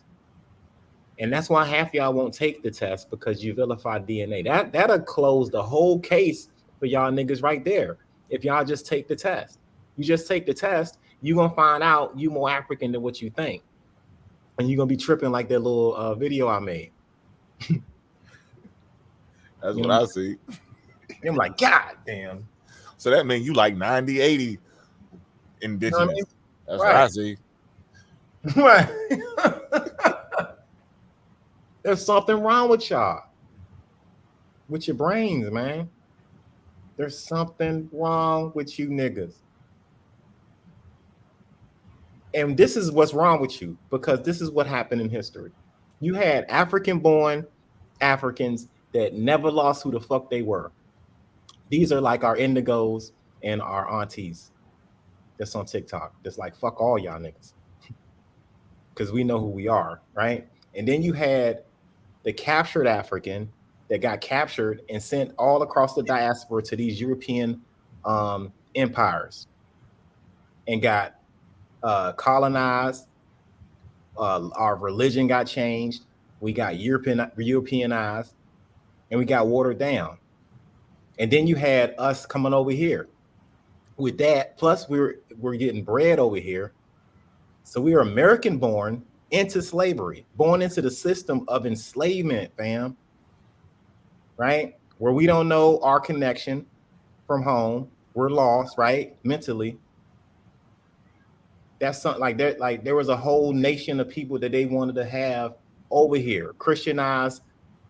And that's why half y'all won't take the test because you vilify DNA. That'll close the whole case for y'all niggas right there. If y'all just take the test. You just take the test, you're gonna find out you more African than what you think. And you're gonna be tripping like that little video I made. That's what I see. I'm like, God damn. So that means you like 90, 80 indigenous. You know what I mean? That's what I see. Right. There's something wrong with y'all. With your brains, man. There's something wrong with you niggas. And this is what's wrong with you, because this is what happened in history. You had African-born Africans that never lost who the fuck they were. These are like our indigos and our aunties that's on TikTok. That's like, fuck all y'all niggas. Because we know who we are, right? And then you had the captured African that got captured and sent all across the diaspora to these European empires and got colonized. Our religion got changed. We got Europeanized, and we got watered down. And then you had us coming over here with that. Plus, we're getting bred over here. So we are American born into slavery, born into the system of enslavement, fam. Right? Where we don't know our connection from home. We're lost, right? Mentally. That's something like that. Like there was a whole nation of people that they wanted to have over here, Christianized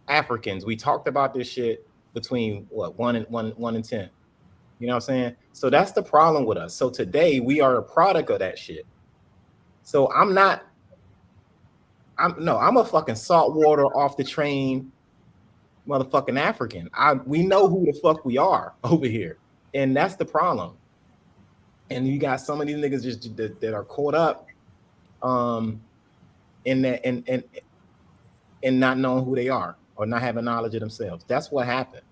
Africans. We talked about this shit between what 1 and 10. You know what I'm saying? So that's the problem with us. So today we are a product of that shit. So I'm a fucking saltwater off the train motherfucking African. We know who the fuck we are over here. And that's the problem. And you got some of these niggas just that are caught up in that and not knowing who they are or not having knowledge of themselves. That's what happened.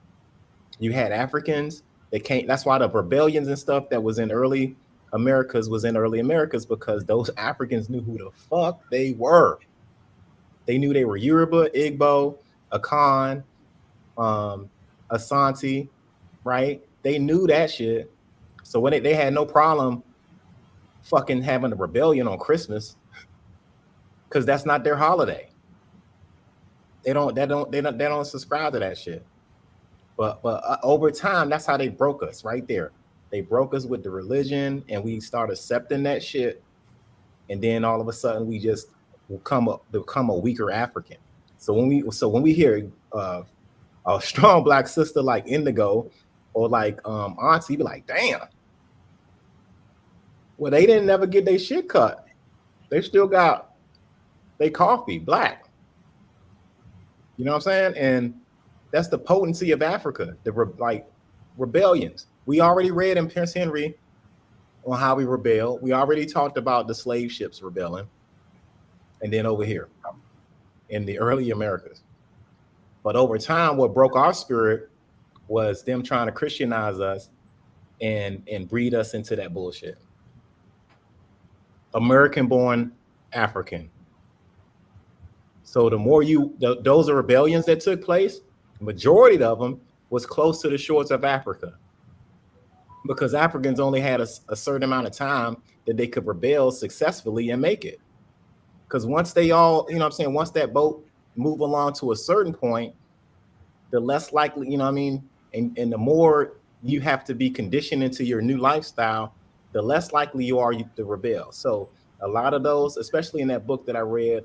You had Africans that came. That's why the rebellions and stuff that was in early Americas because those Africans knew who the fuck they were. They knew they were Yoruba, Igbo, Akan, Asante, right? They knew that shit. So when they had no problem fucking having a rebellion on Christmas, because that's not their holiday. They don't subscribe to that shit. But over time, that's how they broke us right there. They broke us with the religion, and we started accepting that shit. And then all of a sudden, we just become a weaker African. So when we hear a strong black sister like Indigo or like auntie be like, damn. Well, they didn't never get their shit cut. They still got their coffee black. You know what I'm saying? And that's the potency of Africa, like rebellions. We already read in Prince Henry on how we rebel. We already talked about the slave ships rebelling. And then over here in the early Americas. But over time, what broke our spirit was them trying to Christianize us and breed us into that bullshit. American-born African. So the more those are rebellions that took place, the majority of them was close to the shores of Africa, because Africans only had a certain amount of time that they could rebel successfully and make it. Because once they all, you know what I'm saying, once that boat move along to a certain point, the less likely, you know what I mean, and the more you have to be conditioned into your new lifestyle, the less likely you are to rebel. So a lot of those, especially in that book that I read,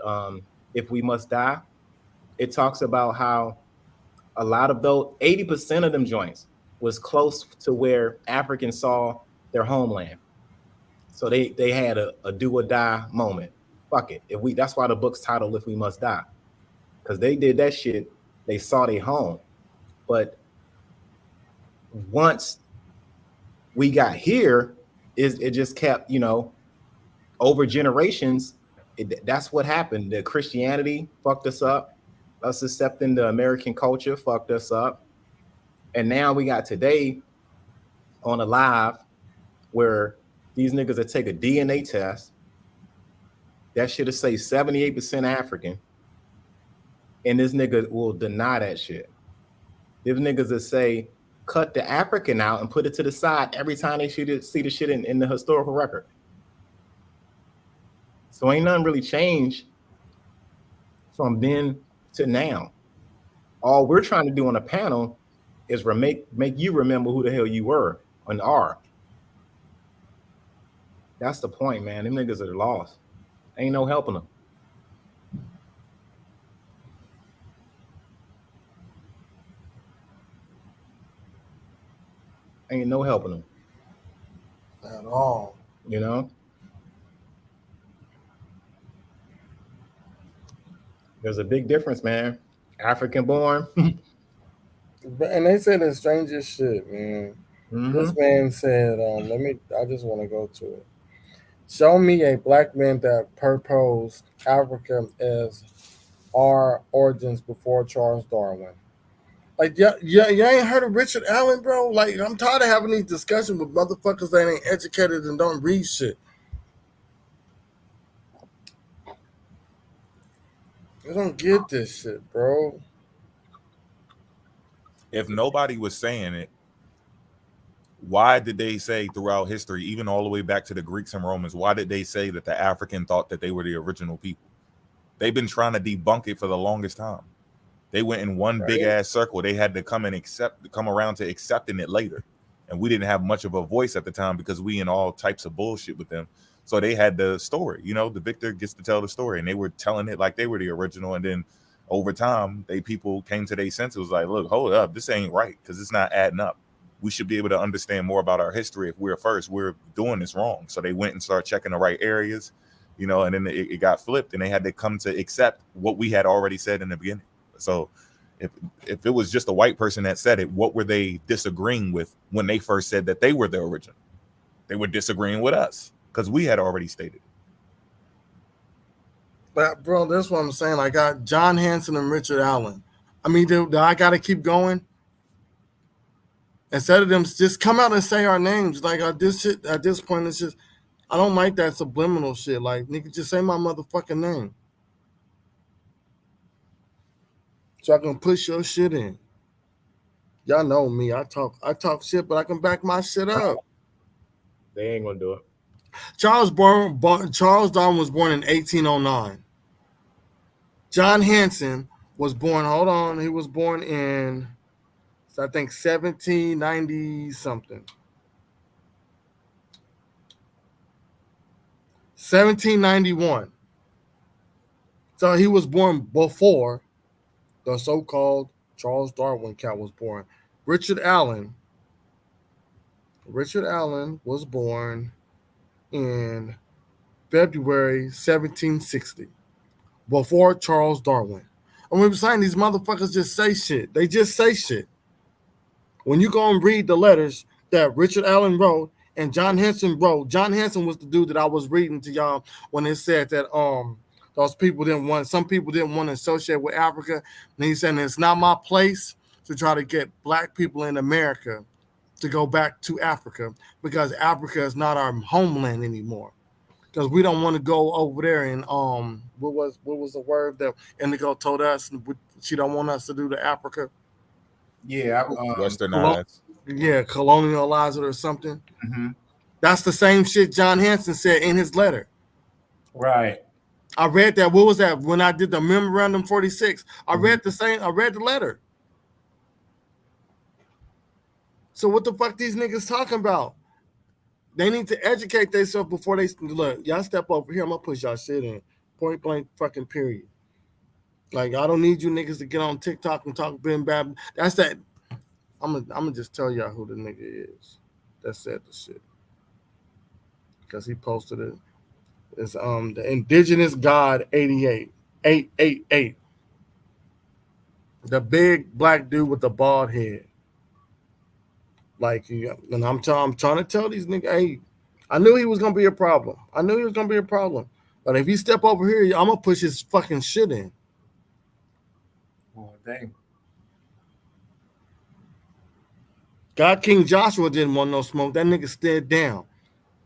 If We Must Die, it talks about how a lot of those, 80% of them joints was close to where Africans saw their homeland. So they had a do or die moment. Fuck it. That's why the book's titled If We Must Die. Because they did that shit, they saw their home. But once we got here, it just kept, you know, over generations, that's what happened. The Christianity fucked us up. Us accepting the American culture fucked us up. And now we got today on a live where these niggas that take a DNA test, that shit'll say 78% African, and this nigga will deny that shit. These niggas that say cut the African out and put it to the side every time they see the shit in the historical record. So ain't nothing really changed from then to now. All we're trying to do on a panel is make you remember who the hell you were and are. That's the point, man. Them niggas are lost. Ain't no helping them. Ain't no helping them. At all. You know? There's a big difference, man. African born. And they said the strangest shit, man. This man said, I just want to go to it. Show me a black man that proposed Africa as our origins before Charles Darwin. Like, you ain't heard of Richard Allen, bro? Like, I'm tired of having these discussions with motherfuckers that ain't educated and don't read shit. I don't get this shit, bro. If nobody was saying it, why did they say throughout history, even all the way back to the Greeks and Romans, why did they say that the African thought that they were the original people? They've been trying to debunk it for the longest time. They went in one big ass circle. They had to come around to accepting it later. And we didn't have much of a voice at the time because we in all types of bullshit with them. So they had the story, you know, the victor gets to tell the story, and they were telling it like they were the original. And then over time, people came to their senses, was like, look, hold up, this ain't right, because it's not adding up. We should be able to understand more about our history. If we're doing this wrong. So they went and started checking the right areas, you know, and then it got flipped, and they had to come to accept what we had already said in the beginning. So if it was just a white person that said it, what were they disagreeing with when they first said that they were the original? They were disagreeing with us because we had already stated it. But bro, that's what I'm saying. I got John Hanson and Richard Allen. I mean, do I got to keep going? Instead of them just come out and say our names, like this shit at this point, it's just, I don't like that subliminal shit. Like, nigga, just say my motherfucking name, so I can push your shit in. Y'all know me. I talk shit, but I can back my shit up. They ain't gonna do it. Charles Darwin was born in 1809. John Hanson was born. Hold on, he was born in, I think, 1790 something. 1791. So he was born before the so-called Charles Darwin cat was born. Richard Allen Richard Allen was born in February 1760, before Charles Darwin. And we were saying these motherfuckers just say shit. They just say shit. When you go and read the letters that Richard Allen wrote and John Henson wrote, John Henson was the dude that I was reading to y'all when it said that some people didn't want to associate with Africa. And he said it's not my place to try to get black people in America to go back to Africa because Africa is not our homeland anymore. Because we don't want to go over there and what was the word that Indigo told us she don't want us to do to Africa? Yeah, Westernized. Colonialize it or something. mhm. That's the same shit John Hanson said in his letter. Right. I read that. What was that? When I did the Memorandum 46, I read the letter. So what the fuck these niggas talking about? They need to educate themselves before they look. Y'all step over here. I'm gonna push y'all shit in. Point blank fucking period. Like I don't need you niggas to get on TikTok and talk Ben Bab. That's that. I'm gonna just tell y'all who the nigga is that said the shit. Because he posted it. It's the Indigenous God 888. The big black dude with the bald head. Like, and I'm trying to tell these niggas, hey, I knew he was gonna be a problem. But if you step over here, I'm gonna push his fucking shit in. Oh, dang. God King Joshua didn't want no smoke. That nigga stayed down.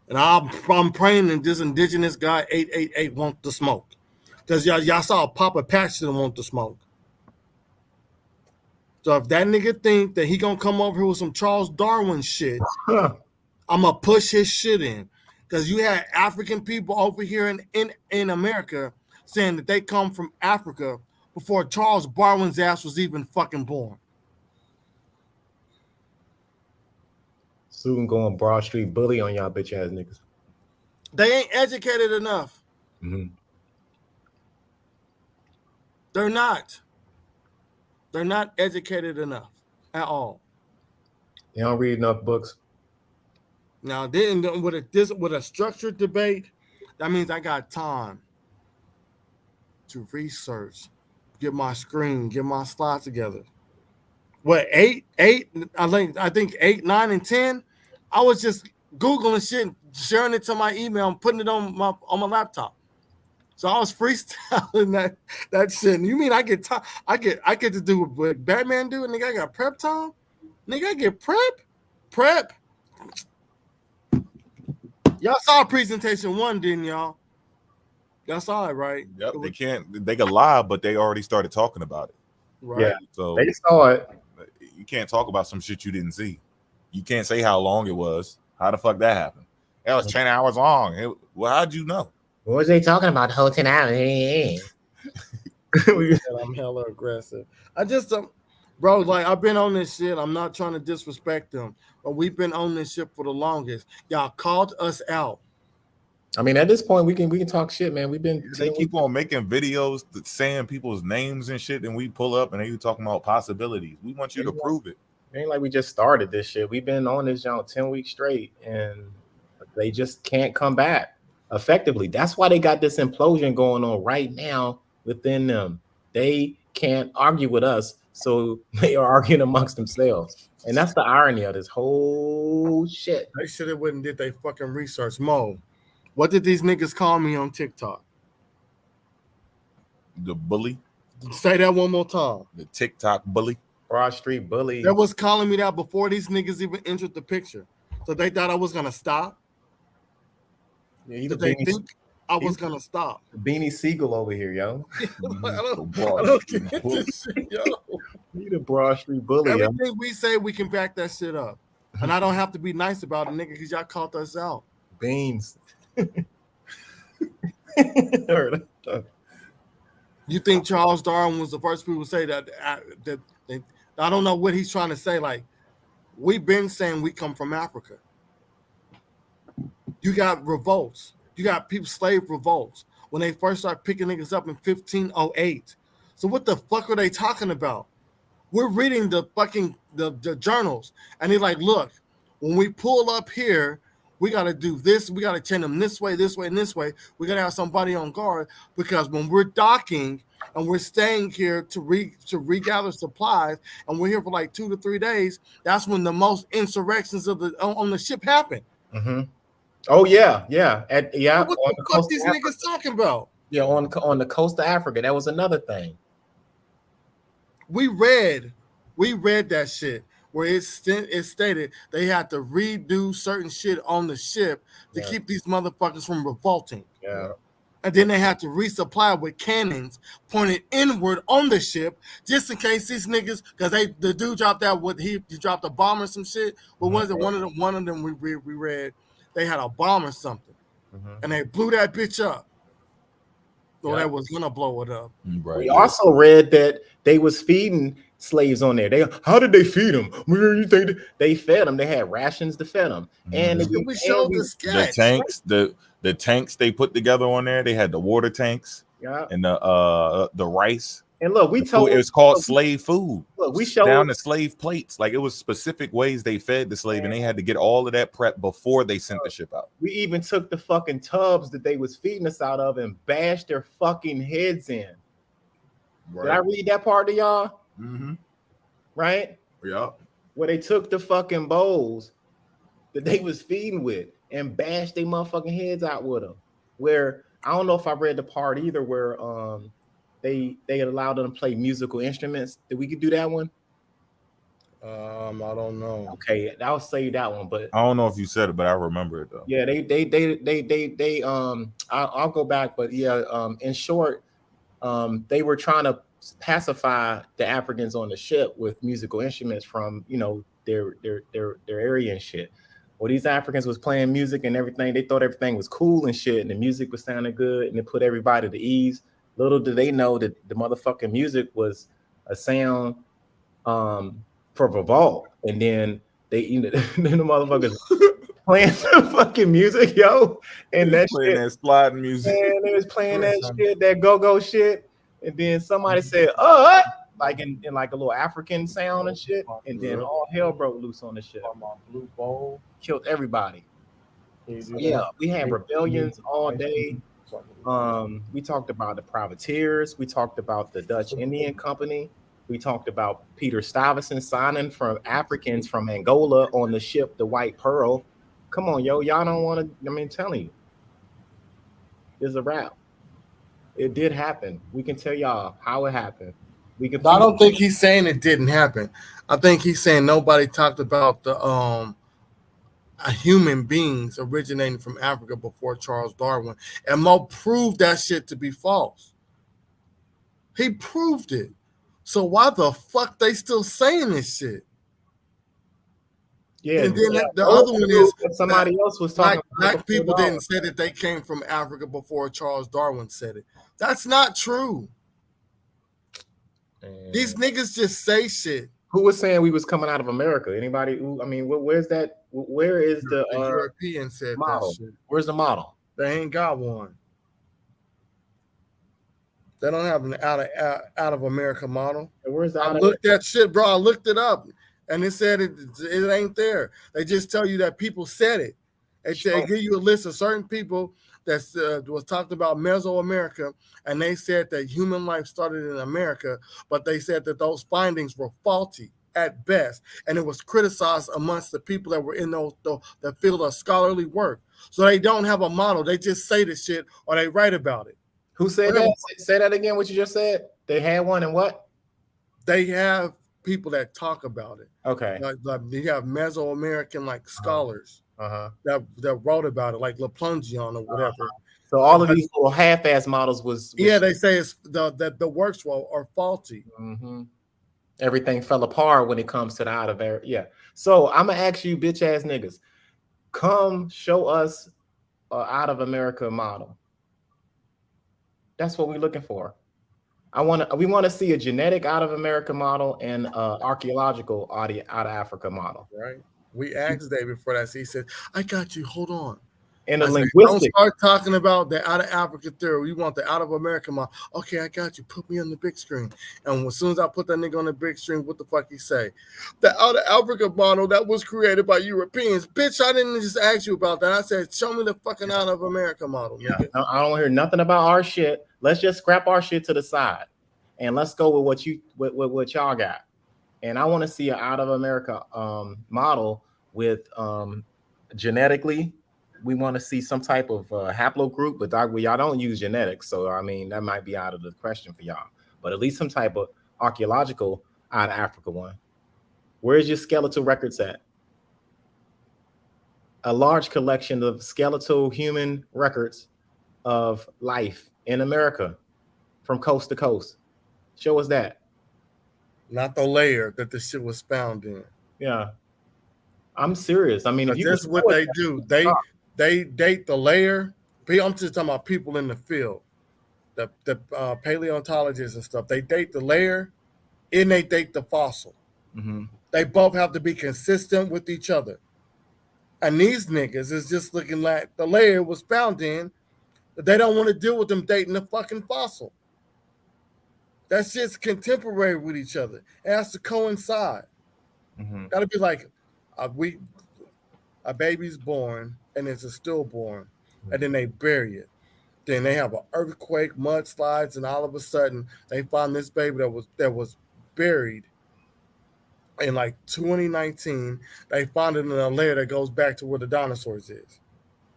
And I'm praying that this Indigenous God 888 want the smoke. Because y'all saw Papa Patch didn't want the smoke. So if that nigga think that he gonna come over here with some Charles Darwin shit, I'm gonna push his shit in. Because you had African people over here in America saying that they come from Africa before Charles Darwin's ass was even fucking born. Soon going Broad Street bully on y'all bitch ass niggas. They ain't educated enough. Mhm. They're not. They're not educated enough at all. They don't read enough books. Now, with a structured debate, that means I got time to research, get my screen, get my slides together. What, eight? I think 8, 9, and 10. I was just Googling shit, sharing it to my email, and putting it on my laptop. So I was freestyling that shit. And you mean I get time? I get to do what Batman do, and nigga, I got prep time. Nigga, I get prep. Y'all saw presentation 1, didn't y'all? Y'all saw it, right? Yep. They could lie, but they already started talking about it. Right. Yeah. So They saw it. you can't talk about some shit you didn't see. You can't say how long it was. How the fuck that happened? It was 10 hours long. Well, how'd you know? What was they talking about the whole 10 hours? I'm hella aggressive. I just bro, like I've been on this shit. I'm not trying to disrespect them, but we've been on this shit for the longest. Y'all called us out. I mean, at this point, we can talk shit, man. We've been They keep on making videos saying people's names and shit, and we pull up and they talking about possibilities. We want you to prove it. It ain't like we just started this shit. We've been on this joint 10 weeks straight, and they just can't come back effectively. That's why they got this implosion going on right now within them. They can't argue with us, so they are arguing amongst themselves. And that's the irony of this whole shit. They should have went and did their fucking research. Mo, what did these niggas call me on TikTok? The bully, Say that one more time. the TikTok bully. Broad Street bully. They was calling me that before these niggas even entered the picture. So they thought I was gonna stop. Yeah, he Did the they beanie, think I was gonna stop? Beanie Siegel over here, yo. I don't get this shit, yo. He the Broad Street bully, yo. Everything we say, we can back that shit up. And I don't have to be nice about it, nigga, because y'all called us out. Beans. You think Charles Darwin was the first people to say that I don't know what he's trying to say. Like, we've been saying we come from Africa. You got revolts. You got people, slave revolts, when they first started picking niggas up in 1508. So what the fuck are they talking about? We're reading the fucking the journals, and they're like, look, when we pull up here, we got to do this. We got to chain them this way, and this way. We got to have somebody on guard because when we're docking and we're staying here to regather supplies, and we're here for like 2 to 3 days, that's when the most insurrections on the ship happen. Mm-hmm. Oh yeah. What the fuck these niggas talking about? Yeah, on the coast of Africa. That was another thing. We read that shit where it stated they had to redo certain shit on the ship to keep these motherfuckers from revolting. Yeah. And then they had to resupply with cannons pointed inward on the ship just in case these niggas, because the dude dropped out with he dropped a bomb or some shit. But was it one of them we read they had a bomb or something, and they blew that bitch up. So that was gonna blow it up. Right. We also read that they was feeding slaves on there. How did they feed them? Where do you think they fed them? They had rations to feed them, and we showed the sketch. The tanks they put together on there. They had the water tanks, and the rice. And look, it was called slave food. Look, we showed down the slave plates. Like it was specific ways they fed the slave, and they had to get all of that prep before they sent the ship out. We even took the fucking tubs that they was feeding us out of and bashed their fucking heads in. Right. Did I read that part to y'all? Mm-hmm. Right? Yeah. Where they took the fucking bowls that they was feeding with and bashed their motherfucking heads out with them. Where I don't know if I read the part either where they allowed them to play musical instruments. Did we could do that one? I don't know. Okay, I'll say that one, but I don't know if you said it, but I remember it though. Yeah, I'll go back, but yeah, in short, they were trying to pacify the Africans on the ship with musical instruments from their area and shit. Well, these Africans was playing music and everything. They thought everything was cool and shit, and the music was sounding good, and it put everybody to ease. Little did they know that the motherfucking music was a sound for revolt, and then then the motherfuckers playing the fucking music, and that playing shit, that sliding music, and they was playing that shit, that go-go shit, and then somebody said, like in like a little African sound and shit, and then all hell broke loose on the ship. Blue bowl killed everybody. Yeah, we had rebellions all day. We talked about the privateers. We talked about the Dutch Indian Company. We talked about Peter Stuyvesant signing from Africans from Angola on the ship, the White Pearl. Come on, y'all don't want to. I mean, telling you, it's a wrap. It did happen. We can tell y'all how it happened. We can. I don't think he's saying it didn't happen. I think he's saying nobody talked about the human beings originating from Africa before Charles Darwin, and Mo proved that shit to be false. He proved it. So why the fuck they still saying this shit? Yeah, and then the other one is somebody else was talking. Black people didn't say that they came from Africa before Charles Darwin said it. That's not true. These niggas just say shit. Who was saying we was coming out of America? Anybody? I mean, where's that? Where is the European said model? That shit. Where's the model? They ain't got one. They don't have an out of America model. Where's that? I looked that shit, bro. I looked it up, and it said it ain't there. They just tell you that people said it. They give you a list of certain people that was talking about Mesoamerica, and they said that human life started in America, but they said that those findings were faulty at best, and it was criticized amongst the people that were in the field of scholarly work. So they don't have a model. They just say the shit or they write about it. Who said that? Say that again, what you just said. They had one and what? They have people that talk about it. Okay. Like you have Mesoamerican scholars that wrote about it, like LaPlongeon or whatever. So all of these little half-ass models was they say it's that the works are faulty. Mm-hmm. Everything fell apart when it comes to the out of there. Yeah. So I'm gonna ask you, bitch ass niggas, come show us an out of America model. That's what we're looking for. We want to see a genetic out of America model and archaeological out of Africa model. Right. We asked David for that. So he said, "I got you. Hold on." And the I said, don't linguistic. start talking about the out of Africa theory. You want the out of America model. Okay, I got you. Put me on the big screen. And as soon as I put that nigga on the big screen, what the fuck he say? The out of Africa model that was created by Europeans. Bitch, I didn't just ask you about that. I said, show me the fucking out of America model, nigga. No, I don't hear nothing about our shit. Let's just scrap our shit to the side, and let's go with what y'all got. And I want to see an out of America model with genetically. We want to see some type of haplogroup, but y'all don't use genetics, so I mean that might be out of the question for y'all. But at least some type of archaeological out of Africa one. Where's your skeletal records at? A large collection of skeletal human records of life in America from coast to coast. Show us that. Not the layer that the shit was found in. Yeah, I'm serious. I mean, if you that's what they do. They date the layer. I'm just talking about people in the field, the paleontologists and stuff. They date the layer, and they date the fossil. Mm-hmm. They both have to be consistent with each other. And these niggas is just looking like the layer was found in, but they don't want to deal with them dating the fucking fossil. That shit's contemporary with each other. It has to coincide. Mm-hmm. Gotta be like, a baby's born and it's a stillborn, and then they bury it. Then they have an earthquake, mudslides, and all of a sudden they find this baby that was buried in like 2019. They found it in a layer that goes back to where the dinosaurs is.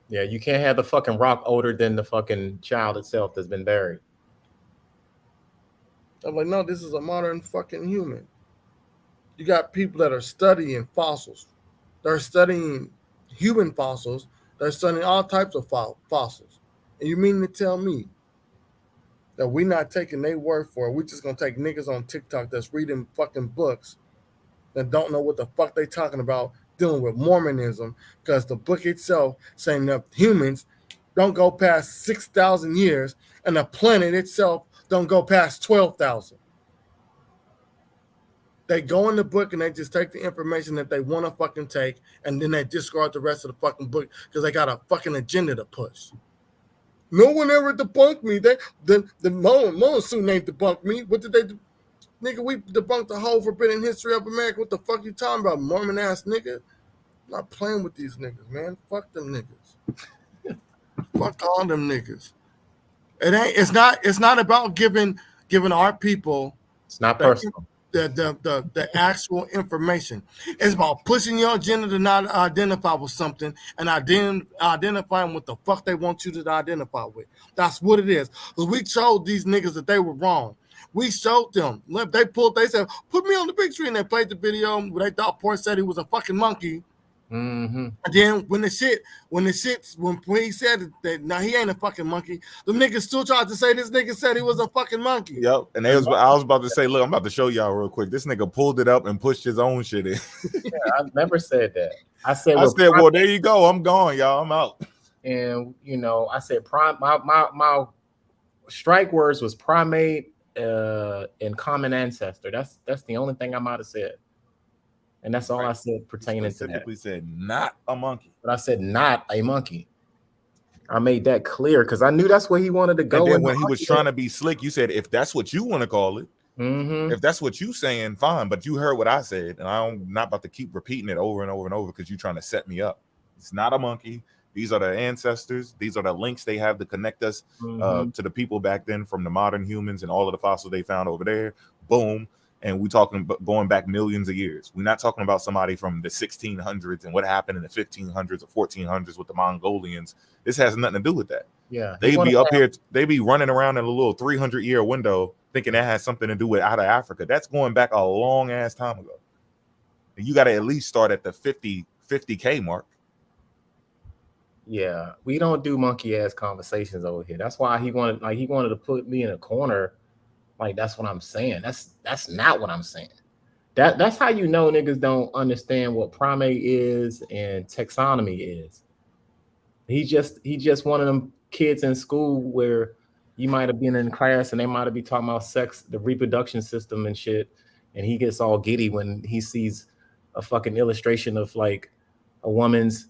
Yeah, you can't have the fucking rock older than the fucking child itself that's been buried. I'm like, no, this is a modern fucking human. You got people that are studying fossils. They're studying human fossils. They're studying all types of fossils. And you mean to tell me that we're not taking their word for it? We're just going to take niggas on TikTok that's reading fucking books that don't know what the fuck they talking about dealing with Mormonism, because the book itself saying that humans don't go past 6,000 years and the planet itself don't go past 12,000. They go in the book and they just take the information that they want to fucking take, and then they discard the rest of the fucking book because they got a fucking agenda to push. No one ever debunked me. The Monsoon ain't debunked me. What did they do? Nigga, we debunked the whole forbidden history of America. What the fuck you talking about, Mormon ass nigga? I'm not playing with these niggas, man. Fuck them niggas. Fuck all them niggas. It's not about giving our people. It's not personal. The actual information. It's about pushing your agenda to not identify with something and identifying what the fuck they want you to identify with. That's what it is. Because we showed these niggas that they were wrong. We showed them. They said, put me on the big screen. They played the video where they thought Port said he was a fucking monkey. Mm-hmm. And then when he said that now he ain't a fucking monkey, the niggas still tried to say this nigga said he was a fucking monkey. Yep. And I was about to say, look, I'm about to show y'all real quick. This nigga pulled it up and pushed his own shit in. Yeah, I've never said that. I said, well, there you go. I'm gone, y'all. I'm out. And I said my strike words was primate and common ancestor. That's the only thing I might have said. And that's all I said pertaining to that. Specifically said not a monkey. But I said not a monkey. I made that clear because I knew that's where he wanted to go. And then when he was trying to be slick, you said, if that's what you want to call it, if that's what you saying, fine. But you heard what I said, and I'm not about to keep repeating it over and over and over because you're trying to set me up. It's not a monkey. These are the ancestors. These are the links they have to connect us to the people back then, from the modern humans and all of the fossils they found over there. Boom. And we're talking about going back millions of years. We're not talking about somebody from the 1600s and what happened in the 1500s or 1400s with the Mongolians. This has nothing to do with that. Yeah. They be up here. They be running around in a little 300-year window thinking that has something to do with out of Africa. That's going back a long ass time ago. And you got to at least start at the 50K mark. Yeah. We don't do monkey ass conversations over here. That's why he wanted to put me in a corner. Like, that's what I'm saying. That's not what I'm saying. That's how you know niggas don't understand what primate is and taxonomy is. He just one of them kids in school where you might have been in class and they might have been talking about sex, the reproduction system and shit, and he gets all giddy when he sees a fucking illustration of like a woman's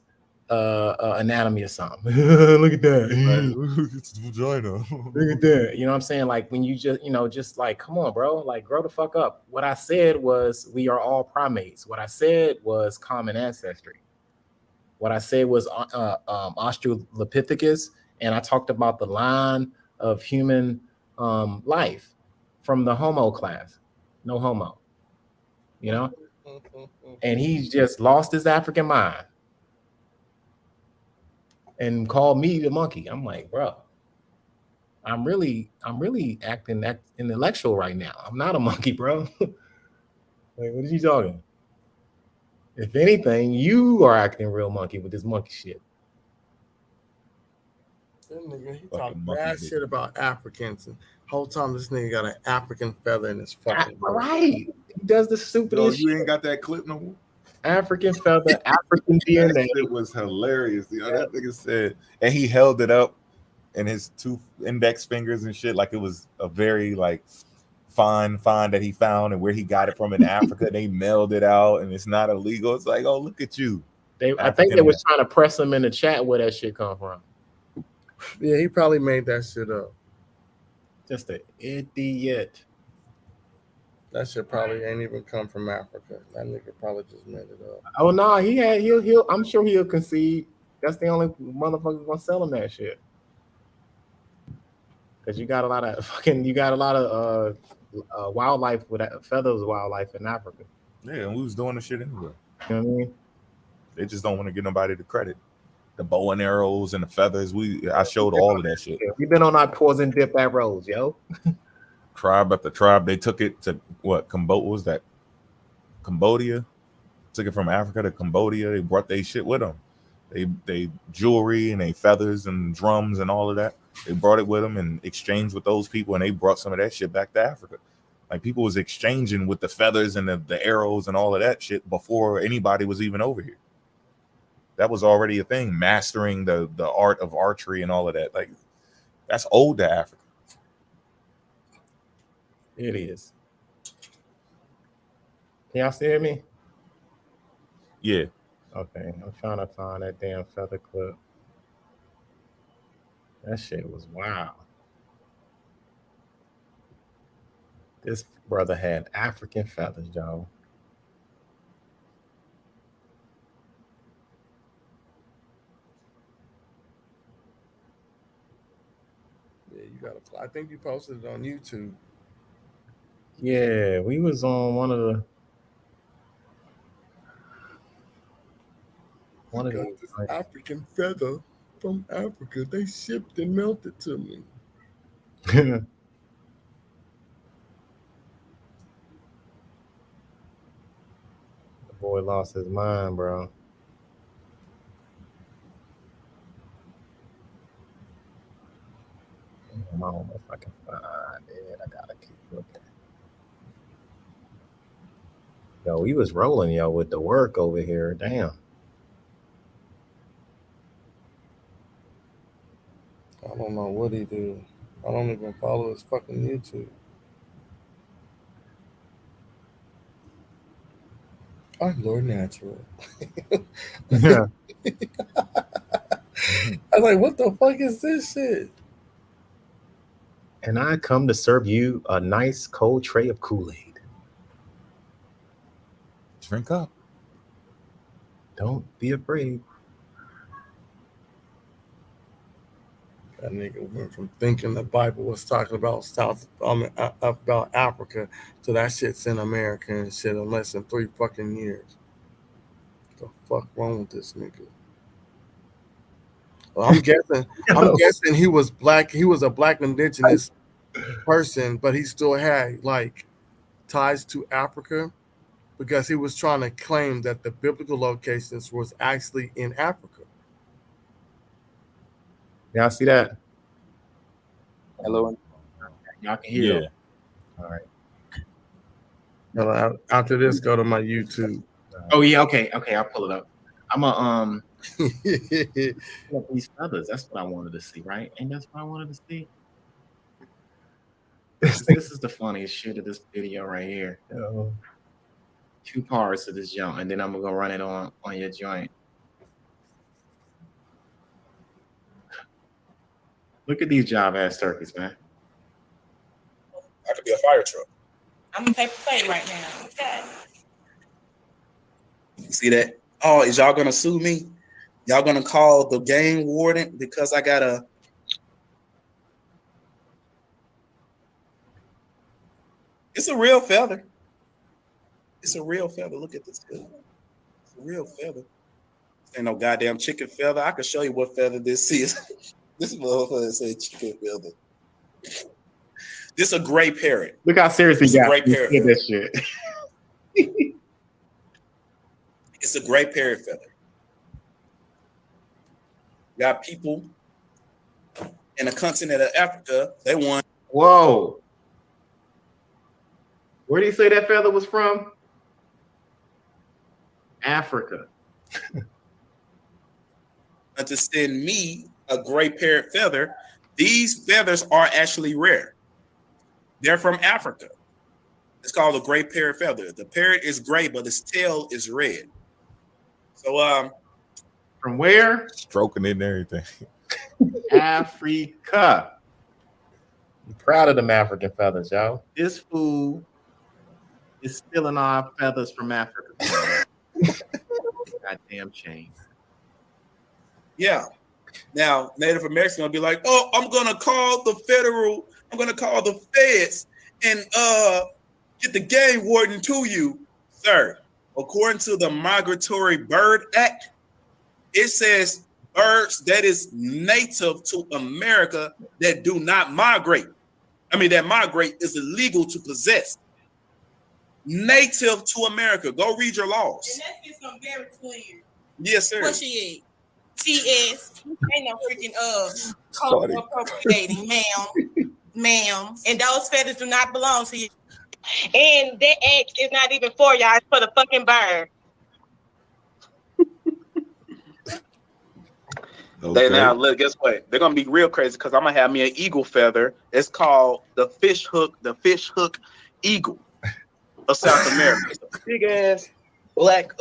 anatomy or something. Look at that. It's the vagina. Look at that. You know what I'm saying? Like when you just, just like, come on, bro, like grow the fuck up. What I said was we are all primates. What I said was common ancestry. What I said was Australopithecus, and I talked about the line of human life from the Homo class. No homo. You know? And he just lost his African mind and called me the monkey. I'm like, bro, I'm really acting that intellectual right now. I'm not a monkey, bro. Like, what is he talking? If anything, you are acting real monkey with this monkey shit. That nigga, he Fucking talk monkey bad bitch. shit about Africans, and whole time this nigga got an African feather in his fucking head. Right. He does the Yo, stupidest you shit. ain't got that clip no more? African feather, African That DNA. shit was hilarious. You know, that nigga said, and he held it up in his two index fingers and shit, like it was a very like find that he found and where he got it from in Africa. They mailed it out and it's not illegal. It's like, oh, look at you. I think they was trying to press him in the chat where that shit come from. Yeah, he probably made that shit up. Just an idiot. That shit probably ain't even come from Africa. That nigga probably just made it up. Oh no, he'll I'm sure he'll concede. That's the only motherfucker gonna sell him that shit. Because you got a lot of wildlife with feathers wildlife in Africa. Yeah, and we was doing the shit anyway. You know what I mean? They just don't want to give nobody the credit. The bow and arrows and the feathers. I showed all of that shit. Yeah, we've been on our poison dip arrows, yo. Tribe after tribe, they took it to what was that? Cambodia. Took it from Africa to Cambodia. They brought their shit with them. They jewelry and they feathers and drums and all of that. They brought it with them and exchanged with those people, and they brought some of that shit back to Africa. Like people was exchanging with the feathers and the arrows and all of that shit before anybody was even over here. That was already a thing, mastering the art of archery and all of that. Like that's old to Africa. It is. Can y'all still hear me? Yeah. Okay, I'm trying to find that damn feather clip. That shit was wild. This brother had African feathers, y'all. Yeah, you gotta. I think you posted it on YouTube. Yeah, we was on one of This African feather from Africa. They shipped and mailed it to me. the boy lost his mind, bro. I don't know if I can find it. I gotta keep looking. Yo, he was rolling, yo, with the work over here. Damn. I don't know what he do. I don't even follow his fucking YouTube. I'm Lord Natural. Yeah. I was like, what the fuck is this shit? And I come to serve you a nice cold tray of Kool-Aid. Drink up. Don't be afraid. That nigga went from thinking the Bible was talking about about Africa to that shit's in America and shit in less than 3 fucking years. What the fuck wrong with this nigga? Well, I'm guessing he was black. He was a black indigenous person, but he still had like ties to Africa because he was trying to claim that the biblical locations was actually in Africa. Y'all see that? Hello. Y'all can hear. Yeah. All right. Well, after this, go to my YouTube. Oh yeah. Okay. I'll pull it up. I'm a these feathers. That's what I wanted to see, right? And that's what I wanted to see. This is the funniest shit of this video right here. 2 parts of this joint, and then I'm gonna run it on your joint. Look at these job ass turkeys, man. I could be a fire truck. I'm a paper plate right now. Okay. See that? Oh, is y'all gonna sue me? Y'all gonna call the game warden because I got a? It's a real feather. It's a real feather. Look at this. It's a real feather. This ain't no goddamn chicken feather. I can show you what feather this is. This motherfucker said chicken feather. This a gray parrot. Look how serious he It's a got. gray He parrot. did this shit. It's a gray parrot feather. Got people in the continent of Africa. They want. Whoa. Where do you say that feather was from? Africa. To send me a gray parrot feather. These feathers are actually rare. They're from Africa. It's called a gray parrot feather. The parrot is gray, but its tail is red. So, from where? Stroking it and everything. Africa. I'm proud of them African feathers, y'all. This fool is stealing our feathers from Africa. Goddamn shame. Yeah. Now, Native Americans gonna be like, "Oh, I'm gonna call the feds and get the game warden to you, sir." According to the Migratory Bird Act, it says birds that is native to America that do not migrate. I mean, that migrate is illegal to possess. Native to America. Go read your laws. And let's get something very clear. Yes, sir. What she is? TS. Ain't no freaking cultural appropriating, ma'am. And those feathers do not belong to you. And that egg is not even for y'all. It's for the fucking bird. They now look. Guess what? They're gonna be real crazy because I'm gonna have me an eagle feather. It's called the fish hook eagle of South America. It's a big ass black.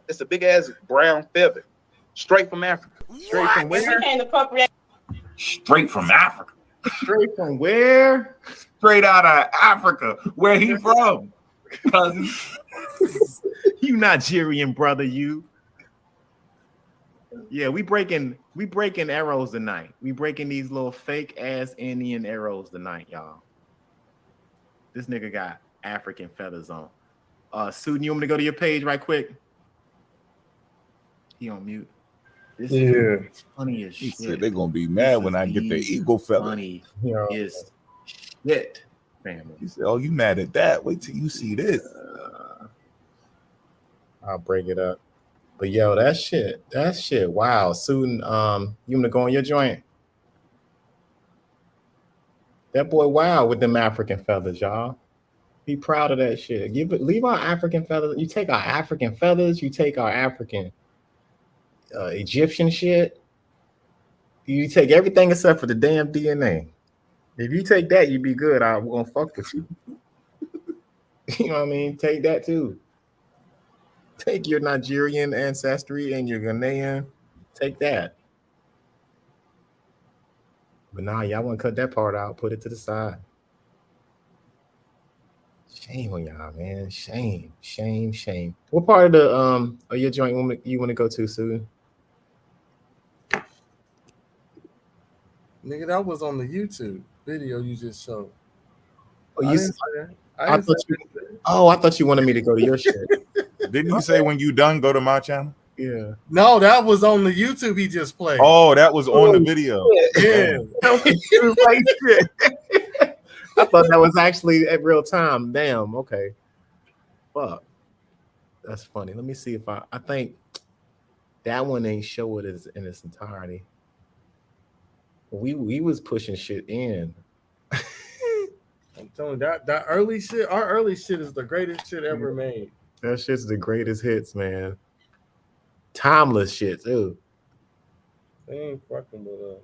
It's a big ass brown feather, straight from Africa. Straight from where? We can't appropriate. Straight from Africa. Straight from where? Straight out of Africa. Where he from? Cousin. You Nigerian brother, you. Yeah, we breaking arrows tonight. We breaking these little fake ass Indian arrows tonight, y'all. This nigga got African feathers on. Pseudo, you want me to go to your page right quick? He on mute. This is funny as He shit. said they're gonna be mad when I get the eagle feather. Funny is shit, family. He said, "Oh, you mad at that? Wait till you see this." I'll break it up. But yo, that shit. Wow, Pseudo, you want to go on your joint? That boy, wow, with them African feathers, y'all. Be proud of that shit. Leave our African feathers. You take our African feathers. You take our African Egyptian shit. You take everything except for the damn DNA. If you take that, you be good. I'm gonna fuck with you. You know what I mean? Take that too. Take your Nigerian ancestry and your Ghanaian. Take that. But nah, y'all want to cut that part out. Put it to the side. Shame on y'all, man. Shame. What part of the your joint you want to go to, Sue? Nigga, that was on the YouTube video you just showed. Oh, I thought you wanted me to go to your shit. Didn't you say when you done, go to my channel? Yeah. No, that was on the YouTube he just played. Oh, that was on the video. Yeah. I thought that was actually at real time. Damn. Okay. Fuck. That's funny. Let me see if I think that one ain't show it in its entirety. We was pushing shit in. I'm telling you, that early shit, our early shit is the greatest shit ever made. That shit's the greatest hits, man. Timeless shit, too. They ain't fucking with us.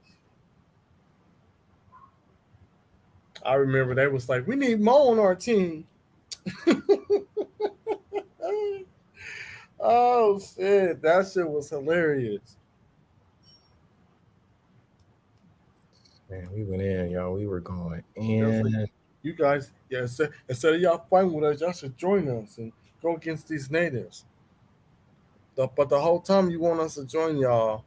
I remember they was like, we need Mo on our team. Oh shit, that shit was hilarious. Man, we went in, y'all. We were going Yeah, so in. you guys, instead of y'all fighting with us, y'all should join us and go against these natives. But the whole time you want us to join y'all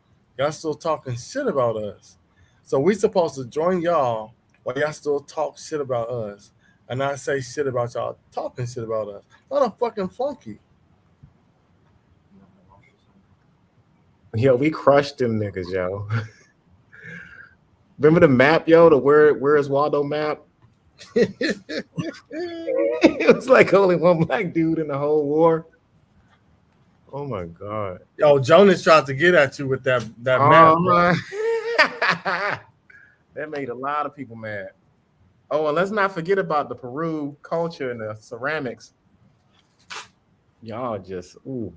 still talking shit about us. So we supposed to join y'all while y'all still talk shit about us and not say shit about y'all talking shit about us. Not a fucking flunky. Yo, we crushed them niggas, yo. Remember the map, yo? The where is Waldo map? It was like only one black dude in the whole war. Oh my god. Yo, Jonas tried to get at you with that map. Bro. That made a lot of people mad. Oh, and let's not forget about the Peru culture and the ceramics. Y'all just ooh.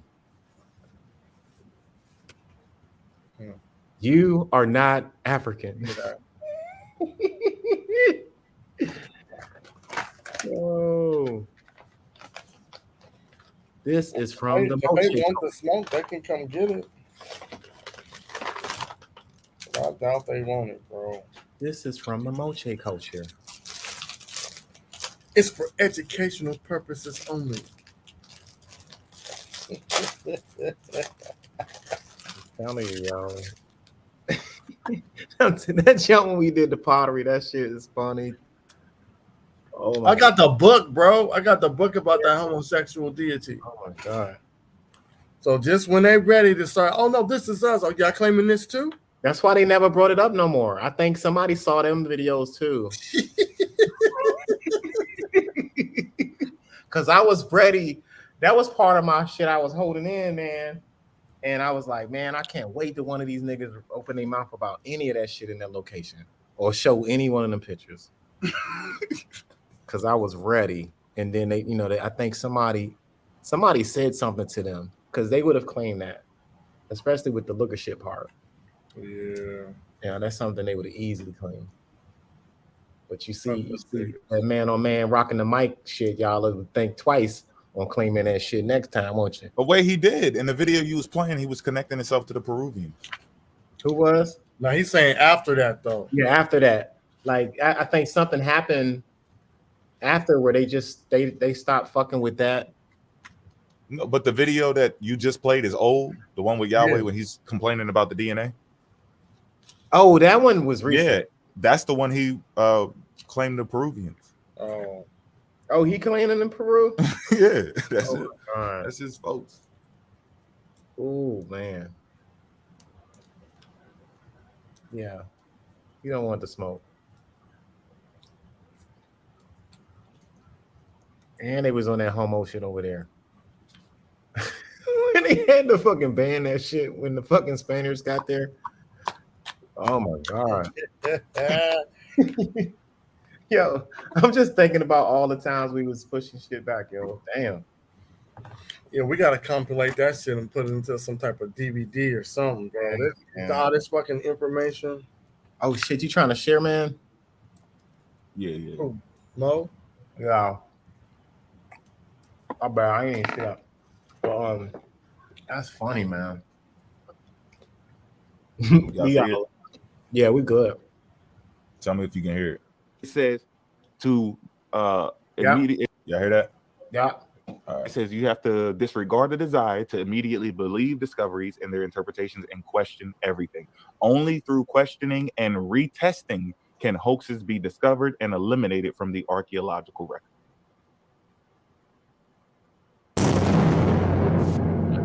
You are not African. Oh, this is from the If they want the smoke, they can come get it. I doubt they want it, bro. This is from the Moche culture. It's for educational purposes only. I'm telling you, y'all. That jump when we did the pottery, that shit is funny. Oh I got the book, bro. I got the book about that homosexual deity. Oh my god. So just when they ready to start, oh no, this is us. Are y'all claiming this too? That's why they never brought it up no more. I think somebody saw them videos too. Cause I was ready. That was part of my shit I was holding in, man. And I was like, man, I can't wait till one of these niggas open their mouth about any of that shit in that location or show any one of them pictures. Cause I was ready. And then they, I think somebody said something to them because they would have claimed that, especially with the look of shit part. Yeah, that's something they would have easily claimed. But you see that man on man rocking the mic shit, y'all would think twice on claiming that shit next time, won't you? The way he did in the video you was playing, he was connecting himself to the Peruvians. Who was? Now he's saying after that though. Yeah, after that. Like I think something happened after where they stopped fucking with that. No, but the video that you just played is old. The one with Yahweh when he's complaining about the DNA. Oh, that one was recent. Yeah, that's the one he claimed the Peruvians. Oh, he claiming in Peru? Yeah, that's it. That's his folks. Oh man. Yeah. You don't want the smoke. And they was on that homo shit over there. When they had to fucking ban that shit when the fucking Spaniards got there. Oh my god. Yo, I'm just thinking about all the times we was pushing shit back, yo. Damn. Yeah, we gotta compilate that shit and put it into some type of DVD or something, bro. All this fucking information. Oh shit, you trying to share, man? Yeah. Oh, Mo? Yeah. I bet I ain't shit up. But, that's funny, man. Yeah, we good. Tell me if you can hear it. It says to immediately. Y'all hear that? Yeah. Right. It says you have to disregard the desire to immediately believe discoveries and their interpretations and question everything. Only through questioning and retesting can hoaxes be discovered and eliminated from the archaeological record.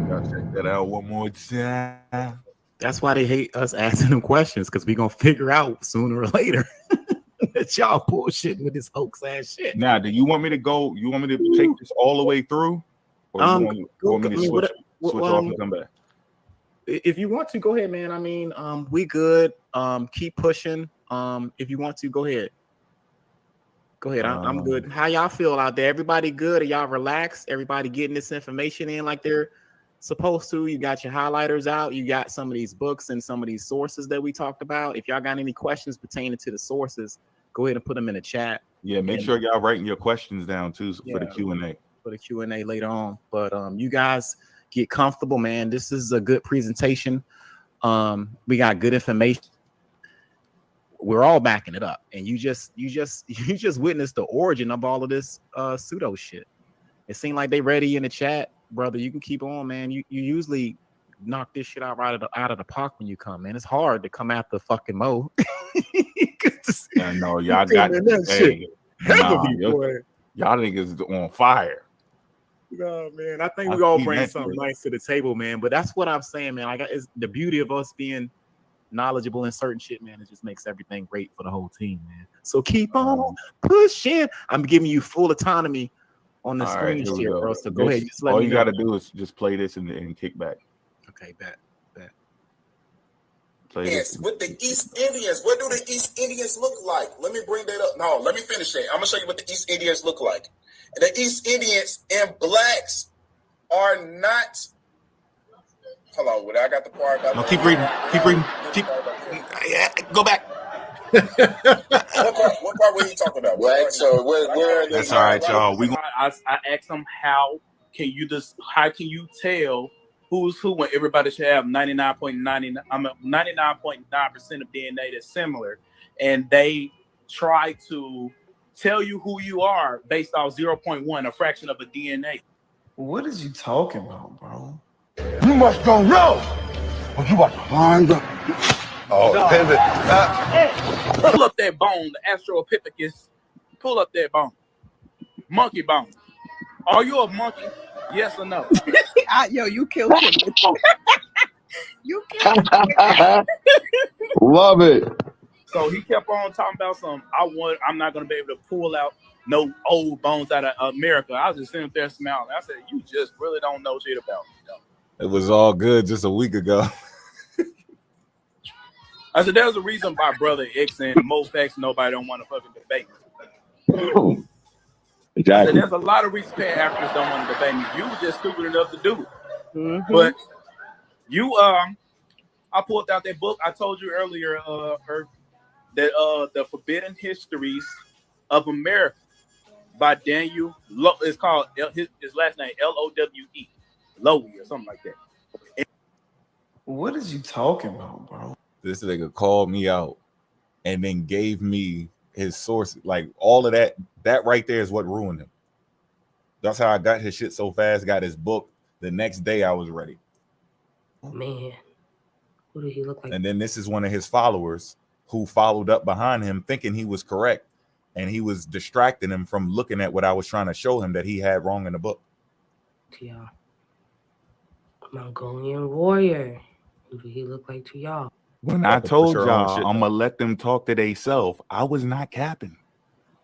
Y'all check that out one more time. That's why they hate us asking them questions, because we're gonna figure out sooner or later that y'all bullshitting with this hoax ass shit. Now, do you want me to go? You want me to take this all the way through, or you want me to switch off and come back? If you want to, go ahead, man. I mean, we good. Keep pushing. If you want to, go ahead. Go ahead. I'm good. How y'all feel out there? Everybody good? Are y'all relaxed? Everybody getting this information in like they're supposed to? You got your highlighters out. You got some of these books and some of these sources that we talked about. If y'all got any questions pertaining to the sources, go ahead and put them in the chat. Yeah, make sure y'all writing your questions down too for the Q&A. For the Q&A later on. But you guys get comfortable, man. This is a good presentation. We got good information. we're all backing it up, and you just witnessed the origin of all of this pseudo shit. It seemed like they ready in the chat, brother. You can keep on, man. You usually knock this shit out out of the park when you come, man. It's hard to come after fucking Mo. I know y'all got that hey, shit. nah, y'all niggas on fire. No, man. I think we all bring something nice to the table, man. But that's what I'm saying, man. It's the beauty of us being knowledgeable in certain shit, man. It just makes everything great for the whole team, man. So keep on pushing. I'm giving you full autonomy on the screen here, bro. So go ahead. Just let all me you know. got to do is just play this and kick back. Okay, bet. Play this. With the East Indians, what do the East Indians look like? Let me bring that up. No, let me finish it. I'm gonna show you what the East Indians look like. The East Indians and blacks are not. Hold on, I got the part about. No, keep reading. Go back. What part were you talking about? Right. So where That's all right, y'all. I asked them how can you tell who's who when everybody should have 99.9% of DNA that's similar, and they try to tell you who you are based off 0.1, a fraction of a DNA. What is you talking about, bro? You must go know what you about to find out. Oh, pivot. Pull up that bone, the Australopithecus. Pull up that bone. Monkey bone. Are you a monkey? Yes or no? Yo, you killed him. You killed him. Love it. So he kept on talking about I'm not gonna be able to pull out no old bones out of America. I was just sitting there smiling. I said, you just really don't know shit about me, though. It was all good just a week ago. I said, there's a reason why Brother X and Mo Facts nobody don't want to fucking debate me. Exactly. I said, there's a lot of reasons Africans don't want to debate me. You were just stupid enough to do it. Mm-hmm. But you, I pulled out that book. I told you earlier, that the Forbidden Histories of America by Daniel. It's called his last name Lowe, Lowe or something like that. What is you talking about, bro? This nigga called me out and then gave me his source. Like all of that right there is what ruined him. That's how I got his shit so fast, got his book. The next day I was ready. Man, who did he look like? And then this is one of his followers who followed up behind him thinking he was correct. And he was distracting him from looking at what I was trying to show him that he had wrong in the book. To y'all. Mongolian warrior. Who did he look like to y'all? When I told y'all I'm gonna let them talk to themselves, I was not capping.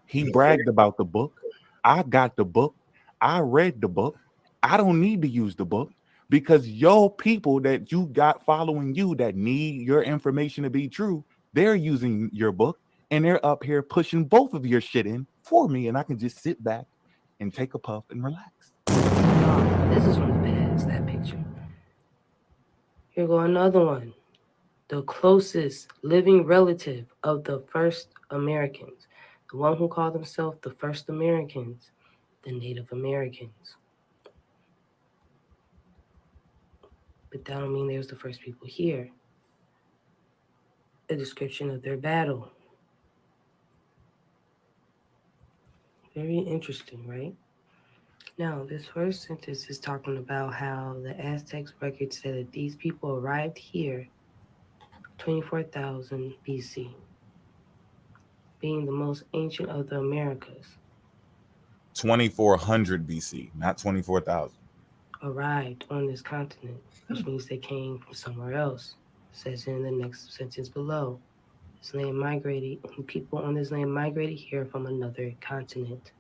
He bragged about the book. I got the book. I read the book. I don't need to use the book because your people that you got following you that need your information to be true, they're using your book and they're up here pushing both of your shit in for me, and I can just sit back and take a puff and relax. This is from the past, that picture. Here go another one. The closest living relative of the first Americans, the one who called themselves the first Americans, the Native Americans. But that don't mean they was the first people here. A description of their battle. Very interesting, right? Now, this first sentence is talking about how the Aztecs record said that these people arrived here 24,000 BC, being the most ancient of the Americas. 2400 BC, not 24,000. Arrived on this continent, which means they came from somewhere else. It says in the next sentence below. This land migrated, people on this land migrated here from another continent.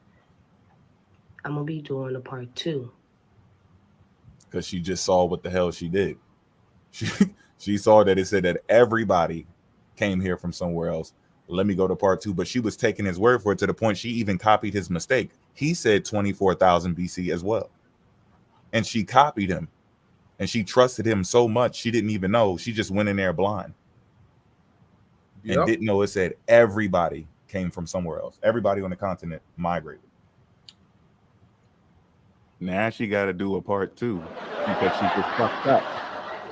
I'm gonna be doing a part 2. Because she just saw what the hell she did. She saw that it said that everybody came here from somewhere else. Let me go to part 2. But she was taking his word for it to the point she even copied his mistake. He said 24,000 BC as well. And she copied him. And she trusted him so much, she didn't even know. She just went in there blind. Yep. And didn't know it said everybody came from somewhere else. Everybody on the continent migrated. Now she got to do a part 2 because she just fucked up.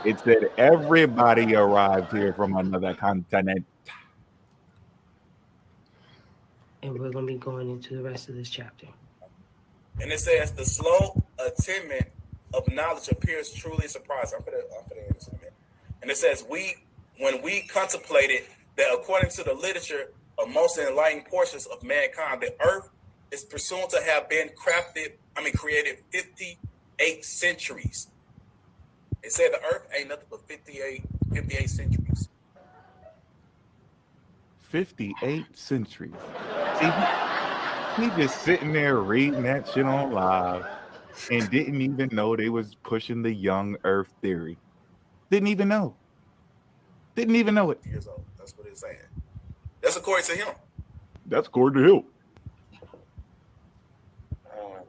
It said everybody arrived here from another continent. we're going to be going into the rest of this chapter. And it says the slow attainment of knowledge appears truly surprising. I'm gonna end this in a minute. And it says when we contemplated that according to the literature of most enlightened portions of mankind, the earth is presumed to have been created 58 centuries. It said the earth ain't nothing but 58 centuries. 58 centuries. See, he just sitting there reading that shit on live and didn't even know they was pushing the young earth theory. Didn't even know. Didn't even know it. Years old. That's what it's saying. That's according to him. That's according to him. Oh my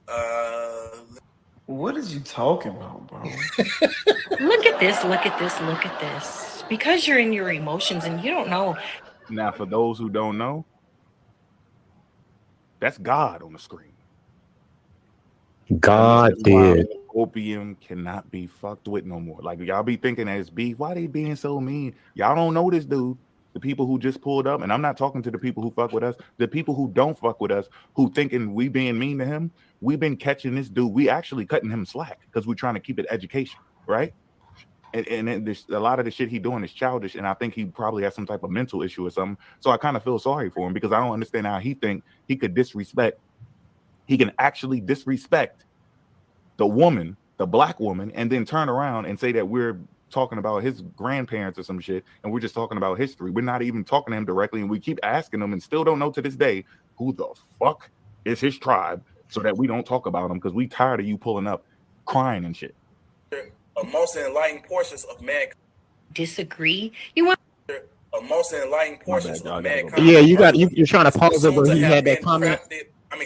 God. What is you talking about, bro? Look at this, look at this, look at this. Because you're in your emotions and you don't know. Now, for those who don't know, that's God on the screen. God did. Opium cannot be fucked with no more. Like, y'all be thinking as beef, why they being so mean? Y'all don't know this dude. The people who just pulled up, and I'm not talking to the people who fuck with us, the people who don't fuck with us, who thinking we being mean to him, we've been catching this dude. We actually cutting him slack because we're trying to keep it education, right? And this, a lot of the shit he doing is childish, and I think he probably has some type of mental issue or something. So I kind of feel sorry for him because I don't understand how he think he could disrespect. He can actually disrespect the woman, the black woman, and then turn around and say that we're talking about his grandparents or some shit, and we're just talking about history. We're not even talking to him directly, and we keep asking him and still don't know to this day who the fuck is his tribe, so that we don't talk about him because we tired of you pulling up crying and shit. Most enlightened portions of mankind Disagree. You want most enlightened portions of mankind. Yeah, you're trying to pause it where he had that comment.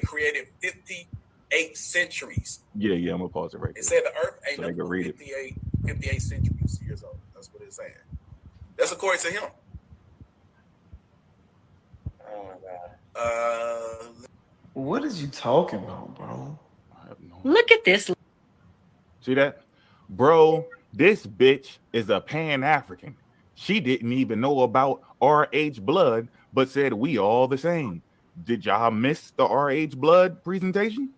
Created 58 centuries. Yeah, I'm gonna pause it right there. It said the earth ain't so nothing but 58 centuries years old. That's what it's saying. That's according to him. Oh my God. What is you talking about, bro? Look at this. See that? Bro, this bitch is a Pan-African. She didn't even know about RH blood, but said we all the same. Did y'all miss the RH blood presentation?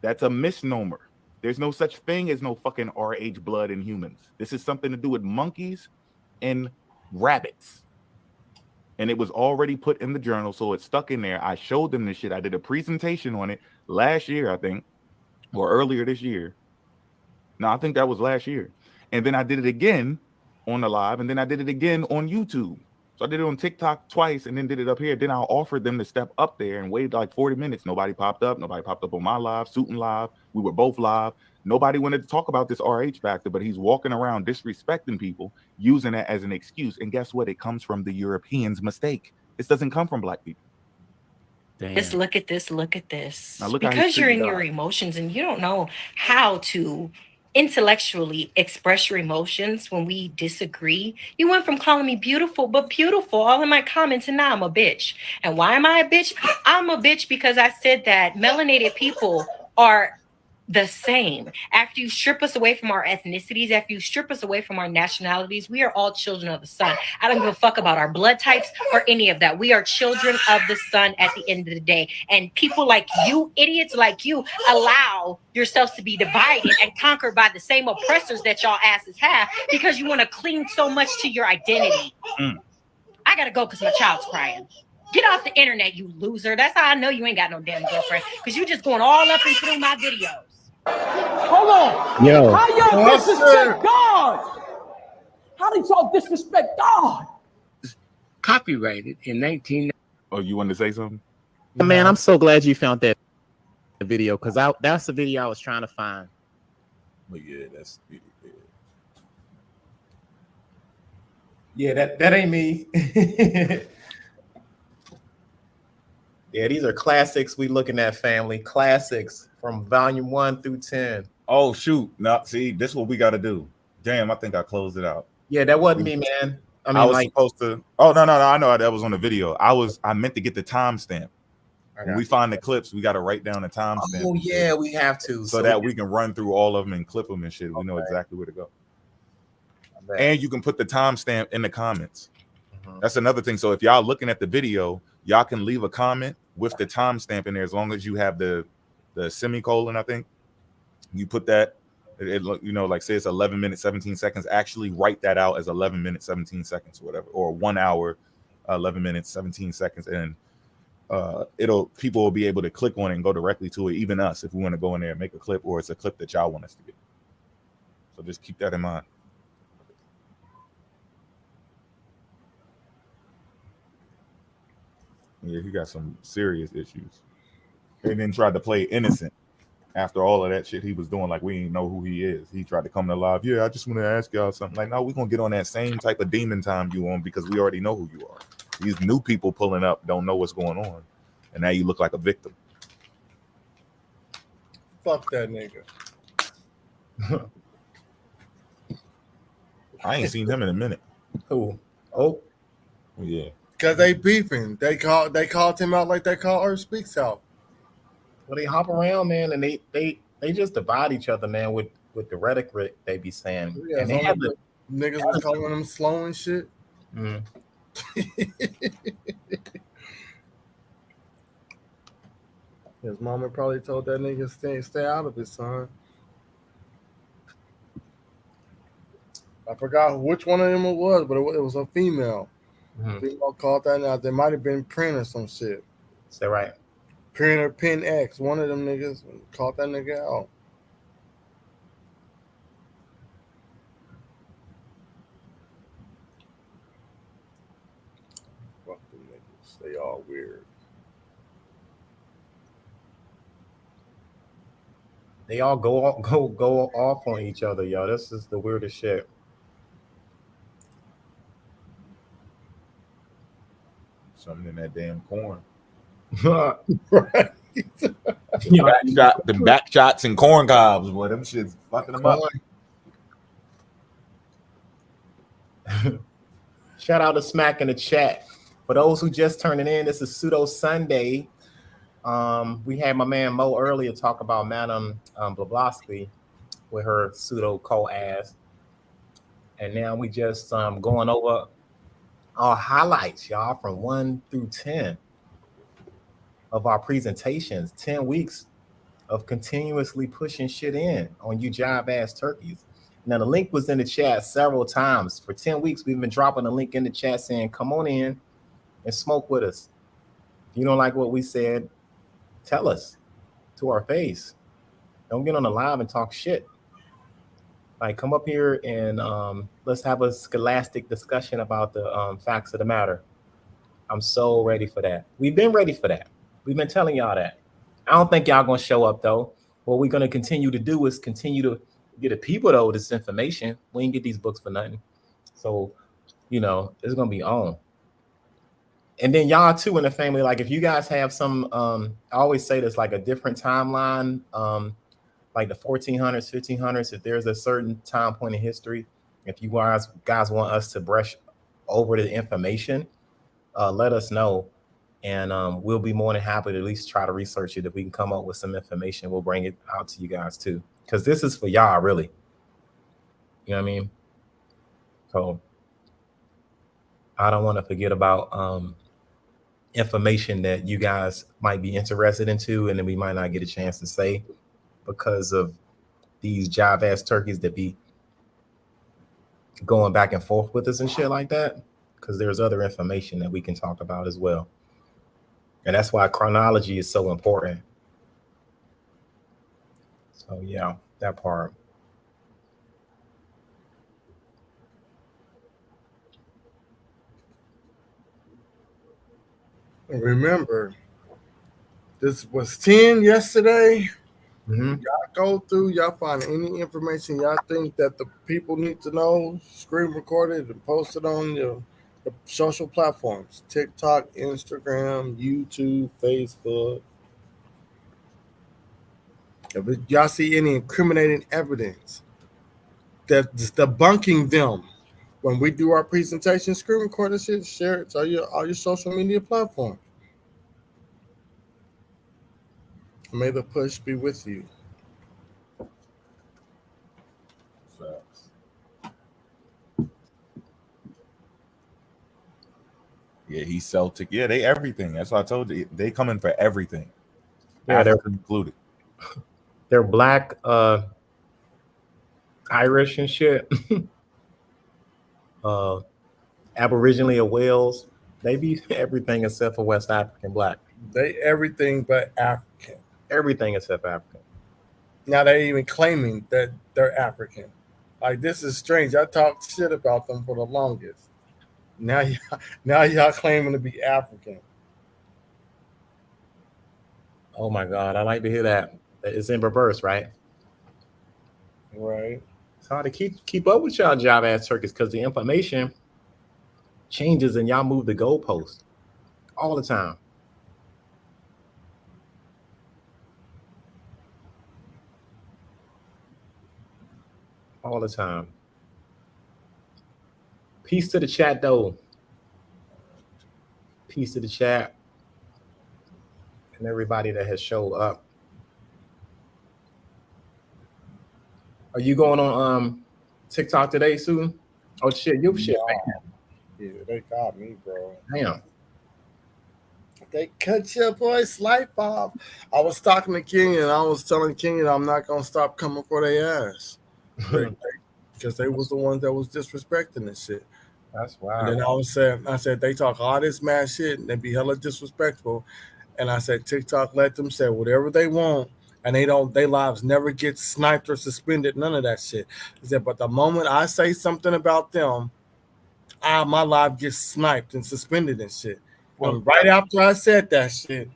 That's a misnomer. There's no such thing as no fucking RH blood in humans. This is something to do with monkeys and rabbits. And it was already put in the journal, so it's stuck in there. I showed them this shit. I did a presentation on it last year, I think, or earlier this year. No, I think that was last year. And then I did it again on the live, and then I did it again on YouTube. So I did it on TikTok twice and then did it up here. Then I offered them to step up there and waited like 40 minutes. Nobody popped up. Nobody popped up on my live, Suitin live. We were both live. Nobody wanted to talk about this RH factor, but he's walking around disrespecting people, using it as an excuse. And guess what? It comes from the Europeans' mistake. This doesn't come from black people. Just look at this, look at this. Look because you're in your emotions and you don't know how to intellectually express your emotions when we disagree. You went from calling me beautiful, but beautiful all in my comments, and now I'm a bitch. And why am I a bitch? I'm a bitch because I said that melanated people are the same. After you strip us away from our ethnicities, after you strip us away from our nationalities, we are all children of the sun. I don't give a fuck about our blood types or any of that. We are children of the sun at the end of the day. And people like you, idiots like you, allow yourselves to be divided and conquered by the same oppressors that y'all asses have because you want to cling so much to your identity. I gotta go because my child's crying. Get off the internet, you loser. That's how I know you ain't got no damn girlfriend, because you just going all up and through my videos. Hold on. Yo. How y'all disrespect God? How did y'all disrespect God? Copyrighted in 19... Oh, you wanted to say something? Man, I'm so glad you found that video, because that's the video I was trying to find. But yeah, that ain't me. Yeah, these are classics we looking at, family. Classics from volume 1 through 10. Oh, shoot. No, see, this is what we got to do. Damn, I think I closed it out. Yeah, that wasn't me, man. I was supposed to. Oh, no. I know that was on the video. I meant to get the timestamp. When we find the clips, we got to write down the timestamp. Oh, yeah, we have to. So that we can run through all of them and clip them and shit. We know exactly where to go. And you can put the timestamp in the comments. That's another thing. So if y'all looking at the video, y'all can leave a comment with the timestamp in there as long as you have the semicolon. I think you put that. You know, like say it's 11 minutes 17 seconds. Actually, write that out as 11 minutes 17 seconds or whatever, or 1 hour 11 minutes 17 seconds, and people will be able to click on it and go directly to it. Even us, if we want to go in there and make a clip, or it's a clip that y'all want us to get. So just keep that in mind. Yeah, he got some serious issues. And then tried to play innocent after all of that shit he was doing, like we didn't know who he is. He tried to come to live. Yeah, I just want to ask y'all something. Like, no, we're gonna get on that same type of demon time you on because we already know who you are. These new people pulling up don't know what's going on, and now you look like a victim. Fuck that nigga. I ain't seen him in a minute. Who? Oh, yeah. Because they beefing. They called him out like they call Earth Speaks out. Well, they hop around, man, and they just divide each other, man, with the rhetoric they be saying. Yeah, and they have the niggas was calling them slow and shit. Mm. His mama probably told that nigga stay out of it, son. I forgot which one of them it was, but it was a female. Mm-hmm. Female called that out. They might have been Print or some shit. Is that right? Print or Pin X. One of them niggas called that nigga out. Fuck them niggas. They all weird. They all go off on each other, yo. This is the weirdest shit. Something in that damn corn. Right. The back shots and corn cobs, boy. Them shit's fucking them up. Shout out to Smack in the chat. For those who just turning in, this is Pseudo Sunday. We had my man Mo earlier talk about Madam Blavatsky with her pseudo co-ass. And now we just going over our highlights, y'all, from 1 through 10 of our presentations. 10 weeks of continuously pushing shit in on you job ass turkeys. Now the link was in the chat several times. For 10 weeks, we've been dropping a link in the chat saying, come on in and smoke with us. If you don't like what we said, tell us to our face. Don't get on the live and talk shit. Like, come up here and let's have a scholastic discussion about the facts of the matter. I'm so ready for that. We've been ready for that. We've been telling y'all that. I don't think y'all gonna show up though. What we're gonna continue to do is continue to get the people though this information. We ain't get these books for nothing. So, you know, it's gonna be on. And then y'all too in the family, like if you guys have some, I always say this, like a different timeline, like the 1400s, 1500s, if there's a certain time point in history, if you guys want us to brush over the information, let us know. And we'll be more than happy to at least try to research it. If we can come up with some information, we'll bring it out to you guys too. Because this is for y'all, really. You know what I mean? So I don't want to forget about information that you guys might be interested into, and then we might not get a chance to say because of these job ass turkeys that be going back and forth with us and shit like that. Because there's other information that we can talk about as well. And that's why chronology is so important. So yeah, that part. Remember, this was 10 yesterday. Mm-hmm. Y'all go through, y'all find any information y'all think that the people need to know, screen record it and post it on the social platforms, TikTok, Instagram, YouTube, Facebook. If y'all see any incriminating evidence that's debunking them, when we do our presentation, screen record this shit, share it to all your social media platforms. May the push be with you. Yeah, he's Celtic. Yeah, they everything. That's why I told you they come in for everything. Yeah, they're African included. they're black, Irish and shit. Aboriginally of Wales. They be everything except for West African black. They everything but African. Everything except African. Now they even claiming that they're African. Like this is strange. I talked shit about them for the longest. Now y'all claiming to be African. Oh my God, I like to hear that. It's in reverse, right? Right. It's hard to keep up with y'all job ass turkeys because the information changes and y'all move the goalposts all the time. All the time. Peace to the chat, though. Peace to the chat and everybody that has showed up. Are you going on TikTok today, Sue? Oh shit, you shit, man. Yeah, they got me, bro. Damn. They cut your boy's life off. I was talking to King and I was telling King I'm not gonna stop coming for their ass. Because they was the ones that was disrespecting this shit. That's wild. And then I said they talk all this mad shit and they be hella disrespectful. And I said TikTok let them say whatever they want, and their lives never get sniped or suspended, none of that shit. I said, but the moment I say something about them, my life gets sniped and suspended and shit. Well, and right after I said that shit,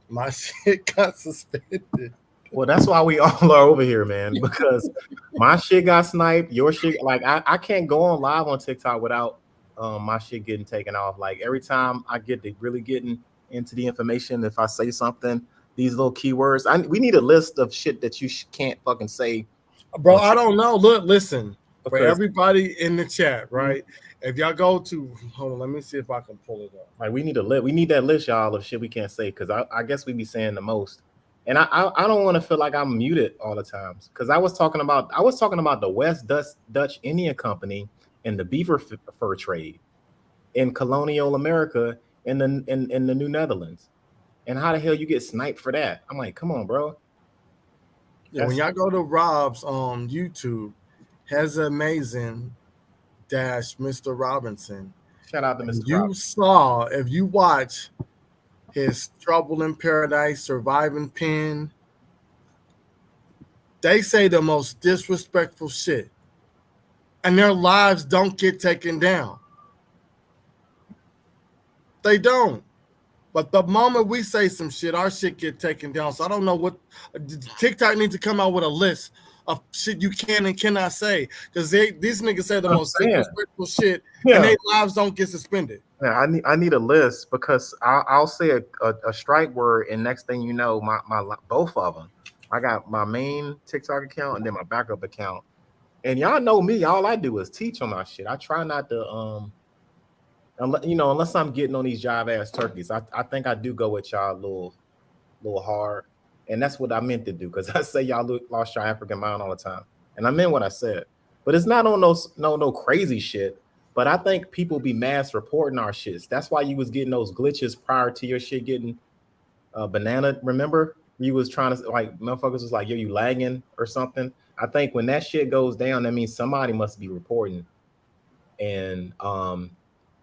my shit got suspended. Well, that's why we all are over here, man, because my shit got sniped, your shit, like I can't go on live on TikTok without my shit getting taken off. Like every time I get to really getting into the information, if I say something, these little keywords, we need a list of shit that you can't fucking say. Bro, I don't know. Look, listen, for Because- everybody in the chat, right? If y'all go to, hold on, let me see if I can pull it up. Like we need a list. We need that list, y'all, of shit we can't say, because I guess we be saying the most. And I don't want to feel like I'm muted all the times, because I was talking about the West Dutch Indian Company and the beaver fur trade in colonial America in the New Netherlands, and how the hell you get sniped for that? I'm like, come on, bro. Yeah, when y'all go to Rob's on YouTube, has amazing Mr. Robinson. Shout out to Mr. Robinson. If you watch his Trouble in Paradise, Surviving Pen, they say the most disrespectful shit, and their lives don't get taken down. They don't. But the moment we say some shit, our shit get taken down. So I don't know what TikTok needs to come out with a list of shit you can and cannot say, because these niggas say the most disrespectful shit, and their lives don't get suspended. Yeah, I need a list, because I'll say a strike word, and next thing you know, my both of them. I got my main TikTok account and then my backup account, and y'all know me. All I do is teach on my shit. I try not to unless I'm getting on these jive ass turkeys. I think I do go with y'all a little hard, and that's what I meant to do, because I say y'all lost your African mind all the time, and I meant what I said. But it's not on no crazy shit. But I think people be mass reporting our shits. That's why you was getting those glitches prior to your shit getting banana. Remember, you was trying to, like, motherfuckers was like, yo, you lagging or something. I think when that shit goes down, that means somebody must be reporting, and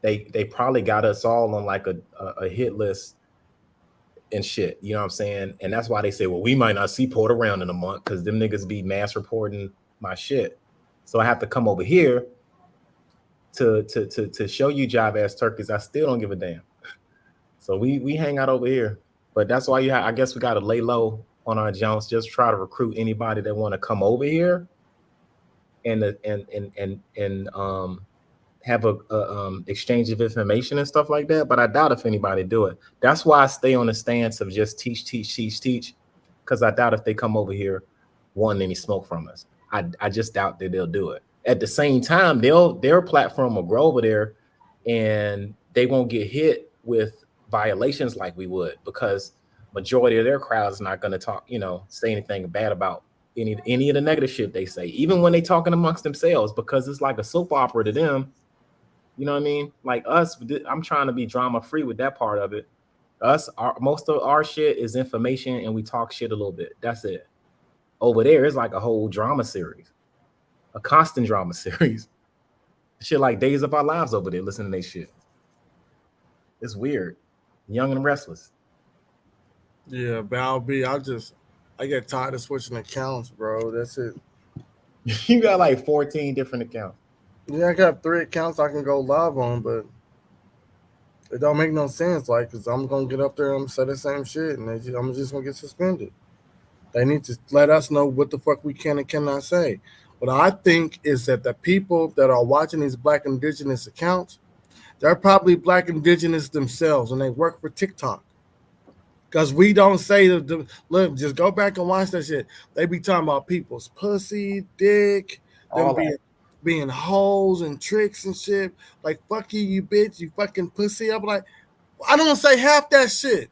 they probably got us all on like a hit list and shit. You know what I'm saying? And that's why they say, well, we might not see Port around in a month, because them niggas be mass reporting my shit. So I have to come over here to show you jive ass turkeys. I still don't give a damn. So we hang out over here. But that's why I guess we got to lay low on our Jones. Just try to recruit anybody that want to come over here and have a exchange of information and stuff like that. But I doubt if anybody do it. That's why I stay on the stance of just teach, because I doubt if they come over here wanting any smoke from us. I just doubt that they'll do it. At the same time, their platform will grow over there, and they won't get hit with violations like we would, because majority of their crowd is not going to talk, say anything bad about any of the negative shit they say, even when they talking amongst themselves, because it's like a soap opera to them. You know what I mean? Like us, I'm trying to be drama free with that part of it. Us, most of our shit is information, and we talk shit a little bit. That's it. Over there, it's like a whole drama series, a constant drama series. Shit like Days of Our Lives over there, listening to their shit. It's weird. Young and restless. Yeah, but I get tired of switching accounts, bro. That's it. You got like 14 different accounts. Yeah, I got 3 accounts I can go live on, but it don't make no sense. Like, cause I'm gonna get up there and say the same shit, and I'm just gonna get suspended. They need to let us know what the fuck we can and cannot say. What I think is that the people that are watching these Black Indigenous accounts, they're probably Black Indigenous themselves, and they work for TikTok. Because we don't say look, just go back and watch that shit. They be talking about people's pussy, dick, them being hoes and tricks and shit. Like, fuck you, you bitch, you fucking pussy. I'm like, I don't say half that shit.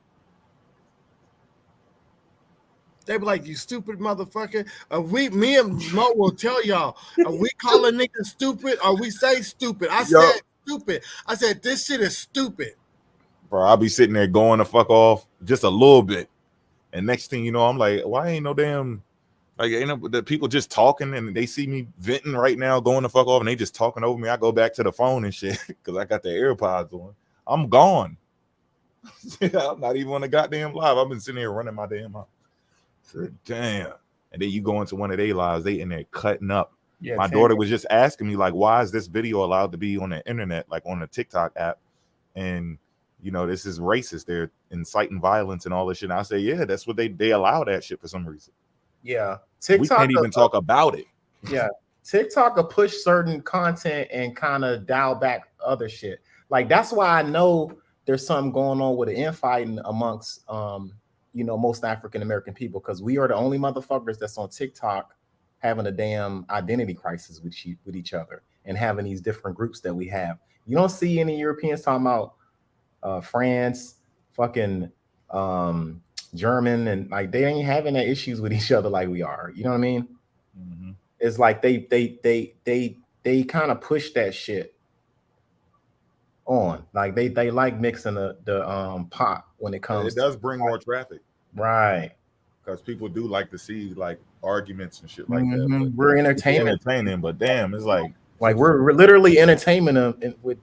They be like, you stupid motherfucker. Me and Mo will tell y'all, are we calling niggas stupid or we say stupid? I said stupid. I said, this shit is stupid. Bro, I'll be sitting there going the fuck off just a little bit. And next thing you know, I'm like, why ain't no damn, like, ain't no, the people just talking and they see me venting right now, going the fuck off, and they just talking over me. I go back to the phone and shit because I got the AirPods on. I'm gone. I'm not even on the goddamn live. I've been sitting here running my damn mouth. Damn. And then you go into one of their lives, they in there cutting up. Yeah, my daughter was just asking me, like, why is this video allowed to be on the internet, like on the TikTok app? And you know, this is racist. They're inciting violence and all this shit. And I say, yeah, that's what they allow that shit for some reason. Yeah. TikTok, we can't even talk about it. Yeah. TikTok will push certain content and kind of dial back other shit. Like, that's why I know there's something going on with the infighting amongst you know, most African American people, because we are the only motherfuckers that's on TikTok having a damn identity crisis with each other and having these different groups that we have. You don't see any Europeans talking about France, fucking German, and like they ain't having that issues with each other like we are. You know what I mean? Mm-hmm. It's like they kind of push that shit on. Like they like mixing the pot when it comes. It does bring more traffic, right? Because people do like to see like arguments and shit like that. But we're entertaining, but damn, it's like we're literally entertaining them with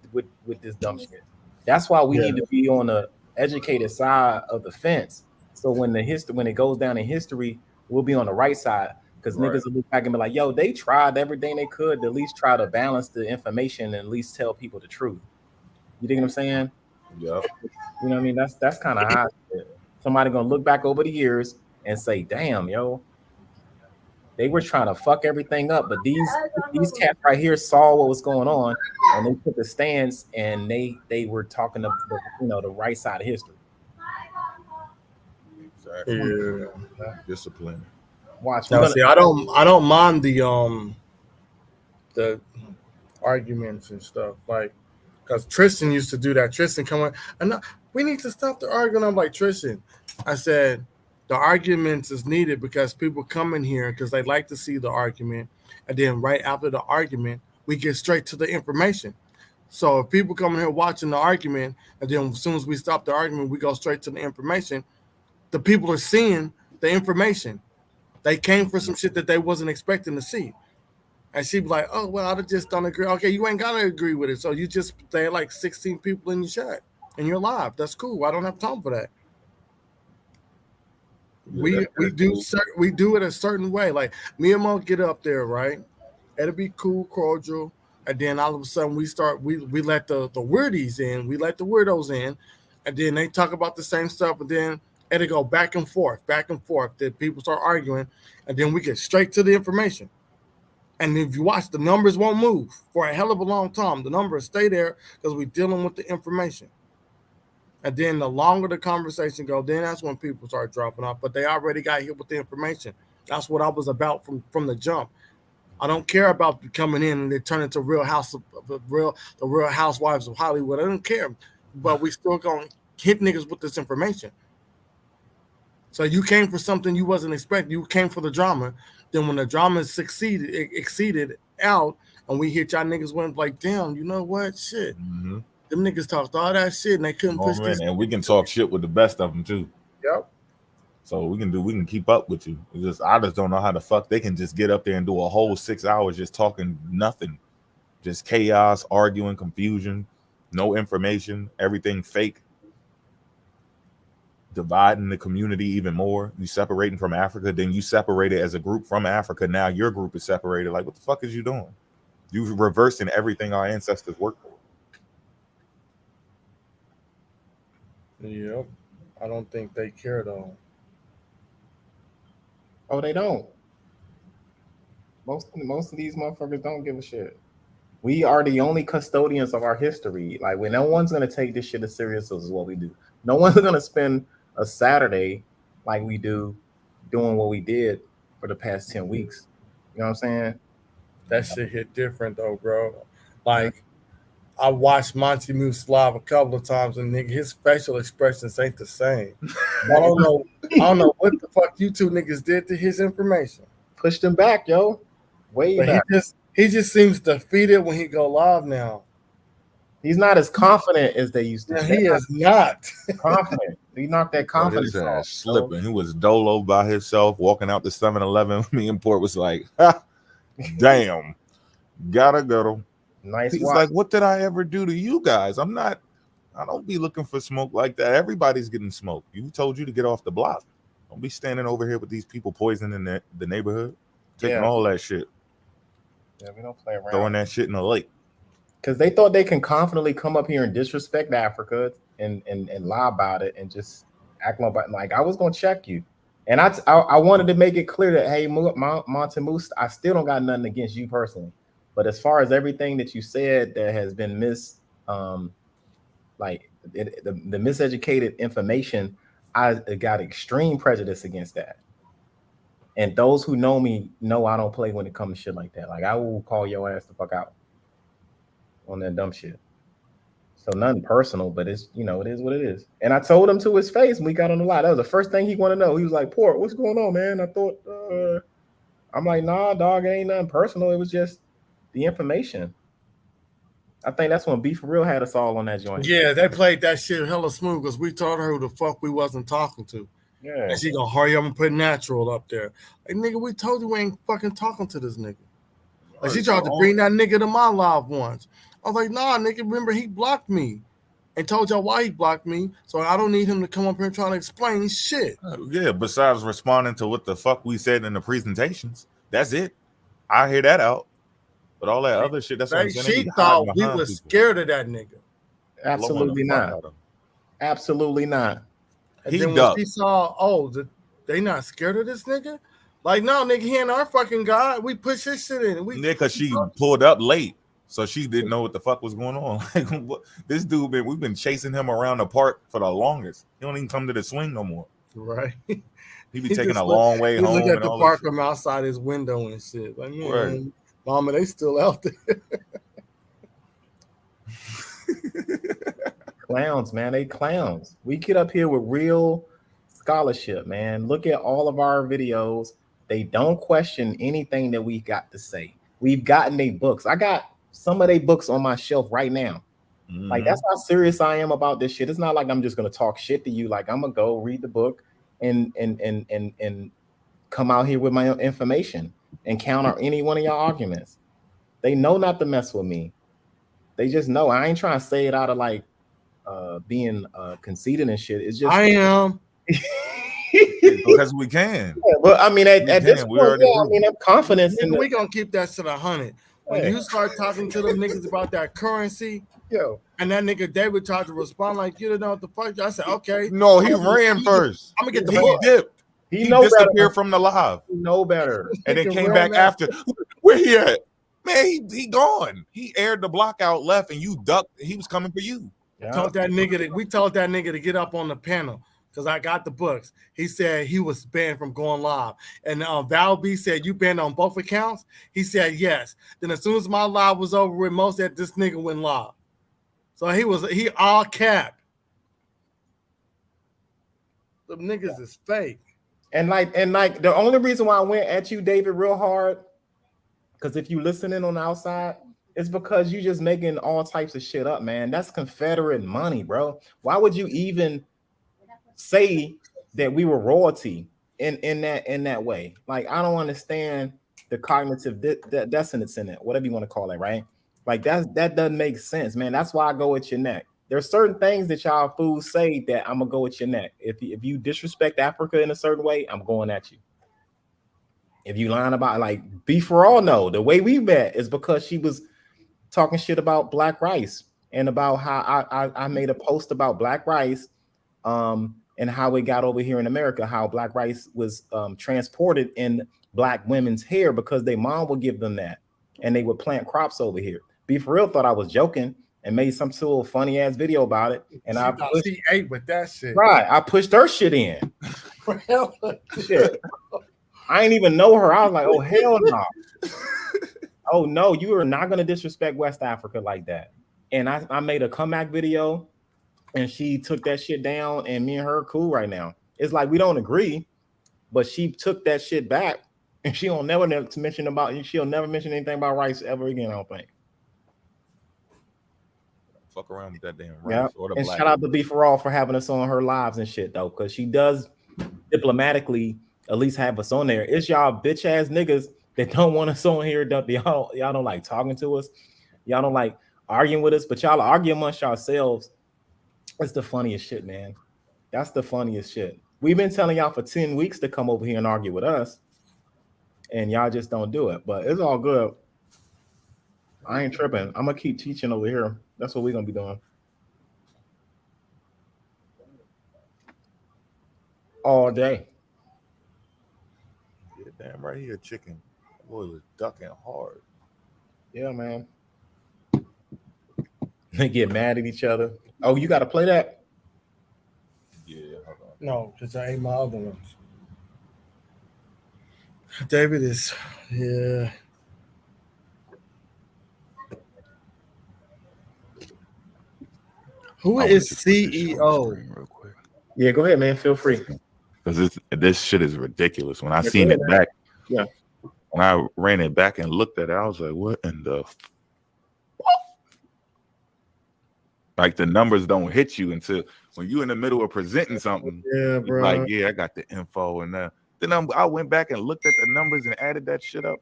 this dumb shit. That's why we need to be on the educated side of the fence. So when it goes down in history, we'll be on the right side. Because niggas will look back and be like, yo, they tried everything they could to at least try to balance the information and at least tell people the truth. You think what I'm saying? Yeah. You know what I mean? That's kind of how somebody gonna look back over the years and say, damn, yo, they were trying to fuck everything up, but these cats right here saw what was going on, and they took a stance, and they were talking to the right side of history. Exactly. Yeah. Discipline. Watch. Now, see, I don't mind the arguments and stuff, like, because Tristan used to do that. Tristan come on, and we need to stop the arguing. I'm like, Tristan, I said, the arguments is needed because people come in here because they like to see the argument. And then right after the argument, we get straight to the information. So if people come in here watching the argument, and then as soon as we stop the argument, we go straight to the information, the people are seeing the information. They came for some shit that they wasn't expecting to see. And she'd be like, oh, well, I just don't agree. Okay, you ain't got to agree with it. So you just stay like 16 people in your chat and you're live. That's cool. I don't have time for that. We do it a certain way. Like me and Mo get up there, right? It'll be cool, cordial, and then all of a sudden we let the weirdies in, we let the weirdos in, and then they talk about the same stuff, and then it'll go back and forth. Then people start arguing, and then we get straight to the information. And if you watch, the numbers won't move for a hell of a long time. The numbers stay there because we're dealing with the information. And then the longer the conversation goes, then that's when people start dropping off. But they already got hit with the information. That's what I was about from the jump. I don't care about coming in and they turn into the Real Housewives of Hollywood. I don't care. But we still going to hit niggas with this information. So you came for something you wasn't expecting. You came for the drama. Then when the drama exceeded out, and we hit y'all niggas went like, damn, you know what? Shit. Mm-hmm. Them niggas talked all that shit and they couldn't push this. And we can talk shit with the best of them too. Yep. So we can keep up with you. I just don't know how the fuck they can just get up there and do a whole 6 hours just talking nothing. Just chaos, arguing, confusion, no information, everything fake. Dividing the community even more. You separating from Africa, then you separated as a group from Africa. Now your group is separated. Like, what the fuck is you doing? You reversing everything our ancestors worked for. Yep. I don't think they care though. Oh, they don't. Most of these motherfuckers don't give a shit. We are the only custodians of our history. Like, when no one's gonna take this shit as serious as what we do. No one's gonna spend a Saturday like we do doing what we did for the past 10 weeks. You know what I'm saying? That shit hit different though, bro. Like, I watched Monty Moose live a couple of times, and nigga, his facial expressions ain't the same. I don't know what the fuck you two niggas did to his information. Pushed him back, yo. Way back. He just seems defeated when he go live now. He's not as confident as they used to be. He is not confident. He knocked that confidence His off. ass slipping. He was dolo by himself, walking out the 7-Eleven. Me and Port was like, ha, damn, gotta go. Nice. He's watch. like, what did I ever do to you guys? I don't be looking for smoke like that. Everybody's getting smoked. You told you to get off the block. Don't be standing over here with these people poisoning the neighborhood, taking all that shit. Yeah, we don't play around. Throwing that shit in the lake. Because they thought they can confidently come up here and disrespect Africa and lie about it and just act like I was gonna check you. And I wanted to make it clear that, hey, Monty Moose, I still don't got nothing against you personally. But as far as everything that you said that has been the miseducated information, I got extreme prejudice against that. And those who know me know I don't play when it comes to shit like that. Like, I will call your ass the fuck out on that dumb shit. So nothing personal, but it's, it is what it is. And I told him to his face when we got on the line. That was the first thing he wanted to know. He was like, Port, what's going on, man? I thought, I'm like, nah, dog, it ain't nothing personal. It was just the information. I think that's when Be For Real had us all on that joint. Yeah, they played that shit hella smooth because we told her who the fuck we wasn't talking to. Yeah. And she gonna hurry up and put natural up there. Like, nigga, we told you we ain't fucking talking to this nigga. Like, she tried to bring that nigga to my live once. I was like, nah, nigga, remember he blocked me and told y'all why he blocked me. So I don't need him to come up here and try to explain shit. Yeah, besides responding to what the fuck we said in the presentations. That's it. I hear that out. But all that other shit, that's what I'm saying. She thought we was scared of that nigga. Absolutely not. Absolutely not. And then when she saw, they not scared of this nigga? Like, no, nigga, he ain't our fucking guy. We push his shit in. Because she pulled up late. So she didn't know what the fuck was going on. Like, this dude, we've been chasing him around the park for the longest. He don't even come to the swing no more. Right. He be taking a long way home. Look at the park from outside his window and shit. Like, man, right. Mama, they still out there. Clowns, man. They clowns. We get up here with real scholarship, man. Look at all of our videos. They don't question anything that we got to say. We've gotten their books. I got some of their books on my shelf right now. Mm-hmm. Like, that's how serious I am about this shit. It's not like I'm just gonna talk shit to you. Like, I'm gonna go read the book and come out here with my own information and counter any one of y'all arguments. They know not to mess with me. They just know. I ain't trying to say it out of like being conceited and shit. It's just I am. Because we can. Yeah, but I mean, at this point, I mean, I'm confident in we gonna keep that to the 100. When you start talking to them niggas about that currency, and that nigga David tried to respond like, you don't know what the fuck. I said, okay. No, he ran first. I'm gonna get the book. Dipped. He disappeared from the live. He know better. And then came back after. Where he at? Man, he gone. He aired the block out left, and you ducked. He was coming for you. We told that nigga to get up on the panel because I got the books. He said he was banned from going live. And Val B said, you banned on both accounts? He said, yes. Then as soon as my live was over with, Mo said this nigga went live. So he all cap. The niggas is fake. And like the only reason why I went at you, David, real hard Because if you listening on the outside, it's because you just making all types of shit up, man. That's Confederate money, bro. Why would you even say that we were royalty in that way? Like, I don't understand the cognitive dissonance in it, whatever you want to call it, right? Like that doesn't make sense, man. That's why I go with your neck. There's certain things that y'all fools say that I'm gonna go with your neck. If you disrespect Africa in a certain way, I'm going at you. If you lying about, like, Be For All, no, the way we met is because she was talking shit about black rice and about how I made a post about black rice, and how it got over here in America, how black rice was transported in black women's hair because their mom would give them that, and they would plant crops over here. Be For Real thought I was joking and made some sort of funny ass video about it, and she ate with that shit. Right, I pushed her shit in. Shit. I ain't even know her. I was like, oh hell no. Oh no, you are not gonna disrespect West Africa like that. And I made a comeback video, and she took that shit down, and me and her are cool right now. It's like we don't agree, but she took that shit back, and she'll never mention anything about rice ever again, I don't think. Fuck around with that damn rice. Yeah. Or the And black shout out to Be For All for having us on her lives and shit, though, because she does diplomatically at least have us on there. It's y'all bitch ass niggas that don't want us on here. Y'all don't like talking to us. Y'all don't like arguing with us, but y'all argue amongst yourselves. It's the funniest shit, man. That's the funniest shit. We've been telling y'all for 10 weeks to come over here and argue with us, and y'all just don't do it. But it's all good. I ain't tripping. I'm gonna keep teaching over here. That's what we're gonna be doing all day. Yeah, damn right here, chicken. Boy was ducking hard. Yeah, man. They get mad at each other. Oh, you got to play that? Yeah, hold on. No, because I ate my other ones. David is, yeah. Who is CEO? Real quick. Yeah, go ahead, man. Feel free. Because this shit is ridiculous. When I Yeah, seen go it ahead, man. back, Yeah. when I ran it back and looked at it, I was like, what in the like, the numbers don't hit you until when you're in the middle of presenting something. Yeah, bro. Like, yeah, I got the info, and then I went back and looked at the numbers and added that shit up.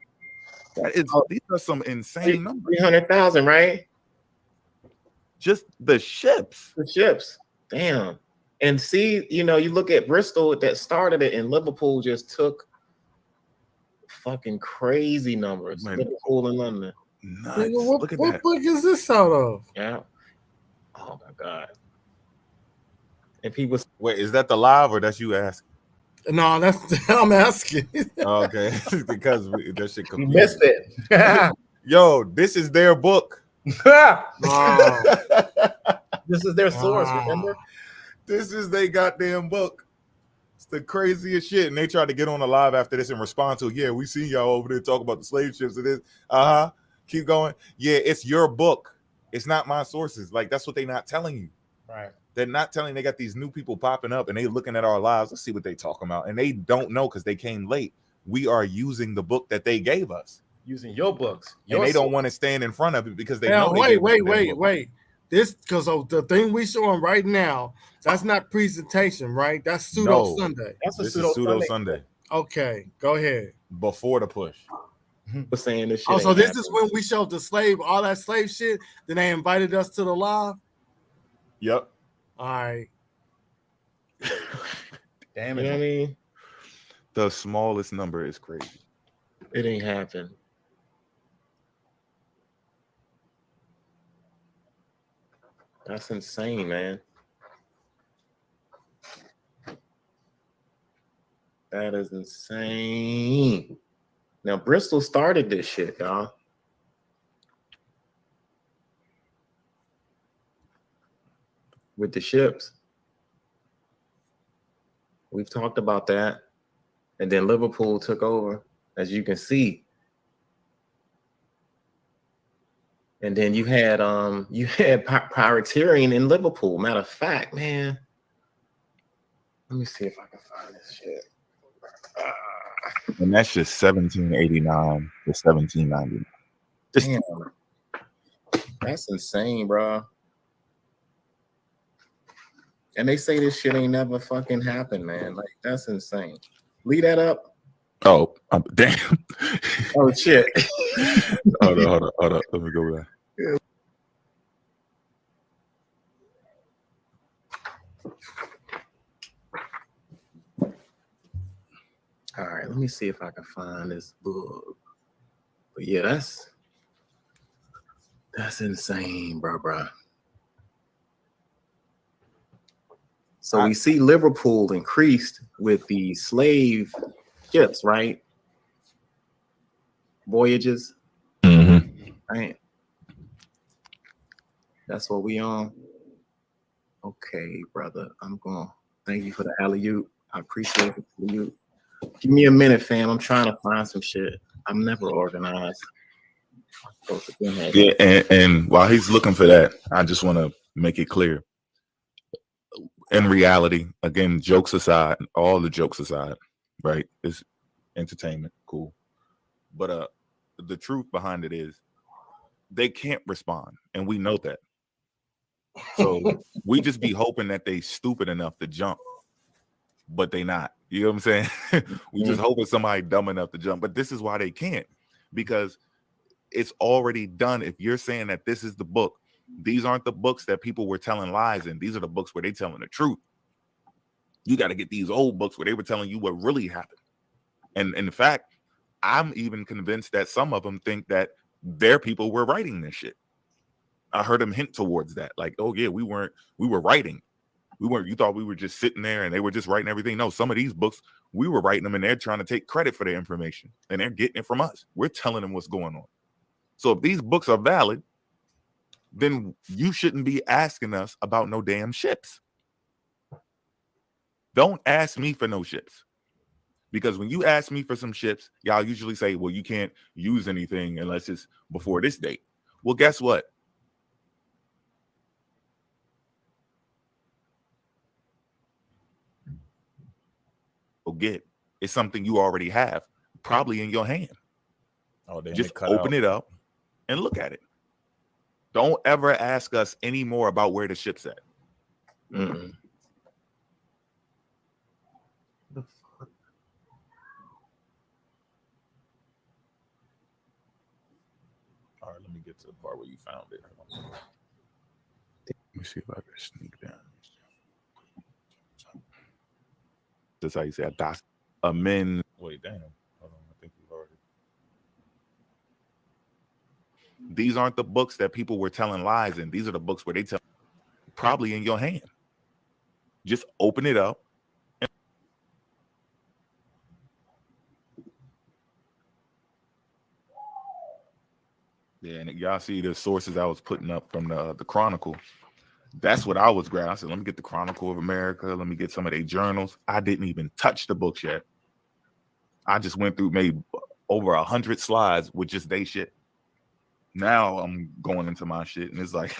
These are some insane numbers. 300,000, right? Just the ships. The ships. Damn. And see, you look at Bristol that started it, and Liverpool just took fucking crazy numbers. Man. Liverpool and London. Nuts. Nigga, Look at what that. book is this out of? Yeah. Oh my God. And people. Wait, is that the live or that's you asking? No, that's I'm asking. Okay, because that shit You confused. missed it. Yo, this is their book. Wow. This is their source, remember? This is they goddamn book. It's the craziest shit. And they tried to get on the live after this and respond to, yeah, we see y'all over there talk about the slave ships and this. Keep going. Yeah, it's your book. It's not my sources. Like, that's what they're not telling you. Right. They're not telling. They got these new people popping up and they looking at our lives. Let's see what they talking about. And they don't know because they came late. We are using the book that they gave us. Using your books. And they don't want to stand in front of it because they Now, know. wait. This, because of the thing we showing right now, that's not presentation, right? That's Pseudo Sunday. That's a This Pseudo is Pseudo Sunday. Sunday. Okay, go ahead. Before the push. Was saying this shit. Oh, so ain't this happening. is when we showed the slave, all that slave shit. Then they invited us to the live. Yep. All right. Damn it. You know what I mean? The smallest number is crazy. It ain't happen. That's insane, man. That is insane. Now, Bristol started this shit, y'all. With the ships. We've talked about that. And then Liverpool took over, as you can see. And then you had privateering in Liverpool. Matter of fact, man. Let me see if I can find this shit. And that's just 1789 to 1799. Just Damn. That's insane, bro. And they say this shit ain't never fucking happened, man. Like, that's insane. Leave that up. oh, damn. Oh shit. hold on. Let me go back. All right, let me see if I can find this book. But yeah, that's insane, bro. So we see Liverpool increased with the slave ships, right? Voyages. Mm-hmm. Right. That's what we on. Okay, brother. I'm going. Thank you for the alley-oop. I appreciate it. Give me a minute, fam. I'm trying to find some shit. I'm never organized. Yeah, and while he's looking for that, I just want to make it clear. In reality, again, jokes aside, all the jokes aside, right? It's entertainment, cool. But the truth behind it is they can't respond, and we know that. So we just be hoping that they stupid enough to jump, but they not. You know what I'm saying? We just hoping somebody dumb enough to jump, but this is why they can't, because it's already done. If you're saying that this is the book, these aren't the books that people were telling lies in. These are the books where they telling the truth. You got to get these old books where they were telling you what really happened. And in fact, I'm even convinced that some of them think that their people were writing this shit. I heard them hint towards that. Like, oh yeah, we were writing. You thought we were just sitting there and they were just writing everything. No, some of these books, we were writing them and they're trying to take credit for their information and they're getting it from us. We're telling them what's going on. So if these books are valid, then you shouldn't be asking us about no damn ships. Don't ask me for no ships. Because when you ask me for some ships, y'all usually say, well, you can't use anything unless it's before this date. Well, guess what? Get it's something you already have, probably in your hand. Oh, they just open it up and look at it. Don't ever ask us any more about where the ship's at. Mm-mm. All right, let me get to the part where you found it. Let me see if I can sneak down. That's how you say a men. Wait, damn. Hold on. I think you've already. These aren't the books that people were telling lies in. These are the books where they tell, probably in your hand. Just open it up. Yeah, and y'all see the sources I was putting up from the Chronicle. That's what I was grabbing. I said, let me get the Chronicle of America. Let me get some of their journals. I didn't even touch the books yet. I just went through maybe over 100 slides with just they shit. Now I'm going into my shit, and it's like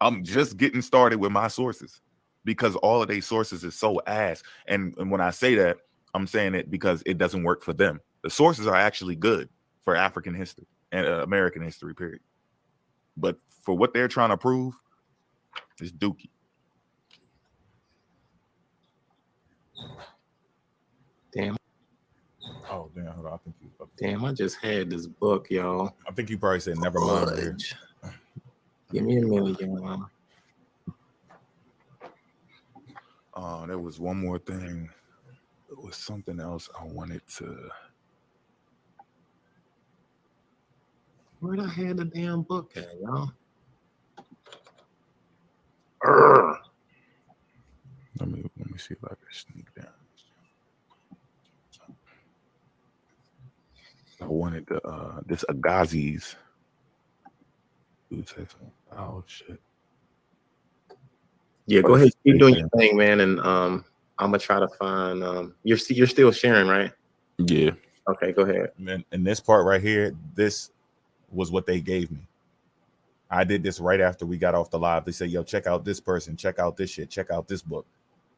I'm just getting started with my sources because all of their sources is so ass. And when I say that, I'm saying it because it doesn't work for them. The sources are actually good for African history and American history, period. But for what they're trying to prove, it's dookie. Damn. Oh, damn. Hold on. I think you. Damn, I just had this book, y'all. I think you probably said never mind. Here. Give me a minute, y'all. There was one more thing. It was something else I wanted to. Where'd I have the damn book at, y'all? Let me see if I can sneak down. I wanted this Agassiz. Oh shit. Yeah, go ahead. Keep doing your thing, man. And I'm gonna try to find. You're still sharing, right? Yeah. Okay, go ahead. And this part right here, this was what they gave me. I did this right after we got off the live. They said, yo, check out this person, check out this shit, check out this book.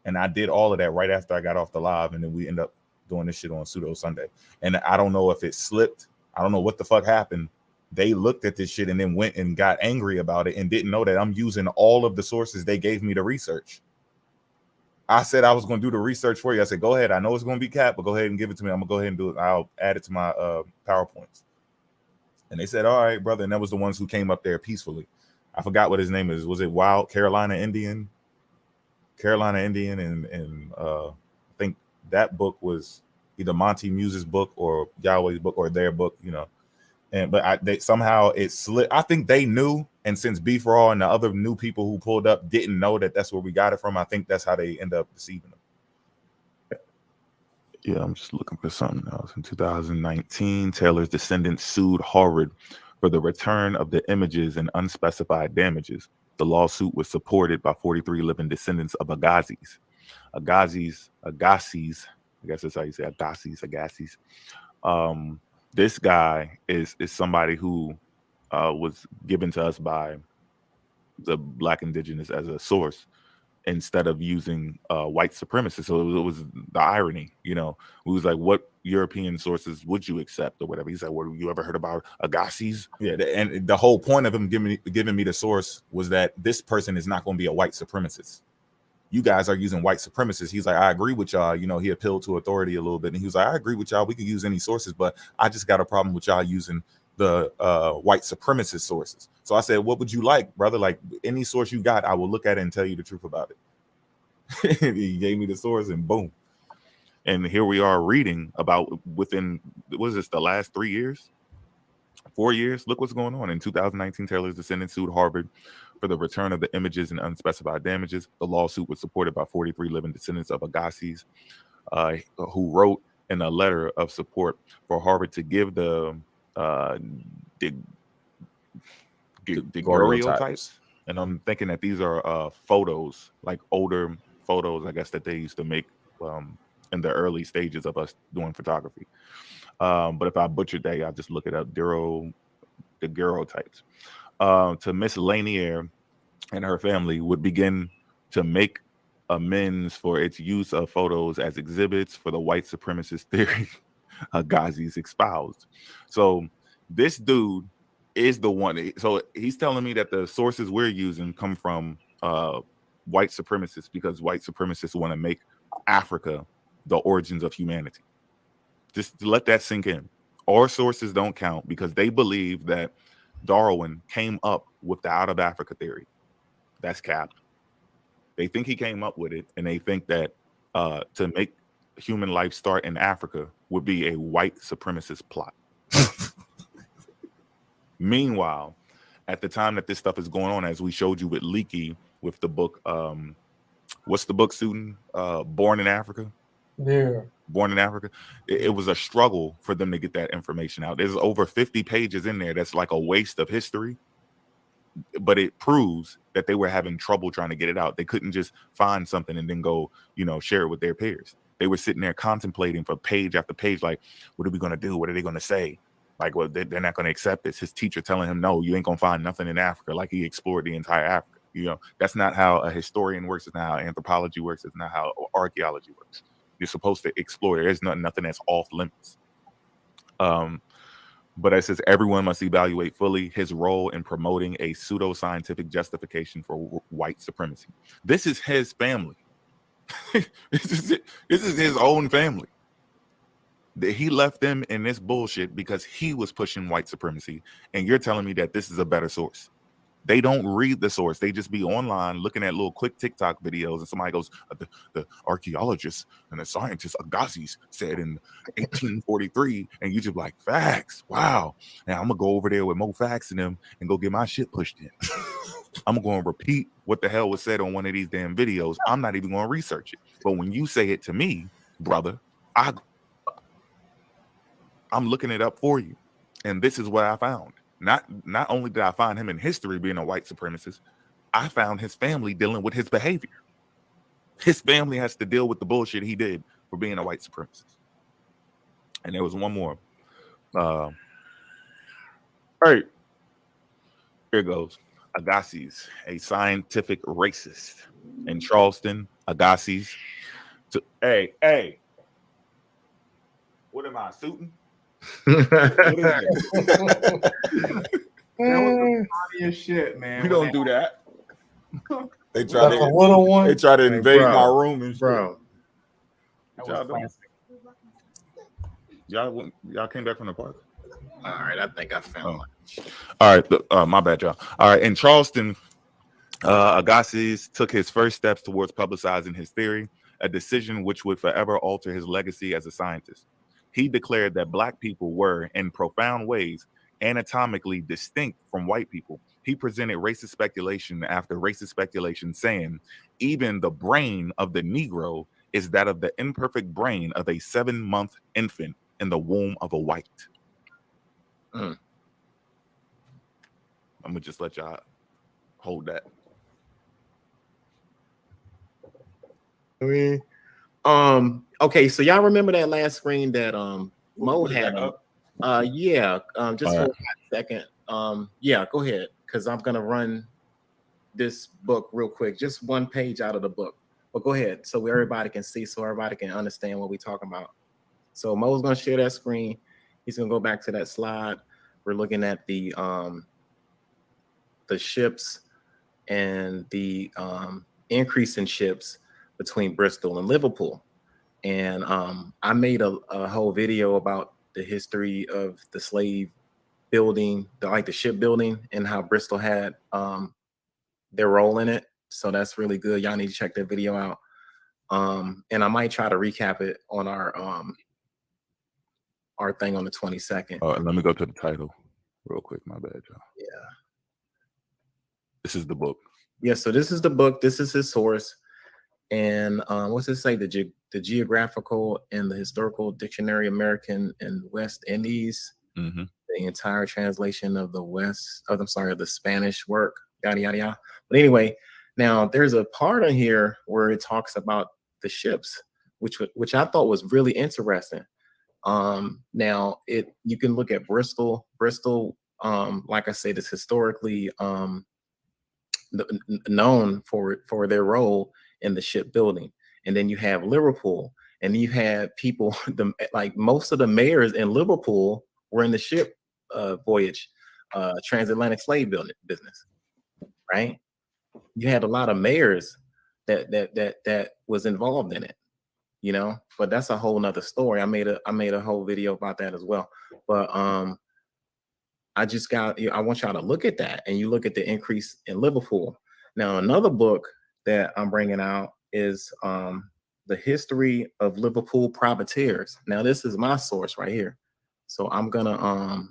And I did all of that right after I got off the live, and then we end up doing this shit on Pseudo Sunday. And I don't know if it slipped. I don't know what the fuck happened. They looked at this shit and then went and got angry about it and didn't know that I'm using all of the sources they gave me to research. I said I was going to do the research for you. I said, go ahead. I know it's going to be capped, but go ahead and give it to me. I'm going to go ahead and do it. I'll add it to my PowerPoints. And they said, all right, brother. And that was the ones who came up there peacefully. I forgot what his name is. Was it Wild Carolina Indian? And I think that book was either Monty Muse's book or Yahweh's book or their book, you know. But they somehow it slipped. I think they knew, and since B for All and the other new people who pulled up didn't know that that's where we got it from, I think that's how they end up deceiving them. Yeah, I'm just looking for something else. In 2019, Taylor's descendants sued Harvard for the return of the images and unspecified damages. The lawsuit was supported by 43 living descendants of Agassiz. Agassiz, I guess that's how you say Agassiz. This guy is somebody who was given to us by the Black indigenous as a source instead of using white supremacists. So it was the irony, you know. It was like, what European sources would you accept or whatever? He's like, what, you ever heard about Agassiz? Yeah, and the whole point of him giving me the source was that this person is not going to be a white supremacist. You guys are using white supremacists. He's like, I agree with y'all. You know, he appealed to authority a little bit. And he was like, I agree with y'all. We can use any sources, but I just got a problem with y'all using the white supremacist sources. So I said, what would you like, brother? Like any source you got, I will look at it and tell you the truth about it. He gave me the source and boom. And here we are reading about within, what is this, the last 3 years? 4 years? Look what's going on. In 2019, Taylor's descendants sued Harvard for the return of the images and unspecified damages. The lawsuit was supported by 43 living descendants of Agassiz, who wrote in a letter of support for Harvard to give the daguerreotypes. And I'm thinking that these are photos, like older photos, I guess, that they used to make in the early stages of us doing photography. But if I butchered that, I'll just look it up. Daguerreotypes. To Miss Lanier and her family would begin to make amends for its use of photos as exhibits for the white supremacist theory Agassiz espoused. So this dude is the one. So he's telling me that the sources we're using come from white supremacists because white supremacists want to make Africa the origins of humanity. Just let that sink in. Our sources don't count because they believe that Darwin came up with the out of Africa theory. That's cap. They think he came up with it, and they think that to make human life start in Africa would be a white supremacist plot. Meanwhile, at the time that this stuff is going on, as we showed you with Leakey with the book, what's the book, student? Born in Africa? Yeah. Born in Africa. It was a struggle for them to get that information out. There's over 50 pages in there that's like a waste of history, but it proves that they were having trouble trying to get it out. They couldn't just find something and then go, you know, share it with their peers. They were sitting there contemplating for page after page, like, what are we going to do? What are they going to say? Like, well, they're not going to accept this. His teacher telling him, no, you ain't going to find nothing in Africa. Like he explored the entire Africa. You know, that's not how a historian works. It's not how anthropology works. It's not how archaeology works. You're supposed to explore. There's nothing that's off limits. But it says everyone must evaluate fully his role in promoting a pseudo-scientific justification for white supremacy. This is his family. This is his own family. He left them in this bullshit because he was pushing white supremacy. And you're telling me that this is a better source. They don't read the source. They just be online looking at little quick TikTok videos, and somebody goes, the archaeologists and the scientists Agassiz said in 1843, and you just like, facts, wow. Now I'm gonna go over there with more facts in them and go get my shit pushed in. I'm going to repeat what the hell was said on one of these damn videos. I'm not even going to research it. But when you say it to me, brother, I'm looking it up for you. And this is what I found. Not only did I find him in history being a white supremacist, I found his family dealing with his behavior. His family has to deal with the bullshit he did for being a white supremacist. And there was one more. All right. Here goes. Agassiz, a scientific racist. In Charleston, Agassiz. Hey. What am I suiting? That was the funniest shit, man. We don't do that. They try That's a little one. They try to Hey, invade bro, my room and shit. bro. What y'all doing? Y'all came back from the park? All right, I think I found it. All right, my bad, y'all. All right, in Charleston, Agassiz took his first steps towards publicizing his theory, a decision which would forever alter his legacy as a scientist. He declared that Black people were, in profound ways, anatomically distinct from white people. He presented racist speculation after racist speculation, saying, even the brain of the Negro is that of the imperfect brain of a 7-month infant in the womb of a white. I'm gonna just let y'all hold that. Okay, so y'all remember that last screen that Mo put it had back up? up? Yeah, just All for right. a second. Yeah, go ahead, because I'm gonna run this book real quick, just one page out of the book. But go ahead, so everybody can see, so everybody can understand what we're talking about. So Mo's gonna share that screen. He's gonna go back to that slide. We're looking at the ships and the increase in ships between Bristol and Liverpool. And I made a whole video about the history of the slave building, the shipbuilding, and how Bristol had their role in it. So that's really good. Y'all need to check that video out. And I might try to recap it on our thing on the 22nd. Oh, and let me go to the title real quick. My bad, y'all. Yeah. This is the book. Yeah, so this is the book. This is his source. And what's it say? The Geographical and the Historical Dictionary American and West Indies. Mm-hmm. The entire translation of the Spanish work, yada, yada, yada. But anyway, now there's a part in here where it talks about the ships, which I thought was really interesting. Now you can look at Bristol. Bristol, like I said, is historically known for their role in the shipbuilding. And then you have Liverpool, and you have people, like most of the mayors in Liverpool were in the ship voyage, transatlantic slave building business, right? You had a lot of mayors that was involved in it, you know. But that's a whole nother story. I made a whole video about that as well. But I want y'all to look at that, and you look at the increase in Liverpool. Now, another book that I'm bringing out is The History of Liverpool Privateers. Now, this is my source right here. So I'm gonna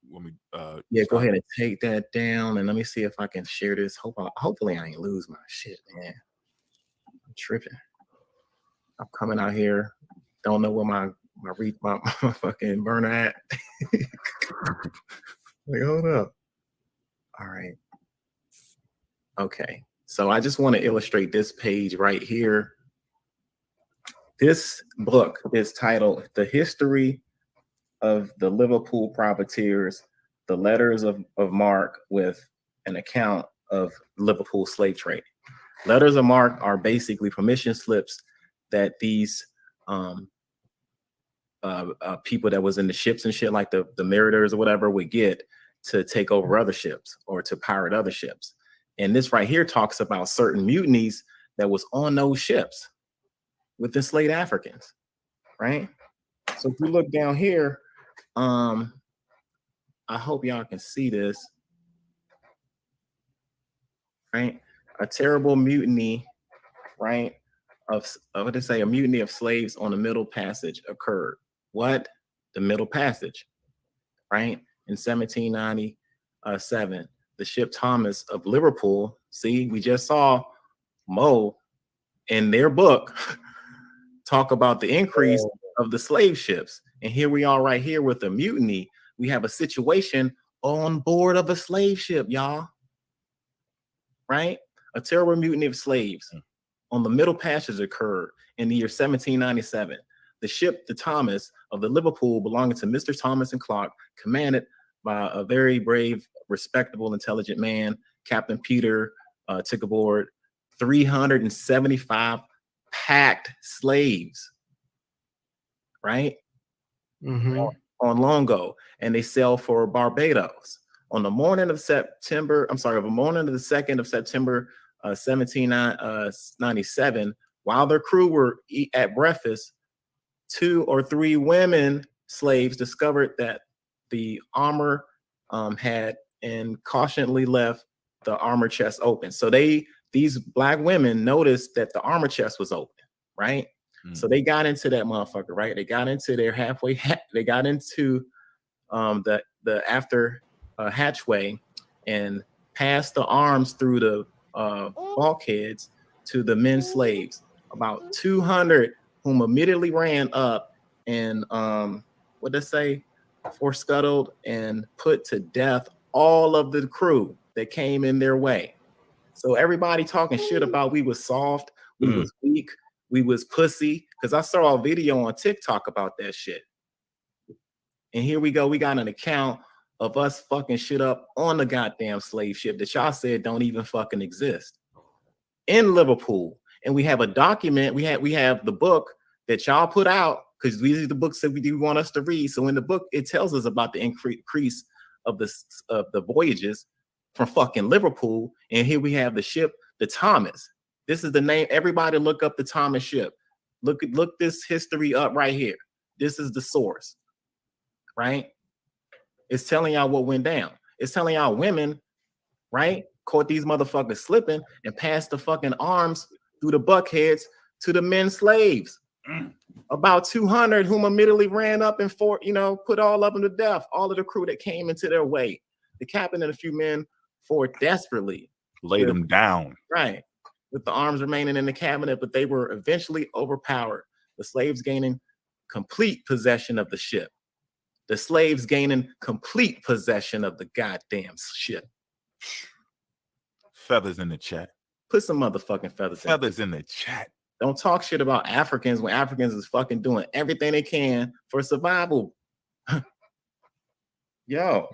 go ahead and take that down, and let me see if I can share this. Hopefully I ain't lose my shit, man. I'm tripping. I'm coming out here, don't know where my fucking burner at. Like, hold up. All right. Okay. So I just want to illustrate this page right here. This book is titled The History of the Liverpool Privateers, The Letters of Marque with an Account of Liverpool Slave Trade. Letters of marque are basically permission slips that these people that was in the ships and shit, like the mariners or whatever, would get to take over other ships or to pirate other ships. And this right here talks about certain mutinies that was on those ships with enslaved Africans, right? So if you look down here, I hope y'all can see this, right? A terrible mutiny, right? What they say, a mutiny of slaves on the Middle Passage occurred. What? The Middle Passage, right? In 1797, the ship Thomas of Liverpool. See, we just saw Mo in their book talk about the increase of the slave ships. And here we are right here with a mutiny. We have a situation on board of a slave ship, y'all. Right? A terrible mutiny of slaves on the Middle Passage occurred in the year 1797. The ship, the Thomas of the Liverpool, belonging to Mr. Thomas and Clark, commanded by a very brave, respectable, intelligent man, Captain Peter, took aboard 375 packed slaves, right? on Longo, and they sailed for Barbados. On the morning of September, I'm sorry, the morning of the 2nd of September, 1797, while their crew were at breakfast, 2 or 3 women slaves discovered that the armor had and cautiously left the armor chest open. So these black women noticed that the armor chest was open, right? So they got into that motherfucker, right? They got into their they got into the after hatchway and passed the arms through the bulkheads to the men slaves. About 200 whom immediately ran up and what they say, scuttled and put to death all of the crew that came in their way. So everybody talking shit about we was soft, we was weak, we was pussy, because I saw a video on TikTok about that shit. And here we go, we got an account of us fucking shit up on the goddamn slave ship that y'all said don't even fucking exist in Liverpool. And we have a document, we have the book that y'all put out, because these are the books that we do want us to read. So in the book, it tells us about the increase of the voyages from fucking Liverpool. And here we have the ship, the Thomas. This is the name. Everybody look up the Thomas ship. Look this history up right here. This is the source, right? It's telling y'all what went down. It's telling y'all women, right, caught these motherfuckers slipping and passed the fucking arms through the buckheads to the men slaves. About 200 whom immediately ran up and put all of them to death. All of the crew that came into their way. The captain and a few men fought desperately. Laid them down. Right. With the arms remaining in the cabinet, but they were eventually overpowered. The slaves gaining complete possession of the ship. The slaves gaining complete possession of the goddamn ship. Feathers in the chat. Put some motherfucking feathers in the chat. Don't talk shit about Africans when Africans is fucking doing everything they can for survival. Yo.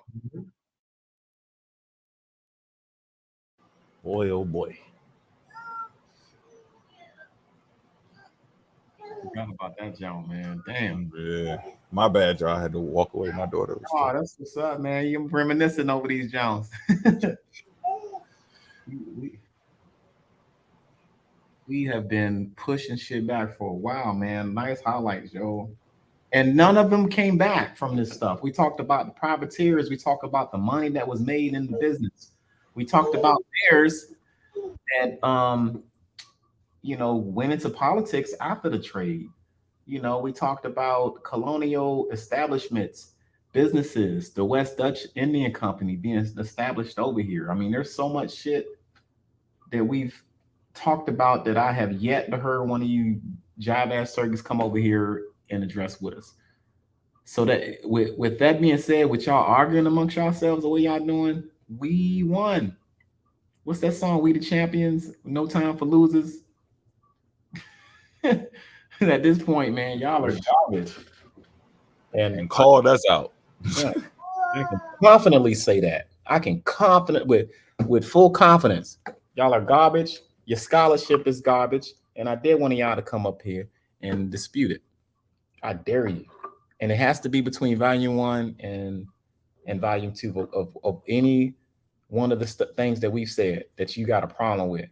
Boy, oh boy. Forgot about that jump, man. Damn. Yeah. My bad, y'all. I had to walk away. My daughter was Oh, that's what's up, man. You're reminiscing over these Jones. We have been pushing shit back for a while, man. Nice highlights, yo. And none of them came back from this stuff. We talked about the privateers. We talked about the money that was made in the business. We talked about bears that went into politics after the trade. We talked about colonial establishments, businesses, the West Dutch Indian Company being established over here. I mean, there's so much shit that we've talked about that I have yet to hear one of you jive ass circus come over here and address with us. So that with that being said, with y'all arguing amongst yourselves the way y'all doing, we won. What's that song? We the champions, no time for losers. At this point, man, y'all are garbage. And called us out. Yeah, I can confidently say that. I can with full confidence. Y'all are garbage. Your scholarship is garbage. And I dare one of y'all to come up here and dispute it. I dare you. And it has to be between volume 1 and volume 2 of any one of the things that we've said that you got a problem with.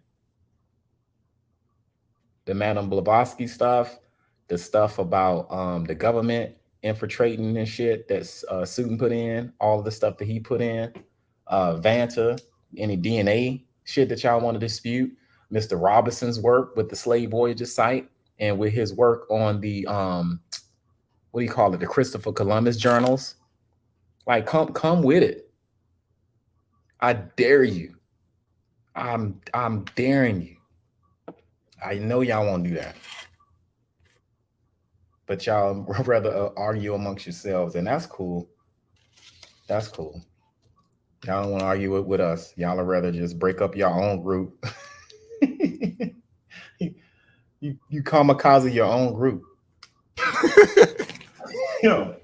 The Madame Blavatsky stuff, the stuff about the government infiltrating and shit that Sutton put in, all of the stuff that he put in, Vanta, any DNA shit that y'all want to dispute, Mr. Robinson's work with the Slave Voyages site, and with his work on the what do you call it, the Christopher Columbus journals. Like, come with it. I dare you. I'm daring you. I know y'all won't do that. But y'all rather argue amongst yourselves, and that's cool. That's cool. Y'all don't want to argue with us. Y'all would rather just break up your own group. You kamikaze your own group. Yo.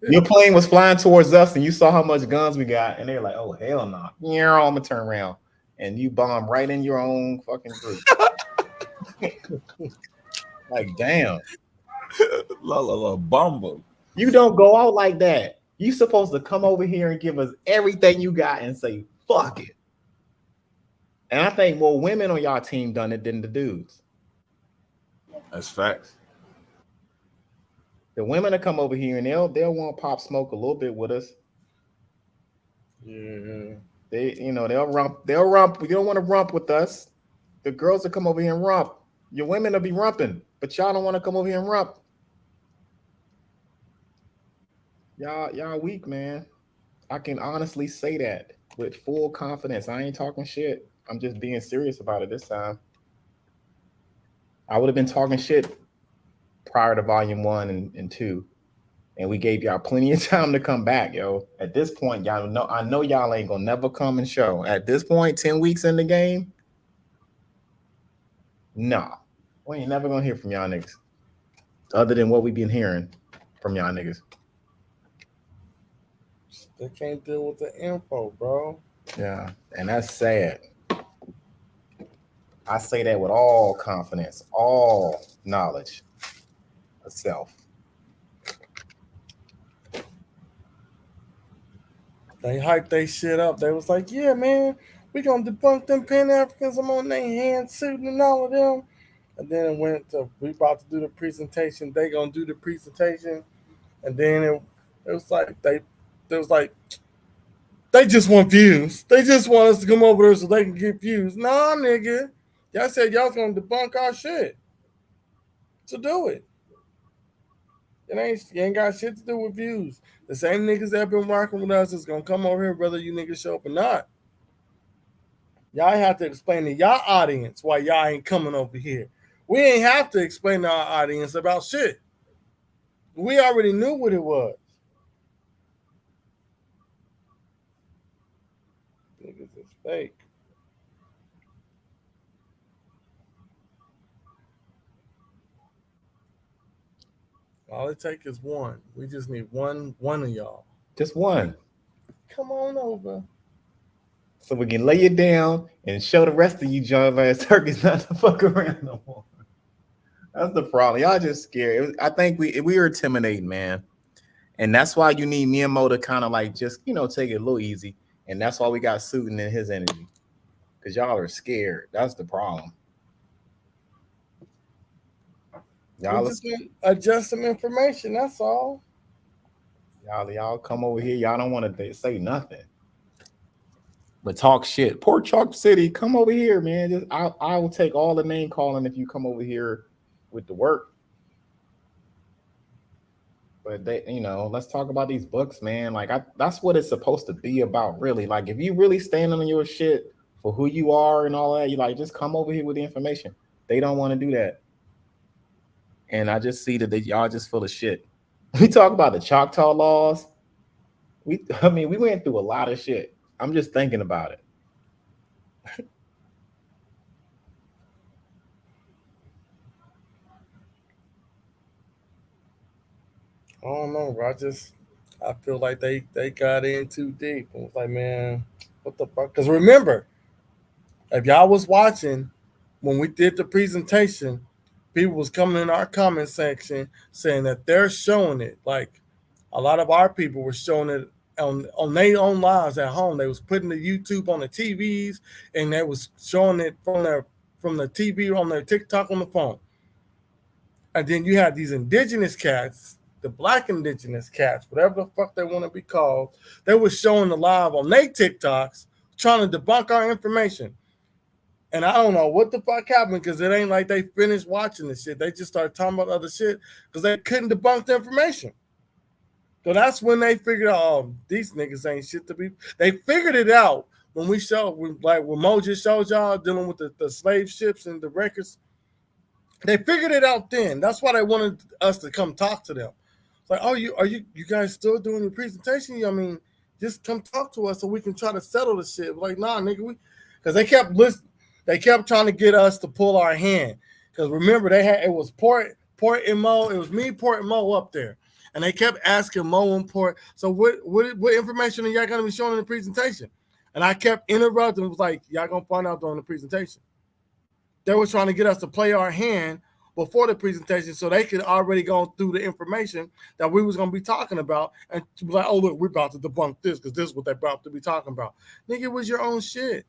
Your plane was flying towards us, and you saw how much guns we got, and they're like, "Oh hell no!" Yeah, I'm gonna turn around, and you bomb right in your own fucking group. Like, damn. La Bumble. You don't go out like that. You supposed to come over here and give us everything you got and say, fuck it. And I think more women on y'all team done it than the dudes. That's facts. The women will come over here and they'll want to pop smoke a little bit with us. Yeah. They'll rump. You don't want to rump with us. The girls will come over here and rump. Your women will be rumping, but y'all don't want to come over here and rump. Y'all weak, man. I can honestly say that with full confidence. I ain't talking shit. I'm just being serious about it this time. I would have been talking shit prior to volume 1 and 2. And we gave y'all plenty of time to come back, yo. At this point, y'all know I know y'all ain't gonna never come and show. At this point, 10 weeks in the game, nah. We ain't never gonna hear from y'all niggas. Other than what we've been hearing from y'all niggas. They can't deal with the info, bro. Yeah, and that's sad. I say that with all confidence, all knowledge of self. They hyped they shit up. They was like, yeah, man, we gonna debunk them Pan-Africans. I'm on their hand suiting and all of them. And then it went to, we about to do the presentation. They gonna do the presentation. And then it was like, they just want views. They just want us to come over there so they can get views. Nah, nigga. Y'all said y'all was gonna debunk our shit. So do it. You ain't got shit to do with views. The same niggas that been working with us is gonna come over here whether you niggas show up or not. Y'all have to explain to y'all audience why y'all ain't coming over here. We ain't have to explain to our audience about shit. We already knew what it was. Niggas is fake. All it takes is one. We just need one of y'all. Just one. Come on over. So we can lay it down and show the rest of you John ass turkeys not to fuck around no more. That's the problem. Y'all just scared. I think we were intimidating, man. And that's why you need me and Mo to kind of like just, take it a little easy. And that's why we got Suitin in his energy. Because y'all are scared. That's the problem. Y'all just adjust some information. That's all. Y'all come over here. Y'all don't want to say nothing, but talk shit. Port Chalk City, come over here, man. I will take all the name calling if you come over here with the work. But let's talk about these books, man. Like that's what it's supposed to be about, really. Like if you really stand on your shit for who you are and all that, you like just come over here with the information. They don't want to do that. And I just see that y'all just full of shit. We talk about the Choctaw laws. We went through a lot of shit. I'm just thinking about it. I don't know, bro. I feel like they got in too deep. I was like, man, what the fuck? Because remember, if y'all was watching when we did the presentation, people was coming in our comment section saying that they're showing it. Like a lot of our people were showing it on their own lives at home. They was putting the YouTube on the TVs and they was showing it from the TV on their TikTok on the phone. And then you had these indigenous cats, the black indigenous cats, whatever the fuck they want to be called, they were showing the live on their TikToks trying to debunk our information. And I don't know what the fuck happened because it ain't like they finished watching the shit. They just started talking about other shit because they couldn't debunk the information. So that's when they figured out, oh, these niggas ain't shit to be. They figured it out when when Mo just showed y'all dealing with the slave ships and the records. They figured it out then. That's why they wanted us to come talk to them. It's like, oh, you guys still doing your presentation? I mean, just come talk to us so we can try to settle the shit. Like, nah, nigga, because they kept listening. They kept trying to get us to pull our hand. Because remember, it was Port and Mo. It was me, Port and Mo up there. And they kept asking Mo and Port, so what information are y'all going to be showing in the presentation? And I kept interrupting. It was like, y'all going to find out during the presentation. They were trying to get us to play our hand before the presentation so they could already go through the information that we was going to be talking about and to be like, oh, look, we're about to debunk this because this is what they're about to be talking about. Nigga, it was your own shit.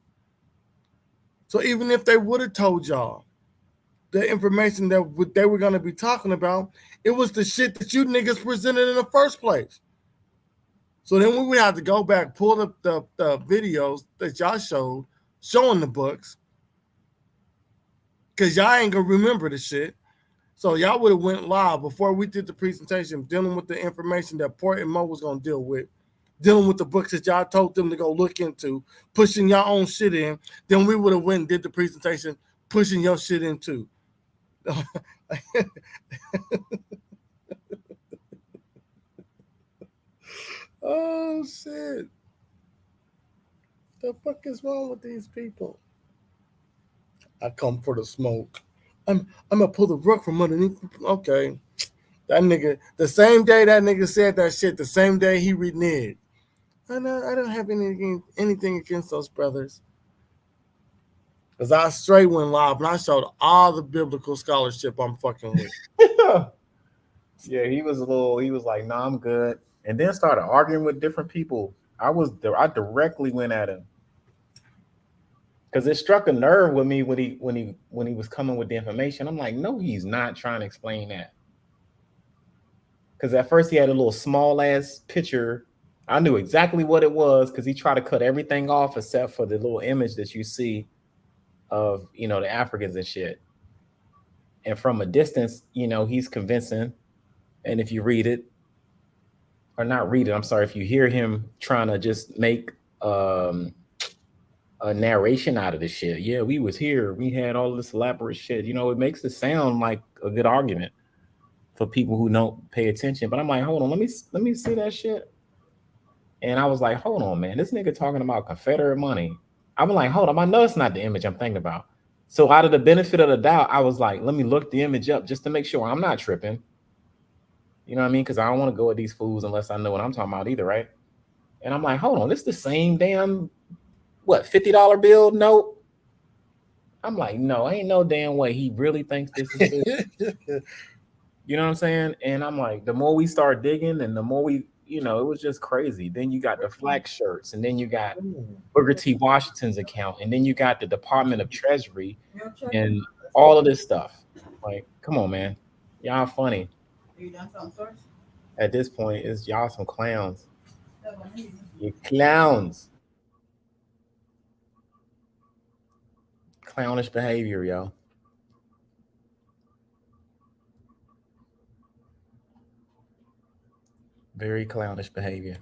So even if they would have told y'all the information that they were going to be talking about, it was the shit that you niggas presented in the first place. So then we would have to go back, pull up the videos that y'all showed, showing the books, because y'all ain't going to remember the shit. So y'all would have went live before we did the presentation, dealing with the information that Port and Mo was going to deal with, dealing with the books that y'all told them to go look into, pushing your own shit in. Then we would have went and did the presentation, pushing your shit in too. Oh shit! The fuck is wrong with these people? I come for the smoke. I'm gonna pull the rug from underneath. Okay, that nigga. The same day that nigga said that shit, the same day he reneged. I don't have anything against those brothers. Cause I straight went live and I showed all the biblical scholarship I'm fucking with. Yeah, he was like, "Nah, I'm good," and then started arguing with different people. I directly went at him because it struck a nerve with me when he was coming with the information. I'm like, no, he's not trying to explain that. Because at first he had a little small ass picture. I knew exactly what it was because he tried to cut everything off except for the little image that you see of, you know, the Africans and shit. And from a distance, you know, he's convincing. And if you read it, or not read it, I'm sorry, if you hear him trying to just make a narration out of this shit. Yeah, we was here. We had all this elaborate shit. You know, it makes it sound like a good argument for people who don't pay attention. But I'm like, hold on, let me see that shit. And I was like, hold on, man, this nigga talking about Confederate money. I'm like, hold on, I know it's not the image I'm thinking about. So out of the benefit of the doubt, I was like, let me look the image up just to make sure I'm not tripping. You know what I mean? Because I don't want to go with these fools unless I know what I'm talking about either, right? And I'm like, hold on, this the same damn, what, $50 bill note? I'm like, no, ain't no damn way he really thinks this is this. You know what I'm saying? And I'm like, the more we start digging and the more we, you know, it was just crazy. Then you got the flag shirts, and then you got Booker T. Washington's account, and then you got the Department of Treasury and all of this stuff. Like, come on, man. Y'all funny. At this point, it's y'all some clowns. You clowns. Clownish behavior, yo. Very clownish behavior.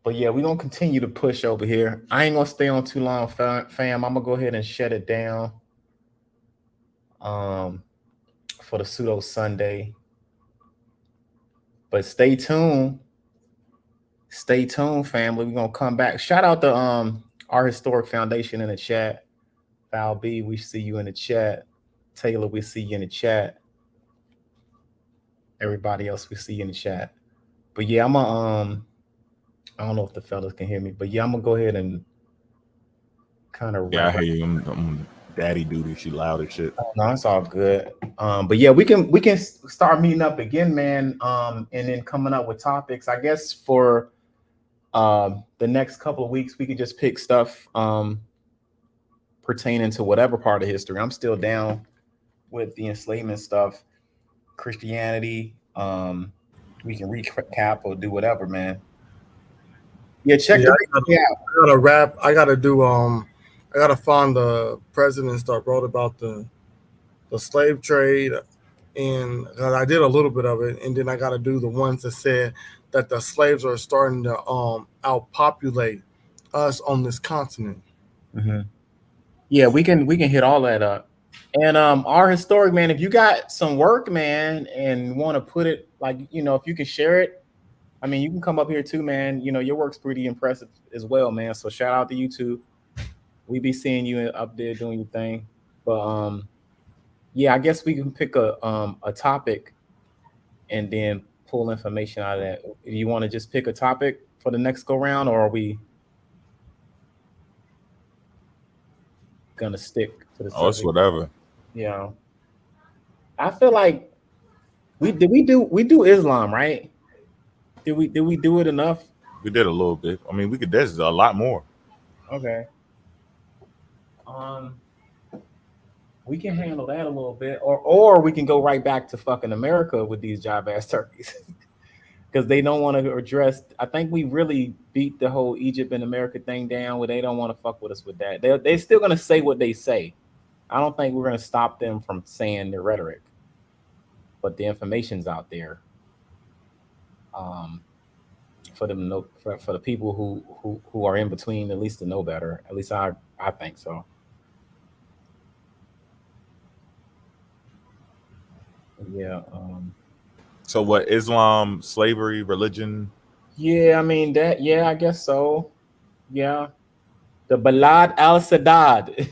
But yeah, we're gonna continue to push over here. I ain't gonna stay on too long, fam. I'm gonna go ahead and shut it down. For the Pseudo Sunday. But stay tuned. Stay tuned, family. We're gonna come back. Shout out to our historic foundation in the chat. Val B, we see you in the chat. Taylor, we see you in the chat. Everybody else, we see you in the chat. But yeah, I don't know if the fellas can hear me, but yeah, I'm gonna go ahead and kind of I hear you. I'm daddy duty. She loud as shit. Oh, no, it's all good. But yeah, we can start meeting up again, man. And then coming up with topics. I guess for the next couple of weeks, we could just pick stuff pertaining to whatever part of history. I'm still down with the enslavement stuff, Christianity. We can recap or do whatever, man. Yeah, check the out. I gotta rap. I gotta find the presidents that wrote about the slave trade, and I did a little bit of it, and then I gotta do the ones that said that the slaves are starting to outpopulate us on this continent. Mm-hmm. Yeah, we can hit all that up. And our historic, man, if you got some work, man, and want to put it, like, you know, if you can share it, I mean, you can come up here too, man. You know, your work's pretty impressive as well, man. So shout out to you too. We be seeing you up there doing your thing. But yeah, I guess we can pick a topic and then pull information out of that. Do you want to just pick a topic for the next go round, or are we? gonna stick to the Oh, it's subject. whatever. Yeah, I feel like we do Islam, right? Did we do it enough? We did a little bit. I mean, we could. There's a lot more. Okay. Um, we can handle that a little bit, or we can go right back to fucking America with these job ass turkeys. Because they don't want to address. I think we really beat the whole Egypt and America thing down, where they don't want to fuck with us with that. They're still gonna say what they say. I don't think we're gonna stop them from saying their rhetoric, but the information's out there. For them to know, for the people who are in between, at least to know better. At least I think so. Yeah. So what? Islam, slavery, religion. Yeah, I mean that. Yeah, I guess so. Yeah, the Balad al Sadad,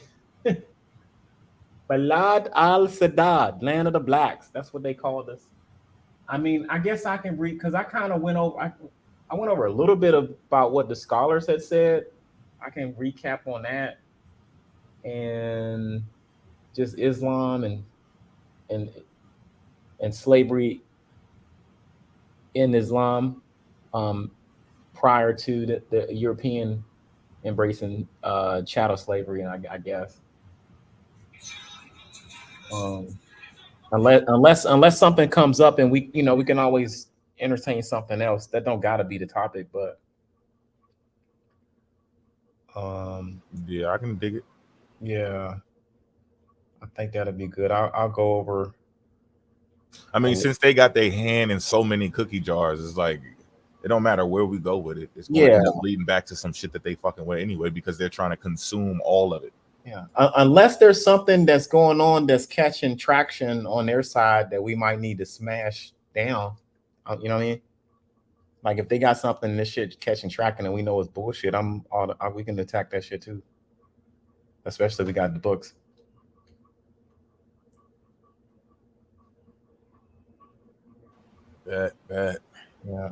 Balad al Sadad, land of the blacks. That's what they called us. I mean, I guess I can read because I kind of went over. I went over a little bit about what the scholars had said. I can recap on that and just Islam and and slavery in Islam prior to the European embracing chattel slavery, and I guess unless something comes up and we we can always entertain something else that don't gotta be the topic, but Yeah, I can dig it. yeah, I think that'll be good. I'll go over. I mean, since they got their hand in so many cookie jars, it's like it don't matter where we go with it. It's going to end up leading back to some shit that they fucking with anyway because they're trying to consume all of it. Yeah, unless there's something that's going on that's catching traction on their side that we might need to smash down. You know what I mean? Like if they got something this shit catching traction and we know it's bullshit, we can attack that shit too. Especially if we got the books. Bet. Yeah.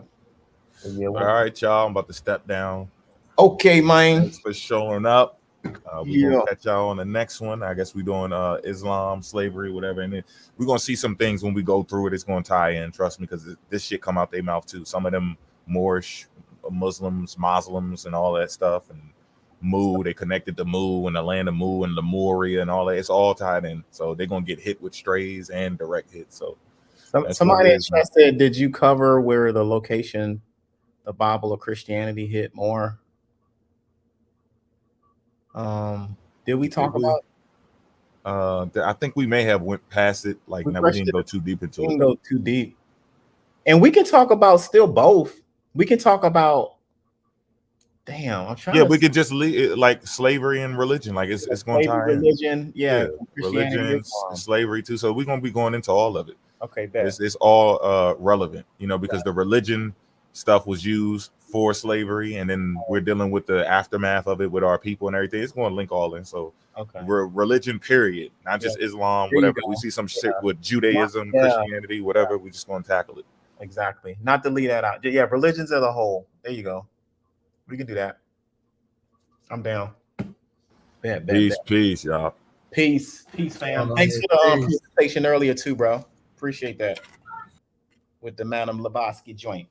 All right, y'all. I'm about to step down. Okay, man. Thanks for showing up. We're gonna catch y'all on the next one. I guess we're doing Islam, slavery, whatever, and then we're gonna see some things when we go through it. It's gonna tie in, trust me, because this shit come out their mouth too. Some of them Moorish Muslims, and all that stuff, and Mu, they connected to Mu and the land of Mu and Lemuria and all that. It's all tied in, so they're gonna get hit with strays and direct hits. So somebody interested, did you cover where the location the Bible of Christianity hit more? Did we talk about? I think we may have went past it. Like, we didn't go too deep into it. Didn't go too deep, and we can talk about still both. We can talk about. Damn, I'm trying. Yeah, we could just leave it like slavery and religion. Like it's going to tie religion, in. Religion, slavery too. So we're going to be going into all of it. Okay, it's all relevant, because the religion stuff was used for slavery, and then we're dealing with the aftermath of it with our people and everything. It's going to link all in. So we're religion, period, not just Islam, whatever. We see some shit with Judaism, Christianity, whatever. We're just going to tackle it. Exactly. Not to leave that out. Yeah, religions as a whole. There you go. We can do that. I'm down. Peace, y'all. Peace, fam. Thanks for the presentation earlier too, bro. Appreciate that. With the Madam Blavatsky joint.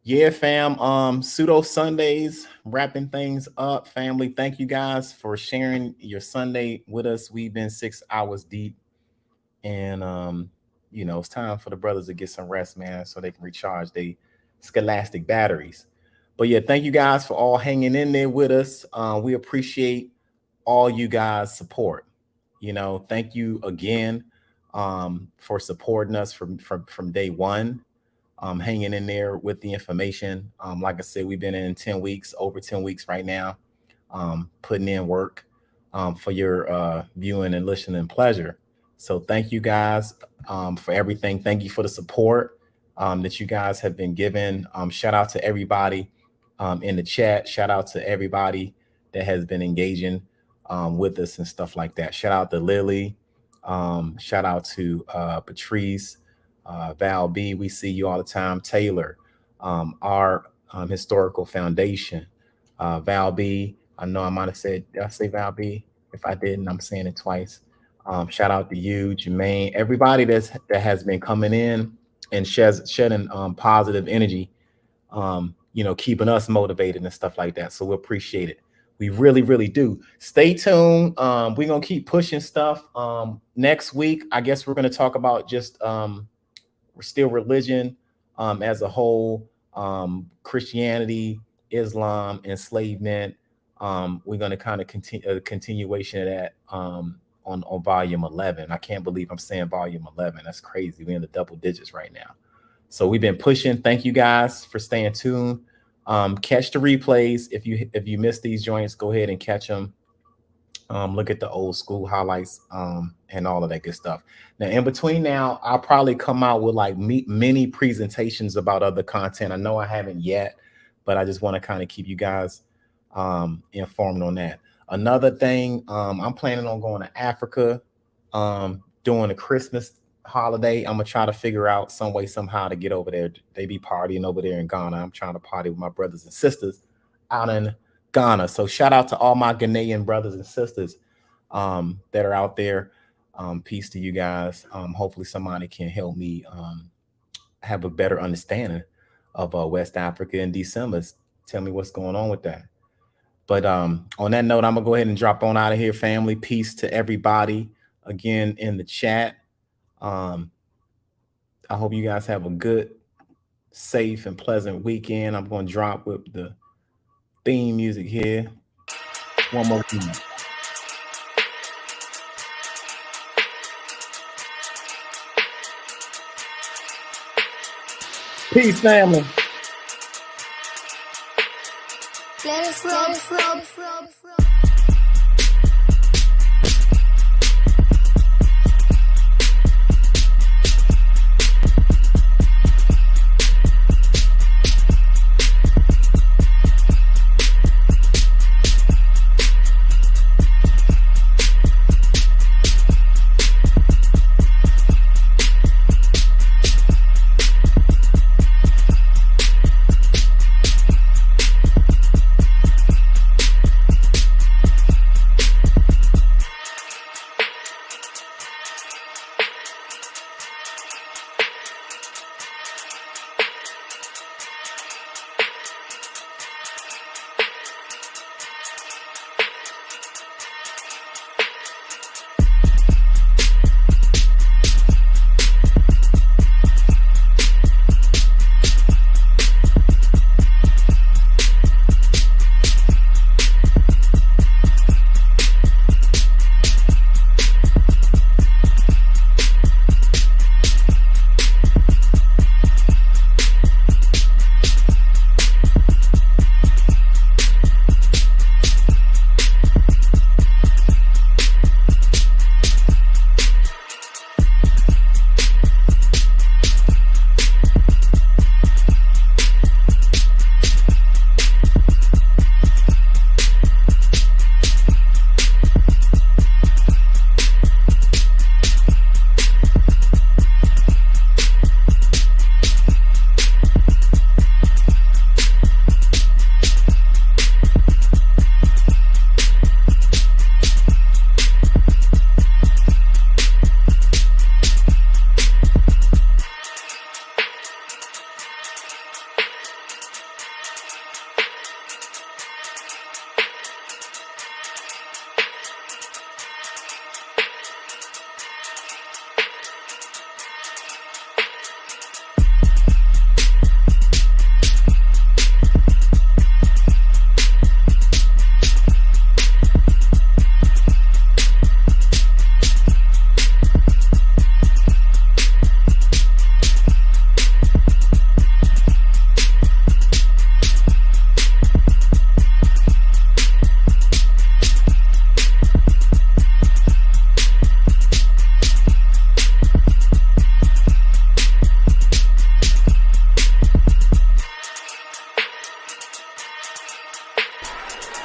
Yeah, fam. Pseudo Sundays, wrapping things up, family. Thank you guys for sharing your Sunday with us. We've been 6 hours deep, and it's time for the brothers to get some rest, man, so they can recharge their scholastic batteries. But yeah, thank you guys for all hanging in there with us. We appreciate all you guys' support. Thank you again for supporting us from day one. Hanging in there with the information. Like I said, we've been in 10 weeks, over 10 weeks right now, putting in work for your viewing and listening pleasure. So thank you guys for everything. Thank you for the support that you guys have been given. Shout out to everybody in the chat. Shout out to everybody that has been engaging with us and stuff like that. Shout out to Lily. Shout out to Patrice. Val B, we see you all the time. Taylor, our historical foundation. Val B, I know I might have said, did I say Val B? If I didn't, I'm saying it twice. Shout out to you, Jermaine, everybody that has been coming in and shedding positive energy, keeping us motivated and stuff like that. So we appreciate it. We really, really do. Stay tuned. We're going to keep pushing stuff. Next week, I guess we're going to talk about just still religion as a whole, Christianity, Islam, enslavement. We're going to kind of continue a continuation of that on volume 11. I can't believe I'm saying volume 11. That's crazy. We're in the double digits right now. So we've been pushing. Thank you guys for staying tuned. Catch the replays. If you missed these joints, go ahead and catch them. Look at the old school highlights and all of that good stuff. Now, in between now, I'll probably come out with like mini presentations about other content. I know I haven't yet, but I just want to kind of keep you guys informed on that. Another thing, I'm planning on going to Africa during the Christmas holiday. I'm gonna try to figure out some way somehow to get over there. They be partying over there in Ghana. I'm trying to party with my brothers and sisters out in Ghana. So shout out to all my Ghanaian brothers and sisters that are out there. Peace to you guys. Hopefully somebody can help me have a better understanding of West Africa in December. Tell me what's going on with that. But on that note, I'm gonna go ahead and drop on out of here, family. Peace to everybody again in the chat. I hope you guys have a good, safe, and pleasant weekend. I'm going to drop with the theme music here. One more time. Peace, family. Let us rub.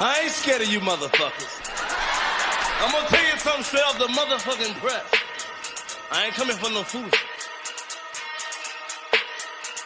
I ain't scared of you motherfuckers. I'm gonna tell you something straight off the motherfucking press. I ain't coming for no foolishness.